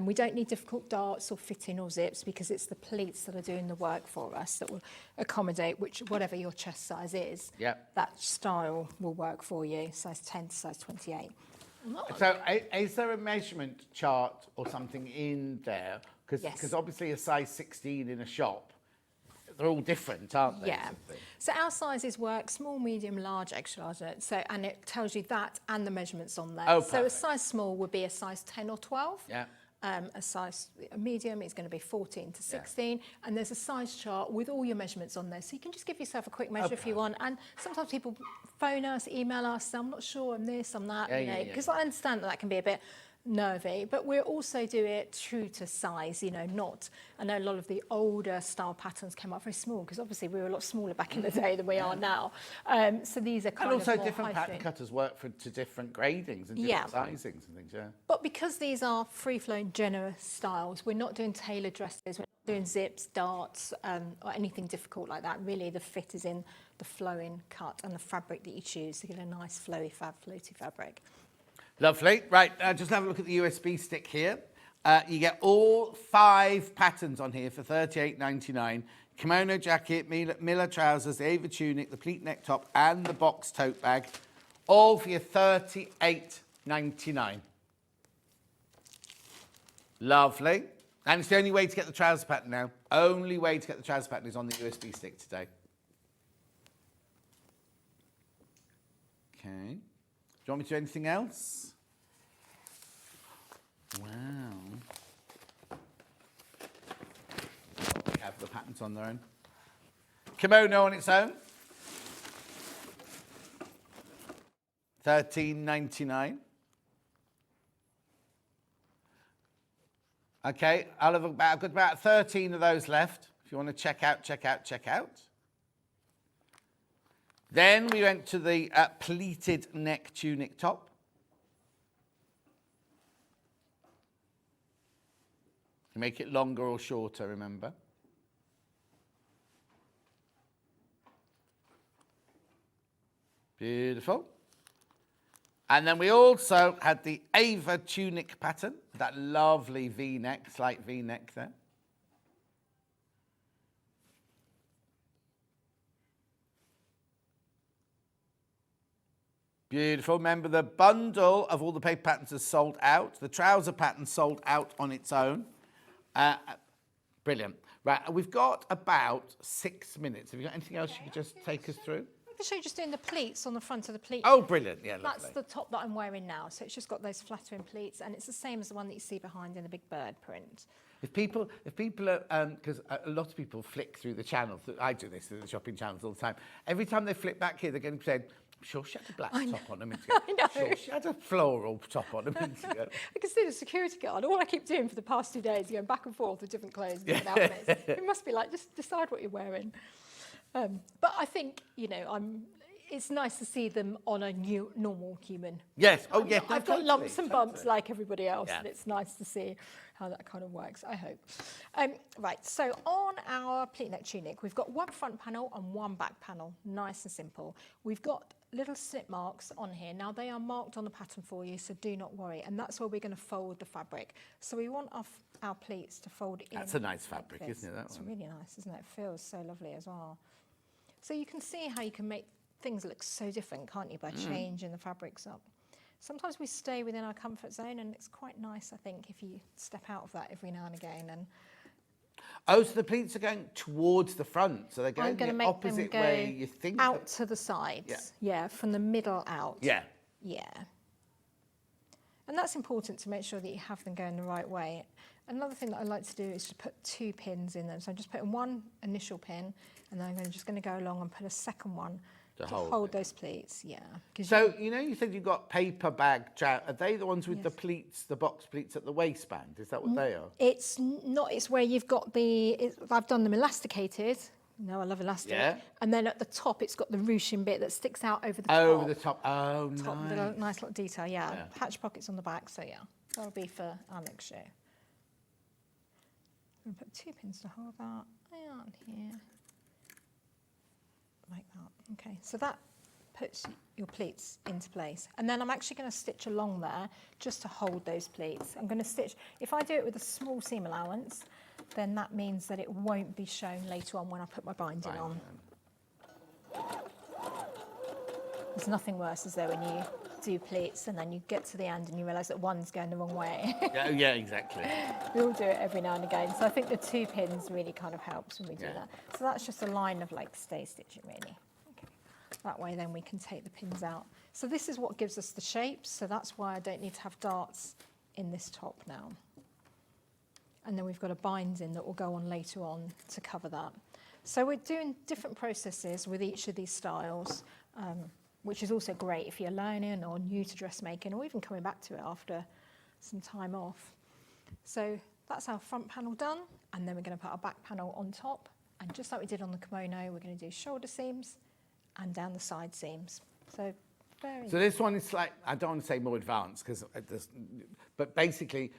We don't need difficult darts or fitting or zips, because it's the pleats that are doing the work for us that will accommodate whatever your chest size is. Yep. That style will work for you, size 10 to size 28. So is there a measurement chart or something in there? Because Yes. obviously a size 16 in a shop, they're all different, aren't they? Yeah. So our sizes work small, medium, large, extra large. So, and it tells you that and the measurements on there. Oh, so a perfect. size small would be a size 10 or 12. Yeah. A medium is going to be 14 to 16, and there's a size chart with all your measurements on there. So you can just give yourself a quick measure if you want. And sometimes people phone us, email us, I'm not sure, I'm this, I'm that, because I understand that can be a bit nervy, but we also do it true to size, not, I know a lot of the older style patterns came out very small, because obviously we were a lot smaller back in the day than we are now. So these are kind and also of more different pattern high-street. cutters work to different gradings and different sizings and things, But because these are free-flowing, generous styles, we're not doing tailored dresses, we're not doing zips, darts, or anything difficult like that. Really, the fit is in the flowing cut and the fabric that you choose to get a nice floaty fabric. Lovely. Right, just have a look at the USB stick here. You get all 5 patterns on here for $38.99. Kimono jacket, Miller trousers, the Ava tunic, the pleat neck top, and the box tote bag, all for your $38.99. Lovely. And it's the only way to get the trouser pattern now. Only way to get the trouser pattern is on the USB stick today. Okay. Do you want me to do anything else? Wow. We have the patterns on their own. Kimono on its own. $13.99. Okay, I've got about 13 of those left. If you want to check out. Then we went to the pleated neck tunic top. You make it longer or shorter, remember. Beautiful. And then we also had the Ava tunic pattern, that lovely V-neck, slight V-neck there. Beautiful. Remember, the bundle of all the paper patterns is sold out. The trouser pattern sold out on its own. Brilliant. Right, we've got about 6 minutes. Have you got anything else you could just take us through? I can show you just doing the pleats on the front of the pleat. Oh, brilliant. Yeah, lovely. That's the top that I'm wearing now. So it's just got those flattering pleats, and it's the same as the one that you see behind in the big bird print. If people are, because a lot of people flick through the channels, I do this through the shopping channels all the time. Every time they flip back here, they're going to say, I'm sure she had a black top on a minute ago. I know. Sure she had a floral top on a minute ago. I can see the security guard. All I keep doing for the past 2 days is going back and forth with different clothes and different outfits. It must be like, just decide what you're wearing. But I think, you know, it's nice to see them on a new, normal human. Yes. Oh, yes. I've got lumps and bumps like everybody else, Yeah. and it's nice to see how that kind of works, I hope. Right, so on our pleat neck tunic, we've got one front panel and one back panel, nice and simple. We've got little snip marks on here. Now, they are marked on the pattern for you, so do not worry. And that's where we're going to fold the fabric. So we want our pleats to fold in. That's a nice fabric, like isn't it, that it's one? really nice, isn't it? It feels so lovely as well. So you can see how you can make things look so different, can't you, by changing the fabrics up. Sometimes we stay within our comfort zone, and it's quite nice, I think, if you step out of that every now and again. And oh, so the pleats are going towards the front, so they're going I'm going to the make opposite them go way you think. out to the sides. Yeah, from the middle out. Yeah. Yeah. And that's important to make sure that you have them going the right way. Another thing that I like to do is to put 2 pins in them. So I'm just putting one initial pin, and then I'm just going to go along and put a second one to hold those pleats. Yeah. So, you know, you said you've got paper bag, are they the ones with the pleats, the box pleats at the waistband? Is that what they are? It's not, it's where you've got I've done them elasticated. No, I love elastic. Yeah. And then at the top, it's got the ruching bit that sticks out over the top. Over the top. Oh, Nice nice. little detail, yeah. Patch pockets on the back, so yeah. That'll be for our next show. I'm going to put 2 pins to hold that. On here. Like that. Okay, so that puts your pleats into place. And then I'm actually going to stitch along there just to hold those pleats. I'm going to stitch, if I do it with a small seam allowance, then that means that it won't be shown later on when I put my binding on. There's nothing worse, is there, when you do pleats and then you get to the end and you realise that one's going the wrong way. Yeah, exactly. We all do it every now and again. So I think the 2 pins really kind of helps when we do that. So that's just a line of like stay stitching really. Okay. That way then we can take the pins out. So this is what gives us the shapes. So that's why I don't need to have darts in this top now. And then we've got a binding that will go on later on to cover that. So we're doing different processes with each of these styles, which is also great if you're learning or new to dressmaking or even coming back to it after some time off. So that's our front panel done, and then we're going to put our back panel on top, and just like we did on the kimono, we're going to do shoulder seams and down the side seams. So So this one is like, I don't want to say more advanced, but basically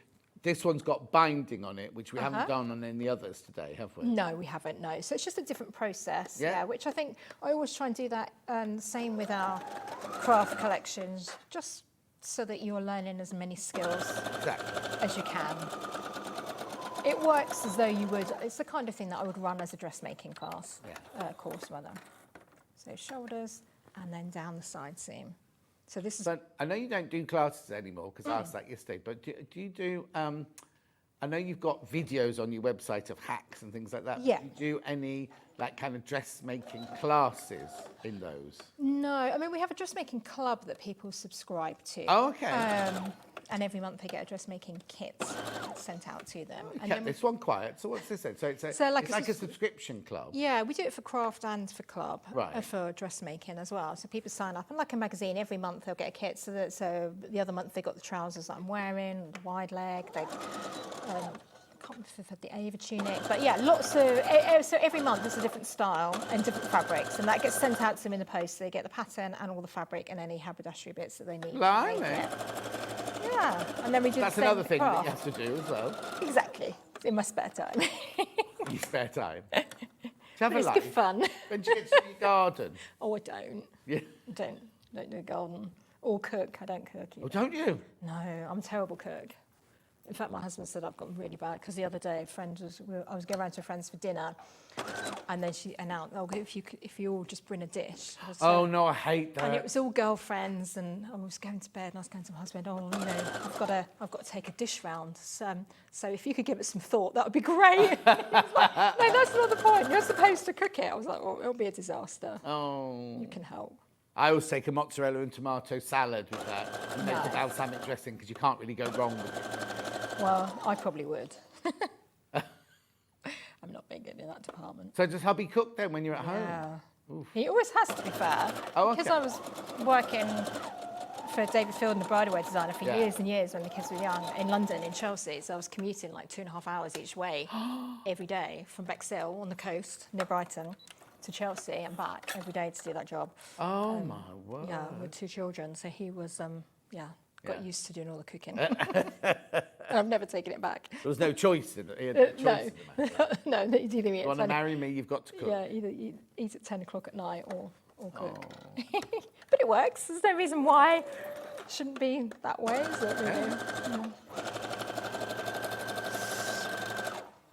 this one's got binding on it, which we haven't done on any others today, have we? No, we haven't, no. So it's just a different process, which I think I always try and do that, same with our craft collections, just so that you're learning as many skills as you can. It works as though you would, it's the kind of thing that I would run as a dressmaking class, course rather. So shoulders and then down the side seam. So this is... But I know you don't do classes anymore, because I asked that yesterday, but do you do... I know you've got videos on your website of hacks and things like that. Yeah. Do you do any like kind of dressmaking classes in those? No, I mean, we have a dressmaking club that people subscribe to. Oh, okay. And every month they get a dressmaking kit sent out to them. You And kept then this one quiet. So what's this then? So it's So like it's like a subscription club. Yeah, we do it for craft and for club, Right. for dressmaking as well. So people sign up, and like a magazine, every month they'll get a kit. So the other month they got the trousers that I'm wearing, the wide leg. They can't remember if they've had the Ava tunic, but yeah, lots of. So every month there's a different style and different fabrics, and that gets sent out to them in the post. So they get the pattern and all the fabric and any haberdashery bits that they need. Blimey. Yeah, and then we do That's the same another for thing that craft. you have to do as well. Exactly, in my spare time. Your spare time. Do you have a It's life? good fun. When do you get to your garden? Oh, I don't. Yeah. Don't do a garden or cook. I don't cook either. Oh, don't you? No, I'm a terrible cook. In fact, my husband said I've gotten really bad because the other day I was going around to a friend's for dinner, and then she announced, "Oh, if you all just bring a dish." Oh no, I hate that. And it was all girlfriends, and I was going to bed, and I was going to my husband, "Oh, you know, I've got to take a dish round. So if you could give it some thought, that would be great." Like, no, that's not the point. You're supposed to cook it. I was like, "Oh, it'll be a disaster." Oh. You can help. I always take a mozzarella and tomato salad with that, and make the balsamic dressing, because you can't really go wrong with it. Well, I probably would. I'm not big in that department. So does hubby cook then when you're at home? Yeah. He always has, to be fair. Oh, okay. Because I was working for David Field and the bridal designer for years and years when the kids were young in London, in Chelsea. So I was commuting like 2.5 hours each way every day from Bexhill on the coast near Brighton to Chelsea and back every day to do that job. Oh my word. Yeah, with 2 children. So he was, got used to doing all the cooking. And I've never taken it back. There was no choice in it. No, it's either you want to marry me, you've got to cook. Yeah, either eat at 10 o'clock at night or cook. But it works. There's no reason why it shouldn't be that way, is it? Really? Yeah.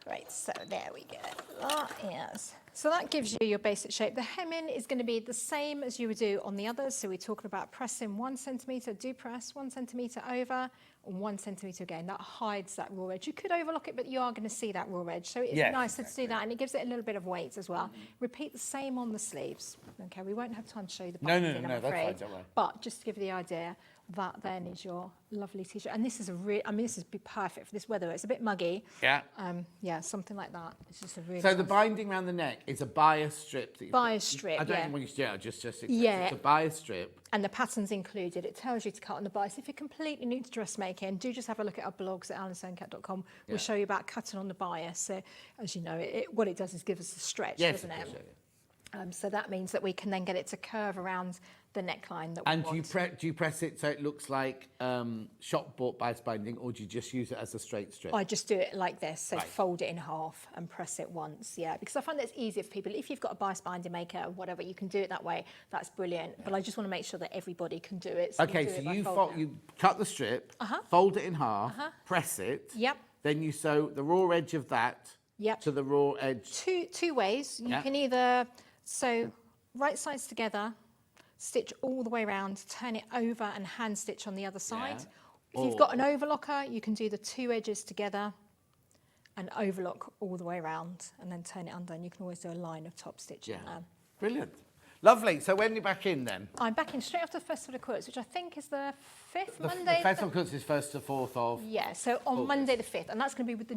Right, so there we go. That is. So that gives you your basic shape. The hemming is going to be the same as you would do on the others. So we're talking about pressing 1 centimetre, do press 1 centimetre over, and 1 centimetre again. That hides that raw edge. You could overlock it, but you are going to see that raw edge. So it's nicer to do that, and it gives it a little bit of weight as well. Repeat the same on the sleeves. Okay, we won't have time to show you the binding, I'm afraid. That's fine, don't worry. But just to give you the idea, that then is your lovely t-shirt. And this is this would be perfect for this weather. It's a bit muggy. Yeah. Something like that. It's just a really So the binding around the neck is a bias strip. Bias strip, I don't know what you do, just Yeah. It's a bias strip. And the pattern's included. It tells you to cut on the bias. If you're completely new to dressmaking, do just have a look at our blogs at alanstonecat.com. We'll show you about cutting on the bias. So, as you know, what it does is give us a stretch, doesn't it? So that means that we can then get it to curve around the neckline that we want. And do you press it so it looks like shop-bought bias binding, or do you just use it as a straight strip? I just do it like this, so fold it in half and press it once, because I find that's easier for people. If you've got a bias binding maker or whatever, you can do it that way. That's brilliant. Yeah. But I just want to make sure that everybody can do it. So you cut the strip, fold it in half, press it. Yep. Then you sew the raw edge of that to the raw edge. Two ways. You can either sew right sides together, stitch all the way around, turn it over and hand stitch on the other side. If you've got an overlocker, you can do the 2 edges together and overlock all the way around and then turn it under, and you can always do a line of top stitching there. Brilliant. Lovely. So when are you back in then? I'm back in straight after the Festival of Quilts, which I think is the 5th Monday. The Festival of Quilts is 1st to 4th of... Yeah, so on Monday the 5th, and that's going to be with the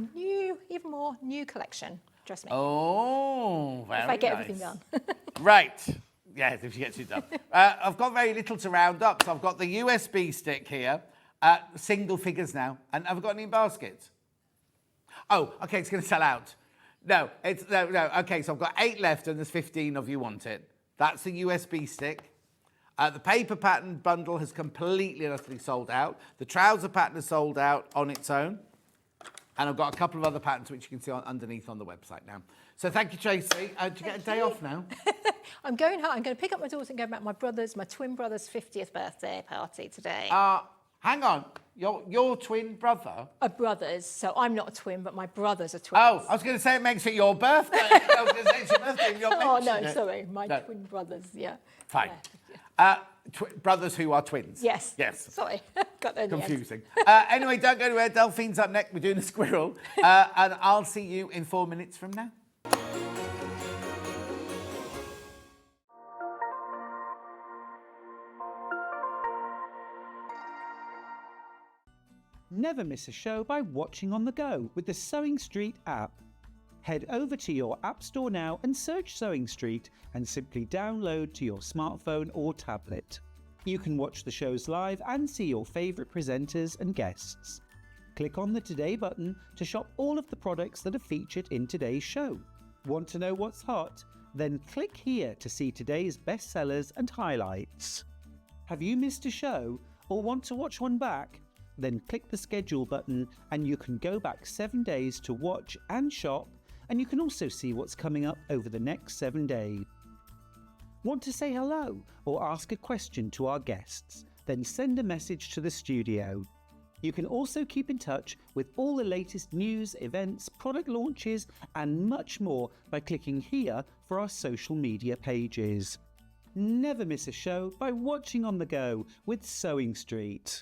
even more new collection, dressmaking. Oh, very nice. If I get everything done. Right. Yeah, if you get it done. I've got very little to round up. So I've got the USB stick here, single figures now. And have I got any baskets? Oh, okay, it's going to sell out. No. Okay, so I've got 8 left and there's 15 of you want it. That's the USB stick. The paper pattern bundle has completely and utterly sold out. The trouser pattern is sold out on its own. And I've got a couple of other patterns which you can see underneath on the website now. So thank you, Tracey. Do you get a day off now? I'm going home. I'm going to pick up my daughter and go back to my twin brother's 50th birthday party today. Hang on. Your twin brother? A brother's. So I'm not a twin, but my brothers are twins. Oh, I was going to say it makes it your birthday. I was going to say it's your birthday and you're mentioning it. Sorry. My twin brothers, Fine. Brothers who are twins. Yes. Sorry. Got there in confusing. Anyway, don't go anywhere. Delphine's up next. We're doing a squirrel. And I'll see you in 4 minutes from now. Never miss a show by watching on the go with the Sewing Street app. Head over to your App Store now and search Sewing Street and simply download to your smartphone or tablet. You can watch the shows live and see your favourite presenters and guests. Click on the Today button to shop all of the products that are featured in today's show. Want to know what's hot? Then click here to see today's bestsellers and highlights. Have you missed a show or want to watch one back? Then click the schedule button and you can go back 7 days to watch and shop, and you can also see what's coming up over the next 7 days. Want to say hello or ask a question to our guests? Then send a message to the studio. You can also keep in touch with all the latest news, events, product launches and much more by clicking here for our social media pages. Never miss a show by watching on the go with Sewing Street.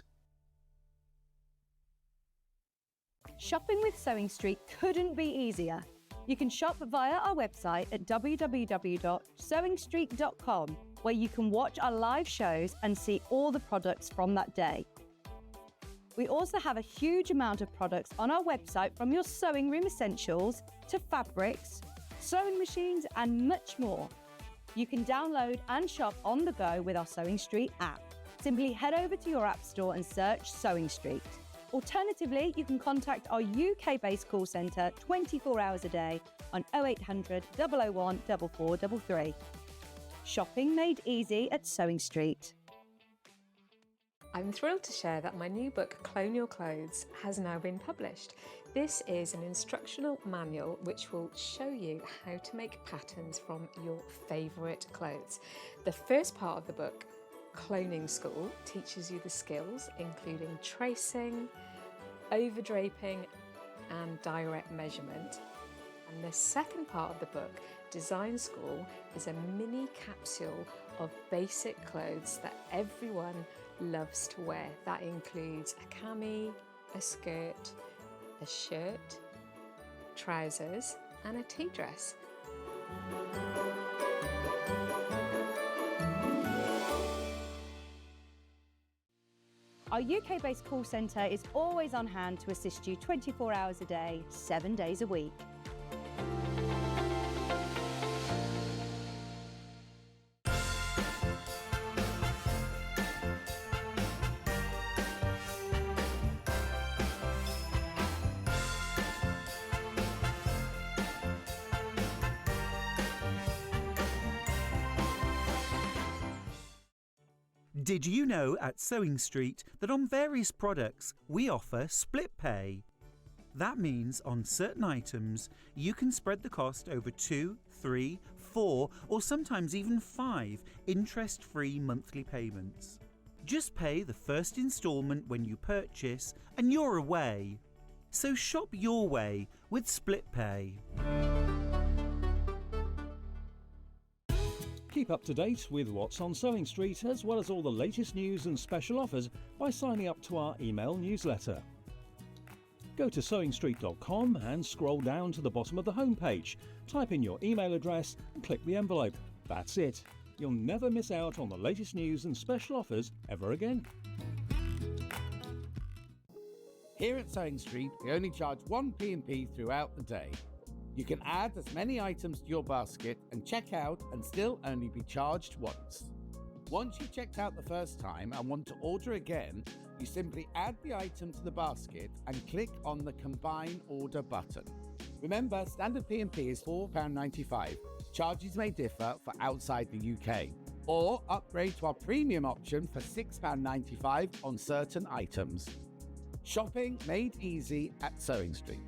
Shopping with Sewing Street couldn't be easier. You can shop via our website at www.sewingstreet.com, where you can watch our live shows and see all the products from that day. We also have a huge amount of products on our website, from your sewing room essentials to fabrics, sewing machines and much more. You can download and shop on the go with our Sewing Street app. Simply head over to your app store and search Sewing Street. Alternatively, you can contact our UK-based call centre 24 hours a day on 0800 001 4433. Shopping made easy at Sewing Street. I'm thrilled to share that my new book, Clone Your Clothes, has now been published. This is an instructional manual which will show you how to make patterns from your favourite clothes. The first part of the book, Cloning School, teaches you the skills including tracing, overdraping and direct measurement. And the second part of the book, Design School, is a mini capsule of basic clothes that everyone loves to wear. That includes a cami, a skirt, a shirt, trousers and a tea dress. Our UK-based call centre is always on hand to assist you 24 hours a day, 7 days a week. Did you know at Sewing Street that on various products we offer split pay? That means on certain items you can spread the cost over 2, 3, 4 or sometimes even 5 interest-free monthly payments. Just pay the first instalment when you purchase and you're away. So shop your way with split pay. Keep up to date with what's on Sewing Street, as well as all the latest news and special offers by signing up to our email newsletter. Go to sewingstreet.com and scroll down to the bottom of the homepage. Type in your email address and click the envelope. That's it. You'll never miss out on the latest news and special offers ever again. Here at Sewing Street, we only charge one P&P throughout the day. You can add as many items to your basket and check out and still only be charged once. Once you've checked out the first time and want to order again, you simply add the item to the basket and click on the Combine Order button. Remember, standard P&P is £4.95. Charges may differ for outside the UK. Or upgrade to our premium option for £6.95 on certain items. Shopping made easy at Sewing Street.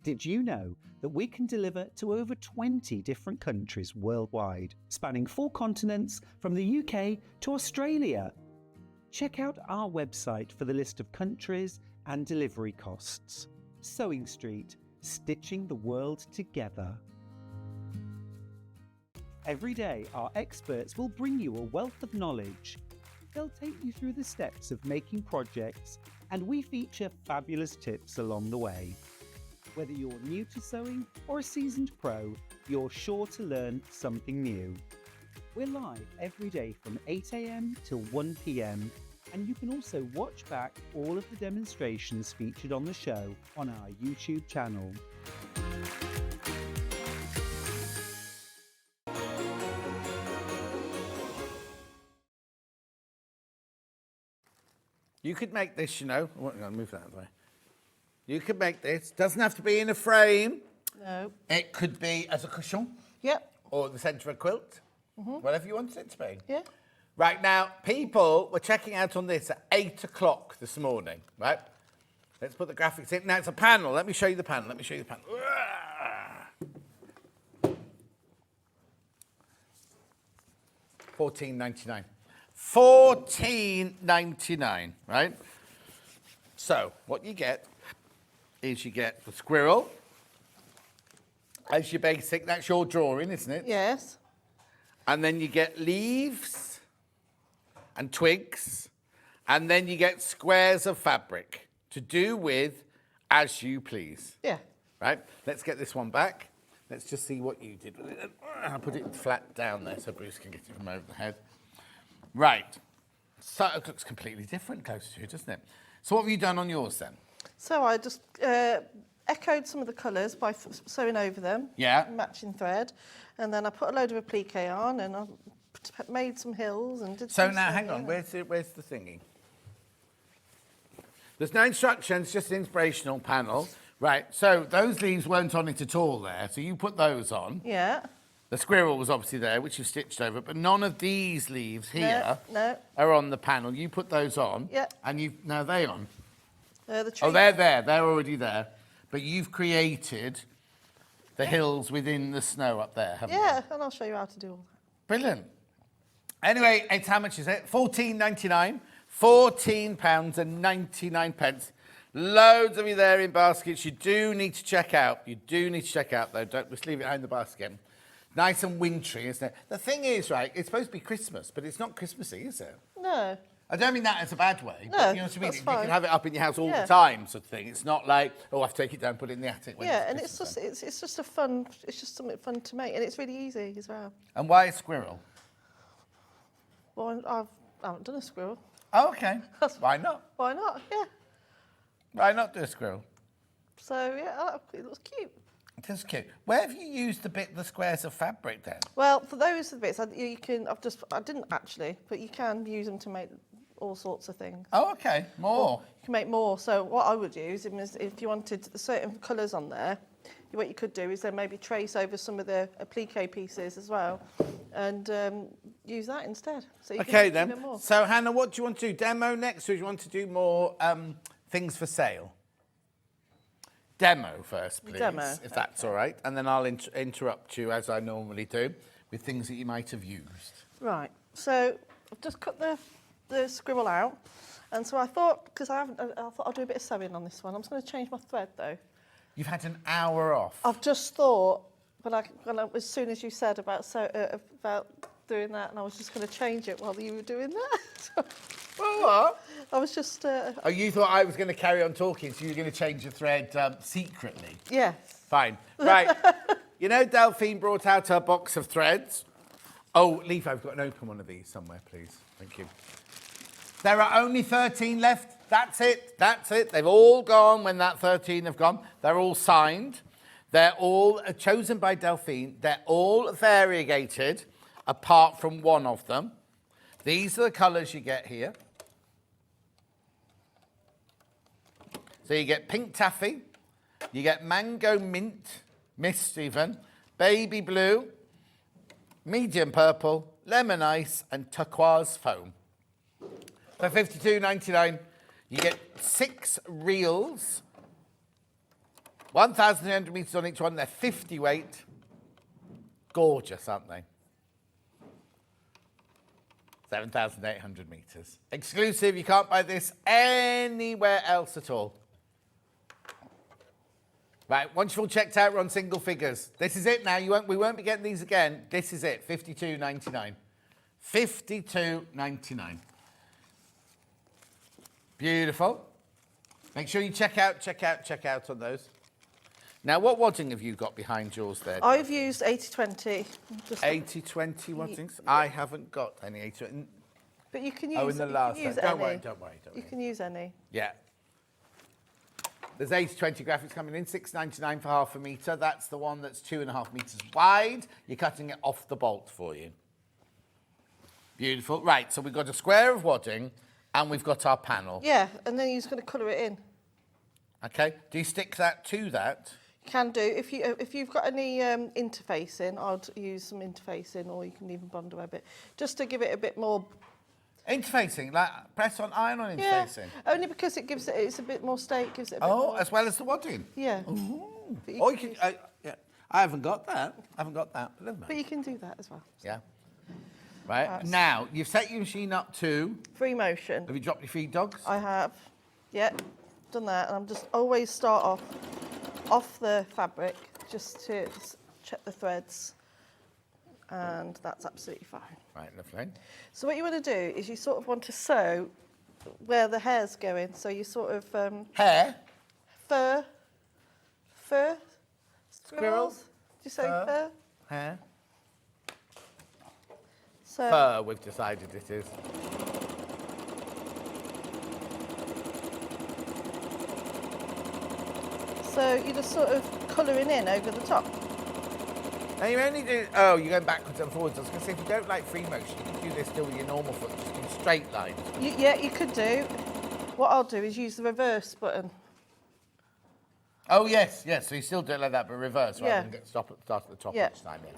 Did you know that we can deliver to over 20 different countries worldwide, spanning 4 continents from the UK to Australia? Check out our website for the list of countries and delivery costs. Sewing Street, stitching the world together. Every day, our experts will bring you a wealth of knowledge. They'll take you through the steps of making projects, and we feature fabulous tips along the way. Whether you're new to sewing or a seasoned pro, you're sure to learn something new. We're live every day from 8 AM till 1 PM, and you can also watch back all of the demonstrations featured on the show on our YouTube channel. You could make this, you know. I'm going to move that out of the way. You could make this. Doesn't have to be in a frame. No. It could be as a cushion. Yep. Or the centre of a quilt. Whatever you want it to be. Yeah. Right now, people were checking out on this at 8 o'clock this morning, right? Let's put the graphics in. Now, it's a panel. Let me show you the panel. $14.99. $14.99, right? So, what you get is you get the squirrel as your basic. That's your drawing, isn't it? Yes. And then you get leaves and twigs, and then you get squares of fabric to do with as you please. Yeah. Right? Let's get this one back. Let's just see what you did with it. I'll put it flat down there so Bruce can get it from over the head. Right. So it looks completely different close to you, doesn't it? So what have you done on yours then? So I just echoed some of the colours by sewing over them. Yeah. Matching thread. And then I put a load of applique on and I made some hills and did So some now, hang sewing. on, where's the thingy? There's no instructions, just an inspirational panel. Right, so those leaves weren't on it at all there, so you put those on. Yeah. The squirrel was obviously there, which you stitched over, but none of these leaves here are on the panel. You put those on. Yeah. And now they on. The tree. Oh, they're there, they're already there. But you've created the hills within the snow up there, haven't you? Yeah, and I'll show you how to do all that. Brilliant. Anyway, it's how much is it? £14.99. £14.99. Loads of you there in baskets. You do need to check out. You do need to check out, though. Don't just leave it behind the basket. Nice and wintry, isn't it? The thing is, right, it's supposed to be Christmas, but it's not Christmassy, is it? No. I don't mean that as a bad way. No, but you know what I mean? that's You fine. can have it up in your house all Yeah. the time, sort of thing. It's not like, oh, I have to take it down and put it in the attic. When Yeah, it's and it's Christmas just time. it's just a fun. It's just something fun to make, and it's really easy as well. And why a squirrel? Well, I haven't done a squirrel. Oh, okay. Why not? Why not? Yeah. Why not do a squirrel? So yeah, it looks cute. That's cute. Where have you used the squares of fabric then? Well, for those bits, I didn't actually, but you can use them to make all sorts of things. Oh, okay. More. You can make more. So what I would use is if you wanted certain colours on there, what you could do is then maybe trace over some of the applique pieces as well, and use that instead. So you Okay can then. more. So Hannah, what do you want to do? Demo next, or do you want to do more things for sale? Demo first, please, Demo, if that's all right. And then I'll interrupt you, as I normally do, with things that you might have used. Right. So I've just cut the scribble out, and so I thought, because I thought I'll do a bit of sewing on this one. I'm just going to change my thread though. You've had an hour off. I've just thought, as soon as you said about doing that, and I was just going to change it while you were doing that. What? I was just. Oh, you thought I was going to carry on talking, so you were going to change the thread secretly? Yes. Fine. Right. You know, Delphine brought out her box of threads. Oh, Leaf, I've got an open one of these somewhere, please. Thank you. There are only 13 left. That's it. That's it. They've all gone when that 13 have gone. They're all signed. They're all chosen by Delphine. They're all variegated, apart from one of them. These are the colours you get here. So you get pink taffy, you get mango mint, mist even, baby blue, medium purple, lemon ice, and turquoise foam. For $52.99, you get 6 reels, 1,300 metres on each one. They're 50 weight. Gorgeous, aren't they? 7,800 metres. Exclusive. You can't buy this anywhere else at all. Right, once you've all checked out, we're on single figures. This is it now. We won't be getting these again. This is it. $52.99. $52.99. Beautiful. Make sure you check out on those. Now, what wadding have you got behind yours there? I've used 80-20. 80-20 waddings? I haven't got any 80. But you can use. Oh, in the last. Don't worry. You can use any. Yeah. There's 80-20 graphics coming in, $6.99 for half a metre. That's the one that's 2.5 metres wide. You're cutting it off the bolt for you. Beautiful. Right, so we've got a square of wadding and we've got our panel. Yeah, and then you're just going to colour it in. Okay. Do you stick that to that? You can do. If you've got any interfacing, I'd use some interfacing, or you can even bond web it, just to give it a bit more. Interfacing, like press on, iron on interfacing? Yeah, only because it gives it's a bit more stay, gives it a bit Oh, more. as well as the wadding? Yeah. Ooh. Or you can, yeah. I haven't got that. But never mind. But you can do that as well. Yeah. Right. Now, you've set your machine up to... Free motion. Have you dropped your feed dogs? I have. Yeah, done that. And I'm just always start off the fabric just to check the threads. And that's absolutely fine. Right, lovely. So what you want to do is you sort of want to sew where the hair's going. So you sort of... Hair? Fur. Squirrels? Do you say fur? Hair. So, Fur, we've decided it is. so you're just sort of colouring in over the top. Now you only do, oh, you're going backwards and forwards. I was going to say, if you don't like free motion, you can do this still with your normal foot, just in straight lines. Yeah, you could do. What I'll do is use the reverse button. Oh, yes, yes. So you still do it like that, but reverse, Yeah. rather than start at the top Yeah. each time, yeah.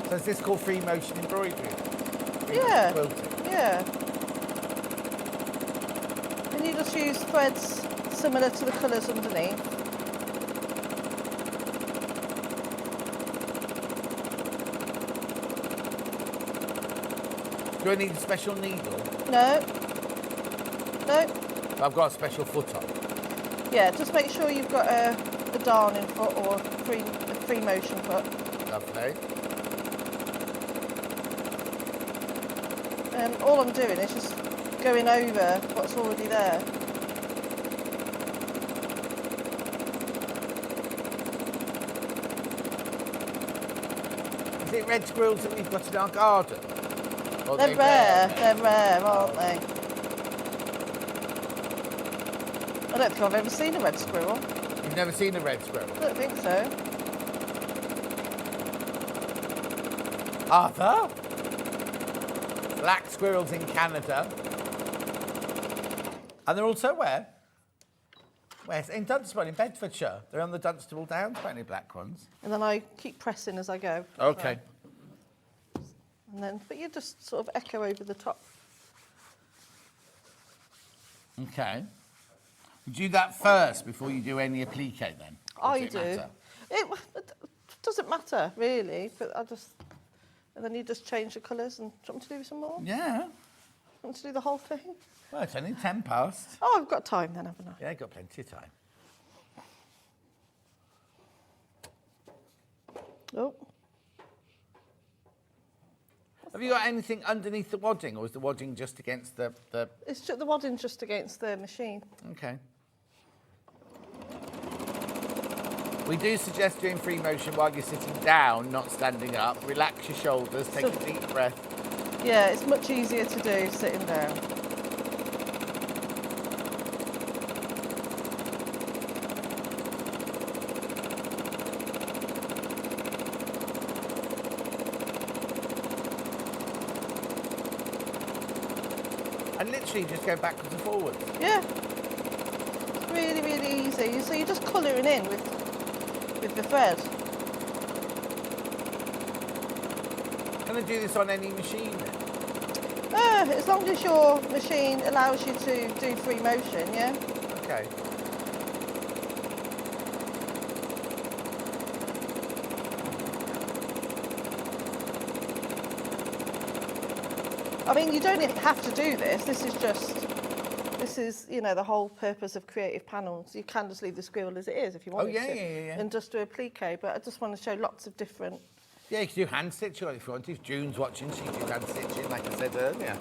So is this called free motion embroidery? Free Yeah. motion quilting? Yeah. And you just use threads similar to the colours underneath. Do I need a special needle? No. No. I've got a special foot on. Yeah, just make sure you've got a darning foot or a free motion foot. Lovely. And all I'm doing is just going over what's already there. Is it red squirrels that we've got in our garden? Or They're rare, aren't they? I don't think I've ever seen a red squirrel. You've never seen a red squirrel? I don't think so. Arthur? Black squirrels in Canada. And they're also where? Where? In Dunstable, in Bedfordshire. They're on the Dunstable Downs, apparently black ones. And then I keep pressing as I go. Okay. And then, but you just sort of echo over the top. Okay. You do that first before you do any applique then? Or I does do. it matter? It doesn't matter really, but I just, and then you just change the colours. And do you want me to do some more? Yeah. Want me to do the whole thing? Well, it's only 10 past. Oh, I've got time then, haven't I? Yeah, you've got plenty of time. Oh. Have you got anything underneath the wadding, or is the wadding just against the... It's just, the wadding's just against the machine. Okay. We do suggest doing free motion while you're sitting down, not standing up. Relax your shoulders, take a deep breath. Yeah, it's much easier to do sitting down. And literally just go backwards and forwards. Yeah. It's really, really easy. So you're just colouring in with the thread. Can I do this on any machine then? As long as your machine allows you to do free motion, yeah? Okay. I mean, you don't have to do this. This is, you know, the whole purpose of creative panels. You can just leave the squirrel as it is if you want to. Yeah. And just do a plique, but I just want to show lots of different... Yeah, you can do hand stitching if you want to. If June's watching, she can do hand stitching, like I said earlier.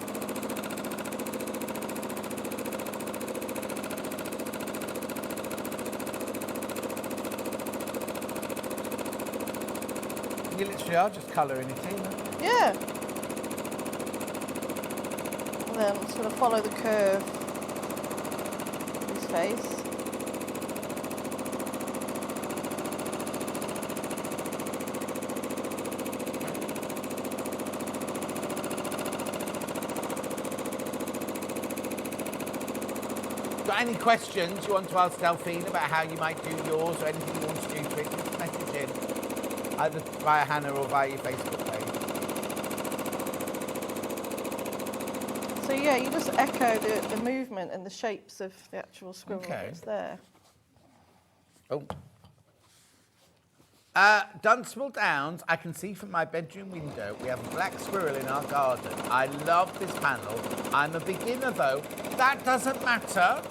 You literally are just colouring it in. Yeah. And then I'm just going to follow the curve of his face. Got any questions you want to ask Delphine about how you might do yours or anything you want to do to it, just message in, either via Hannah or via your Facebook page. So yeah, you just echo the movement and the shapes of the actual squirrel that's there. Oh. Dunstable Downs, I can see from my bedroom window, we have a black squirrel in our garden. I love this panel. I'm a beginner though. That doesn't matter.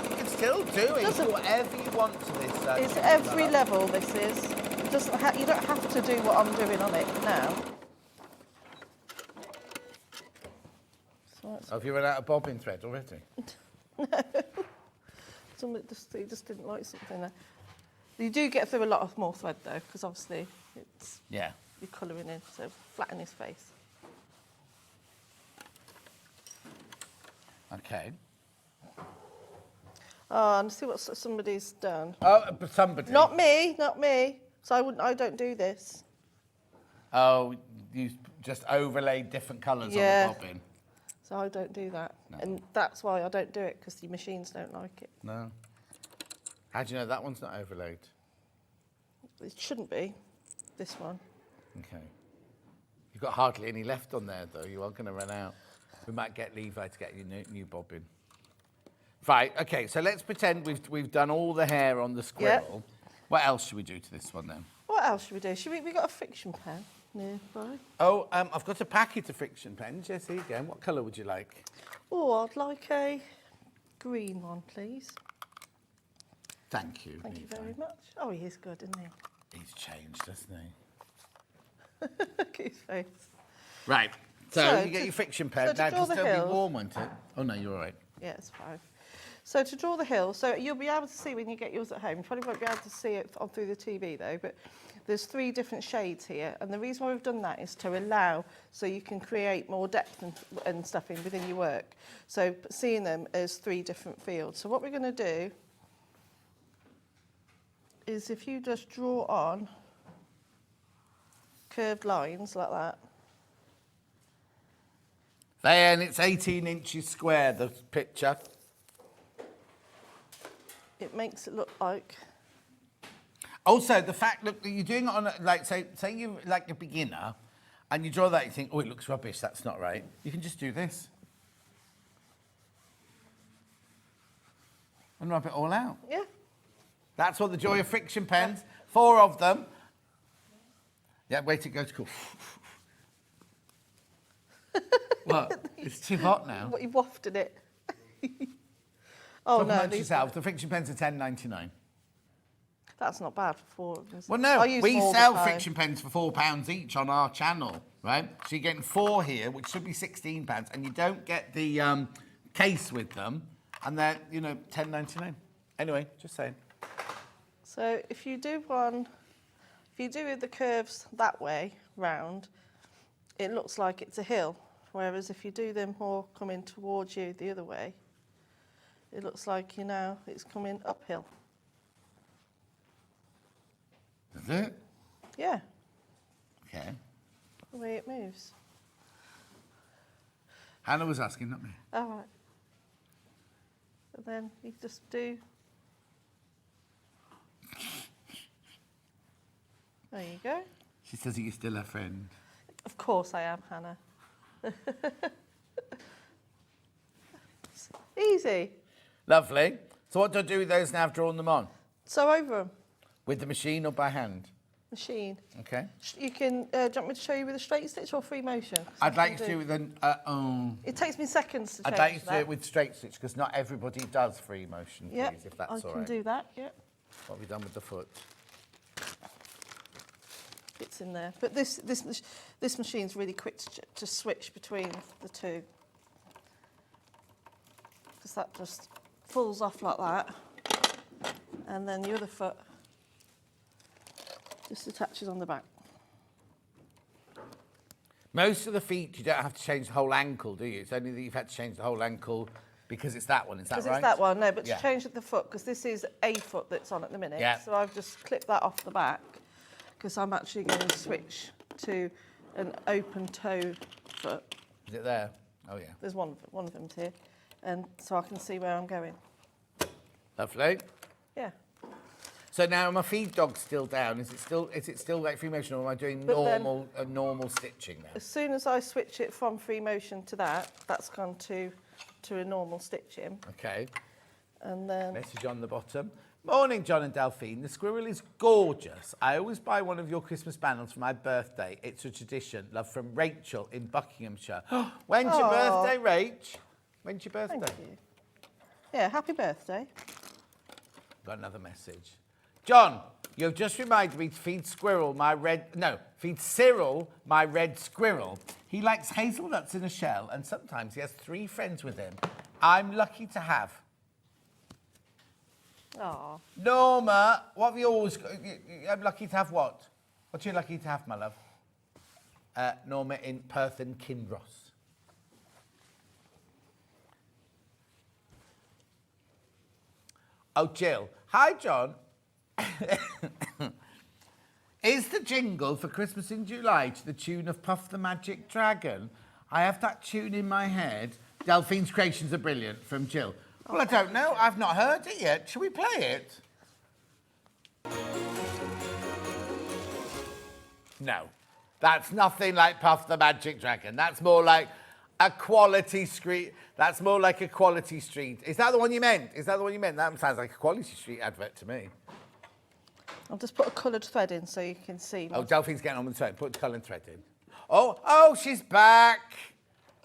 You can still do it. Whatever you want to this. It's every level, this is. It doesn't you don't have to do what I'm doing on it now. So have you run out of bobbin thread already? No. He just didn't like something there. You do get through a lot of more thread though, because obviously it's Yeah. you're colouring in, so flatten his face. Okay. Oh, and see what somebody's done. Oh, but somebody. Not me, not me. So I don't do this. Oh, you just overlaid different colours Yeah. on the bobbin. So I don't do that. No. And that's why I don't do it, because the machines don't like it. No. How do you know that one's not overlaid? It shouldn't be, this one. Okay. You've got hardly any left on there, though. You are going to run out. We might get Levi to get you new bobbin. Right, okay, so let's pretend we've done all the hair on the squirrel. What else should we do to this one, then? What else should we do? We got a friction pen nearby. Oh, I've got a packet of friction pens. Yes, here you go. What colour would you like? Oh, I'd like a green one, please. Thank you. Thank you Levi. very much. Oh, he is good, isn't he? He's changed, hasn't he? Look at his face. Right, so you to- get your friction pen. so to Now, draw just the don't be hills- warm, won't it? Oh, no, you're all right. Yeah, it's fine. So to draw the hill, so you'll be able to see when you get yours at home. You probably won't be able to see it through the TV though, but there's 3 different shades here. And the reason why we've done that is to allow so you can create more depth and stuff in within your work. So seeing them as 3 different fields. So what we're going to do is if you just draw on curved lines like that. There, and it's 18 inches square, the picture. It makes it look like... Also, the fact, look, that you're doing it on, like, say you're like a beginner, and you draw that, you think, oh, it looks rubbish, that's not right. You can just do this. And rub it all out. Yeah. That's what the joy of friction pens, 4 of them. Yeah, wait till it goes cool. What? It's too hot now. What, you wafted it. Oh, Talk no. amongst these- yourself, the friction pens are £10.99. That's not bad for 4 of them. Well, no, I use we them all the sell time. friction pens for £4 each on our channel, right? So you're getting 4 here, which should be £16, and you don't get the case with them, and they're, you know, £10.99. Anyway, just saying. So if you do one, if you do the curves that way round, it looks like it's a hill. Whereas if you do them more coming towards you the other way, it looks like it's coming uphill. Is it? Yeah, Okay. the way it moves. Hannah was asking, not me. All right. And then you just do. There you go. She says you're still a friend. Of course I am, Hannah. Easy. Lovely. So what do I do with those now I've drawn them on? So over them. With the machine or by hand? Machine. Okay. You can, do you want me to show you with a straight stitch or free motion? 'Cause I'd I like you can to do it with an... It takes me seconds to change I'd like you to do that. it with straight stitch, because not everybody does free motion, Yep, please, if that's I all can right. do that, yep. What have we done with the foot? It's in there. But this machine's really quick to switch between the two. Because that just falls off like that. And then the other foot just attaches on the back. Most of the feet, you don't have to change the whole ankle, do you? It's only that you've had to change the whole ankle because it's that one, is that right? Because it's that one, no, but Yeah. to change the foot, because this is a foot that's on at the minute. Yeah. So I've just clipped that off the back, because I'm actually going to switch to an open toe foot. Is it there? Oh, yeah. There's one of them here. And so I can see where I'm going. Lovely. Yeah. So now, are my feed dogs still down? Is it still like free motion, or am I doing But then- normal stitching now? As soon as I switch it from free motion to that, that's gone to a normal stitching. Okay. And then Message on the bottom. Morning, John and Delphine. The squirrel is gorgeous. I always buy one of your Christmas panels for my birthday. It's a tradition. Love from Rachel in Buckinghamshire. When's your Aw. birthday, Rach? When's your birthday? thank you. Yeah, happy birthday. Got another message. John, you've just reminded me to feed Cyril my red squirrel. He likes hazelnuts in a shell, and sometimes he has 3 friends with him. I'm lucky to have. Oh. Norma, what have you always got? I'm lucky to have what? What are you lucky to have, my love? Norma in Perth and Kinross. Oh, Jill. Hi, John. Is the jingle for Christmas in July to the tune of Puff the Magic Dragon? I have that tune in my head. Delphine's creations are brilliant, from Jill. Well, I don't know. I've not heard it yet. Shall we play it? No. That's nothing like Puff the Magic Dragon. That's more like a quality street. That's more like a quality street. Is that the one you meant? Is that the one you meant? That sounds like a quality street advert to me. I'll just put a coloured thread in so you can see. Oh, Delphine's getting on with the thread. Put the coloured thread in. Oh, she's back.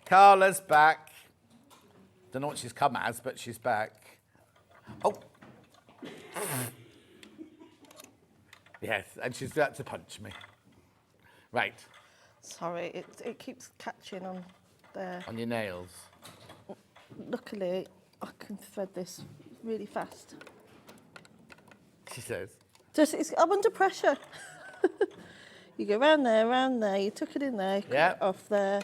Carla's back. Don't know what she's come as, but she's back. Oh. Yes, and she's about to punch me. Right. Sorry, it keeps catching on there. On your nails. Luckily, I can thread this really fast. She says. I'm under pressure. You go round there, you tuck it in there, Yeah. off there,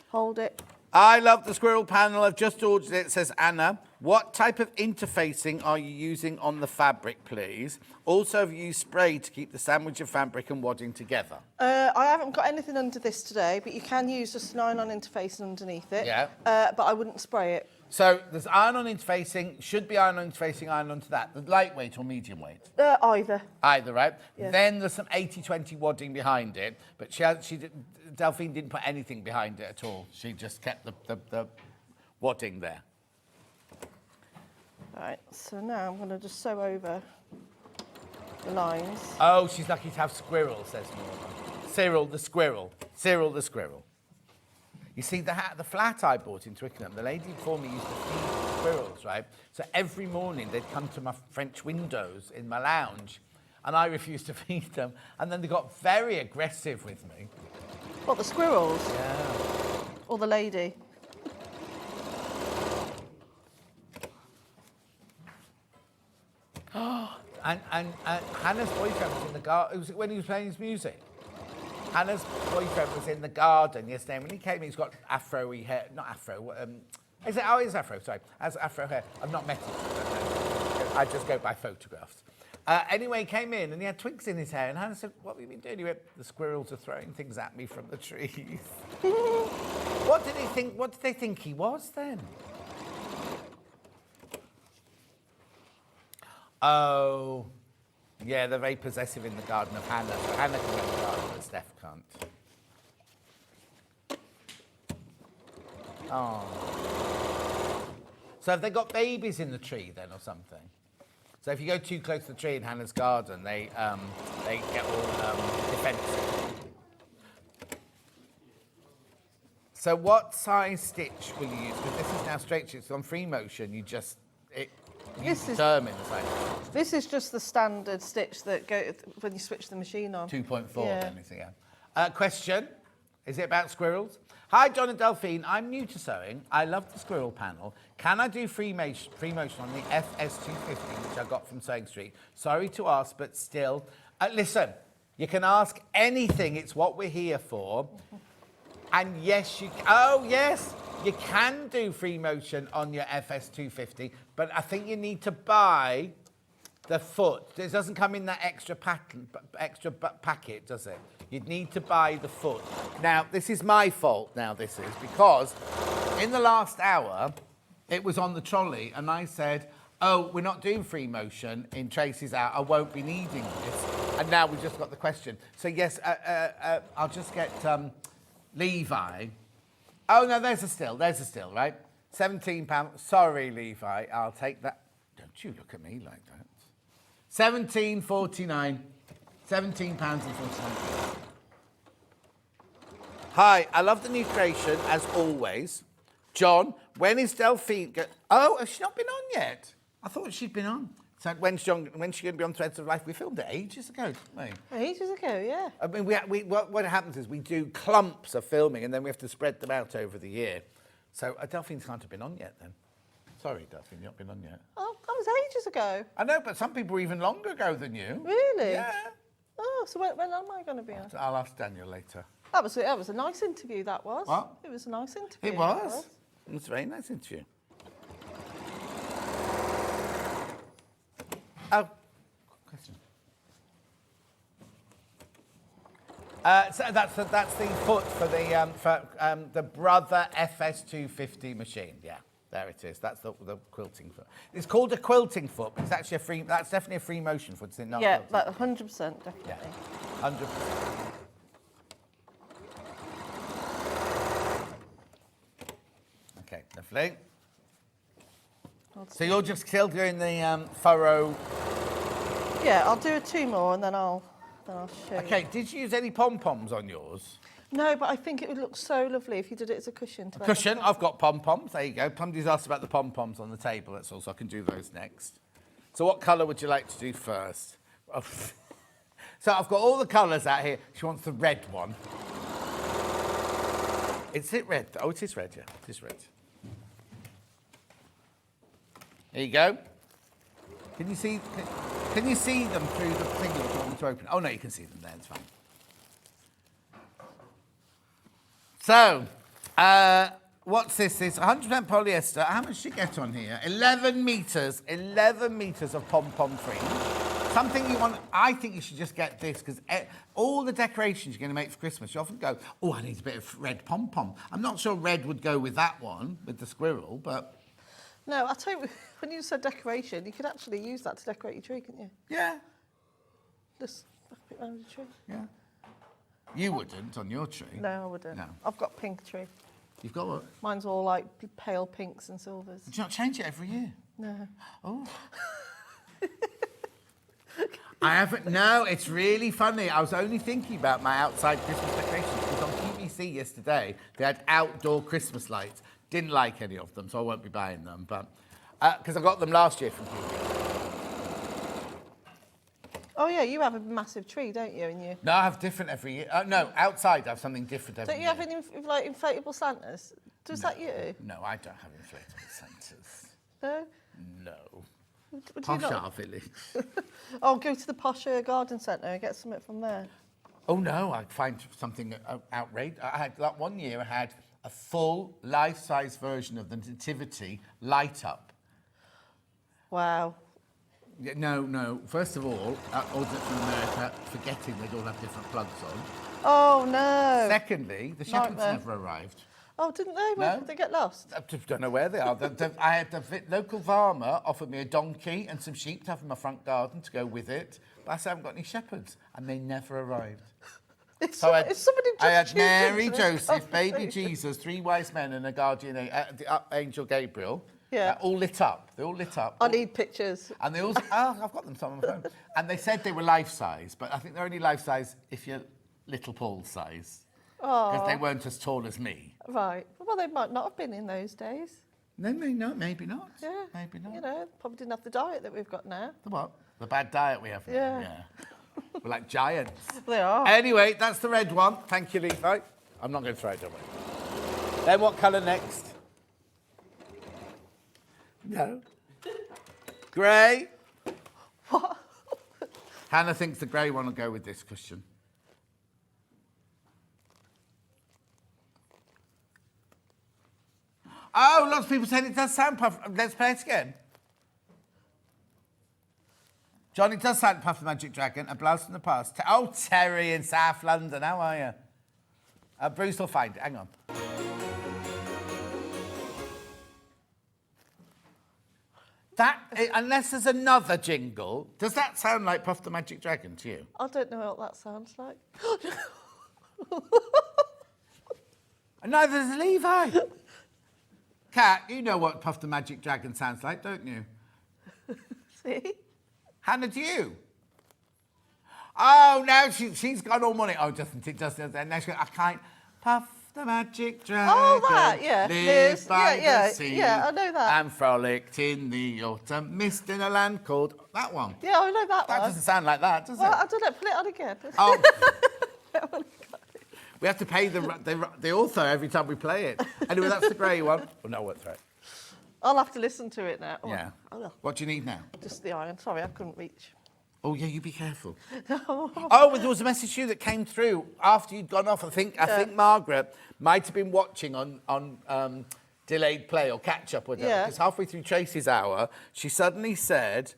hold it. I love the squirrel panel. I've just ordered it, says Anna. What type of interfacing are you using on the fabric, please? Also, have you used spray to keep the sandwich of fabric and wadding together? I haven't got anything under this today, but you can use just an iron-on interfacing underneath it. Yeah. But I wouldn't spray it. So there's iron-on interfacing, should be iron-on interfacing, iron-on to that. The lightweight or medium weight? Either. Either, right? Yeah. Then there's some 80-20 wadding behind it, but Delphine didn't put anything behind it at all. She just kept the wadding there. Right, so now I'm going to just sew over the lines. Oh, she's lucky to have squirrel, says Norma. Cyril the squirrel. Cyril the squirrel. You see, the flat I bought in Twickenham, the lady before me used to feed squirrels, right? So every morning they'd come to my French windows in my lounge, and I refused to feed them, and then they got very aggressive with me. What, the squirrels? Yeah. Or the lady? And Hannah's boyfriend was in the garden. It was when he was playing his music. Hannah's boyfriend was in the garden yesterday, and when he came, he's got afro-y hair. Not afro. Is it? Oh, it's afro. Sorry, has afro hair. I've not met him. I just go by photographs. Anyway, he came in and he had twigs in his hair, and Hannah said, "What have you been doing?" He went, "The squirrels are throwing things at me from the trees." What did he think? What did they think he was then? Oh, yeah, they're very possessive in the garden of Hannah. So Hannah can go in the garden, but Steph can't. Oh. So have they got babies in the tree then or something? So if you go too close to the tree in Hannah's garden, they get all defensive. So what size stitch will you use? Because this is now straight stitch. So on free motion, you just... determine the size. This is just the standard stitch that go when you switch the machine on. 2.4, Yeah. then, is it? Yeah. Question. Is it about squirrels? Hi, John and Delphine. I'm new to sewing. I love the squirrel panel. Can I do free motion on the FS250, which I got from Sewing Street? Sorry to ask, but still. Listen, you can ask anything. It's what we're here for. And yes, you can. Oh, yes. You can do free motion on your FS250, but I think you need to buy the foot. It doesn't come in that extra packet, does it? You'd need to buy the foot. Now, this is my fault now, this is, because in the last hour, it was on the trolley, and I said, oh, we're not doing free motion in Tracey's hour. I won't be needing this. And now we've just got the question. So, yes, I'll just get Levi. Oh, no, there's a still, right? £17. Sorry, Levi, I'll take that. Don't you look at me like that. £17.49. £17.49. Hi, I love the new creation, as always. John, when is Delphine... Oh, has she not been on yet? I thought she'd been on. So when's she going to be on Threads of Life? We filmed it ages ago, didn't we? Ages ago, yeah. I mean, what happens is we do clumps of filming and then we have to spread them out over the year. So Delphine can't have been on yet then. Sorry, Delphine, you've not been on yet. Oh, that was ages ago. I know, but some people were even longer ago than you. Really? Yeah. Oh, so when am I going to be on? I'll ask Daniel later. That was a nice interview, that was. What? It was a nice interview. It was. It was a very nice interview. Oh, question. So that's the foot for the Brother FS250 machine. Yeah, there it is. That's the quilting foot. It's called a quilting foot, but it's actually a free. That's definitely a free motion foot. It's not. Yeah, quilting. that 100% definitely. Yeah, 100%. Okay, lovely. So you're just still doing the furrow. Yeah, I'll do 2 more and then I'll show you. Okay, did you use any pom-poms on yours? No, but I think it would look so lovely if you did it as a cushion. To Cushion, I've got pom-poms. There you go. Somebody's asked about the pom-poms on the table. That's all, so I can do those next. So what colour would you like to do first? Oh. So I've got all the colours out here. She wants the red one. Is it red? Oh, it is red, yeah. It is red. There you go. Can you see them through the thing that you want me to open? Oh, no, you can see them there. It's fine. So, what's this? It's 100% polyester. How much do you get on here? 11 metres. 11 metres of pom-pom fringe. Something you want... I think you should just get this, because all the decorations you're going to make for Christmas, you often go, oh, I need a bit of red pom-pom. I'm not sure red would go with that one, with the squirrel, but... No, I'll tell you, when you said decoration, you could actually use that to decorate your tree, couldn't you? Yeah. Just wrap it around the tree. Yeah. You wouldn't on your tree. No, I wouldn't. No. I've got a pink tree. You've got what? Mine's all like pale pinks and silvers. Do you not change it every year? No. Oh. I haven't. No, it's really funny. I was only thinking about my outside Christmas decorations because on QVC yesterday they had outdoor Christmas lights. Didn't like any of them, so I won't be buying them. But because I got them last year from QVC. Oh yeah, you have a massive tree, don't you? And you. No, I have different every year. No, outside I have something different every year. Don't you have any like inflatable Santas? Does that you? No, I don't have inflatable Santas. No. No. Would Posh you not? Art Village. Oh, go to the Posh Garden Centre and get something from there. Oh no, I'd find something outrageous. I had like one year I had a full life-size version of the Nativity light up. Wow. Yeah, no. First of all, orders from America, forgetting they'd all have different plugs on. Oh no. Secondly, the shepherds Nightmare. never arrived. Oh, didn't they? Where No. did they get lost? I just don't know where they are. I had the local farmer offered me a donkey and some sheep to have in my front garden to go with it, but I said I haven't got any shepherds, and they never arrived. If So somebody just I had tuned Mary, into this Joseph, baby conversation. Jesus, 3 wise men, and a guardian angel Gabriel. Yeah. All lit up. They all lit up. I need pictures. And they all. I've got them some on my phone. And they said they were life size, but I think they're only life size if you're little Paul's size, because they weren't as tall as me. Right. Well, they might not have been in those days. No, maybe not. Yeah. Maybe not. You know, probably didn't have the diet that we've got now. The what? The bad diet we have now. Yeah. We're like giants. They are. Anyway, that's the red one. Thank you, Levi. I'm not going to throw it, don't worry. Then what colour next? No. Grey. What? Hannah thinks the grey one will go with this cushion. Oh, lots of people said it does sound puff. Let's play it again. John, it does sound Puff the Magic Dragon, a blast from the past. Oh, Terry in South London, how are you? Bruce will find it, hang on. That, unless there's another jingle, does that sound like Puff the Magic Dragon to you? I don't know what that sounds like. And neither does Levi. Kat, you know what Puff the Magic Dragon sounds like, don't you? See? Hannah, do you? Oh, now she's got all money. Oh, doesn't it? Doesn't it? Now she goes, I can't. Puff the Magic Dragon. Oh, that, yeah. Lived by the sea. Yeah, I know that. And frolicked in the autumn mist in a land called... That one. Yeah, I know that That one. doesn't sound like that, does Well, it? I don't know. Put it on again. Oh. We have to pay the author every time we play it. Anyway, that's the grey one. Oh, no, I won't throw it. I'll have to listen to it now. Oh, Yeah. oh, What do you need now? just the iron. Sorry, I couldn't reach. Oh, yeah, you be careful. Oh, there was a message to you that came through after you'd gone off. I think Margaret might have been watching on delayed play or catch up or whatever. Yeah. Because halfway through Tracy's hour, she suddenly said,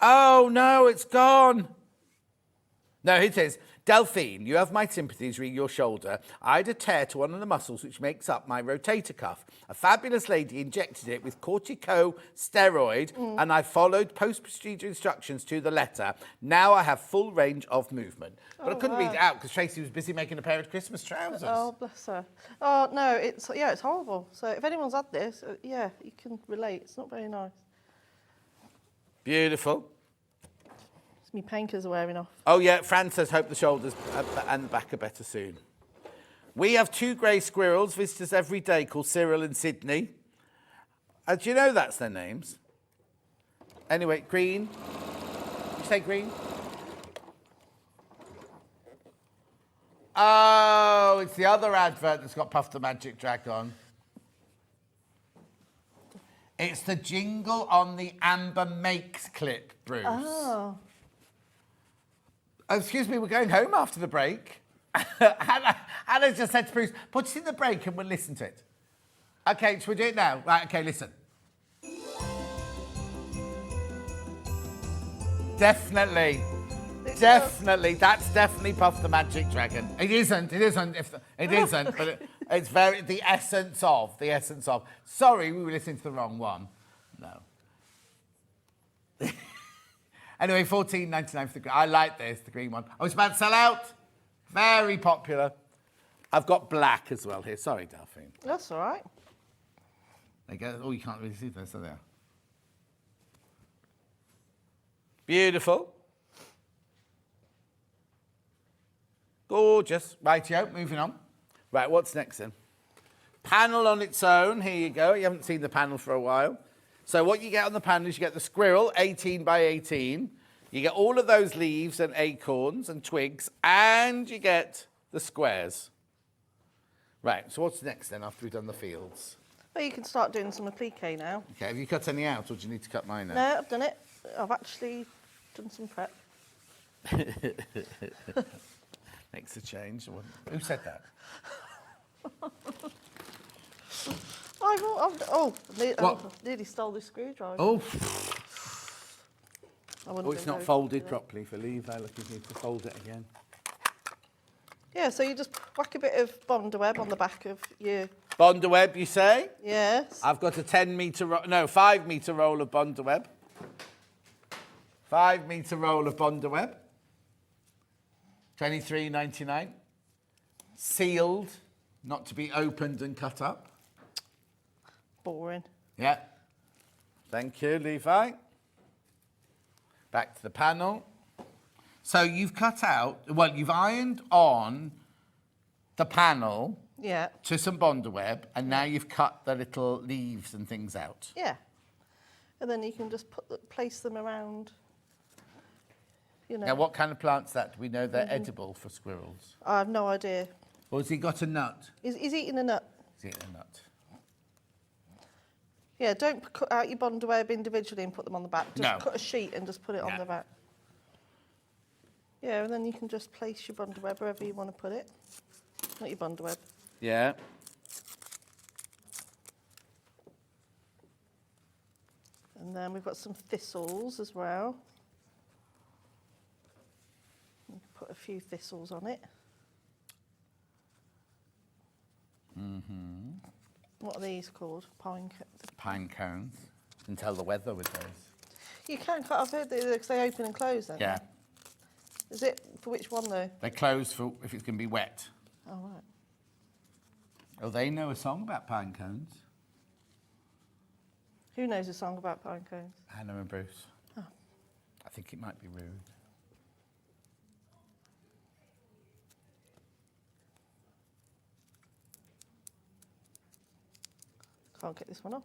"Oh no, it's gone." No, it is. Delphine, you have my sympathies reading your shoulder. I had a tear to one of the muscles which makes up my rotator cuff. A fabulous lady injected it with corticosteroid and I followed post-procedure instructions to the letter. Now I have full range of movement. But I couldn't read it out because Tracy was busy making a pair of Christmas trousers. Oh, bless her. Oh, no, it's horrible. So if anyone's had this, you can relate. It's not very nice. Beautiful. My painkillers are wearing off. Oh, yeah, Fran says, hope the shoulders and the back are better soon. We have 2 grey squirrels, visitors every day, called Cyril and Sydney. Do you know that's their names? Anyway, green. You say green? Oh, it's the other advert that's got Puff the Magic Dragon. It's the jingle on the Amber Makes clip, Bruce. Oh. Oh, excuse me, we're going home after the break. Hannah just said to Bruce, put it in the break and we'll listen to it. Okay, shall we do it now? Right, okay, listen. Definitely. Definitely. That's definitely Puff the Magic Dragon. It isn't, but it's very, the essence of. Sorry, we were listening to the wrong one. No. Anyway, $14.99 for the green. I like this, the green one. Oh, it's about to sell out. Very popular. I've got black as well here. Sorry, Delphine. That's all right. There you go. Oh, you can't really see those, so there. Beautiful. Gorgeous. Rightio, moving on. Right, what's next then? Panel on its own. Here you go. You haven't seen the panel for a while. So what you get on the panel is you get the squirrel, 18 by 18. You get all of those leaves and acorns and twigs, and you get the squares. Right, so what's next then after we've done the fields? Well, you can start doing some applique now. Okay, have you cut any out, or do you need to cut mine out? No, I've done it. I've actually done some prep. Makes a change. Who said that? Nearly stole this screwdriver. Oh. Oh, It's not folded properly for Levi. Look, you need to fold it again. Yeah, so you just whack a bit of Bondweb on the back of your... Bondweb, you say? Yes. I've got a 5 metre roll of Bondweb. 5 metre roll of Bondweb. $23.99. Sealed, not to be opened and cut up. Boring. Yeah. Thank you, Levi. Back to the panel. So you've cut out, well, you've ironed on the panel to some Bondweb, and now you've cut the little leaves and things out. Yeah. And then you can just place them around, you know. Now, what kind of plant's that? Do we know they're edible for squirrels? I have no idea. Or has he got a nut? He's eating a nut. He's eating a nut. Yeah, don't cut out your Bondweb individually and put them on the back. Just cut a sheet and just put it on the back. Yeah, and then you can just place your Bondweb wherever you want to put it. Not your Bondweb. Yeah. And then we've got some thistles as well. You can put a few thistles on it. Mm-hmm. What are these called? Pine cones. You can tell the weather with those. You can cut off it because they open and close then. Yeah. Is it for which one though? They close for if it's going to be wet. Oh, right. Oh, they know a song about pine cones. Who knows a song about pine cones? Hannah and Bruce. Oh. I think it might be rude. Can't get this one off.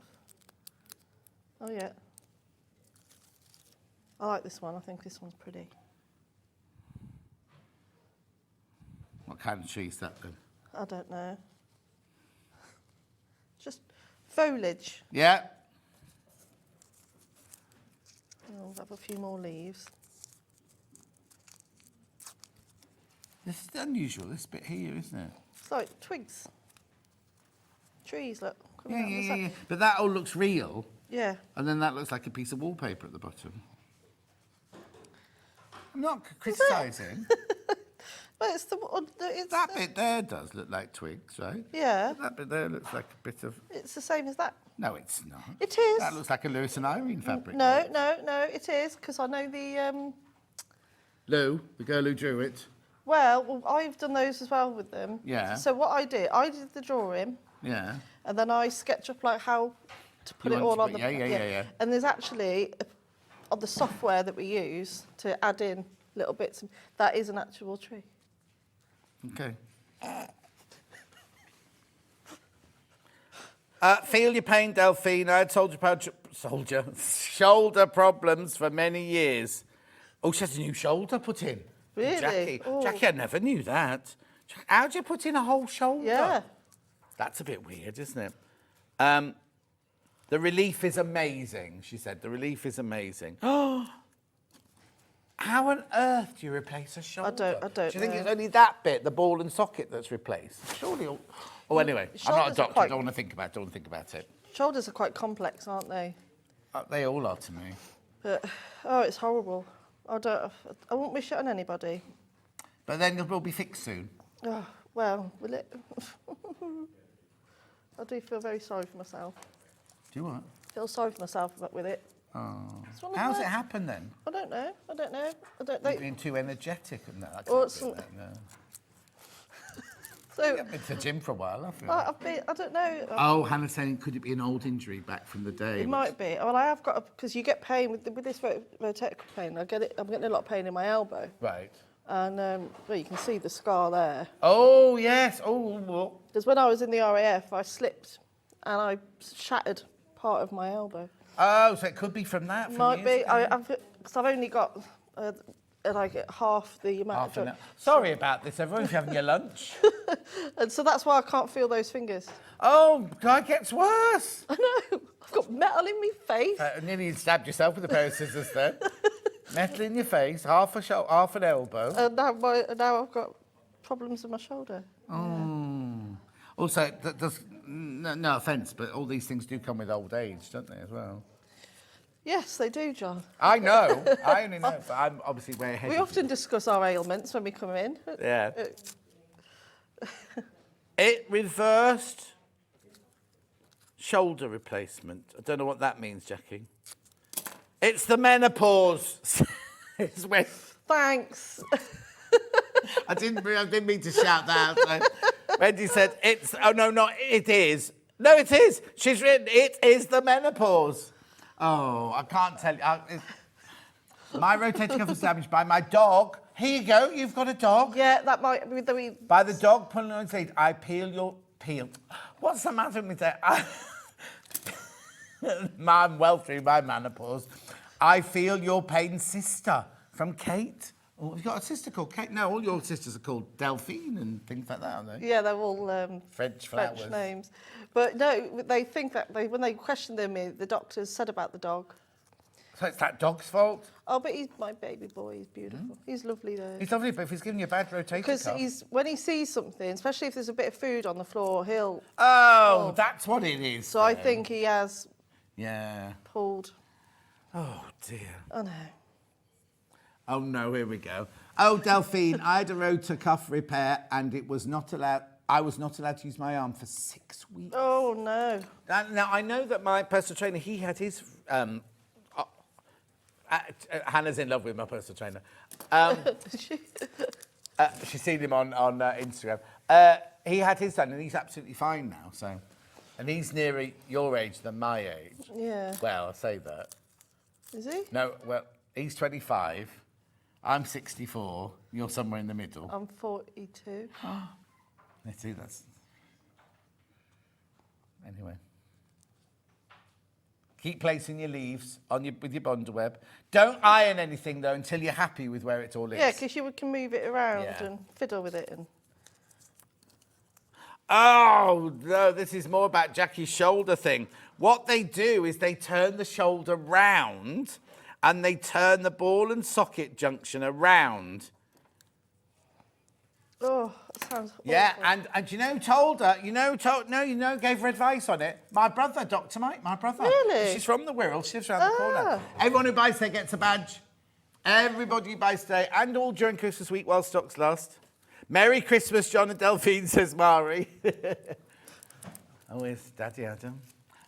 Oh, yeah. I like this one. I think this one's pretty. What kind of tree is that then? I don't know. Just Foliage. Yeah. I'll have a few more leaves. This is unusual, this bit here, isn't it? It's like twigs. Trees, look. coming Yeah, out on the yeah, side. yeah. But that all looks real. Yeah. And then that looks like a piece of wallpaper at the bottom. I'm not criticising. But it's that bit there does look like twigs, right? Yeah. That bit there looks like a bit of... It's the same as that. No, it's not. It is. That looks like a Lewis and Irene fabric. No, it is, because I know the... Lou, the girl who drew it. Well, I've done those as well with them. Yeah. So what I did the drawing. Yeah. And then I sketch up like how to put You it want all to on put- the... yeah. And there's actually, on the software that we use to add in little bits, that is an actual tree. Okay. Feel your pain, Delphine. I had shoulder problems for many years. Oh, she has a new shoulder put in. Really? Jackie, Oh. Jackie, I never knew that. How'd you put in a whole shoulder? Yeah. That's a bit weird, isn't it? The relief is amazing, she said. The relief is amazing. Oh. How on earth do you replace a shoulder? I don't Do you think know. it's only that bit, the ball and socket, that's replaced? Surely. Oh, anyway, I'm not a Shoulders are doctor. quite- I don't want to think about it. Don't want to think about it. Shoulders are quite complex, aren't they? They all are to me. But, oh, it's horrible. I won't wish it on anybody. But then it will be fixed soon. Oh, well, will it? I do feel very sorry for myself. Do you what? Feel sorry for myself with it. Oh. It's one of How's my- it happen then? I don't know. You're being too energetic and that. I Or can't some- do that, no. So, I've been to the gym for a while, haven't you? I don't know. Oh, Hannah's saying, could it be an old injury back from the day? It might be. Well, I have got, because you get pain with this rotator cuff pain. I'm getting a lot of pain in my elbow. Right. And, well, you can see the scar there. Oh, yes. Oh, well. Because when I was in the RAF, I slipped and I shattered part of my elbow. Oh, so it could be from that. From Might years be. ago. Because I've only got like half the amount Half of an hour. Sorry about this, everyone, if you're having your lunch. And so that's why I can't feel those fingers. Oh, God, it gets worse. I know. I've got metal in my face. Nearly stabbed yourself with a pair of scissors then. Metal in your face, half an elbow. And now I've got problems with my shoulder. Oh. Also, no offence, but all these things do come with old age, don't they, as well? Yes, they do, John. I know. I only know, but I'm obviously way ahead We of often discuss our ailments when we come in. Yeah. It reversed shoulder replacement. I don't know what that means, Jackie. It's the menopause. It's when... Thanks. I didn't mean to shout that out. So Wendy said, it's... Oh, no, not it is. No, it is. She's written, it is the menopause. Oh, I can't tell you. My rotator cuff was damaged by my dog. Here you go. You've got a dog. Yeah, that might be the... By the dog pulling on its lead. I peel. What's the matter with me today? I'm well through my menopause. I feel your pain, sister. From Kate. Oh, you've got a sister called Kate? No, all your sisters are called Delphine and things like that, aren't they? Yeah, they're all French flowers. names. But no, they think that when they questioned them, the doctors said about the dog. So it's that dog's fault? Oh, but he's my baby boy. He's beautiful. He's lovely though. He's lovely, but if he's giving you a bad rotator Because cuff... when he sees something, especially if there's a bit of food on the floor, he'll... Oh, that's what it is. So I then. think he has Yeah. pulled... Oh, dear. Oh, no. Oh, no, here we go. Oh, Delphine, I had a rotator cuff repair and I was not allowed to use my arm for 6 weeks. Oh, no. Now, I know that my personal trainer, he had his... Hannah's in love with my personal trainer. She's seen him on Instagram. He had his done and he's absolutely fine now, so... And he's nearer your age than my age. Yeah. Well, I say that. Is he? No, well, he's 25. I'm 64. You're somewhere in the middle. I'm 42. Let's see, that's... Anyway. Keep placing your leaves with your bundleweb. Don't iron anything, though, until you're happy with where it all is. Yeah, because you can move it around Yeah. and fiddle with it. And Oh, no, this is more about Jackie's shoulder thing. What they do is they turn the shoulder round and they turn the ball and socket junction around. Oh, that sounds awful. Yeah, and you know, told her, gave her advice on it. My brother, Dr. Mike, my brother. Really? She's from the Wirral, she lives around the corner. Everyone who buys today gets a badge. Everybody who buys today, and all during Christmas week while stocks last. Merry Christmas, John and Delphine, says Mari. Oh, where's Daddy Adam?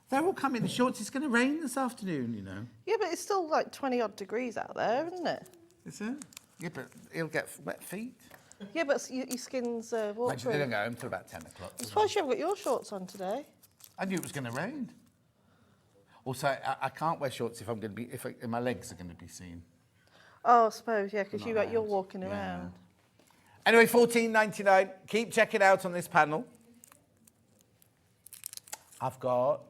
They're all coming in shorts. It's going to rain this afternoon, you know. Yeah, but it's still like 20-odd degrees out there, isn't it? Is it? Yeah, but he'll get wet feet. Yeah, but your skin's waterproof. Actually, they don't go home until about 10 o'clock. I'm surprised you haven't got your shorts on today. I knew it was going to rain. Also, I can't wear shorts if I'm going to be, if my legs are going to be seen. Oh, I suppose, yeah, because you're walking around. Anyway, $14.99. Keep checking out on this panel. I've got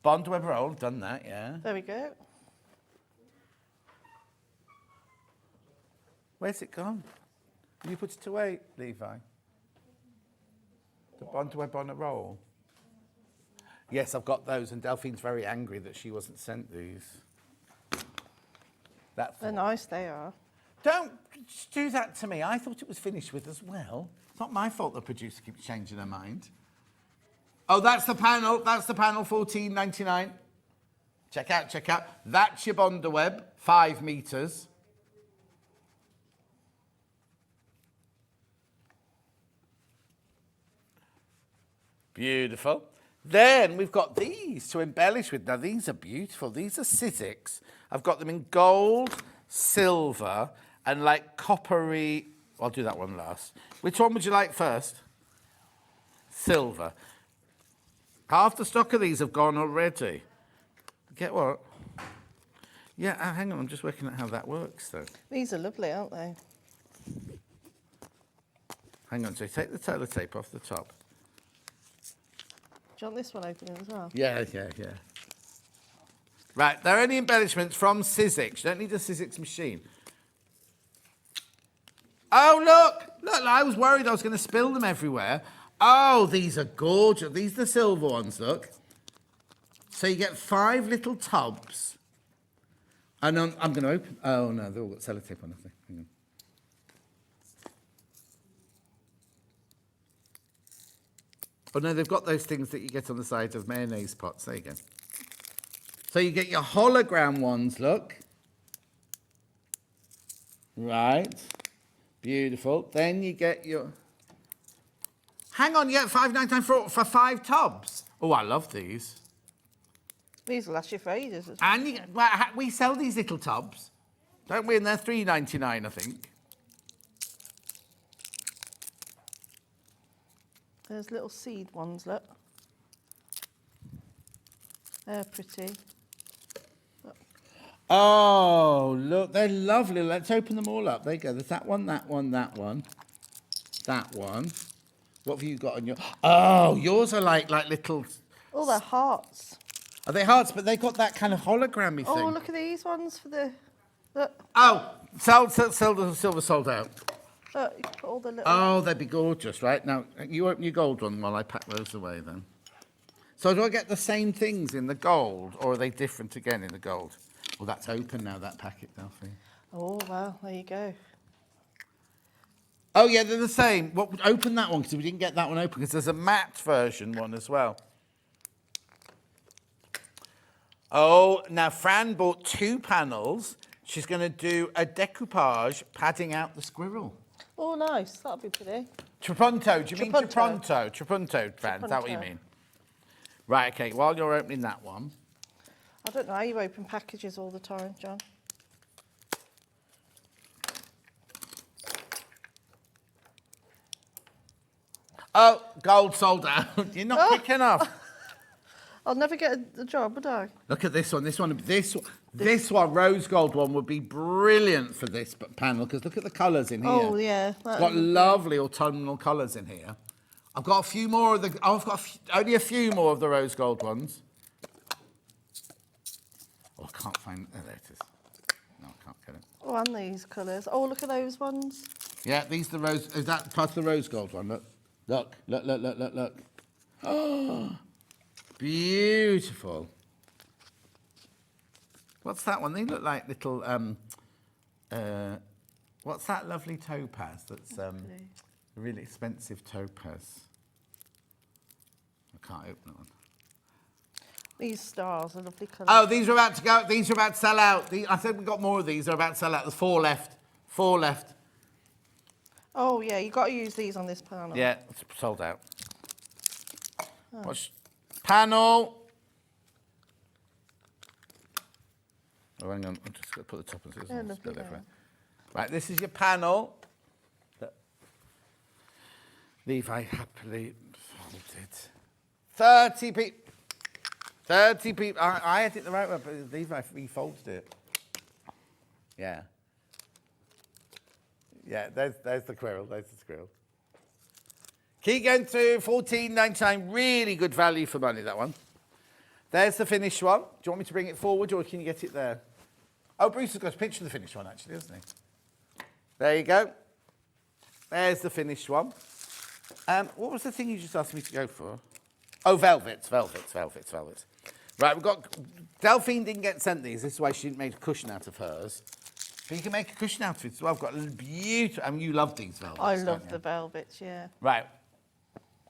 Bond Web Roll, done that, yeah. There we go. Where's it gone? Have you put it away, Levi? The Bond Web on a roll. Yes, I've got those, and Delphine's very angry that she wasn't sent these. They're nice, they are. Don't do that to me. I thought it was finished with as well. It's not my fault the producer keeps changing her mind. Oh, that's the panel. That's the panel, $14.99. Check out, check out. That's your Bonder Web, 5 metres. Beautiful. Then we've got these to embellish with. Now, these are beautiful. These are Sizzix. I've got them in gold, silver, and like coppery. I'll do that one last. Which one would you like first? Silver. Half the stock of these have gone already. Get what? Yeah, hang on. I'm just working out how that works, though. These are lovely, aren't they? Hang on. So take the tailor tape off the top. Do you want this one opening as well? Yeah. Right, there are any embellishments from Sizzix. You don't need a Sizzix machine. Oh, look, I was worried I was going to spill them everywhere. Oh, these are gorgeous. These are the silver ones, look. So you get 5 little tubs. And I'm going to open. Oh, no, they've all got sellotape on, I think. Hang on. Oh, no, they've got those things that you get on the side of mayonnaise pots. There you go. So you get your hologram ones, look. Right. Beautiful. Then you get your... Hang on, you get $5.99 for 5 tubs. Oh, I love these. These will last you for ages. And you, we sell these little tubs, don't we? And they're $3.99, I think. There's little seed ones, look. They're pretty. Look. Oh, look, they're lovely. Let's open them all up. There you go. There's that one, that one, that one, that one. What have you got on your... Oh, yours are like little... Oh, they're hearts. Are they hearts? But they've got that kind of hologrammy thing. Oh, look at these ones for the... Look. Oh, silver sold out. Look, you put all the little... Oh, they'd be gorgeous, right? Now, you open your gold one while I pack those away then. So do I get the same things in the gold, or are they different again in the gold? Well, that's open now, that packet, Delphine. Oh, wow, there you go. Oh, yeah, they're the same. Well, open that one, because we didn't get that one open, because there's a matte version one as well. Oh, now Fran bought 2 panels. She's going to do a decoupage padding out the squirrel. Oh, nice. That'll be pretty. Trapunto. Do you mean Trapunto? Trapunto, Fran. Is that what you mean? Right, OK. While you're opening that one. I don't know how you open packages all the time, John. Oh, gold sold out. You're not quick enough. I'll never get a job, would I? Look at this one. This one, rose gold one, would be brilliant for this panel, because look at the colours in here. Oh, yeah. It's got lovely autumnal colours in here. I've got a few more of the... I've got only a few more of the rose gold ones. Oh, I can't find... Oh, there it is. No, I can't get it. Oh, and these colours. Oh, look at those ones. Yeah, these are the rose... Is that part of the rose gold one? Look. Look. Oh, beautiful. What's that one? They look like little, what's that lovely topaz that's a really expensive topaz? I can't open that one. These stars are lovely colours. Oh, these are about to go. These are about to sell out. I think we've got more of these. They're about to sell out. There's 4 left. 4 left. Oh, yeah, you've got to use these on this panel. Yeah, it's sold out. Watch. Panel. Oh, hang on. I'm just going to put the top on so it doesn't spill everywhere. Right, this is your panel. Levi happily folded. 30 people. 30 people. I had it the right way, but Levi refolded it. Yeah. Yeah, there's the squirrel. There's the squirrel. Keep going through. $14.99. Really good value for money, that one. There's the finished one. Do you want me to bring it forward, or can you get it there? Oh, Bruce has got a picture of the finished one, actually, hasn't he? There you go. There's the finished one. What was the thing you just asked me to go for? Oh, velvets. Right, we've got... Delphine didn't get sent these. This is why she didn't make a cushion out of hers. But you can make a cushion out of it as well. I've got a beautiful... I mean, you love these velvets, I love the velvets, yeah. Right.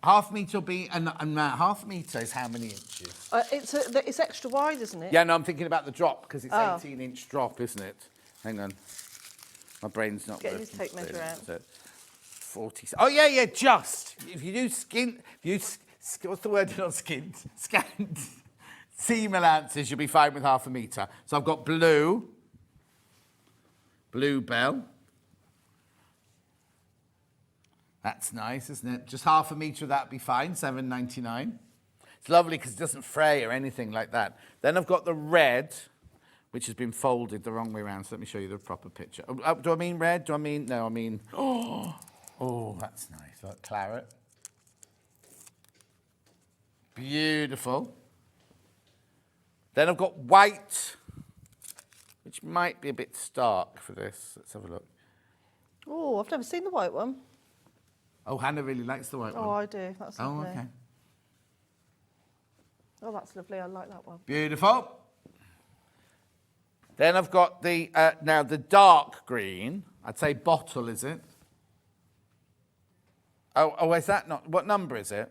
Half metre will be... And half metre is how many inches? It's extra wide, isn't it? Yeah, no, I'm thinking about the drop, because it's 18-inch drop, isn't it? Hang on. My brain's not Get working. his tape measure out. 40... Oh, yeah, just. If you do skin... What's the word on skin? Scanned seam allowances, you'll be fine with half a metre. So I've got blue bell. That's nice, isn't it? Just half a metre of that would be fine, $7.99. It's lovely because it doesn't fray or anything like that. Then I've got the red, which has been folded the wrong way around. So let me show you the proper picture. Do I mean red? Do I mean... No, I mean... Oh, that's nice. Like claret. Beautiful. Then I've got white, which might be a bit stark for this. Let's have a look. Oh, I've never seen the white one. Oh, Hannah really likes the white one. Oh, I do. That's lovely. Oh, okay. Oh, that's lovely. I like that one. Beautiful. Then I've got the, now the dark green. I'd say bottle, is it? Oh, is that not? What number is it?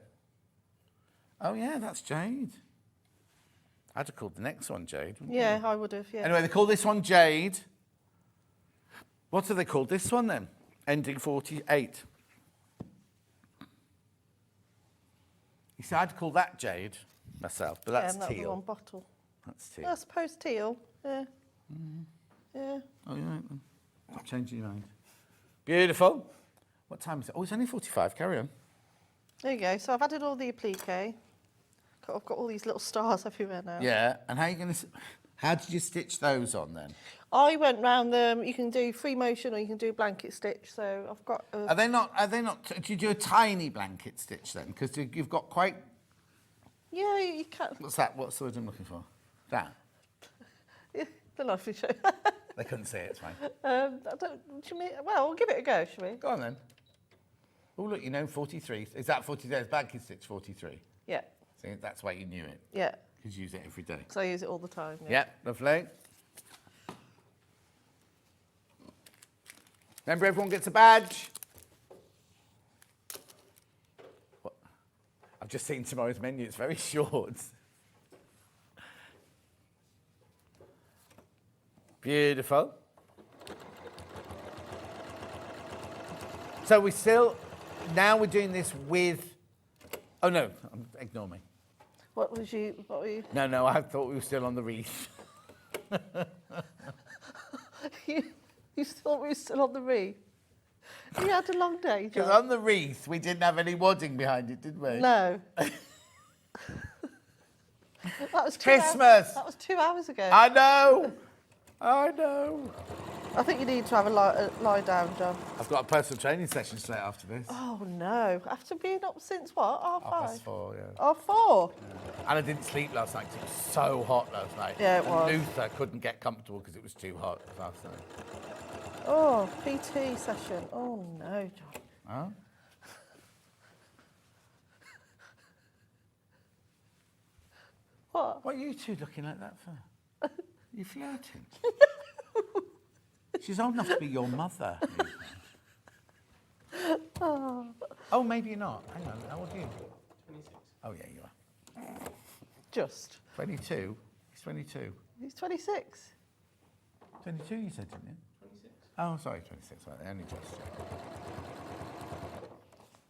Oh, yeah, that's Jade. I'd have called the next one Jade, wouldn't Yeah, you? I would have, yeah. Anyway, they call this one Jade. What have they called this one then? Ending 48. You see, I'd call that Jade myself, but that's that teal. was the one bottle. That's teal. I suppose teal, yeah. Yeah. Oh, you're right then. Stop changing your mind. Beautiful. What time is it? Oh, it's only 45. Carry on. There you go. So I've added all the applique. I've got all these little stars everywhere now. Yeah, and how did you stitch those on then? I went round them. You can do free motion or you can do blanket stitch. So I've got. Are they not? Did you do a tiny blanket stitch then? Because you've got quite. Yeah, you can. What's that? What's the word I'm looking for? That. Yeah, the lovely show. They couldn't see it. It's fine. I don't. Well, we'll give it a go, shall we? Go on then. Oh look, 43. Is that 43? There's blanket stitch 43. Yeah. See, that's why you knew it. Yeah. Because you use it every day. Because I use it all the time. Yeah, lovely. Remember, everyone gets a badge. What? I've just seen tomorrow's menu. It's very short. Beautiful. So now we're doing this with, oh no, ignore me. What were you? No, I thought we were still on the wreath. You thought we were still on the wreath? You had a long day, John. Because on the wreath, we didn't have any wadding behind it, did we? No. That was Christmas. That was 2 hours ago. I know. I think you need to have a lie down, John. I've got a personal training session straight after this. Oh, no. After being up since what? Half 4, yeah. Half 4? Yeah. And I didn't sleep last night because it was so hot last night. Yeah, it was. And Luther couldn't get comfortable because it was too hot last night. Oh, PT session. Oh, no, John. Huh? What? What are you two looking like that for? You flirting? She's old enough to be your mother. Oh, maybe you're not. Hang on, how old are you? 26. Oh, yeah, you are. Just. 22? He's 22. He's 26. 22 you said, didn't you? 26. Oh, sorry, 26. Right, only just.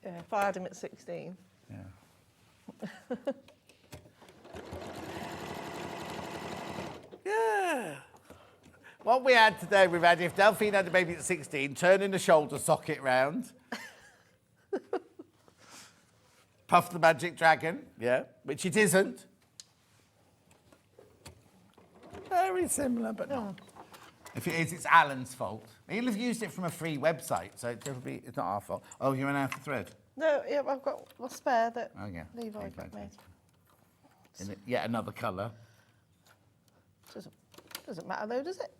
Yeah, if I had him at 16. Yeah. Yeah. What we had today, we've had if Delphine had a baby at 16, turning the shoulder socket round. Puff the Magic Dragon, yeah, which it isn't. Very similar, but not. If it is, it's Alan's fault. He'll have used it from a free website, so it's not our fault. Oh, you ran out of thread? No, yeah, I've got a spare that Oh, yeah. Levi got me. In yet another colour. Doesn't matter though, does it?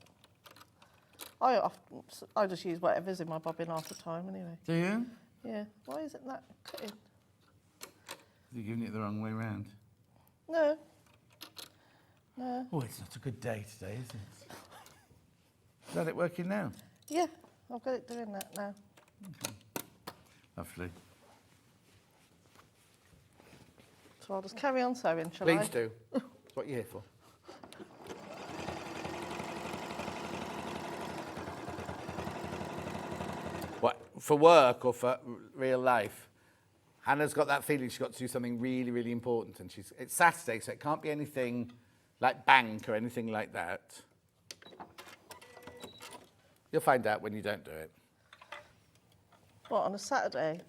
I just use whatever's in my bobbin half the time anyway. Do you? Yeah. Why isn't that cutting? You're giving it the wrong way round. No. No. Oh, it's not a good day today, is it? Is that it working now? Yeah, I've got it doing that now. Okay. Lovely. So I'll just carry on sewing, shall I? Please do. That's what you're here for. What, for work or for real life? Hannah's got that feeling she's got to do something really, really important, and it's Saturday, so it can't be anything like bank or anything like that. You'll find out when you don't do it. What, on a Saturday?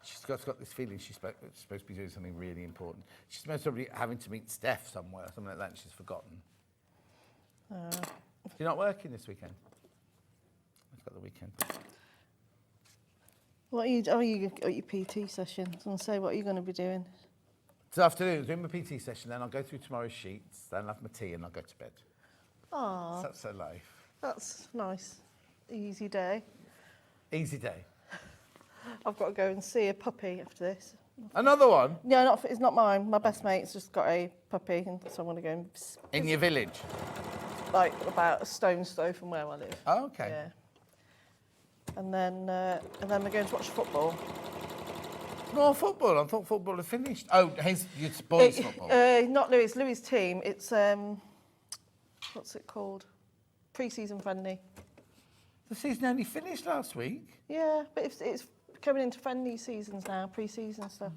She's got this feeling she's supposed to be doing something really important. She's supposed to be having to meet Steph somewhere, something like that, and she's forgotten. You're not working this weekend? I've got the weekend. What are you at your PT sessions? And say, what are you going to be doing? This afternoon, doing my PT session, then I'll go through tomorrow's sheets, then I'll have my tea and I'll go to bed. Ah, That's her life. that's nice. Easy day. Easy day. I've got to go and see a puppy after this. Another one? No, it's not mine. My best mate's just got a puppy, and so I want to go and In your village? like about a stone's throw from where I live. Oh, okay. Yeah. And then we're going to watch football. More football? I thought football had finished. Oh, your boys' football? Not Louis. Louis' team. It's what's it called? Pre-season friendly. The season only finished last week. Yeah, but it's coming into friendly seasons now, pre-season stuff,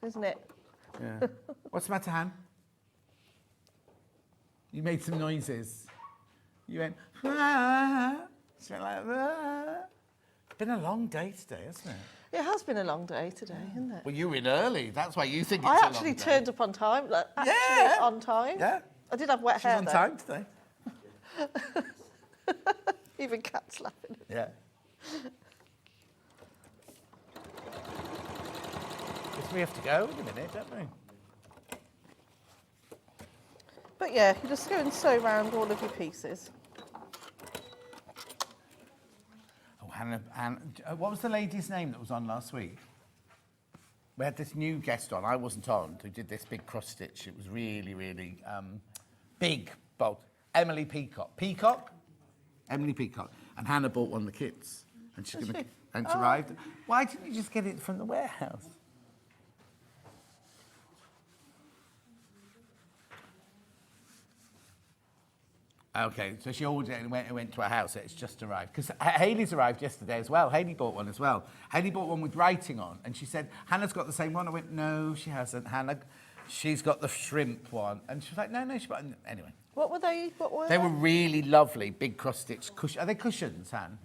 isn't it? Yeah. What's the matter, Han? You made some noises. You went, ah. She went like that. It's been a long day today, hasn't it? It has been a long day today, isn't it? Well, you were in early. That's why you think it's I a long actually day. turned up on time. Like, actually Yeah. on time. Yeah. I did have wet She's hair on though. time today. Even Kat's laughing. Yeah. Guess we have to go in a minute, don't we? But yeah, you just go and sew round all of your pieces. Oh, Hannah, what was the lady's name that was on last week? We had this new guest on, I wasn't on, who did this big cross stitch. It was really, really big, bold. Emily Peacock. Peacock? Emily Peacock. And Hannah bought one of the kits. And she's going to, and it's arrived. Why didn't you just get it from the warehouse? Okay, so she ordered it and went to her house. It's just arrived. Because Hayley's arrived yesterday as well. Hayley bought one as well. Hayley bought one with writing on. And she said, Hannah's got the same one. I went, no, she hasn't. Hannah, she's got the shrimp one. And she was like, no, she bought... Anyway. What were they? They were really lovely, big cross-stitch cushions. Are they cushions, Han?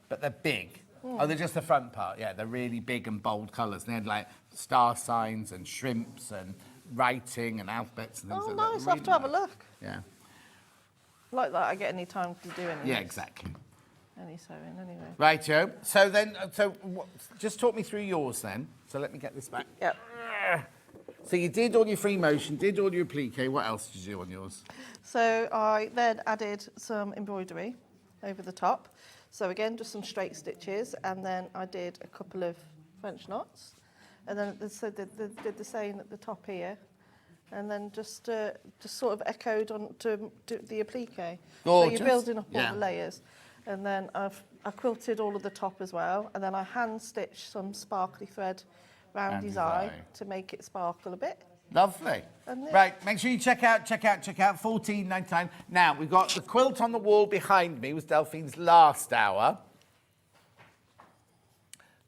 But they're big. Oh, they're just the front part. Yeah, they're really big and bold colours. They had, like, star signs and shrimps and writing and alphabets and things Oh, like nice. that. I'll have to have a look. Yeah. Like that, I get any time to do anything. Yeah, exactly. Any sewing, anyway. Right, Joe. So then, just talk me through yours then. So let me get this back. Yep. So you did all your free motion, did all your applique. What else did you do on yours? So I then added some embroidery over the top. So again, just some straight stitches, and then I did a couple of French knots. And then so they did the same at the top here. And then just sort of echoed on to the applique. Gorgeous. So you're building up all the layers. And then I quilted all of the top as well. And then I hand stitched some sparkly thread round his eye to make it sparkle a bit. Lovely. Right, make sure you check out $14.99. Now, we've got the quilt on the wall behind me was Delphine's last hour.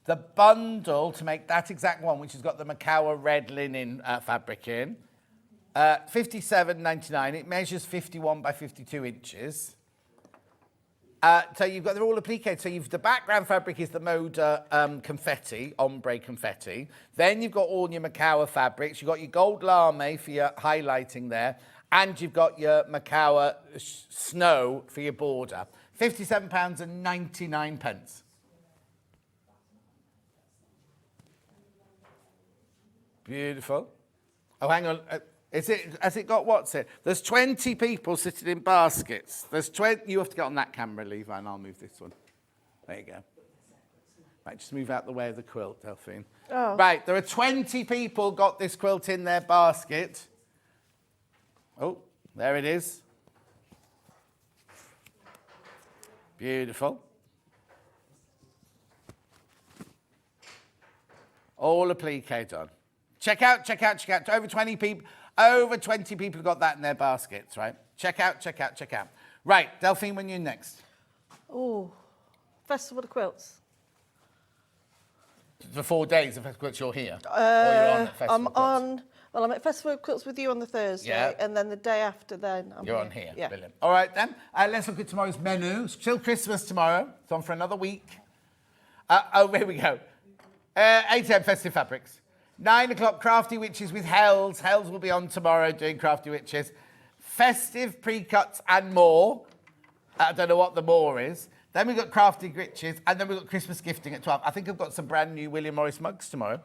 The bundle to make that exact one, which has got the Macawa red linen fabric in, $57.99. It measures 51 by 52 inches. So you've got, they're all appliqued. So the background fabric is the Moda confetti, ombre confetti. Then you've got all your Macawa fabrics. You've got your gold lame for your highlighting there. And you've got your Macawa snow for your border. £57.99. Beautiful. Oh, hang on. Has it got what's it? There's 20 people sitting in baskets. There's 20. You have to get on that camera, Levi, and I'll move this one. There you go. Right, just move out the way of the quilt, Delphine. Oh. Right, there are 20 people got this quilt in their basket. Oh, there it is. Beautiful. All applique done. Check out. Over 20 people have got that in their baskets, right? Check out. Right, Delphine, when you're next? Oh, Festival of Quilts. For 4 days of Festival of Quilts, you're here? Or you're on at Festival of Quilts? I'm at Festival of Quilts with you on the Thursday, and then the day after then You're on here, yeah. Brilliant. All right then, let's look at tomorrow's menu. Still Christmas tomorrow, it's on for another week. Here we go. 8 a.m. Festive Fabrics. 9 o'clock, Crafty Witches with Hells. Hells will be on tomorrow doing Crafty Witches. Festive pre-cuts and more. I don't know what the more is. Then we've got Crafty Witches, and then we've got Christmas gifting at 12. I think I've got some brand new William Morris mugs tomorrow.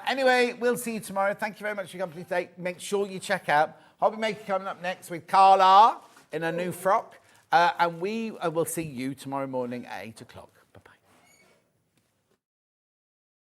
Anyway, we'll see you tomorrow. Thank you very much for your company today. Make sure you check out Hobby Maker coming up next with Carla in a new frock. And we will see you tomorrow morning at 8 o'clock.